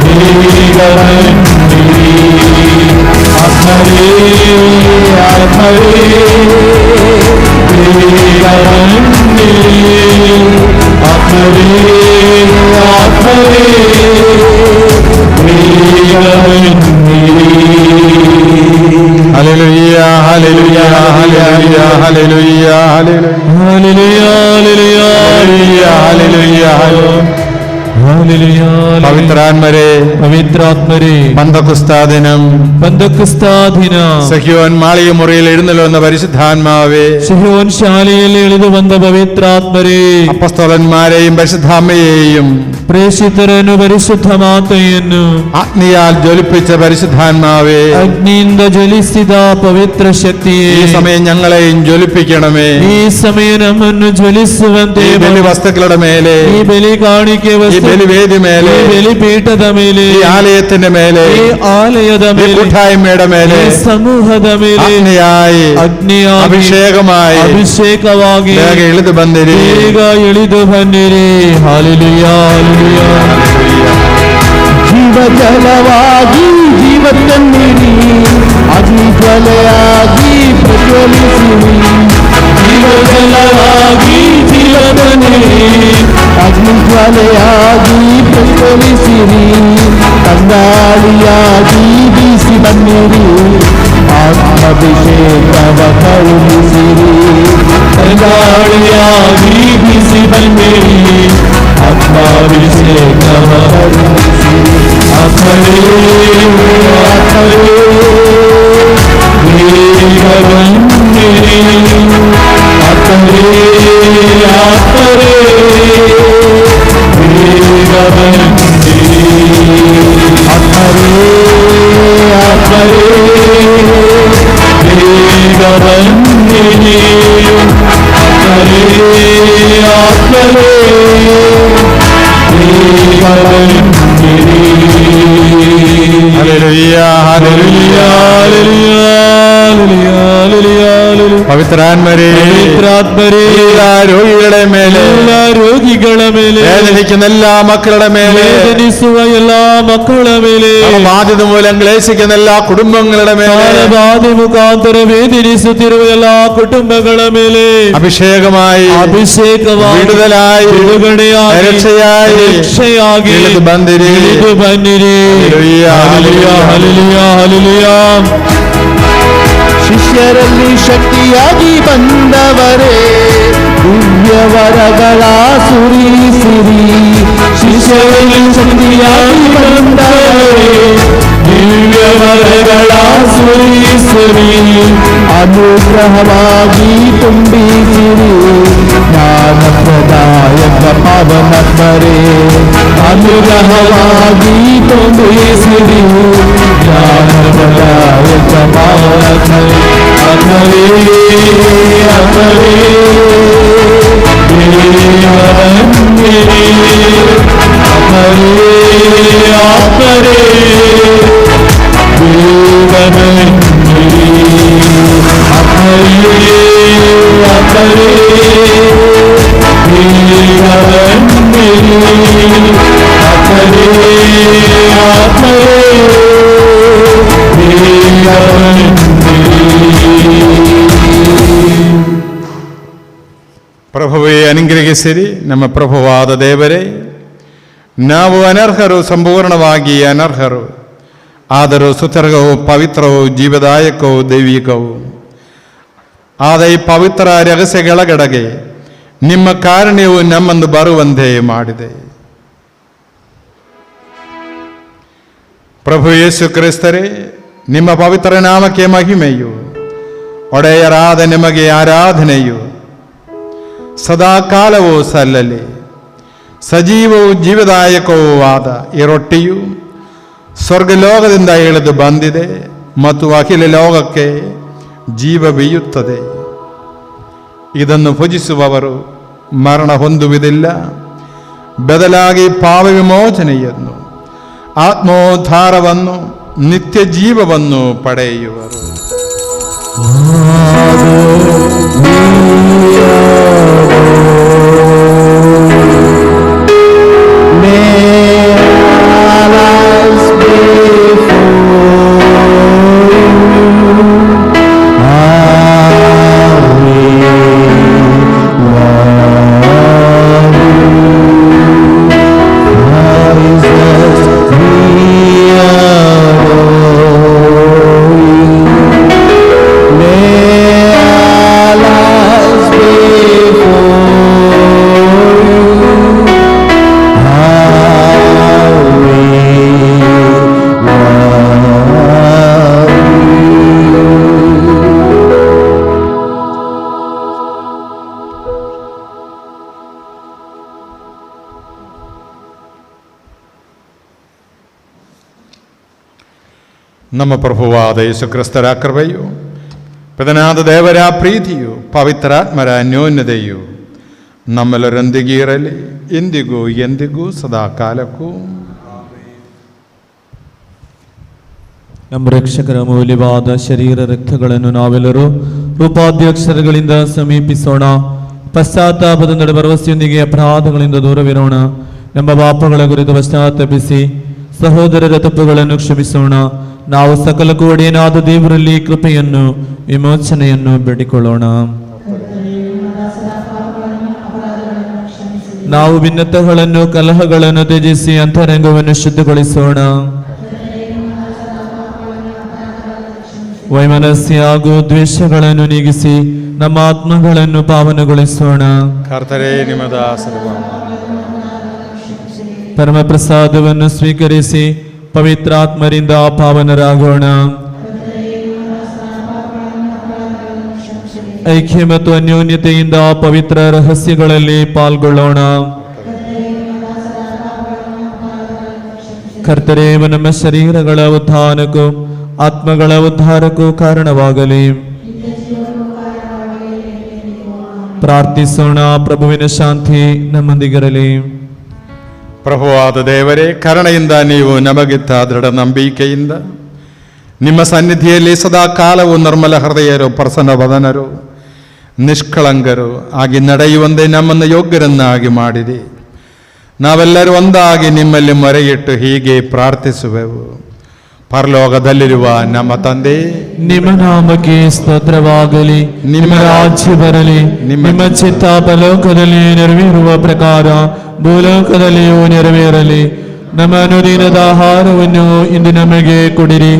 ಬೇಗ ಬನ್ನಿರಿ, ಅಖರೇ ಅಖರೇ ಬೇಗ ಬನ್ನಿರಿ, ಅಖರೇ ಅಖರೇ ಬೇಗ ಬನ್ನಿರಿ. ಹಲ್ಲೆಲೂಯಾ, hallelujah, hallelujah, hallelujah, hallelujah, hallelujah, hallelujah, ಹಲ್ಲೆಲೂಯಾ. പവിത്രാത്മരെ പവിത്രാത്മരെ പന്തക്കുസ്താദിനം പന്തക്കുസ്താദിന സഹ്യോൻ മാളിക മുറിയിൽ എഴുന്നള്ളി വന്ന പരിശുദ്ധാത്മാവേ സിഹോൻ ശാലയിൽ എഴുതു വന്ന പവിത്രാത്മരെ അപ്പസ്തോലന്മാരെയും പരിശുദ്ധാമ്മയെയും പ്രേഷിതരನು ಪರಿಶುದ್ಧಮಾತೆಯನ್ನು അഗ്നിയാൽ ജ്വലിപ്പിച്ച പരിശുദ്ധാത്മാവേ അഗ്നിಯಿಂದ ജ്വലിಸಿದ ಪವಿತ್ರ ಶಕ್ತಿಯೇ ഈ സമയം ഞങ്ങളെയും ജ്വലിപ്പിക്കണമേ. ഈ സമയം നമ്മನ್ನು ജ്വಲಿಸುವಂತೆ ഈ ബലി വസ്തുക്കളുടെ മേലെ ഈ ബലി കാണിಕೆ ഈ ബലിവേദി മേലെ ഈ ബലിപീഠದ ಮೇಲೆ ഈ ആലയത്തിന്റെ മേലെ ഈ ആലಯದ ഈ ಮೇಲೆ കൂട്ടായ്മയുടെ മേലെ ഈ സമൂഹದ ಮೇಲೆ അഗ്നിയായി അഭിഷേകമായി ಅಭಿಷೇಕವಾಗಿ ಬೇಗ ಇಳಿದು ಬಂದಿರಿ, ಬೇಗ ಇಳಿದು ಬನ್ನಿರಿ. ಹಲ್ಲೆಲೂಯಾ, ಹಲ್ಲೆಲೂಯಾ. ಜೀವ ಜಲವಾಗಿ ಜೀವ ತನ್ನಿರಿ, ಅಗ್ನಿ ಜ್ವಲೆಯಾಗಿ ಪ್ರಜ್ವಲಿಸಿರಿ. ಜೀವ ಜಲವಾಗಿ ಜೀವ ತನ್ನಿರಿ, ಅಗ್ನಿ ಜ್ವಲೆಯಾಗಿ ಪ್ರಜ್ವಲಿಸಿರಿ. ತಂಗಾಳಿಯಾಗಿ ಬೀಸಿ ಬನ್ನಿರಿ, ಆತ್ಮಾಭಿಷೇಕವ ಕರುಣಿಸಿರಿ. ತಂಗಾಳಿಯಾಗಿ ಬೀಸಿ ಬನ್ನಿರಿ, ಆತ್ಮಾಭಿಷೇಕವ ಕರುಣಿಸಿರಿ. ಅಖರೇ ಅಖರೇ ಬೇಗ ಬನ್ನಿರಿ, ಅಖರೇ ಅಖರೇ ಬೇಗ ಬನ್ನಿರಿ. ಅಖರೇ ಅಖರೇ ಬೇಗ ಬನ್ನಿರಿ, ಅಖರೇ ಅಖರೇ ಬೇಗ ಬನ್ನಿರಿ. ഹല്ലേലൂയാ, ഹല്ലേലൂയാ, ഹല്ലേലൂയാ, ഹല്ലേലൂയാ, ഹല്ലേലൂയാ, ഹല്ലേലൂയാ. പവിത്രാത്മരേ പവിത്രാത്മരേ എല്ലാ രോഗികളുടെ മേലെ, എല്ലാ രോഗിಗಳ ಮೇಲೆ, വേദനിക്കുന്ന എല്ലാ മക്കളുടെ മേലെ, ವೇದನಿಸುವ ಎಲ್ಲ ಮಕ್ಕಳ ಮೇಲೆ, ബാധ്യത മൂലം ക്ലേശിക്കുന്ന എല്ലാ കുടുംബങ്ങളുടെ മേലെ, ಬಾಧೆ ಮುಖಾಂತರ ವೇದನಿಸುತ್ತಿರುವ ಎಲ್ಲಾ ಕುಟುಂಬಗಳ ಮೇಲೆ ಅಭಿಷೇಕമായി, ವಿಡುದಲಾಯಿ, ಬಿಡುಗಡೆಯಾಗಿ, ರಕ್ಷೆಯಾಗಿ ಬಂದಿರಿ. ಶಿಷ್ಯರಲ್ಲಿ ಶಕ್ತಿಯಾಗಿ ಬಂದವರೇ, ದಿವ್ಯವರಗಳ ಸುರಿಸಿರಿ. ಶಿಷ್ಯರಲ್ಲಿ ಶಕ್ತಿಯಾಗಿ ಬಂದವರೇ, ದಿವ್ಯವರಗಳ ಸುರಿಸಿರಿ. ಅನುಗ್ರಹವಾಗಿ ತುಂಬಿಸಿರಿ. ಜ್ಞಾನಪ್ರದಾಯಕ ಪಾವನತ್ವರೇ, ಅನುಗ್ರಹವಾಗಿ ತುಂಬಿಸಿರಿ. ಜ್ಞಾನಪ್ರದಾಯಕ ಪಾವನತ್ವರೇ, ಅಕರೇ ಅಕರೇ ಪ್ರಭುವೇ ಅನುಗ್ರಹಿಸಿರಿ. ನಮ್ಮ ಪ್ರಭುವಾದ ದೇವರೇ, ನಾವು ಅನರ್ಹರು, ಸಂಪೂರ್ಣವಾಗಿ ಅನರ್ಹರು. ಆದರೂ ಸುತರ್ಗವು ಪವಿತ್ರವು, ಜೀವದಾಯಕವು, ದೈವಿಕವು ಆದ ಈ ಪವಿತ್ರ ರಹಸ್ಯಗಳ ಕಡೆಗೆ ನಿಮ್ಮ ಕಾರುಣ್ಯವು ನಮ್ಮನ್ನು ಬರುವಂತೆ ಮಾಡಿದೆ. ಪ್ರಭು ಯೇಸು ಕ್ರಿಸ್ತರೇ, ನಿಮ್ಮ ಪವಿತ್ರ ನಾಮಕ್ಕೆ ಮಹಿಮೆಯು, ಒಡೆಯರಾದ ನಿಮಗೆ ಆರಾಧನೆಯು ಸದಾ ಕಾಲವೂ ಸಲ್ಲಲಿ. ಸಜೀವವೂ ಜೀವದಾಯಕವೂ ಆದ ಈ ರೊಟ್ಟಿಯು ಸ್ವರ್ಗಲೋಕದಿಂದ ಇಳಿದು ಬಂದಿದೆ ಮತ್ತು ಅಖಿಲ ಲೋಕಕ್ಕೆ ಜೀವ ಬೀಯುತ್ತದೆ. ಇದನ್ನು ಭುಜಿಸುವವರು ಮರಣ ಹೊಂದುವುದಿಲ್ಲ, ಬದಲಾಗಿ ಪಾಪ ವಿಮೋಚನೆಯನ್ನು, ಆತ್ಮೋದ್ಧಾರವನ್ನು, ನಿತ್ಯ ಜೀವವನ್ನು ಪಡೆಯುವರು. ನಮ್ಮ ಪ್ರಭುವಾದ ಯೇಸು ಕ್ರಿಸ್ತರ ಕೃಪೆಯು, ಪಿತನಾದ ದೇವರ ಪ್ರೀತಿಯು, ಪವಿತ್ರಾತ್ಮರ ಅನ್ಯೋನ್ಯತೆಯು ನಮ್ಮೆಲ್ಲರೊಂದಿಗೆ ಇರಲಿ, ಎಂದಿಗೂ ಎಂದಿಗೂ ಸದಾ ಕಾಲಕ್ಕೂ. ನಮ್ಮ ರಕ್ಷಕರ ಮೌಲ್ಯವಾದ ಶರೀರ ರಕ್ತಗಳನ್ನು ನಾವೆಲ್ಲರೂ ರೂಪಾಧ್ಯಕ್ಷರಗಳಿಂದ ಸಮೀಪಿಸೋಣ. ಪಶ್ಚಾತ್ತಾಪದ ನಡು ಭರವಸೆಯೊಂದಿಗೆ ಅಪರಾಧಗಳಿಂದ ದೂರವಿರೋಣ. ನಮ್ಮ ಪಾಪಗಳ ಕುರಿತು ಪಶ್ಚಾತ್ತಾಪಿಸಿ ಸಹೋದರರ ತಪ್ಪುಗಳನ್ನು ಕ್ಷಮಿಸೋಣ. ನಾವು ಸಕಲ ಕೋಡಿಯನಾದ ದೇವರಲ್ಲಿ ಕೃಪೆಯನ್ನು, ವಿಮೋಚನೆಯನ್ನು ಬೇಡಿಕೊಳ್ಳೋಣ. ನಾವು ಭಿನ್ನತೆಗಳನ್ನು, ಕಲಹಗಳನ್ನು ತ್ಯಜಿಸಿ ಅಂತರಂಗವನ್ನು ಶುದ್ಧಗೊಳಿಸೋಣ. ವೈಮನಸ್ಯ ಹಾಗೂ ದ್ವೇಷಗಳನ್ನು ನೀಗಿಸಿ ನಮ್ಮ ಆತ್ಮಗಳನ್ನು ಪಾವನಗೊಳಿಸೋಣ. ಕರ್ತರೇ, ನಿಮ್ಮ ದಾಸರು ಪರಮ ಪ್ರಸಾದವನ್ನು ಸ್ವೀಕರಿಸಿ ಪವಿತ್ರಾತ್ಮರಿಂದ ಪಾವನರಾಗೋಣ. ಐಕ್ಯ ಮತ್ತು ಅನ್ಯೋನ್ಯತೆಯಿಂದ ಪವಿತ್ರ ರಹಸ್ಯಗಳಲ್ಲಿ ಪಾಲ್ಗೊಳ್ಳೋಣ. ಕರ್ತರೇ, ನಮ್ಮ ಶರೀರಗಳ ಉತ್ಥಾನಕ್ಕೂ ಆತ್ಮಗಳ ಉದ್ಧಾರಕ್ಕೂ ಕಾರಣವಾಗಲಿ. ಪ್ರಾರ್ಥಿಸೋಣ. ಪ್ರಭುವಿನ ಶಾಂತಿ ನಮ್ಮೊಂದಿಗಿರಲಿ. ಪ್ರಭುವಾದ ದೇವರೇ, ಕರುಣೆಯಿಂದ ನೀವು ನಮಗಿತ್ತ ದೃಢ ನಂಬಿಕೆಯಿಂದ ನಿಮ್ಮ ಸನ್ನಿಧಿಯಲ್ಲಿ ಸದಾ ಕಾಲವು ನಿರ್ಮಲ ಹೃದಯರು, ಪ್ರಸನ್ನವದನರು, ನಿಷ್ಕಳಂಕರು ಆಗಿ ನಡೆಯುವಂತೆ ನಮ್ಮನ್ನು ಯೋಗ್ಯರನ್ನಾಗಿ ಮಾಡಿದೆ. ನಾವೆಲ್ಲರೂ ಒಂದಾಗಿ ನಿಮ್ಮಲ್ಲಿ ಮೊರೆಯಿಟ್ಟು ಹೀಗೆ ಪ್ರಾರ್ಥಿಸುವೆವು. ಪರಲೋಕದಲ್ಲಿರುವ ನಮ್ಮ ತಂದೆ, ನಿಮ್ಮ ನಾಮಕ್ಕೆ ಸ್ತೋತ್ರವಾಗಲಿ. ನಿಮ್ಮ ರಾಜ್ಯ ಬರಲಿ. ನಿಮ್ಮ ಚಿತ್ತ ಪರಲೋಕದಲ್ಲಿ ನೆರವೇರುವ ಪ್ರಕಾರ ಭೂಲೋಕದಲ್ಲಿಯೂ ನೆರವೇರಲಿ. ನಮ್ಮ ಅನುದಿನದ ಆಹಾರವನ್ನು ಇಂದು ನಮಗೆ ಕೊಡಿರಿ.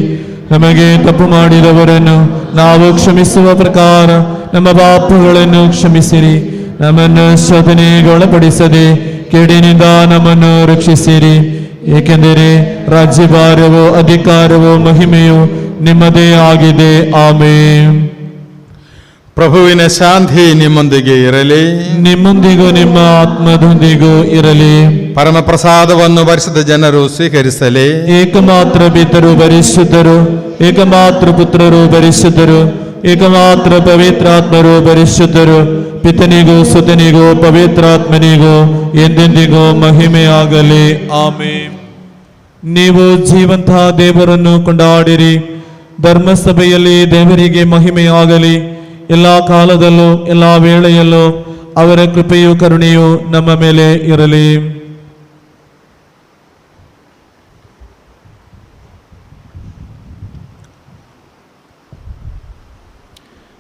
ನಮಗೆ ತಪ್ಪು ಮಾಡಿದವರನ್ನು ನಾವು ಕ್ಷಮಿಸುವ ಪ್ರಕಾರ ನಮ್ಮ ಪಾಪಗಳನ್ನು ಕ್ಷಮಿಸಿರಿ. ನಮ್ಮನ್ನು ಶೋಧನೆಗೆ ಒಳಪಡಿಸದೆ ಕೇಡಿನಿಂದ ನಮ್ಮನ್ನು ರಕ್ಷಿಸಿರಿ. ಏಕೆಂದರೆ ರಾಜ್ಯಭಾರವೋ ಅಧಿಕಾರವೋ ಮಹಿಮೆಯು ನಿಮ್ಮದೇ ಆಗಿದೆ. ಆಮೆನ್. ಪ್ರಭುವಿನ ಶಾಂತಿ ನಿಮ್ಮೊಂದಿಗೆ ಇರಲಿ. ನಿಮ್ಮೊಂದಿಗೂ ನಿಮ್ಮ ಆತ್ಮದೊಂದಿಗೂ ಇರಲಿ. ಪರಮ ಪ್ರಸಾದವನ್ನು ಭರಿಸಿದ ಜನರು ಸ್ವೀಕರಿಸಲಿ. ಏಕಮಾತ್ರ ಪಿತರು ಪರಿಶುದ್ಧರು, ಏಕಮಾತ್ರ ಪುತ್ರರು ಪರಿಶುದ್ಧರು, ಏಕಮಾತ್ರ ಪವಿತ್ರಾತ್ಮರು ಪರಿಶುದ್ಧರು. ಪಿತನಿಗೂ ಸುತನಿಗೂ ಪವಿತ್ರಾತ್ಮನಿಗೂ ಎಂದೆಂದಿಗೂ ಮಹಿಮೆಯಾಗಲಿ. ಆಮೆನ್. ನೀವು ಜೀವಂತ ದೇವರನ್ನು ಕೊಂಡಾಡಿರಿ. ಧರ್ಮಸಭೆಯಲ್ಲಿ ದೇವರಿಗೆ ಮಹಿಮೆಯಾಗಲಿ. ಎಲ್ಲ ಕಾಲದಲ್ಲೂ ಎಲ್ಲ ವೇಳೆಯಲ್ಲೂ ಅವರ ಕೃಪೆಯು ಕರುಣೆಯು ನಮ್ಮ ಮೇಲೆ ಇರಲಿ.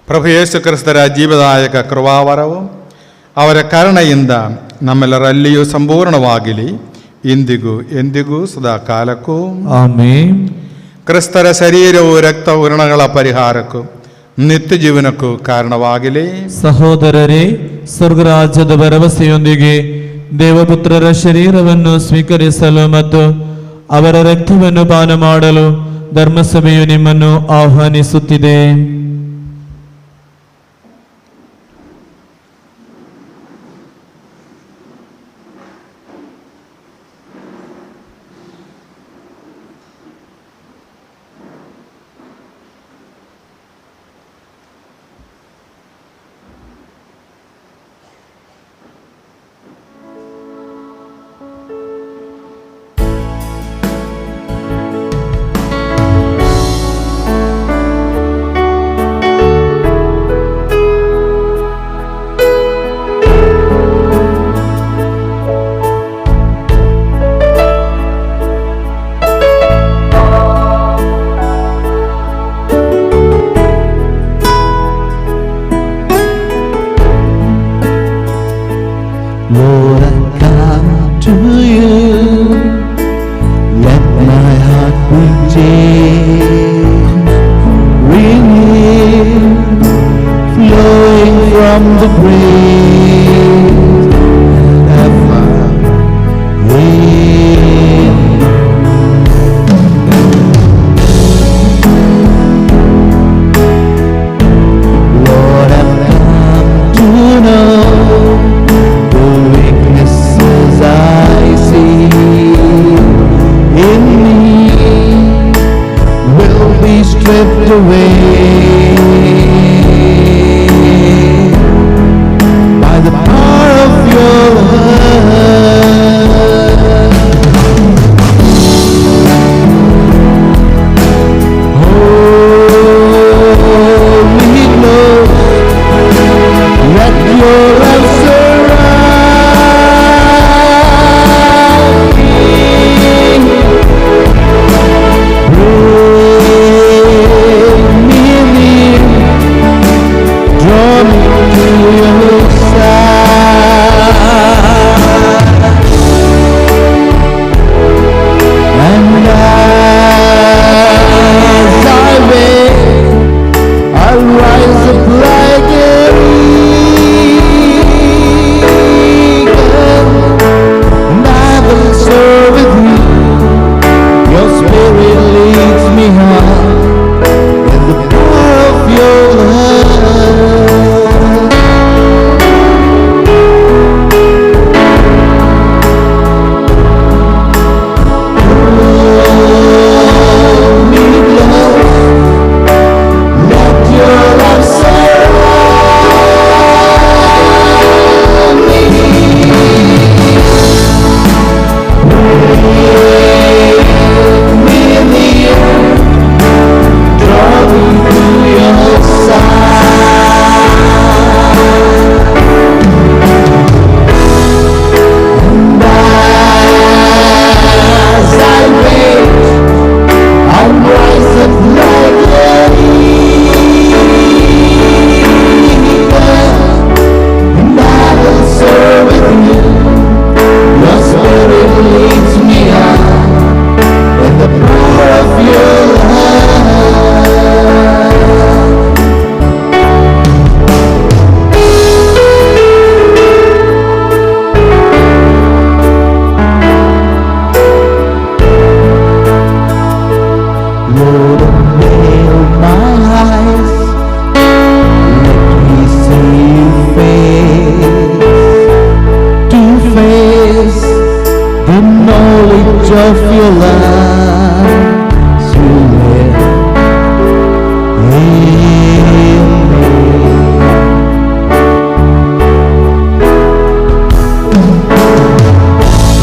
ಪ್ರಭು ಯೇಸು ಕ್ರಿಸ್ತರ ಜೀವದಾಯಕ ಕೃಪಾವರವು ಅವರ ಕರುಣೆಯಿಂದ ನಮ್ಮೆಲ್ಲರಲ್ಲಿಯೂ ಸಂಪೂರ್ಣವಾಗಲಿ, ಇಂದಿಗೂ ಎಂದಿಗೂ ಸದಾ ಕಾಲಕ್ಕೂ. ಆಮೆನ್. ಕ್ರಿಸ್ತರ ಶರೀರವು ರಕ್ತವು ಋಣಗಳ ಪರಿಹಾರಕ್ಕೂ ನಿತ್ಯ ಜೀವನಕ್ಕೂ ಕಾರಣವಾಗಲಿ. ಸಹೋದರರೇ, ಸ್ವರ್ಗರಾಜ್ಯದ ಭರವಸೆಯೊಂದಿಗೆ ದೇವಪುತ್ರರ ಶರೀರವನ್ನು ಸ್ವೀಕರಿಸಲು ಮತ್ತು ಅವರ ರಕ್ತವನ್ನು ಪಾನ ಮಾಡಲು ಧರ್ಮಸಭೆಯು ನಿಮ್ಮನ್ನು ಆಹ್ವಾನಿಸುತ್ತಿದೆ. Lord, I come to you. Let my heart be renewed, flowing from the breeze of rain. Lord, I've come to know I see in me will be stripped away by the power of your word. Holy Ghost, let your love surround me. of your love to live in me.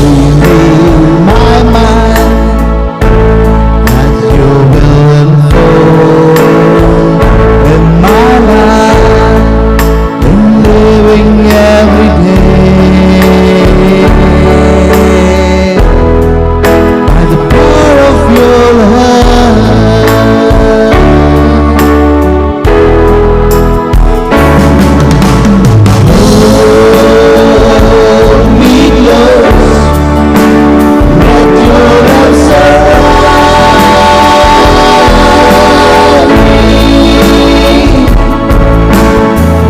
Renew my mind as your will unfold in my life, in living every day by the power of your love. Hold me close, let your love surround me.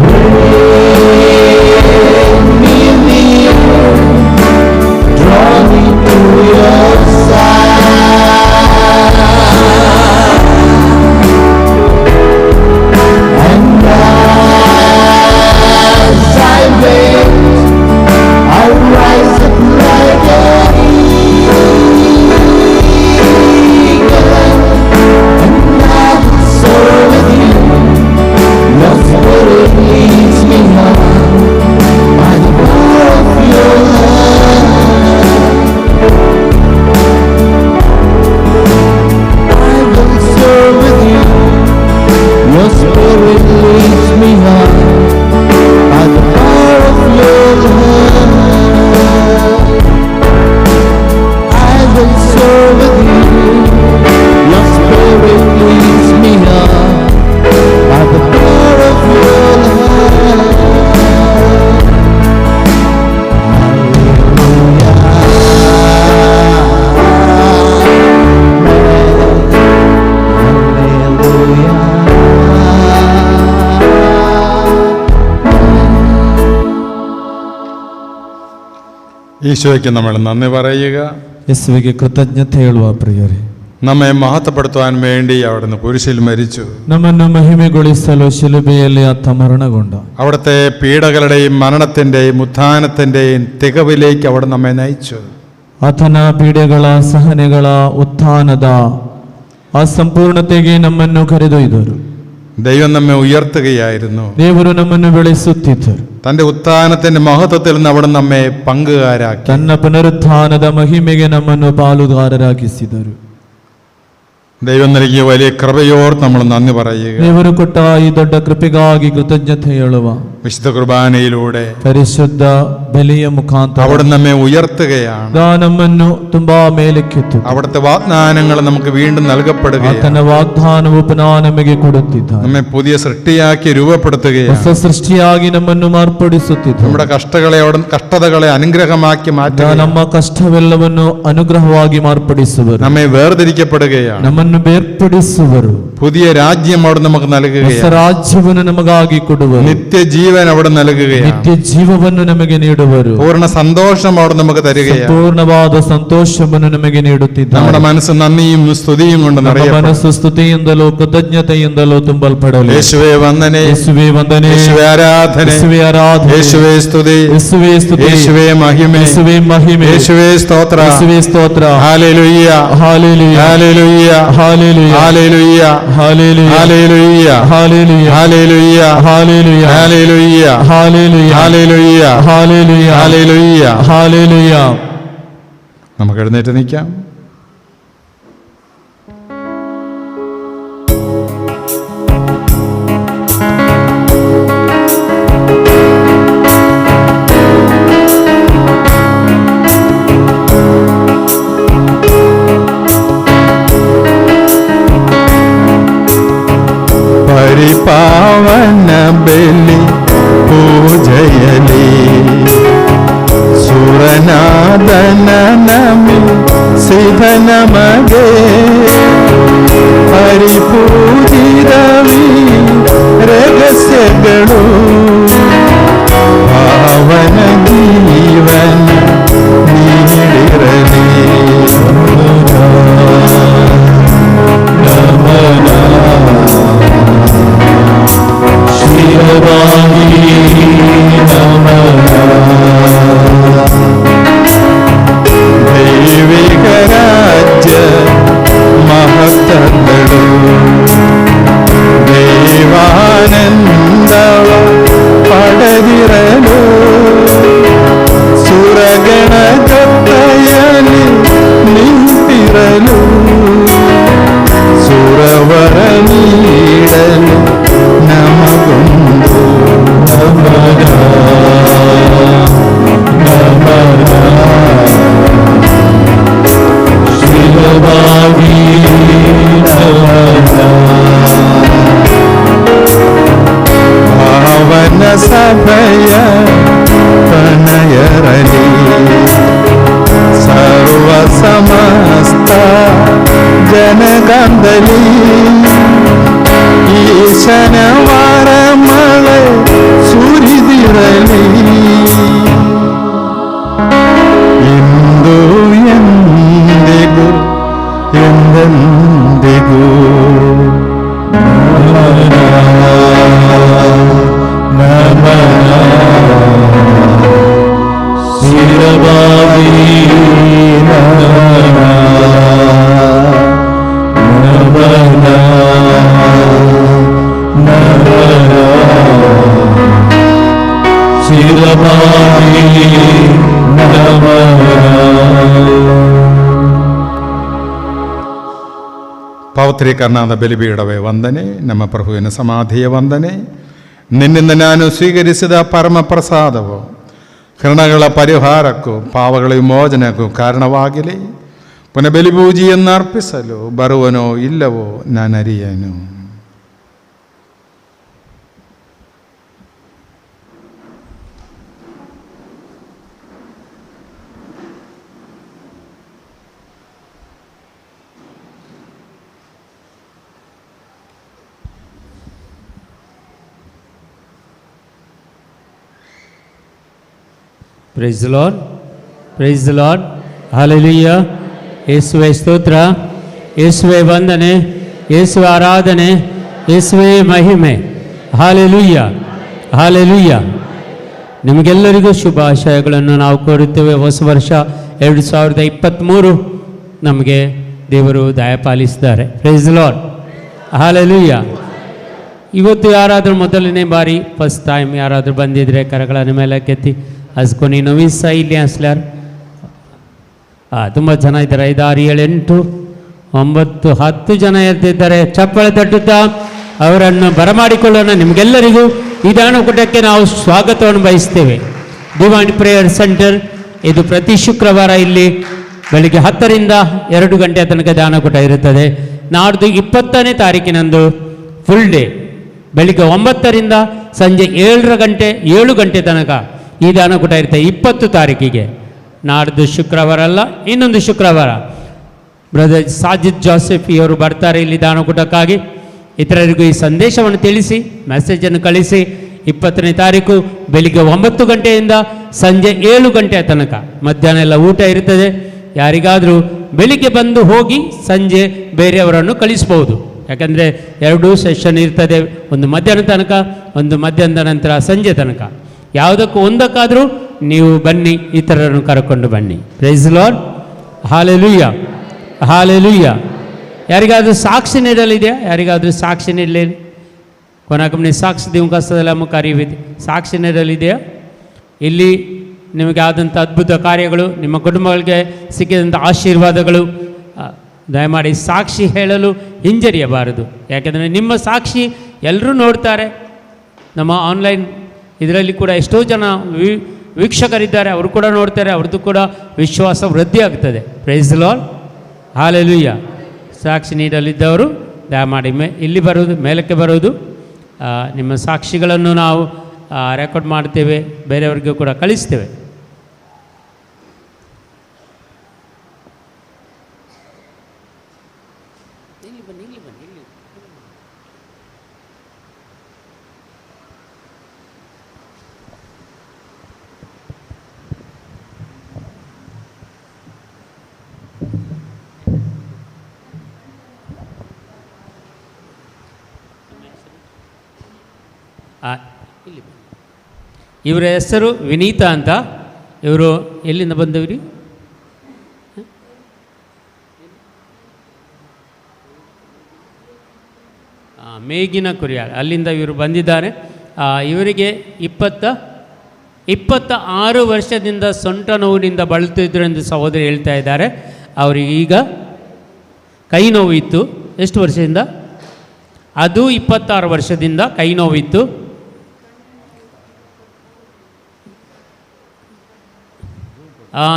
Bring me near, draw me to your side, and as I wait, I rise up like an eagle, and I soar with you. Your spirit leads me on by the power of your love. I will soar with you. Your spirit leads me on by the power of your love. I will soar with you. Your spirit leads me on by the power of your love. ഈശോയ്ക്ക് നമ്മൾ നന്ദി പറയുക. ಯೇಸುವಿಗೆ ಕೃತಜ್ಞತೆ ಹೇಳುವ ಪ್ರಿಯರೇ, നമ്മെ മഹത്വപ്പെടുത്തുവാൻ വേണ്ടി അവിടുന്ന് കുരിശിൽ മരിച്ചു. ನಮ್ಮನ್ನು ಮಹಿಮೆಗೊಳಿಸಲು ಶಿಲುಬೆಯಲ್ಲಿ ಆತ ಮರಣಗೊಂಡ. അവിടുത്തെ പീഡകളുടെയും മരണത്തിൻ്റെയും ഉത്ഥാനത്തിൻ്റെയും തികവിലേക്ക് അവിടെ നമ്മെ നയിച്ചു. ಆತನ ಪೀಡೆಗಳ ಸಹನೆಗಳ ಉತ್ಥಾನದ ಆ ಸಂಪೂರ್ಣತೆಗೆ ನಮ್ಮನ್ನು ಕರೆದೊಯ್ದರು. ദൈവം നമ്മെ ഉയർത്തുകയായിരുന്നു. ದೇವರು ನಮ್ಮನ್ನು ಬೆಳೆಸುತ್ತಿದ್ದರು. തൻ്റെ ഉത്ഥാനത്തിൻ്റെ മഹത്വത്തിൽ നിന്ന് അവിടെ നമ്മെ പങ്കുകാരാക്കി. ತನ್ನ ಪುನರುತ್ಥಾನದ ಮಹಿಮೆಗೆ ನಮ್ಮನ್ನು ಪಾಲುಗಾರರಾಗಿಸಿದರು. ദൈവം നൽകിയ വലിയ കൃപയോർത്ത് നമ്മൾ നന്ദി പറയുക. ದೇವರು ಕೊಟ್ಟ ಈ ದೊಡ್ಡ ಕೃಪೆಗಾಗಿ ಕೃತಜ್ಞತೆ ಹೇಳುವ. വിശുദ്ധ കുർബാനയിലൂടെ ಪರಿಶುದ್ಧ ಬಲಿಯ ಮುಖಾಂತರ അവിടെ നമ്മെ ഉയർത്തുകയാണ്. ನಮ್ಮನ್ನು ತುಂಬಾ ಮೇಲಕ್ಕೆತ್ತು. അവിടുത്തെ വാഗ്ദാനങ്ങൾ നമുക്ക് വീണ്ടും നൽകപ്പെടുകയാണ്. ಆತನ ವಾಗ್ದಾನವು ಪುನಃ ನಮಗೆ ಕೊಡುತ್ತಿದ್ದಾನೆ. നമ്മെ പുതിയ സൃഷ്ടിയാക്കി രൂപപ്പെടുത്തുകയാണ്. ಹೊಸ ಸೃಷ್ಟಿಯಾಗಿ ನಮ್ಮನ್ನು ಮಾರ್ಪಡಿಸುತ್ತಿದ್ದಾನೆ. നമ്മുടെ കഷ്ടതകളെ അനുഗ്രഹമാക്കി മാറ്റുക. ನಮ್ಮ ಕಷ್ಟವೆಲ್ಲವನ್ನು ಅನುಗ್ರಹವಾಗಿ ಮಾರ್ಪಡಿಸುವರು. നമ്മെ വേർതിരിക്കപ്പെടുകയാണ്. ನಮ್ಮನ್ನು ಬೇರ್ಪಡಿಸುವರು. പുതിയ രാജ്യം അവിടെ നമുക്ക് ಹೊಸ നൽകുകയാണ്. ರಾಜ್ಯವನ್ನು ನಮಗಾಗಿ ಕೊಡುವರು. നിത്യജീവൻ അവിടെ നൽകുകയാണ്. ನಿತ್ಯ ಜೀವವನ್ನು ನಮಗೆ ನೀಡುವರು. പൂർണ്ണ സന്തോഷം അവിടെ നമുക്ക് തരികയാണ്. ಪೂರ್ಣವಾದ ಸಂತೋಷವನ್ನು ನಮಗೆ ನೀಡುತ್ತಿದ್ದಾರೆ. നമ്മുടെ മനസ്സ് നന്ദിയും സ്തുതിയും കൊണ്ട് ನಮ್ಮ നിറയപ്പെടണം. ಮನಸ್ಸು ಸ್ತುತಿಯಿಂದಲೂ ಕೃತಜ್ಞತೆಯಿಂದಲೂ ತುಂಬಲ್ಪಡಲಿ. യേശുവേ വന്ദനേ, ಯೇಸುವೇ ವಂದನೆ, യേശുവേ ആരാധന, ಯೇಸುವೇ ಆರಾಧನೆ, യേശുവേ സ്തുതി, ಯೇಸುವೇ ಸ್ತುತಿ, യേശുവേ മഹിമ, ಯೇಸುವೇ ಮಹಿಮೆ, യേശുവേ സ്തോത്ര, ಯೇಸುವೇ ಸ್ತೋತ್ರ. ഹല്ലേലൂയ, ಹಾಲೆಲೂಯ, ഹല്ലേലൂയ, ಹಾಲೆಲೂಯ, ഹല്ലേലൂയ, ಹಾಲೆಲೂಯ, ഹല്ലേലൂയ, ಹಾಲೆಲೂಯ, ഹല്ലേലൂയ, ಹಾಲೆಲೂಯ, ഹല്ലേലൂയ, ಹಾಲೆಲೂಯ, ഹല്ലേലൂയ, ಹಾಲೆಲೂಯ, ഹല്ലേലൂയ. ಹಾಲೆಲೂಯ. നമുക്ക് എഴുന്നേറ്റ് നിൽക്കാം. പരിപാവന ബലി പൂജയലേ സുരനാദനമി സിദ്ധ നമഗേ ಪರಿಪೂಜಿರವಿ ರಹಸ್ಯಗಳು ಪಾವನ ಜೀವನ ನೀಡಿರಲಿ ನಮನ ಶಿರವಾಗಿ ನಮನ ದೈವಿಕರ ಭಯ ತನಯರಲಿ ಸರ್ವ ಸಮಸ್ತ ಜನಗಂಧಲಿ ಈಶನ ವಾರ ಮಳೆ ಸುರಿದಿರಲಿ ಇಂದು ಎಂದಿಗೂ ಎಂದೆಂದಿಗೂ ಪವಿತ್ರೀಕರಣದ ಬಲಿಪೀಠವೇ ವಂದನೆ, ನಮ್ಮ ಪ್ರಭುವಿನ ಸಮಾಧಿಯ ವಂದನೆ. ನಿನ್ನಿಂದ ನಾನು ಸ್ವೀಕರಿಸಿದ ಪರಮ ಪ್ರಸಾದವು ಕರ್ಣಗಳ ಪರಿಹಾರಕ್ಕೂ ಪಾವಗಳ ವಿಮೋಚನೆಗೂ ಕಾರಣವಾಗಲಿ. ಪುನಃ ಬಲಿಪೂಜೆಯನ್ನು ಅರ್ಪಿಸಲು ಬರುವನೋ ಇಲ್ಲವೋ ನಾನರಿಯೇನು. Praise the Lord, praise the Lord, ಹಲ್ಲೆಲೂಯಾ. ಯೇಸುವೆ ಸ್ತೋತ್ರ, ಯೇಸುವೆ ವಂದನೆ, ಯೇಸುವೆ ಆರಾಧನೆ, ಯೇಸುವೆ ಮಹಿಮೆ. ಹಲ್ಲೆಲೂಯಾ, ಹಲ್ಲೆಲೂಯಾ. ನಿಮಗೆಲ್ಲರಿಗೂ ಶುಭಾಶಯಗಳನ್ನು ನಾವು ಕೋರುತ್ತೇವೆ. ಹೊಸ ವರ್ಷ 2023 ನಮಗೆ ದೇವರು ದಯಪಾಲಿಸಿದ್ದಾರೆ. ಪ್ರೈಸ್ ದಿ ಲಾರ್ಡ್, ಹಲ್ಲೆಲೂಯಾ. ಇವತ್ತು ಯಾರಾದರೂ ಮೊದಲನೇ ಬಾರಿ ಫಸ್ಟ್ ಟೈಮ್ ಯಾರಾದರೂ ಬಂದಿದ್ದರೆ ಕರಗಳನ್ನು ಮೇಲೆ ಕೆತ್ತಿ ಹಸ್ಕೊನಿ ನೋವಿಸ ಇಲ್ಲಿ ಅಸ್ಲಾರ್. ತುಂಬ ಜನ ಇದ್ದಾರೆ, 5, 6, 7, 8, 9, 10 ಜನ ಇರ್ತಿದ್ದಾರೆ. ಚಪ್ಪಳೆ ತಟ್ಟುತ್ತಾ ಅವರನ್ನು ಬರಮಾಡಿಕೊಳ್ಳೋಣ. ನಿಮಗೆಲ್ಲರಿಗೂ ಈ ದಾನಕೂಟಕ್ಕೆ ನಾವು ಸ್ವಾಗತವನ್ನು ಬಯಸ್ತೇವೆ. ಡಿವೈನ್ ಪ್ರೇಯರ್ ಸೆಂಟರ್ ಇದು ಪ್ರತಿ ಶುಕ್ರವಾರ ಇಲ್ಲಿ ಬೆಳಿಗ್ಗೆ 10ರಿಂದ 2 ಗಂಟೆ ತನಕ ದಾನಕೂಟ ಇರುತ್ತದೆ. ನಾಡ್ದು 20ನೇ ತಾರೀಕಿನಂದು ಫುಲ್ ಡೇ ಬೆಳಿಗ್ಗೆ 9ರಿಂದ ಸಂಜೆ 7 ಗಂಟೆ ತನಕ ಈ ದಾನಕೂಟ ಇರುತ್ತೆ. 20 ತಾರೀಕಿಗೆ ನಾಡ್ದು ಶುಕ್ರವಾರ ಅಲ್ಲ, ಇನ್ನೊಂದು ಶುಕ್ರವಾರ ಬ್ರದರ್ ಸಾಜಿದ್ ಜೋಸೆಫ್ ಇವರು ಬರ್ತಾರೆ ಇಲ್ಲಿ ದಾನಕೂಟಕ್ಕಾಗಿ. ಇತರರಿಗೂ ಈ ಸಂದೇಶವನ್ನು ತಿಳಿಸಿ, ಮೆಸೇಜನ್ನು ಕಳಿಸಿ. 20ನೇ ತಾರೀಕು ಬೆಳಿಗ್ಗೆ 9 ಗಂಟೆಯಿಂದ ಸಂಜೆ 7 ಗಂಟೆಯ ತನಕ ಮಧ್ಯಾಹ್ನ ಎಲ್ಲ ಊಟ ಇರ್ತದೆ. ಯಾರಿಗಾದರೂ ಬೆಳಿಗ್ಗೆ ಬಂದು ಹೋಗಿ ಸಂಜೆ ಬೇರೆಯವರನ್ನು ಕಳಿಸ್ಬೋದು. ಯಾಕಂದರೆ 2 ಸೆಷನ್ ಇರ್ತದೆ, ಒಂದು ಮಧ್ಯಾಹ್ನ ತನಕ, ಒಂದು ಮಧ್ಯಾಹ್ನದ ನಂತರ ಸಂಜೆ ತನಕ. ಯಾವುದಕ್ಕೂ ಒಂದಕ್ಕಾದರೂ ನೀವು ಬನ್ನಿ, ಇತರರನ್ನು ಕರ್ಕೊಂಡು ಬನ್ನಿ. Praise the Lord, hallelujah, hallelujah. ಯಾರಿಗಾದರೂ ಸಾಕ್ಷಿ ನೀಡಲಿದೆಯಾ? ಯಾರಿಗಾದರೂ ಸಾಕ್ಷಿ ನೀಡಲಿ? ಕೊನೆಗೊಮ್ಮೆ ಸಾಕ್ಷಿ ದಿವಸದಲ್ಲ ಮುಖಾರಿವಿದೆ. ಸಾಕ್ಷಿ ನೀಡಲಿದೆಯಾ? ಇಲ್ಲಿ ನಿಮಗೆ ಆದಂಥ ಅದ್ಭುತ ಕಾರ್ಯಗಳು, ನಿಮ್ಮ ಕುಟುಂಬಗಳಿಗೆ ಸಿಕ್ಕಿದಂಥ ಆಶೀರ್ವಾದಗಳು, ದಯಮಾಡಿ ಸಾಕ್ಷಿ ಹೇಳಲು ಹಿಂಜರಿಯಬಾರದು. ಯಾಕೆಂದರೆ ನಿಮ್ಮ ಸಾಕ್ಷಿ ಎಲ್ಲರೂ ನೋಡ್ತಾರೆ. ನಮ್ಮ ಆನ್ಲೈನ್ ಇದರಲ್ಲಿ ಕೂಡ ಎಷ್ಟೋ ಜನ ವೀಕ್ಷಕರಿದ್ದಾರೆ, ಅವರು ಕೂಡ ನೋಡ್ತಾರೆ. ಅವ್ರದ್ದು ಕೂಡ ವಿಶ್ವಾಸ ವೃದ್ಧಿ ಆಗ್ತದೆ. Praise the Lord, hallelujah. ಸಾಕ್ಷಿ ನೀಡಲಿದ್ದವರು ದಯಮಾಡಿ ಇಲ್ಲಿ ಬರೋದು, ಮೇಲಕ್ಕೆ ಬರೋದು. ನಿಮ್ಮ ಸಾಕ್ಷಿಗಳನ್ನು ನಾವು ರೆಕಾರ್ಡ್ ಮಾಡ್ತೇವೆ, ಬೇರೆಯವರಿಗೂ ಕೂಡ ಕಳಿಸ್ತೇವೆ. ಇವರ ಹೆಸರು ವಿನೀತಾ ಅಂತ. ಇವರು ಎಲ್ಲಿಂದ ಬಂದವ್ರಿ? ಮೇಗಿನ ಕುರಿಯಾಳ ಅಲ್ಲಿಂದ ಇವರು ಬಂದಿದ್ದಾರೆ. ಇವರಿಗೆ 26 ವರ್ಷದಿಂದ ಸೊಂಟ ನೋವಿನಿಂದ ಬಳಲುತ್ತಿದ್ದರು ಎಂದು ಸಹೋದರಿ ಹೇಳ್ತಾ ಇದ್ದಾರೆ. ಅವರಿಗೆ ಈಗ ಕೈ ನೋವಿತ್ತು. ಎಷ್ಟು ವರ್ಷದಿಂದ? ಅದು 26 ವರ್ಷದಿಂದ ಕೈ ನೋವಿತ್ತು.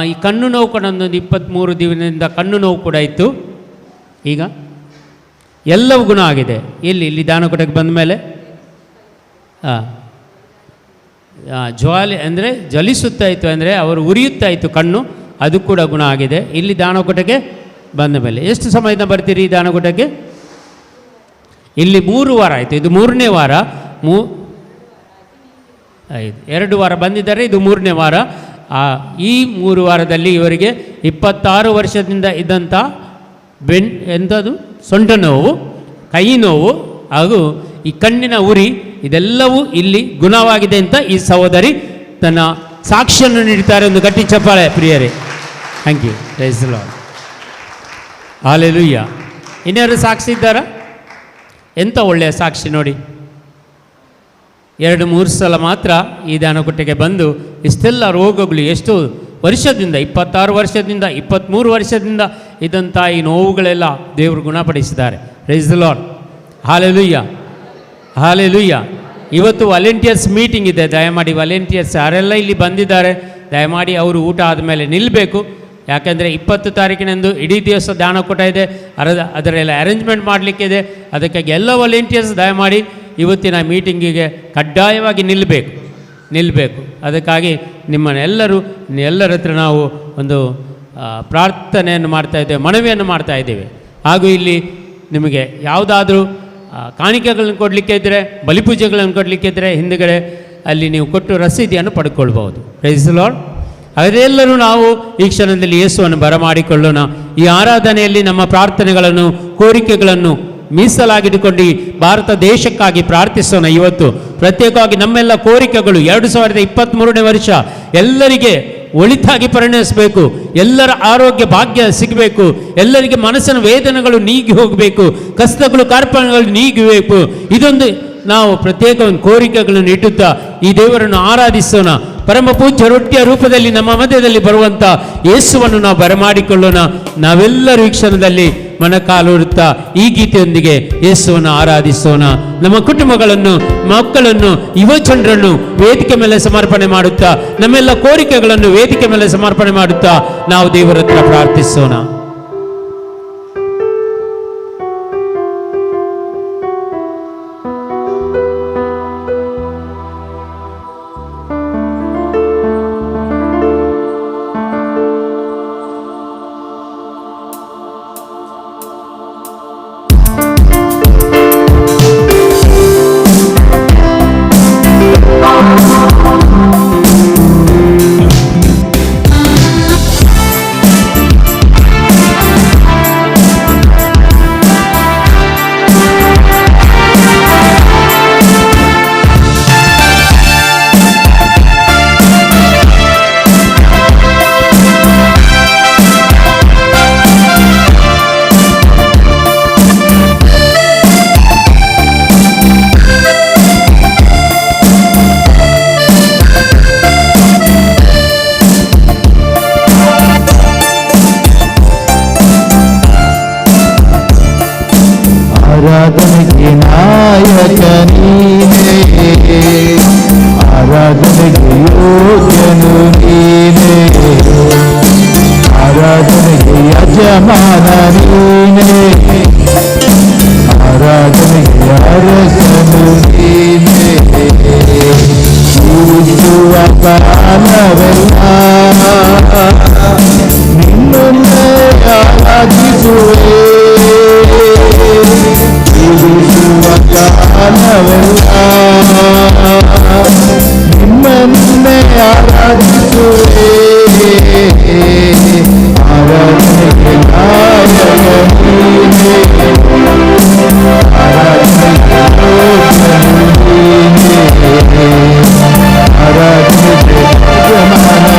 ಈ ಕಣ್ಣು ನೋವು ಕೂಡ ಒಂದು 23 ದಿನದಿಂದ ಕಣ್ಣು ನೋವು ಕೂಡ ಇತ್ತು. ಈಗ ಎಲ್ಲವೂ ಗುಣ ಆಗಿದೆ. ಇಲ್ಲಿ ದಾನಕೂಟಕ್ಕೆ ಬಂದ ಮೇಲೆ ಜ್ವಾಲೆ ಅಂದರೆ ಜ್ವಲಿಸುತ್ತಾ ಇತ್ತು, ಅಂದರೆ ಅವರು ಉರಿಯುತ್ತಾ ಇತ್ತು ಕಣ್ಣು, ಅದು ಕೂಡ ಗುಣ ಆಗಿದೆ. ಇಲ್ಲಿ ದಾನಕೂಟಕ್ಕೆ ಬಂದ ಮೇಲೆ ಎಷ್ಟು ಸಮಯದಿಂದ ಬರ್ತೀರಿ ದಾನಕೂಟಕ್ಕೆ? ಇಲ್ಲಿ 3 ವಾರ ಆಯಿತು, ಇದು 3ನೇ ವಾರ. 2 ವಾರ ಬಂದಿದ್ದಾರೆ, ಇದು 3ನೇ ವಾರ. ಈ 3 ವಾರದಲ್ಲಿ ಇವರಿಗೆ 26 ವರ್ಷದಿಂದ ಇದ್ದಂಥ ಎಂಥದ್ದು ಸೊಂಟ ನೋವು, ಕೈ ನೋವು ಹಾಗೂ ಈ ಕಣ್ಣಿನ ಉರಿ ಇದೆಲ್ಲವೂ ಇಲ್ಲಿ ಗುಣವಾಗಿದೆ ಅಂತ ಈ ಸಹೋದರಿ ತನ್ನ ಸಾಕ್ಷಿಯನ್ನು ನೀಡುತ್ತಾರೆ. ಒಂದು ಗಟ್ಟಿ ಚಪ್ಪಾಳೆ ಪ್ರಿಯರೇ. Thank you. Praise the Lord. Hallelujah. ಇನ್ಯಾರು ಸಾಕ್ಷಿ ಇದ್ದಾರಾ? ಎಂಥ ಒಳ್ಳೆಯ ಸಾಕ್ಷಿ ನೋಡಿ. 2-3 ಸಲ ಮಾತ್ರ ಈ ದಾನಕೂಟಕ್ಕೆ ಬಂದು ಇಷ್ಟೆಲ್ಲ ರೋಗಗಳು, ಎಷ್ಟು ವರ್ಷದಿಂದ 26 ವರ್ಷದಿಂದ 23 ವರ್ಷದಿಂದ ಇದ್ದಂಥ ಈ ನೋವುಗಳೆಲ್ಲ ದೇವರು ಗುಣಪಡಿಸಿದ್ದಾರೆ. Praise the Lord. Hallelujah, hallelujah. ಇವತ್ತು ವಾಲಂಟಿಯರ್ಸ್ ಮೀಟಿಂಗ್ ಇದೆ. ದಯಮಾಡಿ ವಾಲಂಟಿಯರ್ಸ್ ಯಾರೆಲ್ಲ ಇಲ್ಲಿ ಬಂದಿದ್ದಾರೆ ದಯಮಾಡಿ ಅವರು ಊಟ ಆದಮೇಲೆ ನಿಲ್ಲಬೇಕು. ಯಾಕೆಂದರೆ 20 ತಾರೀಕಿನಂದು ಇಡೀ ದಿವಸ ದಾನಕೂಟ ಇದೆ, ಅದರೆಲ್ಲ ಅರೇಂಜ್ಮೆಂಟ್ ಮಾಡಲಿಕ್ಕಿದೆ. ಅದಕ್ಕಾಗಿ ಎಲ್ಲ ವಾಲಂಟಿಯರ್ಸ್ ದಯಮಾಡಿ ಇವತ್ತಿನ ಮೀಟಿಂಗಿಗೆ ಕಡ್ಡಾಯವಾಗಿ ನಿಲ್ಲಬೇಕು. ಅದಕ್ಕಾಗಿ ಎಲ್ಲರ ಹತ್ರ ನಾವು ಒಂದು ಪ್ರಾರ್ಥನೆಯನ್ನು ಮಾಡ್ತಾಯಿದ್ದೇವೆ, ಮನವಿಯನ್ನು ಮಾಡ್ತಾಯಿದ್ದೇವೆ. ಹಾಗೂ ಇಲ್ಲಿ ನಿಮಗೆ ಯಾವುದಾದ್ರೂ ಕಾಣಿಕೆಗಳನ್ನು ಕೊಡಲಿಕ್ಕೆ ಇದ್ದರೆ, ಬಲಿಪೂಜೆಗಳನ್ನು ಕೊಡಲಿಕ್ಕೆ ಇದ್ದರೆ ಹಿಂದುಗಡೆ ಅಲ್ಲಿ ನೀವು ಕೊಟ್ಟು ರಸೀದಿಯನ್ನು ಪಡ್ಕೊಳ್ಬೋದು. Praise the Lord. ಅದೆಲ್ಲರೂ ನಾವು ಈ ಕ್ಷಣದಲ್ಲಿ ಯೇಸುವನ್ನು ಬರಮಾಡಿಕೊಳ್ಳೋಣ. ಈ ಆರಾಧನೆಯಲ್ಲಿ ನಮ್ಮ ಪ್ರಾರ್ಥನೆಗಳನ್ನು, ಕೋರಿಕೆಗಳನ್ನು ಮೀಸಲಾಗಿಟ್ಟುಕೊಂಡು ಭಾರತ ದೇಶಕ್ಕಾಗಿ ಪ್ರಾರ್ಥಿಸೋಣ. ಇವತ್ತು ಪ್ರತ್ಯೇಕವಾಗಿ ನಮ್ಮೆಲ್ಲ ಕೋರಿಕೆಗಳು 2023ನೇ ವರ್ಷ ಎಲ್ಲರಿಗೆ ಒಳಿತಾಗಿ ಪರಿಣಮಿಸಬೇಕು, ಎಲ್ಲರ ಆರೋಗ್ಯ ಭಾಗ್ಯ ಸಿಗಬೇಕು, ಎಲ್ಲರಿಗೆ ಮನಸ್ಸಿನ ವೇದನೆಗಳು ನೀಗಿ ಹೋಗಬೇಕು, ಕಷ್ಟಗಳು ಕಾರ್ಪಣ್ಯಗಳು ನೀಗಬೇಕು. ಇದೊಂದು ನಾವು ಪ್ರತ್ಯೇಕ ಕೋರಿಕೆಗಳನ್ನು ಇಟ್ಟುತ್ತಾ ಈ ದೇವರನ್ನು ಆರಾಧಿಸೋಣ. ಪರಮ ಪೂಜ್ಯ ರೊಟ್ಟಿಯ ರೂಪದಲ್ಲಿ ನಮ್ಮ ಮಧ್ಯದಲ್ಲಿ ಬರುವಂಥ ಯೇಸುವನ್ನು ನಾವು ಬರಮಾಡಿಕೊಳ್ಳೋಣ. ನಾವೆಲ್ಲರೂ ಈ ಕ್ಷಣದಲ್ಲಿ ಮೊಣಕಾಲೂರುತ್ತಾ ಈ ಗೀತೆಯೊಂದಿಗೆ ಯೇಸುವನ್ನು ಆರಾಧಿಸೋಣ. ನಮ್ಮ ಕುಟುಂಬಗಳನ್ನು, ಮಕ್ಕಳನ್ನು, ಯುವಜನರನ್ನು ವೇದಿಕೆ ಮೇಲೆ ಸಮರ್ಪಣೆ ಮಾಡುತ್ತಾ, ನಮ್ಮೆಲ್ಲ ಕೋರಿಕೆಗಳನ್ನು ವೇದಿಕೆ ಮೇಲೆ ಸಮರ್ಪಣೆ ಮಾಡುತ್ತಾ ನಾವು ದೇವರ ಹತ್ರ ಪ್ರಾರ್ಥಿಸೋಣ. ಆರಾಧನೆಗೆ ನಾಯಕ ನೀನೇ, ಆರಾಧನೆಗೆ ಯೋಗ್ಯನು ನೀನೇ, ಆರಾಧನೆಗೆ ಯಜಮಾನ ನೀನೇ, ಆರಾಧನೆಗೆ ಅರಸನು ನೀನೇ. ಪೂಜಿಸುವ ಕಾಲವೆಲ್ಲ ನಿನ್ನನ್ನೇ ಆರಾಧಿಸುವೆ, ಪೂಜಿಸುವ ಕಾಲವೆಲ್ಲ ನಿಮ್ಮನ್ನೇ ಆರಾಧಿಸುವೆ. ಆರಾಧನೆಗೆ ನಾಯಕ ನೀನೇ, ಆರಾಧನೆಗೆ ಯೋಗ್ಯನು ನೀನೇ, ಆರಾಧನೆಗೆ ಯಜಮಾನ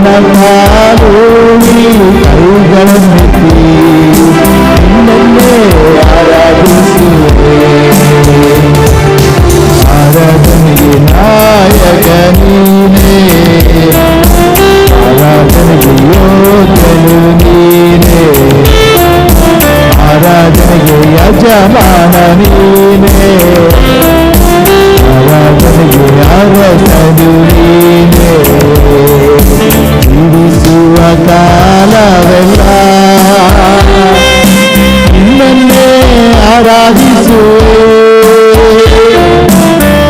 ಮೊಣಕಾಲು ಕೈಗಳನ್ನೆತ್ತಿ ನಿನ್ನನ್ನೇ ಆರಾಧಿಸುವೆ. ಆರಾಧನೆಗೆ ನಾಯಕ ನೀನೇ, ಆರಾಧನೆಗೆ ಯೋಧನು ನೀನೇ, ಆರಾಧನೆಗೆ ಯಜಮಾನ ನೀನೇ, ಆರಾಧನೆಗೆ ಅರಸನು ನೀನೇ. ಜೀವಿಸುವ ಕಾಲವೆಲ್ಲ ನಿನ್ನನ್ನೇ ಆರಾಧಿಸುವೆ.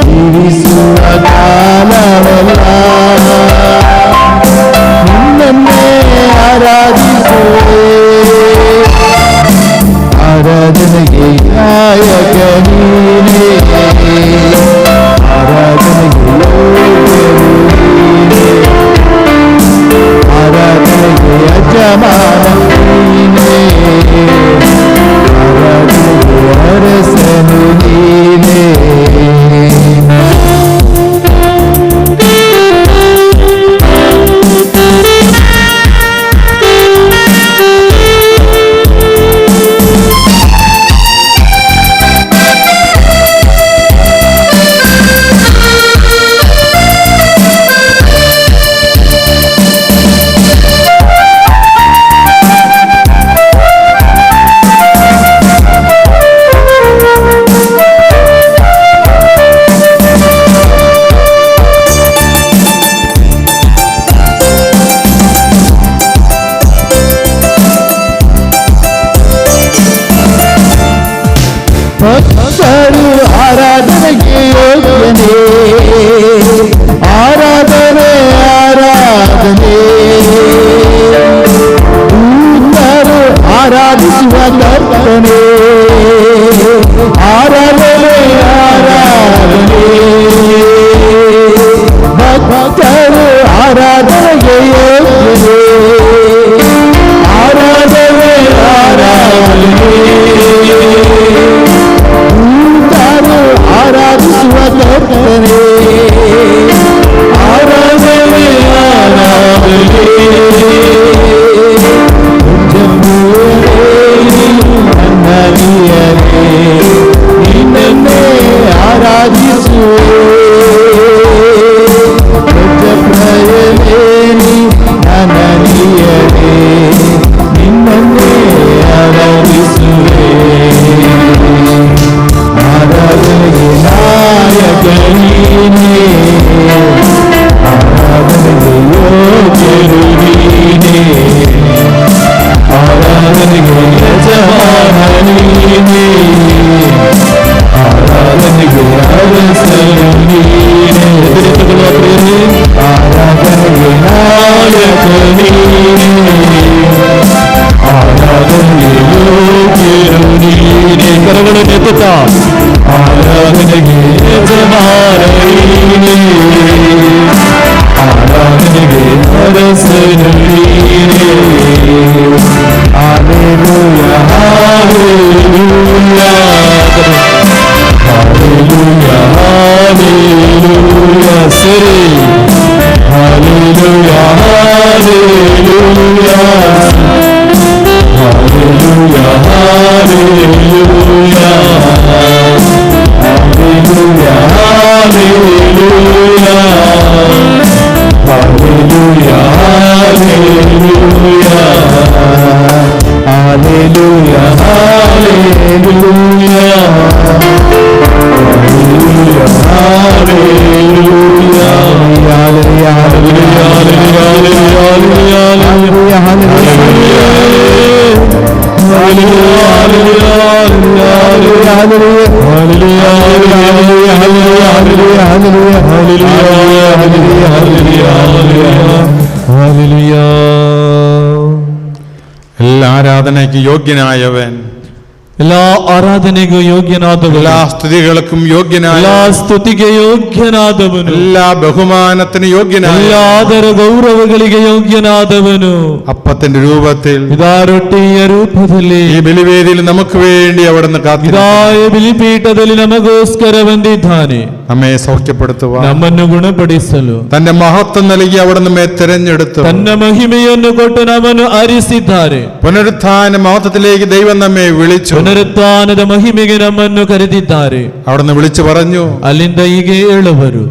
ಜೀವಿಸುವ ಕಾಲವೆಲ್ಲ ನಿನ್ನನ್ನೇ ಆರಾಧಿಸುವೆ. ಆರಾಧನೆಗೆ ನಾಯಕ ನೀನೇ, ಆರಾಧನೆಗೆ ಯೋಗ್ಯನು ನೀನೇ, ಆರಾಧನೆಗೆ ಯಜಮಾನ ನೀನೇ, ಆರಾಧನೆಗೆ ಅರಸನು ನೀನೇ. ಭಕ್ತರು ಆರಾಧನೆಗೆ ಯೋಗ್ಯನೇ, ಆರಾಧನೆ ಆರಾಧನೆ. ದೂತರು ಆರಾಧಿಸುವ ಕರ್ತನೇ, ಆರಾಧನೆ ಆರಾಧನೆ. ಭಕ್ತರು ಆರಾಧನೆಗೆ ಯೋಗ್ಯನೇ, ಆರಾಧನೆ ಆರಾಧನೆ. ಆರಾಧಿಸುವ ಕರ್ತನೇ, ಆರಾಧನೆ ಆರಾಧನೆ. ನನ್ನನಿಯರೇ ನಿನ್ನನ್ನೇ ಆರಾಧಿಸುವೆ. ಪ್ರಯನೇನಿ ನನ್ನನಿಯರೇ ನಿನ್ನನ್ನೇ ಆರಾಧಿಸುವೆ. ಆರಾಧನೆಗೆ ನಾಯಕ ನೀನೇ, ಆರಾಧನೆಗೆ ಯೋಗ್ಯನು ನೀನೇ, ಆರಾಧನೆಗೆ ಯಜಮಾನ ನೀನೇ, ಆರಾಧನೆಗೆ ಅರಸನು ನೀನೇ. ಆರಾಧನೆಗೆ ನಾಯಕ ನೀನೇ, ಆರಾಧನೆಗೆ ಯೋಗ್ಯನು ನೀನೇ. ಕರಗಳನ್ನೆತ್ತುತ್ತಾ ಆರಾಧನೆಗೆ ಯಜಮಾನ ನೀನೇ, ಆರಾಧನೆಗೆ ಅರಸನು ನೀನೇ. Hallelujah hallelujah hallelujah hallelujah. ಸರಿ, hallelujah hallelujah hallelujah, hallelujah, hallelujah, hallelujah, hallelujah, hallelujah, hallelujah, എല്ലാ ആരാധനയ്ക്ക് യോഗ്യനായവൻ, എല്ലാ ആരാധನೆಗೂ ಯೋಗ್ಯನಾದವನು, എല്ലാ സ്തുതികൾക്കും യോഗ്യനായ, എല്ലാ ಸ್ತುತಿಗೆ ಯೋಗ್ಯನಾದವನು, എല്ലാ ബഹുമാനത്തിന് യോഗ്യനായ, എല്ലാ ಆದರ ಗೌರವಗಳಿಗೆ ಯೋಗ್ಯನಾದವನು. അപ്പത്തിന്റെ രൂപത്തിൽ ഇതാ ರೊಟ್ಟಿಯ ರೂಪದಲ್ಲಿ ഈ ബലിവേദിയിൽ നമുക്ക് വേണ്ടി അവിടുന്ന് കാത്തിരിക്കുന്നു. ಇದಾಯ ಬಲಿಪೀಠದಲ್ಲಿ ನಮಗೋಸ್ಕರ ಬಂದಿದ್ದಾನೆ. നമ്മെ സൗഖ്യപ്പെടുത്തുവാൻ, ನಮ್ಮನ್ನು ಗುಣಪಡಿಸಲು, തന്റെ മഹത്വം നൽകി അവിടെ നമ്മെ തിരഞ്ഞെടുത്തു, ತನ್ನ ಮಹಿಮೆಯನ್ನು ಕೊಟ್ಟು ನಮ್ಮನ್ನು ಆರಿಸಿದ್ದಾರೆ. പുനരുത്ഥാന മഹത്വത്തിലേക്ക് ദൈവം നമ്മെ വിളിച്ചു, ಪುನರುತ್ಥಾನದ ಮಹಿಮೆಗೆ ನಮ್ಮನ್ನು ಕರೆದಿದ್ದಾರೆ. അവിടുന്ന് വിളിച്ചു പറഞ്ഞു, ಅಲ್ಲಿಂದ ಹೀಗೆ ಹೇಳುವರು,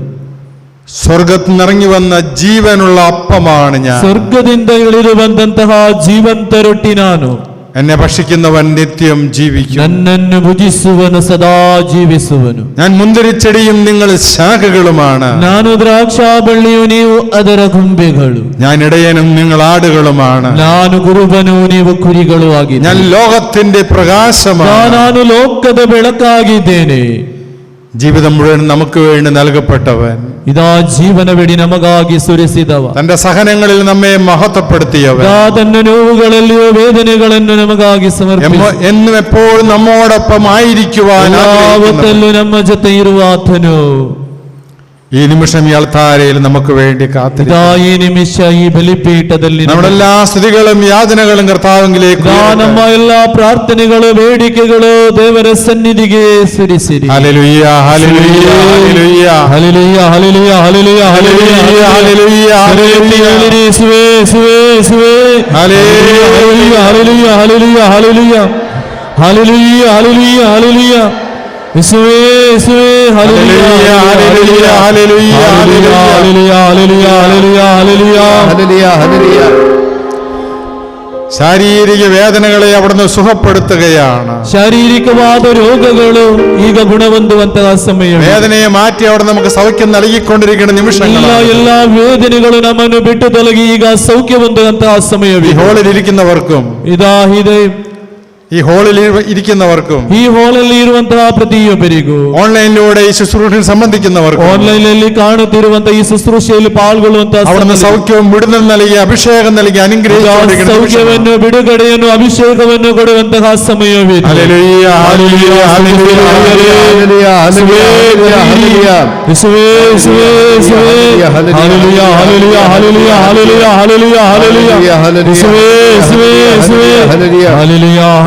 സ്വർഗത്തിൽ നിന്നിറങ്ങി വന്ന ജീവനുള്ള അപ്പമാണ് ഞാൻ, ಸ್ವರ್ಗದಿಂದ ಇಳಿದು ಬಂದಂತಹ ಜೀವಂತ ರೊಟ್ಟಿ ನಾನು, എന്നെ ഭക്ഷിക്കുന്നവൻ നിത്യം ജീവിക്കും, ನನ್ನನ್ನು ಭುಜಿಸುವನು ಸದಾ ಜೀವಿಸುವನು. ഞാൻ മുന്തിരിച്ചെടിയും നിങ്ങൾ ശാഖകളുമാണ്, ನಾನು ದ್ರಾಕ್ಷಾ ಬಳ್ಳಿಯು ನೀವು ಅದರ ಗೊಂಬೆಗಳು, ഞാൻ ഇടയനും നിങ്ങൾ ആടുകളുമാണ്, ನಾನು ಕುರುಬನು ನೀವು ಕುರಿಗಳು ಆಗಿದೆ, ഞാൻ ലോകത്തിന്റെ പ്രകാശമാണ്, ನಾನು ಲೋಕದ ಬೆಳಕಾಗಿದ್ದೇನೆ. ജീവിതം മുഴുവൻ നമുക്ക് വേണ്ടി നൽകപ്പെട്ടവൻ, ಇದಾ ಜೀವನವೆಡಿ ನಮಗಾಗಿ ಸುರಿಸಿದವ, തന്റെ സഹനങ്ങളിൽ നമ്മെ മഹത്വപ്പെടുത്തിയവൻ, ಇದಾ ತನ್ನ ನೋವುಗಳಲ್ಲಿಯೂ ವೇದನೆಗಳನ್ನು ನಮಗಾಗಿ ಸಮರ್ಪಿಸಿ എന്നും എപ്പോഴും നമ്മോടൊപ്പം ആയിരിക്കുവാൻ ಯಾವತ್ತಲ್ಲೂ ನಮ್ಮ ಜೊತೆ ಇರುವ ಆತನು ഈ നിമിഷം ഈ അൾത്താരയിൽ നമുക്ക് വേണ്ടി കാത്തിരിക്കുന്നു. ಇದಾ ಈ ನಿಮಿಷ ಈ ಬಲಿಪೀಠದಲ್ಲಿ നമ്മുടെ എല്ലാ സ്തുതികളും യാതനകളും കർത്താവിലേക്ക് ನಮ್ಮ ಎಲ್ಲಾ ಪ್ರಾರ್ಥನೆಗಳು ಬೇಡಿಕೆಗಳು ದೇವರ ಸನ್ನಿಧಿಗೆ ಸುರಿಸಿರಿ. Hallelujah hallelujah hallelujah hallelujah hallelujah hallelujah hallelujah hallelujah hallelujah ಯೇಸುವೇ ಯೇಸುವೇ ಯೇಸುವೇ hallelujah hallelujah hallelujah hallelujah hallelujah hallelujah hallelujah ಯೇಸುವೇ ಯೇಸುವೇ hallelujah hallelujah hallelujah hallelujah hallelujah hallelujah hallelujah hallelujah hallelujah. ശാരീരിക വേദനകളെ അവിടുന്ന് സുഖപ്പെടുത്തുകയാണ്, ಶಾರೀರಿಕವಾದ ರೋಗಗಳು ಈಗ ಗುಣಹೊಂದುವಂತಹ ಸಮಯ. വേദനയെ മാറ്റി അവിടെ നമുക്ക് സൗഖ്യം നൽകിക്കൊണ്ടിരിക്കുന്ന നിമിഷങ്ങൾ. ಎಲ್ಲಾ ವೇದನೆಗಳು ನಮ್ಮನ್ನು ಬಿಟ್ಟು ತೊಲಗಿ ಈಗ ಸೌಖ್ಯ ಹೊಂದುವಂತಹ ഈ ಸಮಯವಿದೆ. ഹോളിൽ ഇരിക്കുന്നവർക്കും ಇದಾ ಇದೆ ഈ ഹോളിൽ ഇരിക്കുന്നവർക്കും ಈ ಹಾಲಲ್ಲಿ ಇರುವಂತಹ ಪ್ರತಿಯೊಬ್ಬರಿಗೂ, ഓൺലൈനിലൂടെ ഈ ശുശ്രൂഷയിൽ സംബന്ധിക്കുന്നവർക്കും ಆನ್ಲೈನ್ ಅಲ್ಲಿ ಕಾಣುತ್ತಿರುವಂತಹ ಈ ಶುಶ್ರೂಷೆಯಲ್ಲಿ ಪಾಲ್ಗೊಳ್ಳುವಂತಹ അവിടുന്ന് സൗഖ്യവും വിടുതൽ നൽകി അഭിഷേകം നൽകി അനുഗ്രഹിച്ചുകൊണ്ടിരിക്കുന്ന ಸೌಖ್ಯವನ್ನು ಬಿಡುಗಡೆಯನ್ನು ಅಭಿಷೇಕವನ್ನು ಕೊಡುವಂತಹ ಸಮಯವಿದೆ. Hallelujah hallelujah hallelujah hallelujah hallelujah hallelujah. ಯೇಸುವೇ ಯೇಸುವೇ ಯೇಸುವೇ hallelujah hallelujah hallelujah hallelujah hallelujah hallelujah ಯೇಸುವೇ ಯೇಸುವೇ ಯೇಸುವೇ hallelujah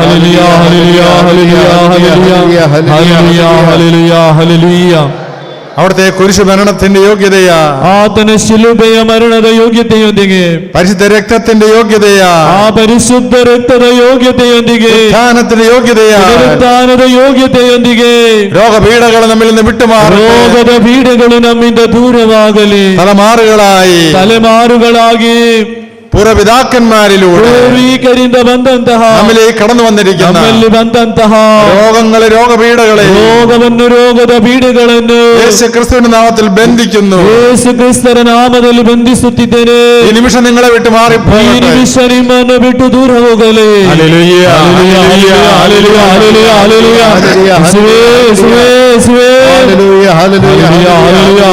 hallelujah hallelujah hallelujah hallelujah hallelujah hallelujah hallelujah. അവിടുത്തെ കുരിശു മരണത്തിന്റെ യോഗ്യതയാ, ಆತನ ಶಿಲುಬೆಯ ಮರಣದ ಯೋಗ್ಯತೆಯೊಂದಿಗೆ, പരിശുദ്ധ രക്തത്തിന്റെ യോഗ്യതയാ, ಆ ಪರಿಶುದ್ಧ ರಕ್ತದ ಯೋಗ್ಯತೆಯೊಂದಿಗೆ, ഉത്ഥാനത്തിന്റെ യോഗ്യതയാ, ಪುನರುತ್ಥಾನದ ಯೋಗ್ಯತೆಯೊಂದಿಗೆ രോഗപീഠകൾ നമ്മിൽ നിന്ന് വിട്ടുമാറും, ರೋಗದ ಪೀಡೆಗಳು ನಮ್ಮಿಂದ ದೂರವಾಗಲಿ, തലമാറുകളായി ತಲೆಮಾರುಗಳಾಗಿ പൂർവ്വപിതാക്കന്മാരിലൂടെ ಪೂರ್ವಿಕರಿಂದ ಬಂದಂತಹ നമ്മിലേക്ക് കടന്നു വന്നിരിക്കുന്ന ನಮ್ಮಲ್ಲಿ ಬಂದಂತಹ രോഗങ്ങളെ രോഗപീഠകളെ ರೋಗವನ್ನು ರೋಗದ ಪೀಡೆಗಳನ್ನು യേശു ക്രിസ്തുവിന്റെ നാമത്തിൽ ബന്ധിക്കുന്നു. ಯೇಸು ಕ್ರಿಸ್ತರ ನಾಮದಲ್ಲಿ ಬಂಧಿಸುತ್ತಿದ್ದೇನೆ. ഈ നിമിഷം നിങ്ങളെ വിട്ട് ಈ മാറിപ്പോകട്ടെ. ನಿಮಿಷ ನಿಮ್ಮನ್ನು ಬಿಟ್ಟು ದೂರ ಹೋಗಲಿ. Hallelujah hallelujah hallelujah hallelujah hallelujah ಯೇಸುವೇ ಯೇಸುವೇ ಯೇಸುವೇ hallelujah hallelujah hallelujah hallelujah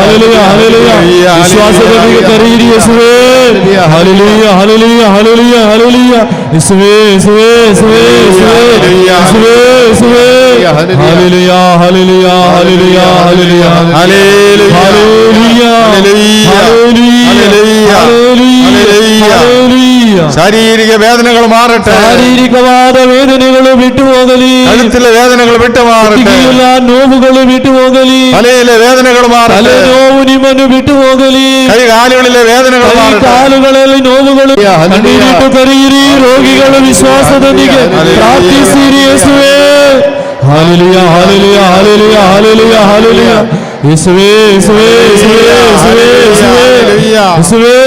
hallelujah hallelujah hallelujah ವಿಶ್ವಾಸದೊಂದಿಗೆ ಕರೆಯಿರಿ ಯೇಸುವೇ. ಹಲ್ಲೆಲೂಯಾ ಹಲ್ಲೆಲೂಯಾ ಹಲ್ಲೆಲೂಯಾ ಹಲ್ಲೆಲೂಯಾ ಯೇಸುವೇ ಯೇಸುವೇ ಯೇಸುವೇ ಯೇಸುವೇ ಯೇಸುವೇ hallelujah hallelujah hallelujah hallelujah hallelujah hallelujah hallelujah hallelujah hallelujah. ശാരീരിക വേദനകൾ മാറട്ടെ, ಶಾರೀರಿಕವಾದ ವೇದನೆಗಳು ಬಿಟ್ಟು ಹೋಗಲಿ, കഴുത്തിലെ വേദനകൾ വിട്ടുമാറട്ടെ, ಎಲ್ಲ ನೋವುಗಳು ಬಿಟ್ಟು ಹೋಗಲಿ, തലയിലെ വേദനകൾ മാറട്ടെ, ತಲೆ ನೋವು ನಿಮ್ಮನ್ನು ಬಿಟ್ಟು ಹೋಗಲಿ, കൈകാലുകളിലെ വേദനകൾ ಕೈ മാറട്ടെ. ಕಾಲುಗಳಲ್ಲಿ ನೋವುಗಳು ಕಣ್ಣೀರಿಟ್ಟು ಕರೆಯಿರಿ. ರೋಗಿಗಳು ವಿಶ್ವಾಸದೊಂದಿಗೆ ಪ್ರಾರ್ಥಿಸಿರಿ ಯೇಸುವೇ. Hallelujah hallelujah hallelujah hallelujah hallelujah ಯೇಸುವೇ ಯೇಸುವೇ ಯೇಸುವೇ ಯೇಸುವೇ ಯೇಸುವೇ ಯೇಸುವೇ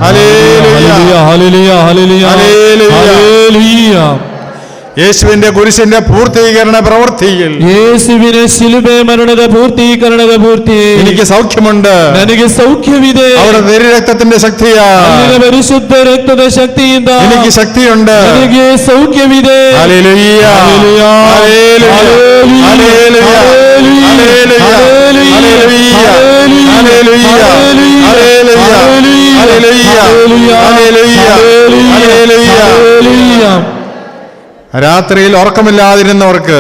ഹല്ലേലൂയ ഹല്ലേലൂയാ ഹല്ലേലൂയാ ഹല്ലേലൂയ. ഹല്ലേലൂയാ. യേശുവിന്റെ കുരിശിന്റെ പൂർത്തീകരണ പ്രവൃത്തിയിൽ ಯೇಸುವಿನ ಶಿಲುಬೆ ಮರಣದ ಪೂರ್ತೀಕರಣದ ಪೂರ್ತಿ എനിക്ക് സൗഖ്യമുണ്ട്. ನನಗೆ ಸೌಖ್ಯವಿದೆ. അവിടെ രക്തത്തിന്റെ ശക്തിയാ, ಅಲ್ಲಿನ ಪರಿಶುದ್ಧ ರಕ್ತದ ಶಕ್ತಿಯಿಂದ എനിക്ക് ശക്തിയുണ്ട്. ನನಗೆ ಸೌಖ್ಯವಿದೆ. Hallelujah hallelujah hallelujah hallelujah hallelujah hallelujah hallelujah hallelujah hallelujah hallelujah. രാത്രിയിൽ ഉറക്കമില്ലാതിരുന്നവർക്ക്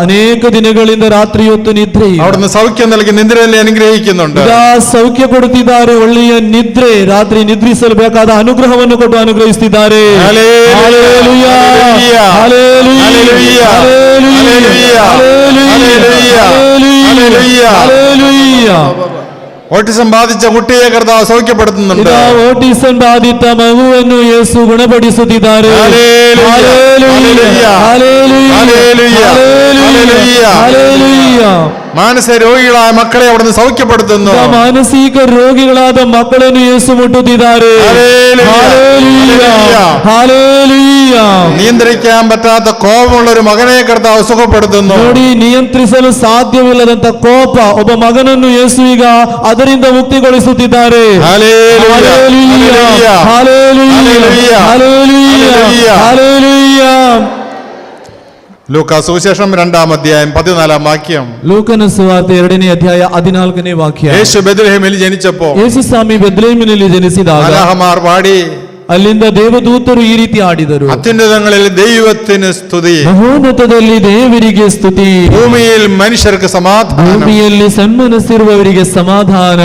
ಅನೇಕ ದಿನಗಳಿಂದ ರಾತ್ರಿ ಹೊತ್ತು ನಿದ್ರೆ ಇಲ್ಲ. അവിടുന്ന് സൗഖ്യം നൽകി നിദ്രയെ അനുഗ്രഹിക്കുന്നുണ്ട്. ಈಗ ಸೌಖ್ಯ ಕೊಡುತ್ತಿದ್ದಾರೆ, ಒಳ್ಳೆಯ ನಿದ್ರೆ, ರಾತ್ರಿ ನಿದ್ರಿಸಲು ಬೇಕಾದ ಅನುಗ್ರಹವನ್ನು ಕೊಟ್ಟು ಅನುಗ್ರಹಿಸುತ್ತಿದ್ದಾರೆ. Hallelujah, hallelujah, hallelujah, hallelujah, hallelujah, hallelujah, hallelujah. Hallelujah. ഓട്ടിസം ബാധിച്ച കുട്ടിയെ കർത്താവ് സൗഖ്യപ്പെടുത്തുന്നുണ്ട്. ಈಗ ಓಟಿಸನ್ ಬಾಧಿತ ಮಗುವನ್ನು ಯೇಸು ಗುಣಪಡಿಸುತ್ತಿದ್ದಾರೆ. Hallelujah, hallelujah, hallelujah, hallelujah, hallelujah, hallelujah. മാനസിക രോഗികളായ മക്കളെ അവിടുന്ന് സൗഖ്യപ്പെടുത്തുന്നു. ಈಗ ಮಾನಸಿಕ ರೋಗಿಗಳಾದ ಮಕ್ಕಳನ್ನು ಯೇಸು ಮುಟ್ಟುತ್ತಿದ್ದಾರೆ. Hallelujah, hallelujah, hallelujah. നിയന്ത്രിക്കാൻ പറ്റാത്ത കോപമുള്ള ഒരു മകനെ കർത്താവ് സുഖപ്പെടുത്തുന്നു. ನೋಡಿ, ನಿಯಂತ್ರಿಸಲು ಸಾಧ್ಯವಿಲ್ಲದಂತ ಕೋಪ ಒಬ್ಬ ಮಗನನ್ನು ಯೇಸು ಈಗ ಅದರಿಂದ ಮುಕ್ತಿಗೊಳಿಸುತ್ತಿದ್ದಾರೆ. Hallelujah, hallelujah, hallelujah, hallelujah, hallelujah. ലൂക്കാ സുവിശേഷം 2-ാം അധ്യായം 14-ാം വാക്യം. ಲೂಕನ ಸುವಾರ್ತೆ 2ನೇ ಅಧ್ಯಾಯ 14ನೇ ವಾಕ್ಯ. യേശു ബെത്ലഹേമിൽ ജനിച്ചപ്പോൾ ಯೇಸು ಸ್ವಾಮಿ ಬೆತ್ಲೆಹೇಮಿನಲ್ಲಿ ಜನಿಸಿದಾಗ മാലാഖമാർ പാടി, ಅಲ್ಲಿಂದ ದೇವದೂತರು ಈ ರೀತಿ ಆಡಿದರು. അത്യുന്നതങ്ങളിൽ ദൈവത്തിന് സ്തുതി, ಮಹೋನ್ನತದಲ್ಲಿ ದೇವರಿಗೆ ಸ್ತುತಿ, ഭൂമിയിൽ മനുഷ്യർക്ക് സമാധാനം. ಭೂಮಿಯಲ್ಲಿ ಸನ್ಮನಸ್ಸಿರುವವರಿಗೆ ಸಮಾಧಾನ.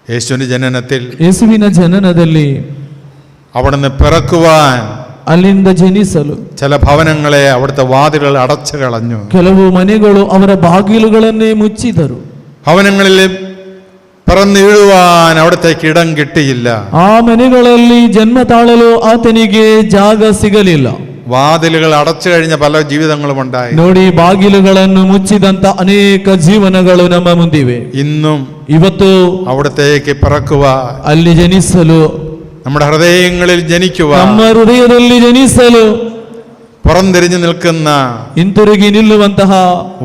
യേശുവിന്റെ ജനനത്തിൽ ಯೇಸುವಿನ ಜನನದಲ್ಲಿ അവിടുന്ന് പിറക്കുവാൻ ಅಲ್ಲಿಂದ ಜನಿಸಲು ചില ഭവനങ്ങളെ അവിടുത്തെ വാതിലുകൾ അടച്ചു കളഞ്ഞു. ಕೆಲವು ಮನೆಗಳು ಅವರ ಬಾಗಿಲುಗಳನ್ನೇ ಮುಚ್ಚಿದರು. ഭവനങ്ങളിൽ പിറന്നീഴുവാൻ അവിടത്തേക്ക് ഇടം കിട്ടിയില്ല. ಆ ಮನೆಗಳಲ್ಲಿ ಜನ್ಮ ತಾಳಲು ಆತನಿಗೆ ಜಾಗ ಸಿಗಲಿಲ್ಲ. വാതിലുകൾ അടച്ചു കഴിഞ്ഞ പല ജീവിതങ്ങളും ഉണ്ടായി. ನೋಡಿ, ಬಾಗಿಲುಗಳನ್ನು ಮುಚ್ಚಿದಂತ ಅನೇಕ ಜೀವನಗಳು ನಮ್ಮ ಮುಂದಿವೆ. ഇന്നും ಇವತ್ತು അവിടത്തേക്ക് പിറക്കുവാൻ, ಅಲ್ಲಿ ಜನಿಸಲು, നമ്മുടെ ഹൃദയങ്ങളിൽ ജനിക്കുവാൻ, ನಮ್ಮ ಹೃದಯದಲ್ಲಿ ಜನಿಸಲು പുറംതിരിഞ്ഞു നിൽക്കുന്ന, ಹಿಂತಿರುಗಿ ನಿಲ್ಲುವಂತಹ,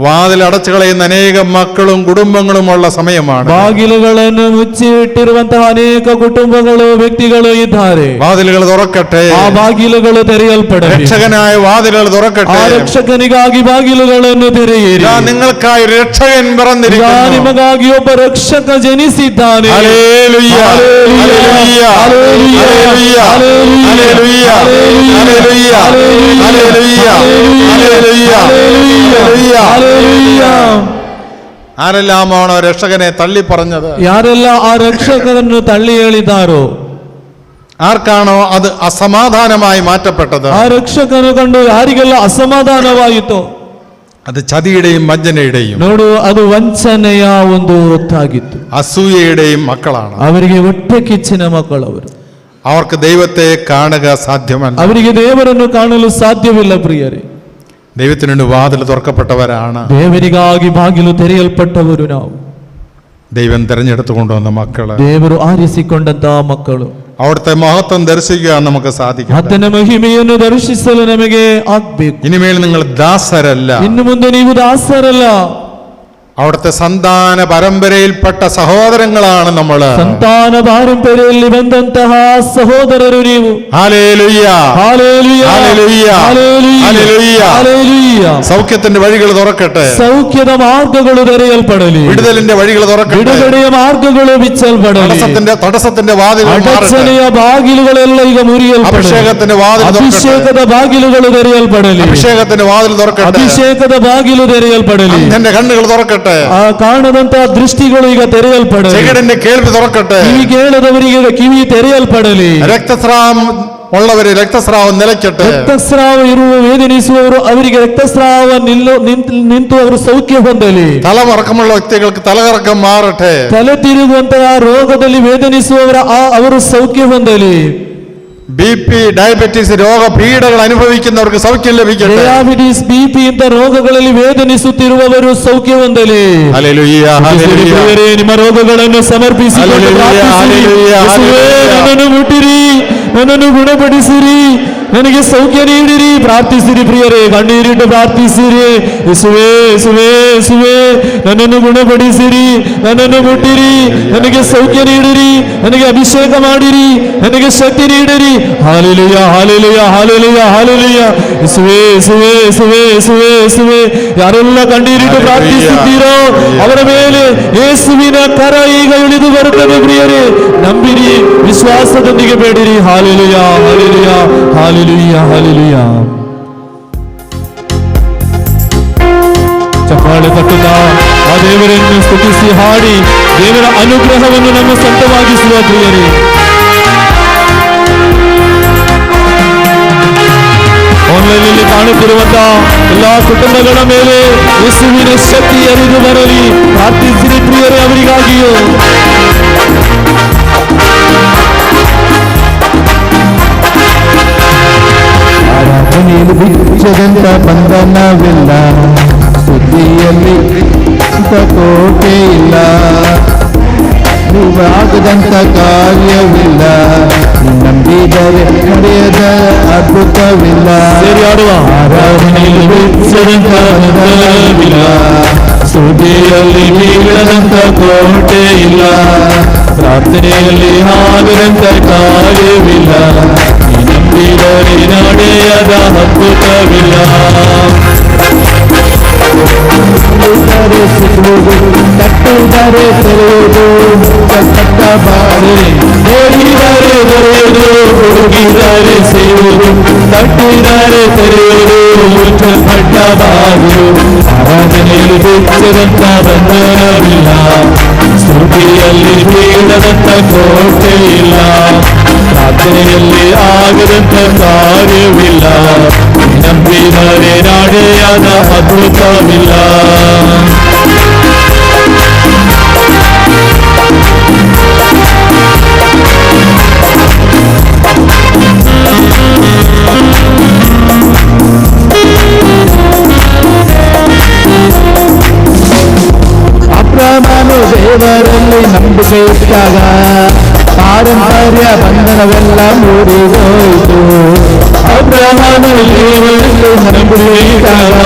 വാതിൽ അടച്ചു കളയുന്ന അനേകം മക്കളും കുടുംബങ്ങളുമുള്ള സമയമാണ്. ಬಾಗಿಲುಗಳನ್ನು ಮುಚ್ಚಿಟ್ಟಿರುವಂತಹ ಅನೇಕ ಕುಟುಂಬಗಳು, ವ್ಯಕ್ತಿಗಳು ಇದ್ದಾರೆ. വാതിലുകൾ തുറക്കട്ടെ, ಆ ಬಾಗಿಲುಗಳು ತೆರೆಯಲ್ಪಡಲಿ. രക്ഷകനായ വാതിലുകൾ ಆ തുറക്കട്ടെ. ರಕ್ಷಕನಿಗಾಗಿ ಬಾಗಿಲುಗಳನ್ನು ತೆರೆಯಿರಿ. ഇതാ നിങ്ങൾക്കായി ഒരു രക്ഷകൻ ಈಗ പിറന്നിരിക്കുന്നു. ನಿಮಗಾಗಿ ಒಬ್ಬ ರಕ್ಷಕ ಜನಿಸಿದ್ದಾನೆ. Hallelujah, hallelujah, hallelujah, hallelujah, hallelujah, hallelujah, hallelujah, hallelujah. ആരെല്ലാമാണോ രക്ഷകനെ തള്ളി പറഞ്ഞത്? ಯಾರೆಲ್ಲ ಆ ರಕ್ಷಕರನ್ನು ತಳ್ಳಿ ಹೇಳಿದ್ದಾರೋ, ആർക്കാണോ അത് അസമാധാനമായി മാറ്റപ്പെട്ടത്? ಆ ರಕ್ಷಕನು ಕಂಡು ಯಾರಿಗೆಲ್ಲ ಅಸಮಾಧಾನವಾಯಿತೋ, അത് ചതിയുടെയും വഞ്ചനയുടെയും ನೋಡು, ಅದು ವಂಚನೆಯ ಒಂದು ಹೊತ್ತಾಗಿತ್ತು. അസൂയയുടെയും മക്കളാണ്. ಅವರಿಗೆ ಹೊಟ್ಟೆ ಕಿಚ್ಚಿನ ಮಕ್ಕಳವರು. അവർക്ക് ദൈവത്തെ കാണുക സാധ്യമല്ല. ಅವರಿಗೆ ದೇವರನ್ನು ಕಾಣಲು ಸಾಧ್ಯವಿಲ್ಲ. ಪ್ರಿಯರೇ, ദൈവത്തിന് വേണ്ടി വാതിൽ തുറക്കപ്പെട്ടവരാണ്. ದೇವರಿಗಾಗಿ ಬಾಗಿಲು ತೆರೆಯಲ್ಪಟ್ಟವರು ನಾವು. ദൈവം തെരഞ്ഞെടുത്തു കൊണ്ടുവന്ന മക്കള്, ದೇವರು ಆರಿಸಿಕೊಂಡಂತಹ ಮಕ್ಕಳು. അവിടുത്തെ മഹത്വം ദർശിക്കാൻ നമുക്ക് സാധിക്കും. ಆತನ ಮಹಿಮೆಯನ್ನು ದರ್ಶಿಸಲು ನಮಗೆ ಆಗ್ಬೇಕು. ഇനിമേൽ നിങ്ങൾ ദാസരല്ല, ಇನ್ನು ಮುಂದೆ ನೀವು ದಾಸರಲ್ಲ, അവിടുത്തെ സന്താന പരമ്പരയിൽപ്പെട്ട സഹോദരങ്ങളാണ് നമ്മള്. ಸಂತಾನ ಪಾರಂಪರೆಯಲ್ಲಿ ಬಂದಂತಹ ಸಹೋದರರು ನೀವು. Hallelujah, hallelujah, hallelujah, hallelujah, hallelujah. Hallelujah. സൗഖ്യത്തിന്റെ വഴികൾ തുറക്കട്ടെ, ಸೌಖ್ಯದ ಮಾರ್ಗಗಳು ತೆರೆಯಲ್ಪಡಲಿ. വിടുതലിന്റെ വഴികൾ തുറക്കട്ടെ, ಬಿಡುಗಡೆಯ ಮಾರ್ಗಗಳು ಬಿಚ್ಚಲ್ಪಡಲಿ. തടസ്സത്തിന്റെ വാതിലുകൾ മാറട്ടെ, ಅಡಚಣೆಯ ಬಾಗಿಲುಗಳೆಲ್ಲ ಈಗ ಮುರಿಯಲ್ಪಡಲಿ. അഭിഷേകത്തിന്റെ വാതിൽ തുറക്കട്ടെ, ಅಭಿಷೇಕದ ಬಾಗಿಲುಗಳು ತೆರೆಯಲ್ಪಡಲಿ. അഭിഷേകത്തിന്റെ വാതിൽ തുറക്കട്ടെ, ಅಭಿಷೇಕದ ಬಾಗಿಲು ತೆರೆಯಲ್ಪಡಲಿ. എന്റെ കണ്ണുകൾ തുറക്കട്ടെ, ಆ ಕಾಣದಂತಹ ದೃಷ್ಟಿಗಳು ಈಗ ತೆರೆಯಲ್ಪಡಲಿ. ചെകിടിന്റെ കേൾവി തുറക്കട്ടെ, ಕಿವಿ ಕೇಳದವರಿಗೆ ಕಿವಿ ತೆರೆಯಲ್ಪಡಲಿ. രക്തസ്രാവം ഉള്ളവര് രക്തസ്രാവം നിലയ്ക്കട്ടെ, ರಕ್ತಸ್ರಾವ ಇರುವ ವೇದನಿಸುವವರು ಅವರಿಗೆ ರಕ್ತಸ್ರಾವ ನಿಂತು ಅವರು ಸೌಖ್ಯ ಹೊಂದಲಿ. തലമറക്കമുള്ള വ്യക്തികൾക്ക് തലകറക്കം മാറട്ടെ, ತಲೆ ತಿರುಗುವಂತಹ ರೋಗದಲ್ಲಿ ವೇದನಿಸುವವರ ಅವರು ಸೌಖ್ಯ ಹೊಂದಲಿ. BP, ഡയബറ്റീസ് രോഗപീഠകൾ അനുഭവിക്കുന്നവർക്ക് സൗഖ്യം ലഭിക്കട്ടെ. ಡಯಾಬಿಟಿಸ್, ಬಿಪಿ ಇಂಥ ರೋಗಗಳಲ್ಲಿ ವೇದನಿಸುತ್ತಿರುವವರು ಸೌಖ್ಯ ಹೊಂದಲಿ. ഹല്ലേലൂയ, ഹല്ലേലൂയ, ಪ್ರಿಯರೇ, ನಿಮ್ಮ ರೋಗಗಳನ್ನು ಸಮರ್ಪಿಸಿಕೊಂಡು ಹಲ್ಲೆಲೂಯಾ, ಪ್ರಾರ್ಥಿಸಿರಿ. ಹಲ್ಲೆಲೂಯಾ, ಯೇಸುವೇ, ಹಲ್ಲೆಲೂಯಾ. ನನ್ನನ್ನು ಮುಟ್ಟಿರಿ, ನನ್ನನ್ನು ಗುಣಪಡಿಸಿರಿ, ನನಗೆ ಸೌಖ್ಯ ನೀಡಿರಿ. ಪ್ರಾರ್ಥಿಸಿರಿ ಪ್ರಿಯರೇ, ಕಣ್ಣೀರಿಟ್ಟು ಪ್ರಾರ್ಥಿಸಿರಿ. ಯೇಸುವೇ, ಯೇಸುವೇ, ಯೇಸುವೇ, ನನ್ನನ್ನು ಗುಣಪಡಿಸಿರಿ, ನನ್ನನ್ನು ಮುಟ್ಟಿರಿ, ನನಗೆ ಸೌಖ್ಯ ನೀಡಿರಿ, ನನಗೆ ಅಭಿಷೇಕ ಮಾಡಿರಿ, ನನಗೆ ಶಕ್ತಿ ನೀಡಿರಿ. Hallelujah, hallelujah, hallelujah, hallelujah. ಯೇಸುವೇ, ಯೇಸುವೇ, ಯೇಸುವೇ, ಯೇಸುವೇ, ಯೇಸುವೇ. ಯಾರೆಲ್ಲ ಕಣ್ಣೀರಿಟ್ಟು ಪ್ರಾರ್ಥಿಸುತ್ತೀರೋ ಅವರ ಮೇಲೆ ಯೇಸುವಿನ ಕರ ಈಗ ಇಳಿದು ಬರುತ್ತದೆ. ಪ್ರಿಯರೇ, ನಂಬಿರಿ, ವಿಶ್ವಾಸದೊಂದಿಗೆ ಬೇಡಿರಿ. Hallelujah, hallelujah, hallelujah, hallelujah. ದೇವರನ್ನು ಸ್ತುತಿಸಿ ಹಾಡಿ ದೇವರ ಅನುಗ್ರಹವನ್ನು ನಮ್ಮ ಸ್ವಂತವಾಗಿಸುವ ಪ್ರಿಯರೇ. ಆನ್ಲೈನ್ನಲ್ಲಿ ಕಾಣುತ್ತಿರುವಂತಹ ಎಲ್ಲಾ ಕುಟುಂಬಗಳ ಮೇಲೆ ಯೇಸುವಿನ ಶಕ್ತಿ ಹರಿದು ಬರಲಿ. ಪ್ರಾರ್ಥಿಸಿರಿ ಪ್ರಿಯರೇ ಅವರಿಗಾಗಿಯೂ. ಆರಾಧನೆಯಲ್ಲಿ ಬಿಚ್ಚದಂತ ಬಂಧನವಿಲ್ಲ, ಸುದ್ದಿಯಲ್ಲಿ ಕೋಟೆ ಇಲ್ಲ, ನೀವಾಗದಂತ ಕಾರ್ಯವಿಲ್ಲ, ನಂಬಿದರೆ ನಡೆಯದ ಅದ್ಭುತವಿಲ್ಲ. ಸೇರಿ ಆಡುವ. ಆರಾಧನೆಯಲ್ಲಿ ಬಿಚ್ಚದಂತ ಬಂಧನವಿಲ್ಲ, ಸುದ್ದಿಯಲ್ಲಿ ಬೀಳದಂತ ಕೋಟೆ ಇಲ್ಲ, ಪ್ರಾರ್ಥನೆಯಲ್ಲಿ ಆಗದಂತ ಕಾರ್ಯವಿಲ್ಲ, ನಂಬಿದರೆ ನಡೆಯದ ಅದ್ಭುತವಿಲ್ಲ. ಸಿಗುವುದು, ತಟ್ಟಿದರೆ ತೆರೆಯುವುದು, ಕಟ್ಟ ಬಾರಿ ಓಡಿದರೆ ದೊರೆಯುವುದು, ಹುಡುಗಿದರೆ ಸಿಗುವುದು, ತಟ್ಟಿದರೆ ತೆರೆಯುವುದು, ಮುಚ್ಚಲ್ಪಟ್ಟ ಬಾಗಿಲು. ಆರಾಧನೆಯಲ್ಲಿ ಬಿಚ್ಚದಂತ ಬಂಧನವಿಲ್ಲ, ಸ್ತುತಿಯಲ್ಲಿ ಬೀಳದಂತ ಕೋಟೆ ಇಲ್ಲ, ಪ್ರಾರ್ಥನೆಯಲ್ಲಿ ಆಗದಂತ ಕಾರ್ಯವಿಲ್ಲ, ನಂಬಿದರೆ ನಡೆಯದ ಅದ್ಭುತವಿಲ್ಲ. ಅಬ್ರಹಾಮನು ದೇವರಲ್ಲಿ ನಂಬಿಕೆ ಇಟ್ಟಾಗ ಪಾರಂಪರ್ಯ ಬಂಧನವೆಲ್ಲ ಮುರಿದೋಯ್ತು. ಅಬ್ರಹಾಮನು ದೇವರಲ್ಲಿ ನಂಬಿಕೆ ಇಟ್ಟಾಗ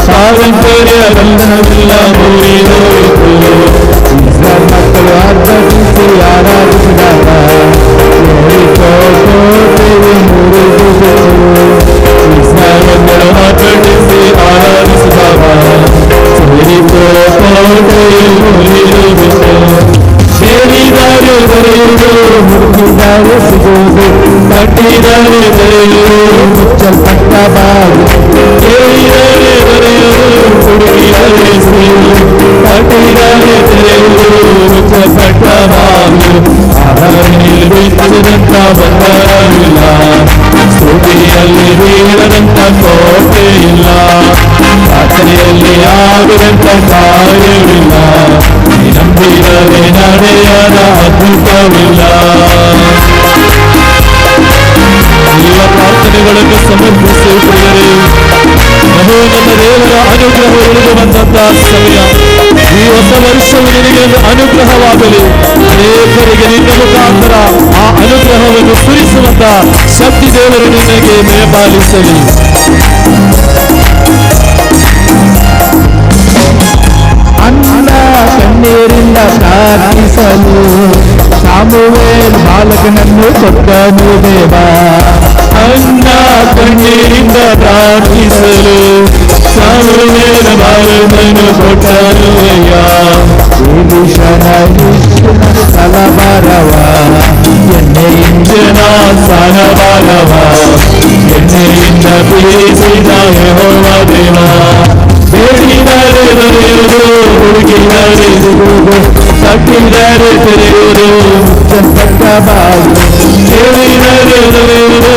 ಪಾರಂಪರ್ಯ ಬಂಧನವೆಲ್ಲ ಮುರಿದೋಯ್ತು. ಇಸ್ರಾಯೇಲ್ ಮಕ್ಕಳು ಆರ್ಭಟಿಸಿ ಆರಾಧಿಸಿದಾಗ ಕೋಟೆಯು ಮುರಿದು. ಇಸ್ರಾಯೇಲ್ ಮಕ್ಕಳು ಆರ್ಭಟಿಸಿ ಆರಾಧಿಸಿದಾಗ ಕೋಟೆಯು ಮುರಿದು. ಸೇರಿದರೆ ದೊರೆಯುವುದು, ಮುರಿದಿದ್ದಾರೆ ಸಿಗುವುದು, ತಟ್ಟಿದರೆ ತೆರೆಯುವುದು, ಮುಚ್ಚಲ್ಪಟ್ಟ ಬಾಗಿ ಕೇಳಿದರೆ ದೊರೆಯುವುದು, ಹುಡುಕಿದರೆ ಸಿಗುವುದು, ತಟ್ಟಿದರೆ ತೆರೆಯುವುದು, ಮುಚ್ಚಲ್ಪಟ್ಟ ಬಾಗಿಲು. ಆರಾಧನೆಯಲ್ಲಿ ಬಿಚ್ಚದಂತ ಬಂಧನವಿಲ್ಲ, ಸ್ತುತಿಯಲ್ಲಿ ಬೀಳದಂತ ಕೋಟೆ ಇಲ್ಲ, ಪ್ರಾರ್ಥನೆಯಲ್ಲಿ ಆಗದಂತ ಕಾರ್ಯವಿಲ್ಲ, ನಂಬಿದರೆ ನಡೆಯದ ಅದ್ಭುತವಿಲ್ಲ. ಎಲ್ಲ ಪ್ರಾರ್ಥನೆಗಳನ್ನು ಸಮರ್ಪಿಸಿ ಪ್ರಿಯರೇ, ನನ್ನ ದೇವರ ಅನುಗ್ರಹ ಇಳಿದು ಬಂದಂತಹ ಸಮಯ. ಈ ಹೊಸ ವರ್ಷವು ನಿನಗೆ ಒಂದು ಅನುಗ್ರಹವಾಗಲಿ. ಅನೇಕರಿಗೆ ನಿನ್ನ ಮುಖಾಂತರ ಆ ಅನುಗ್ರಹವನ್ನು ಸುರಿಸುವಂತ ಶಕ್ತಿ ದೇವರು ನಿನಗೆ ಮೇಪಾಲಿಸಲಿ. ಅನ್ನ ಕಣ್ಣೀರಿಂದ ಪ್ರಾರ್ಥಿಸಲು ಸಾಮುವೇಲ್ ಬಾಲಕನನ್ನು ಕೊಟ್ಟನು ದೇವ. ಅನ್ನ ಕಣ್ಣೀರಿಂದ ಪ್ರಾರ್ಥಿಸಲು ಸಾಮುವೇಲ ಬಾಲಕನನ್ನು ಕೊಟ್ಟನು ಅಯ್ಯ. ಎಲೀಷನ ಸಲಬರವ ಎಣ್ಣೆಯಿಂದ ಸಾಲಬಾರವ, ಎಣ್ಣೆಯಿಂದ ಬೀಸಿದ ಯೆಹೋವ ದೇವ. ಬೇಡಿದರೆ ದೊರೆಯುವುದು, ಹುಡುಕಿದರೆ ಸಿಗುವುದು, ತಟ್ಟಿದರೆ ತೆರೆಯುವುದು, ಮುಚ್ಚಲ್ಪಟ್ಟ ಬಾಗಿ ಕೇಳಿದರೆ ದೊರೆಯುವುದು,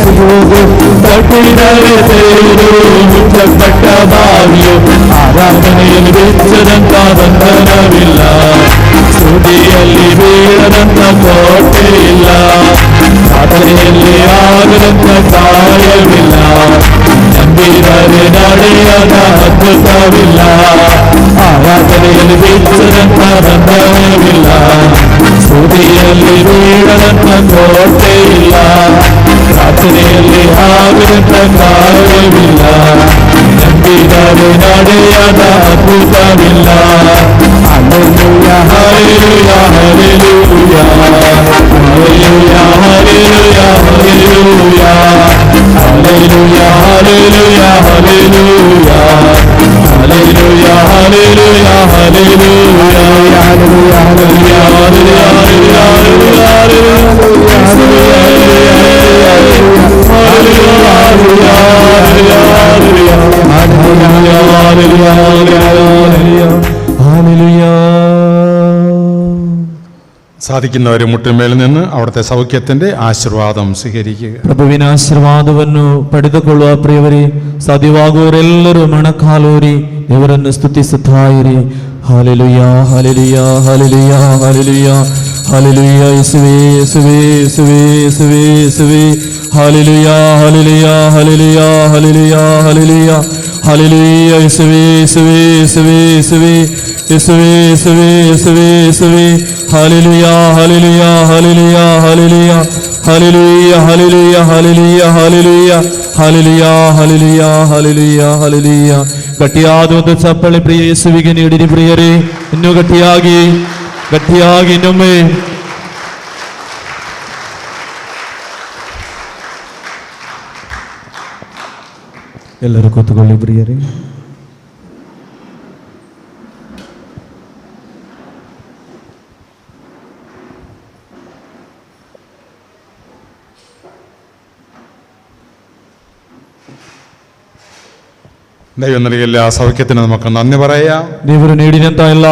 ಸಿಗುವುದು, ತಟ್ಟಿದರೆ ತೆರೆಯುವುದು, ಮುಚ್ಚಲ್ಪಟ್ಟ ಬಾಗಿಲು. ಆರಾಧನೆಯಲ್ಲಿ ಬಿಚ್ಚದಂತ ಬಂಧನವಿಲ್ಲ, ಸ್ತುತಿಯಲ್ಲಿ ಬೀಳದಂತ ಕೋಟೆ ಇಲ್ಲ, ಪ್ರಾರ್ಥನೆಯಲ್ಲಿ ಆಗದಂತ ಕಾರ್ಯವಿಲ್ಲ, ನಂಬಿದರೆ ನಡೆಯದ ಅದ್ಭುತವಿಲ್ಲ. ಆರಾಧನೆಯಲ್ಲಿ ಬಿಚ್ಚದಂತ ಬಂಧನವಿಲ್ಲ, ಸ್ತುತಿಯಲ್ಲಿ ಬೀಳದಂತ ಕೋಟೆ ಇಲ್ಲ, ಪ್ರಾರ್ಥನೆಯಲ್ಲಿ ಆಗದಂತ ಕಾರ್ಯವಿಲ್ಲ, ನಂಬಿದರೆ ನಡೆಯದ ಅದ್ಭುತವಿಲ್ಲ. Hallelujah hallelujah hallelujah hallelujah hallelujah hallelujah hallelujah hallelujah hallelujah hallelujah hallelujah hallelujah ಸಾಧಿക്കുന്നವರ ಮುಟ್ಟಿನ നിന്ന് ಅವಿടുത്തെ ಸೌಖ್ಯത്തിൻ്റെ ಆಶೀರ್ವಾದം ಸ್ವೀകരിക്കുക. ಪ್ರಭುವಿನ ಆಶೀರ್ವಾದವನ್ನು ಪಡೆದುಕೊಳ್ಳುವ ಪ್ರಿಯವರೇ, ಸಾಧ್ಯವಾಗುವವರೆಲ್ಲರೂ ಮೊಣಕಾಲೂರಿ ದೇವರನ್ನು ಸ್ತುತಿಸುತ್ತಾ ಇರಿ. ಹಾಲೆಲೂಯಾ, ಹಾಲೆಲೂಯಾ, ಹಾಲೆಲೂಯಾ, ಹಾಲೆಲೂಯಾ, ಹಾಲೆಲೂಯಾ. ಯೇಸುವೇ, ಯೇಸುವೇ, ಯೇಸುವೇ, ಯೇಸುವೇ, ಯೇಸುವೇ. ಹಾಲೆಲೂಯಾ, ಹಾಲೆಲೂಯಾ, ಹಾಲೆಲೂಯಾ, ಹಾಲೆಲೂಯಾ, ಹಾಲೆಲೂಯಾ, ಹಾಲೆಲೂಯಾ. ಯೇಸುವೇ, ಯೇಸುವೇ, ಯೇಸುವೇ, ಯೇಸುವೇ, ಯೇಸುವೇ, ಯೇಸುವೇ, ಯೇಸುವೇ, ಯೇಸುವೇ. ಹಾಲೆಲೂಯಾ, ಹಾಲೆಲೂಯಾ, ಹಾಲೆಲೂಯಾ, ಹಾಲೆಲೂಯಾ, ಹಾಲೆಲೂಯಾ, ಹಾಲೆಲೂಯಾ, ಹಾಲೆಲೂಯಾ, ಹಾಲೆಲೂಯಾ, ಹಾಲೆಲೂಯಾ, ಹಾಲೆಲೂಯಾ, ಹಾಲೆಲೂಯಾ, ಹಾಲೆಲೂಯಾ. ಗಟ್ಟಿಯಾದ ಒಂದು ಚಪ್ಪಳೆ ಪ್ರಿಯ ಯೇಸುವಿಗೆ ನೀಡಿರಿ ಪ್ರಿಯರೇ. ಇನ್ನೂ ಗಟ್ಟಿಯಾಗಿ, ಗಟ್ಟಿಯಾಗಿ ಇನ್ನೊಮ್ಮೆ. ಎಲ್ಲರೂ ಕೂತುಕೊಳ್ಳಿ ಪ್ರಿಯರೇ. ദൈവം നൽകിയ എല്ലാ സൗഖ്യത്തിന് നമുക്ക് നന്ദി പറയാം. ದೇವರು ನೀಡಿದಂತ ಎಲ್ಲ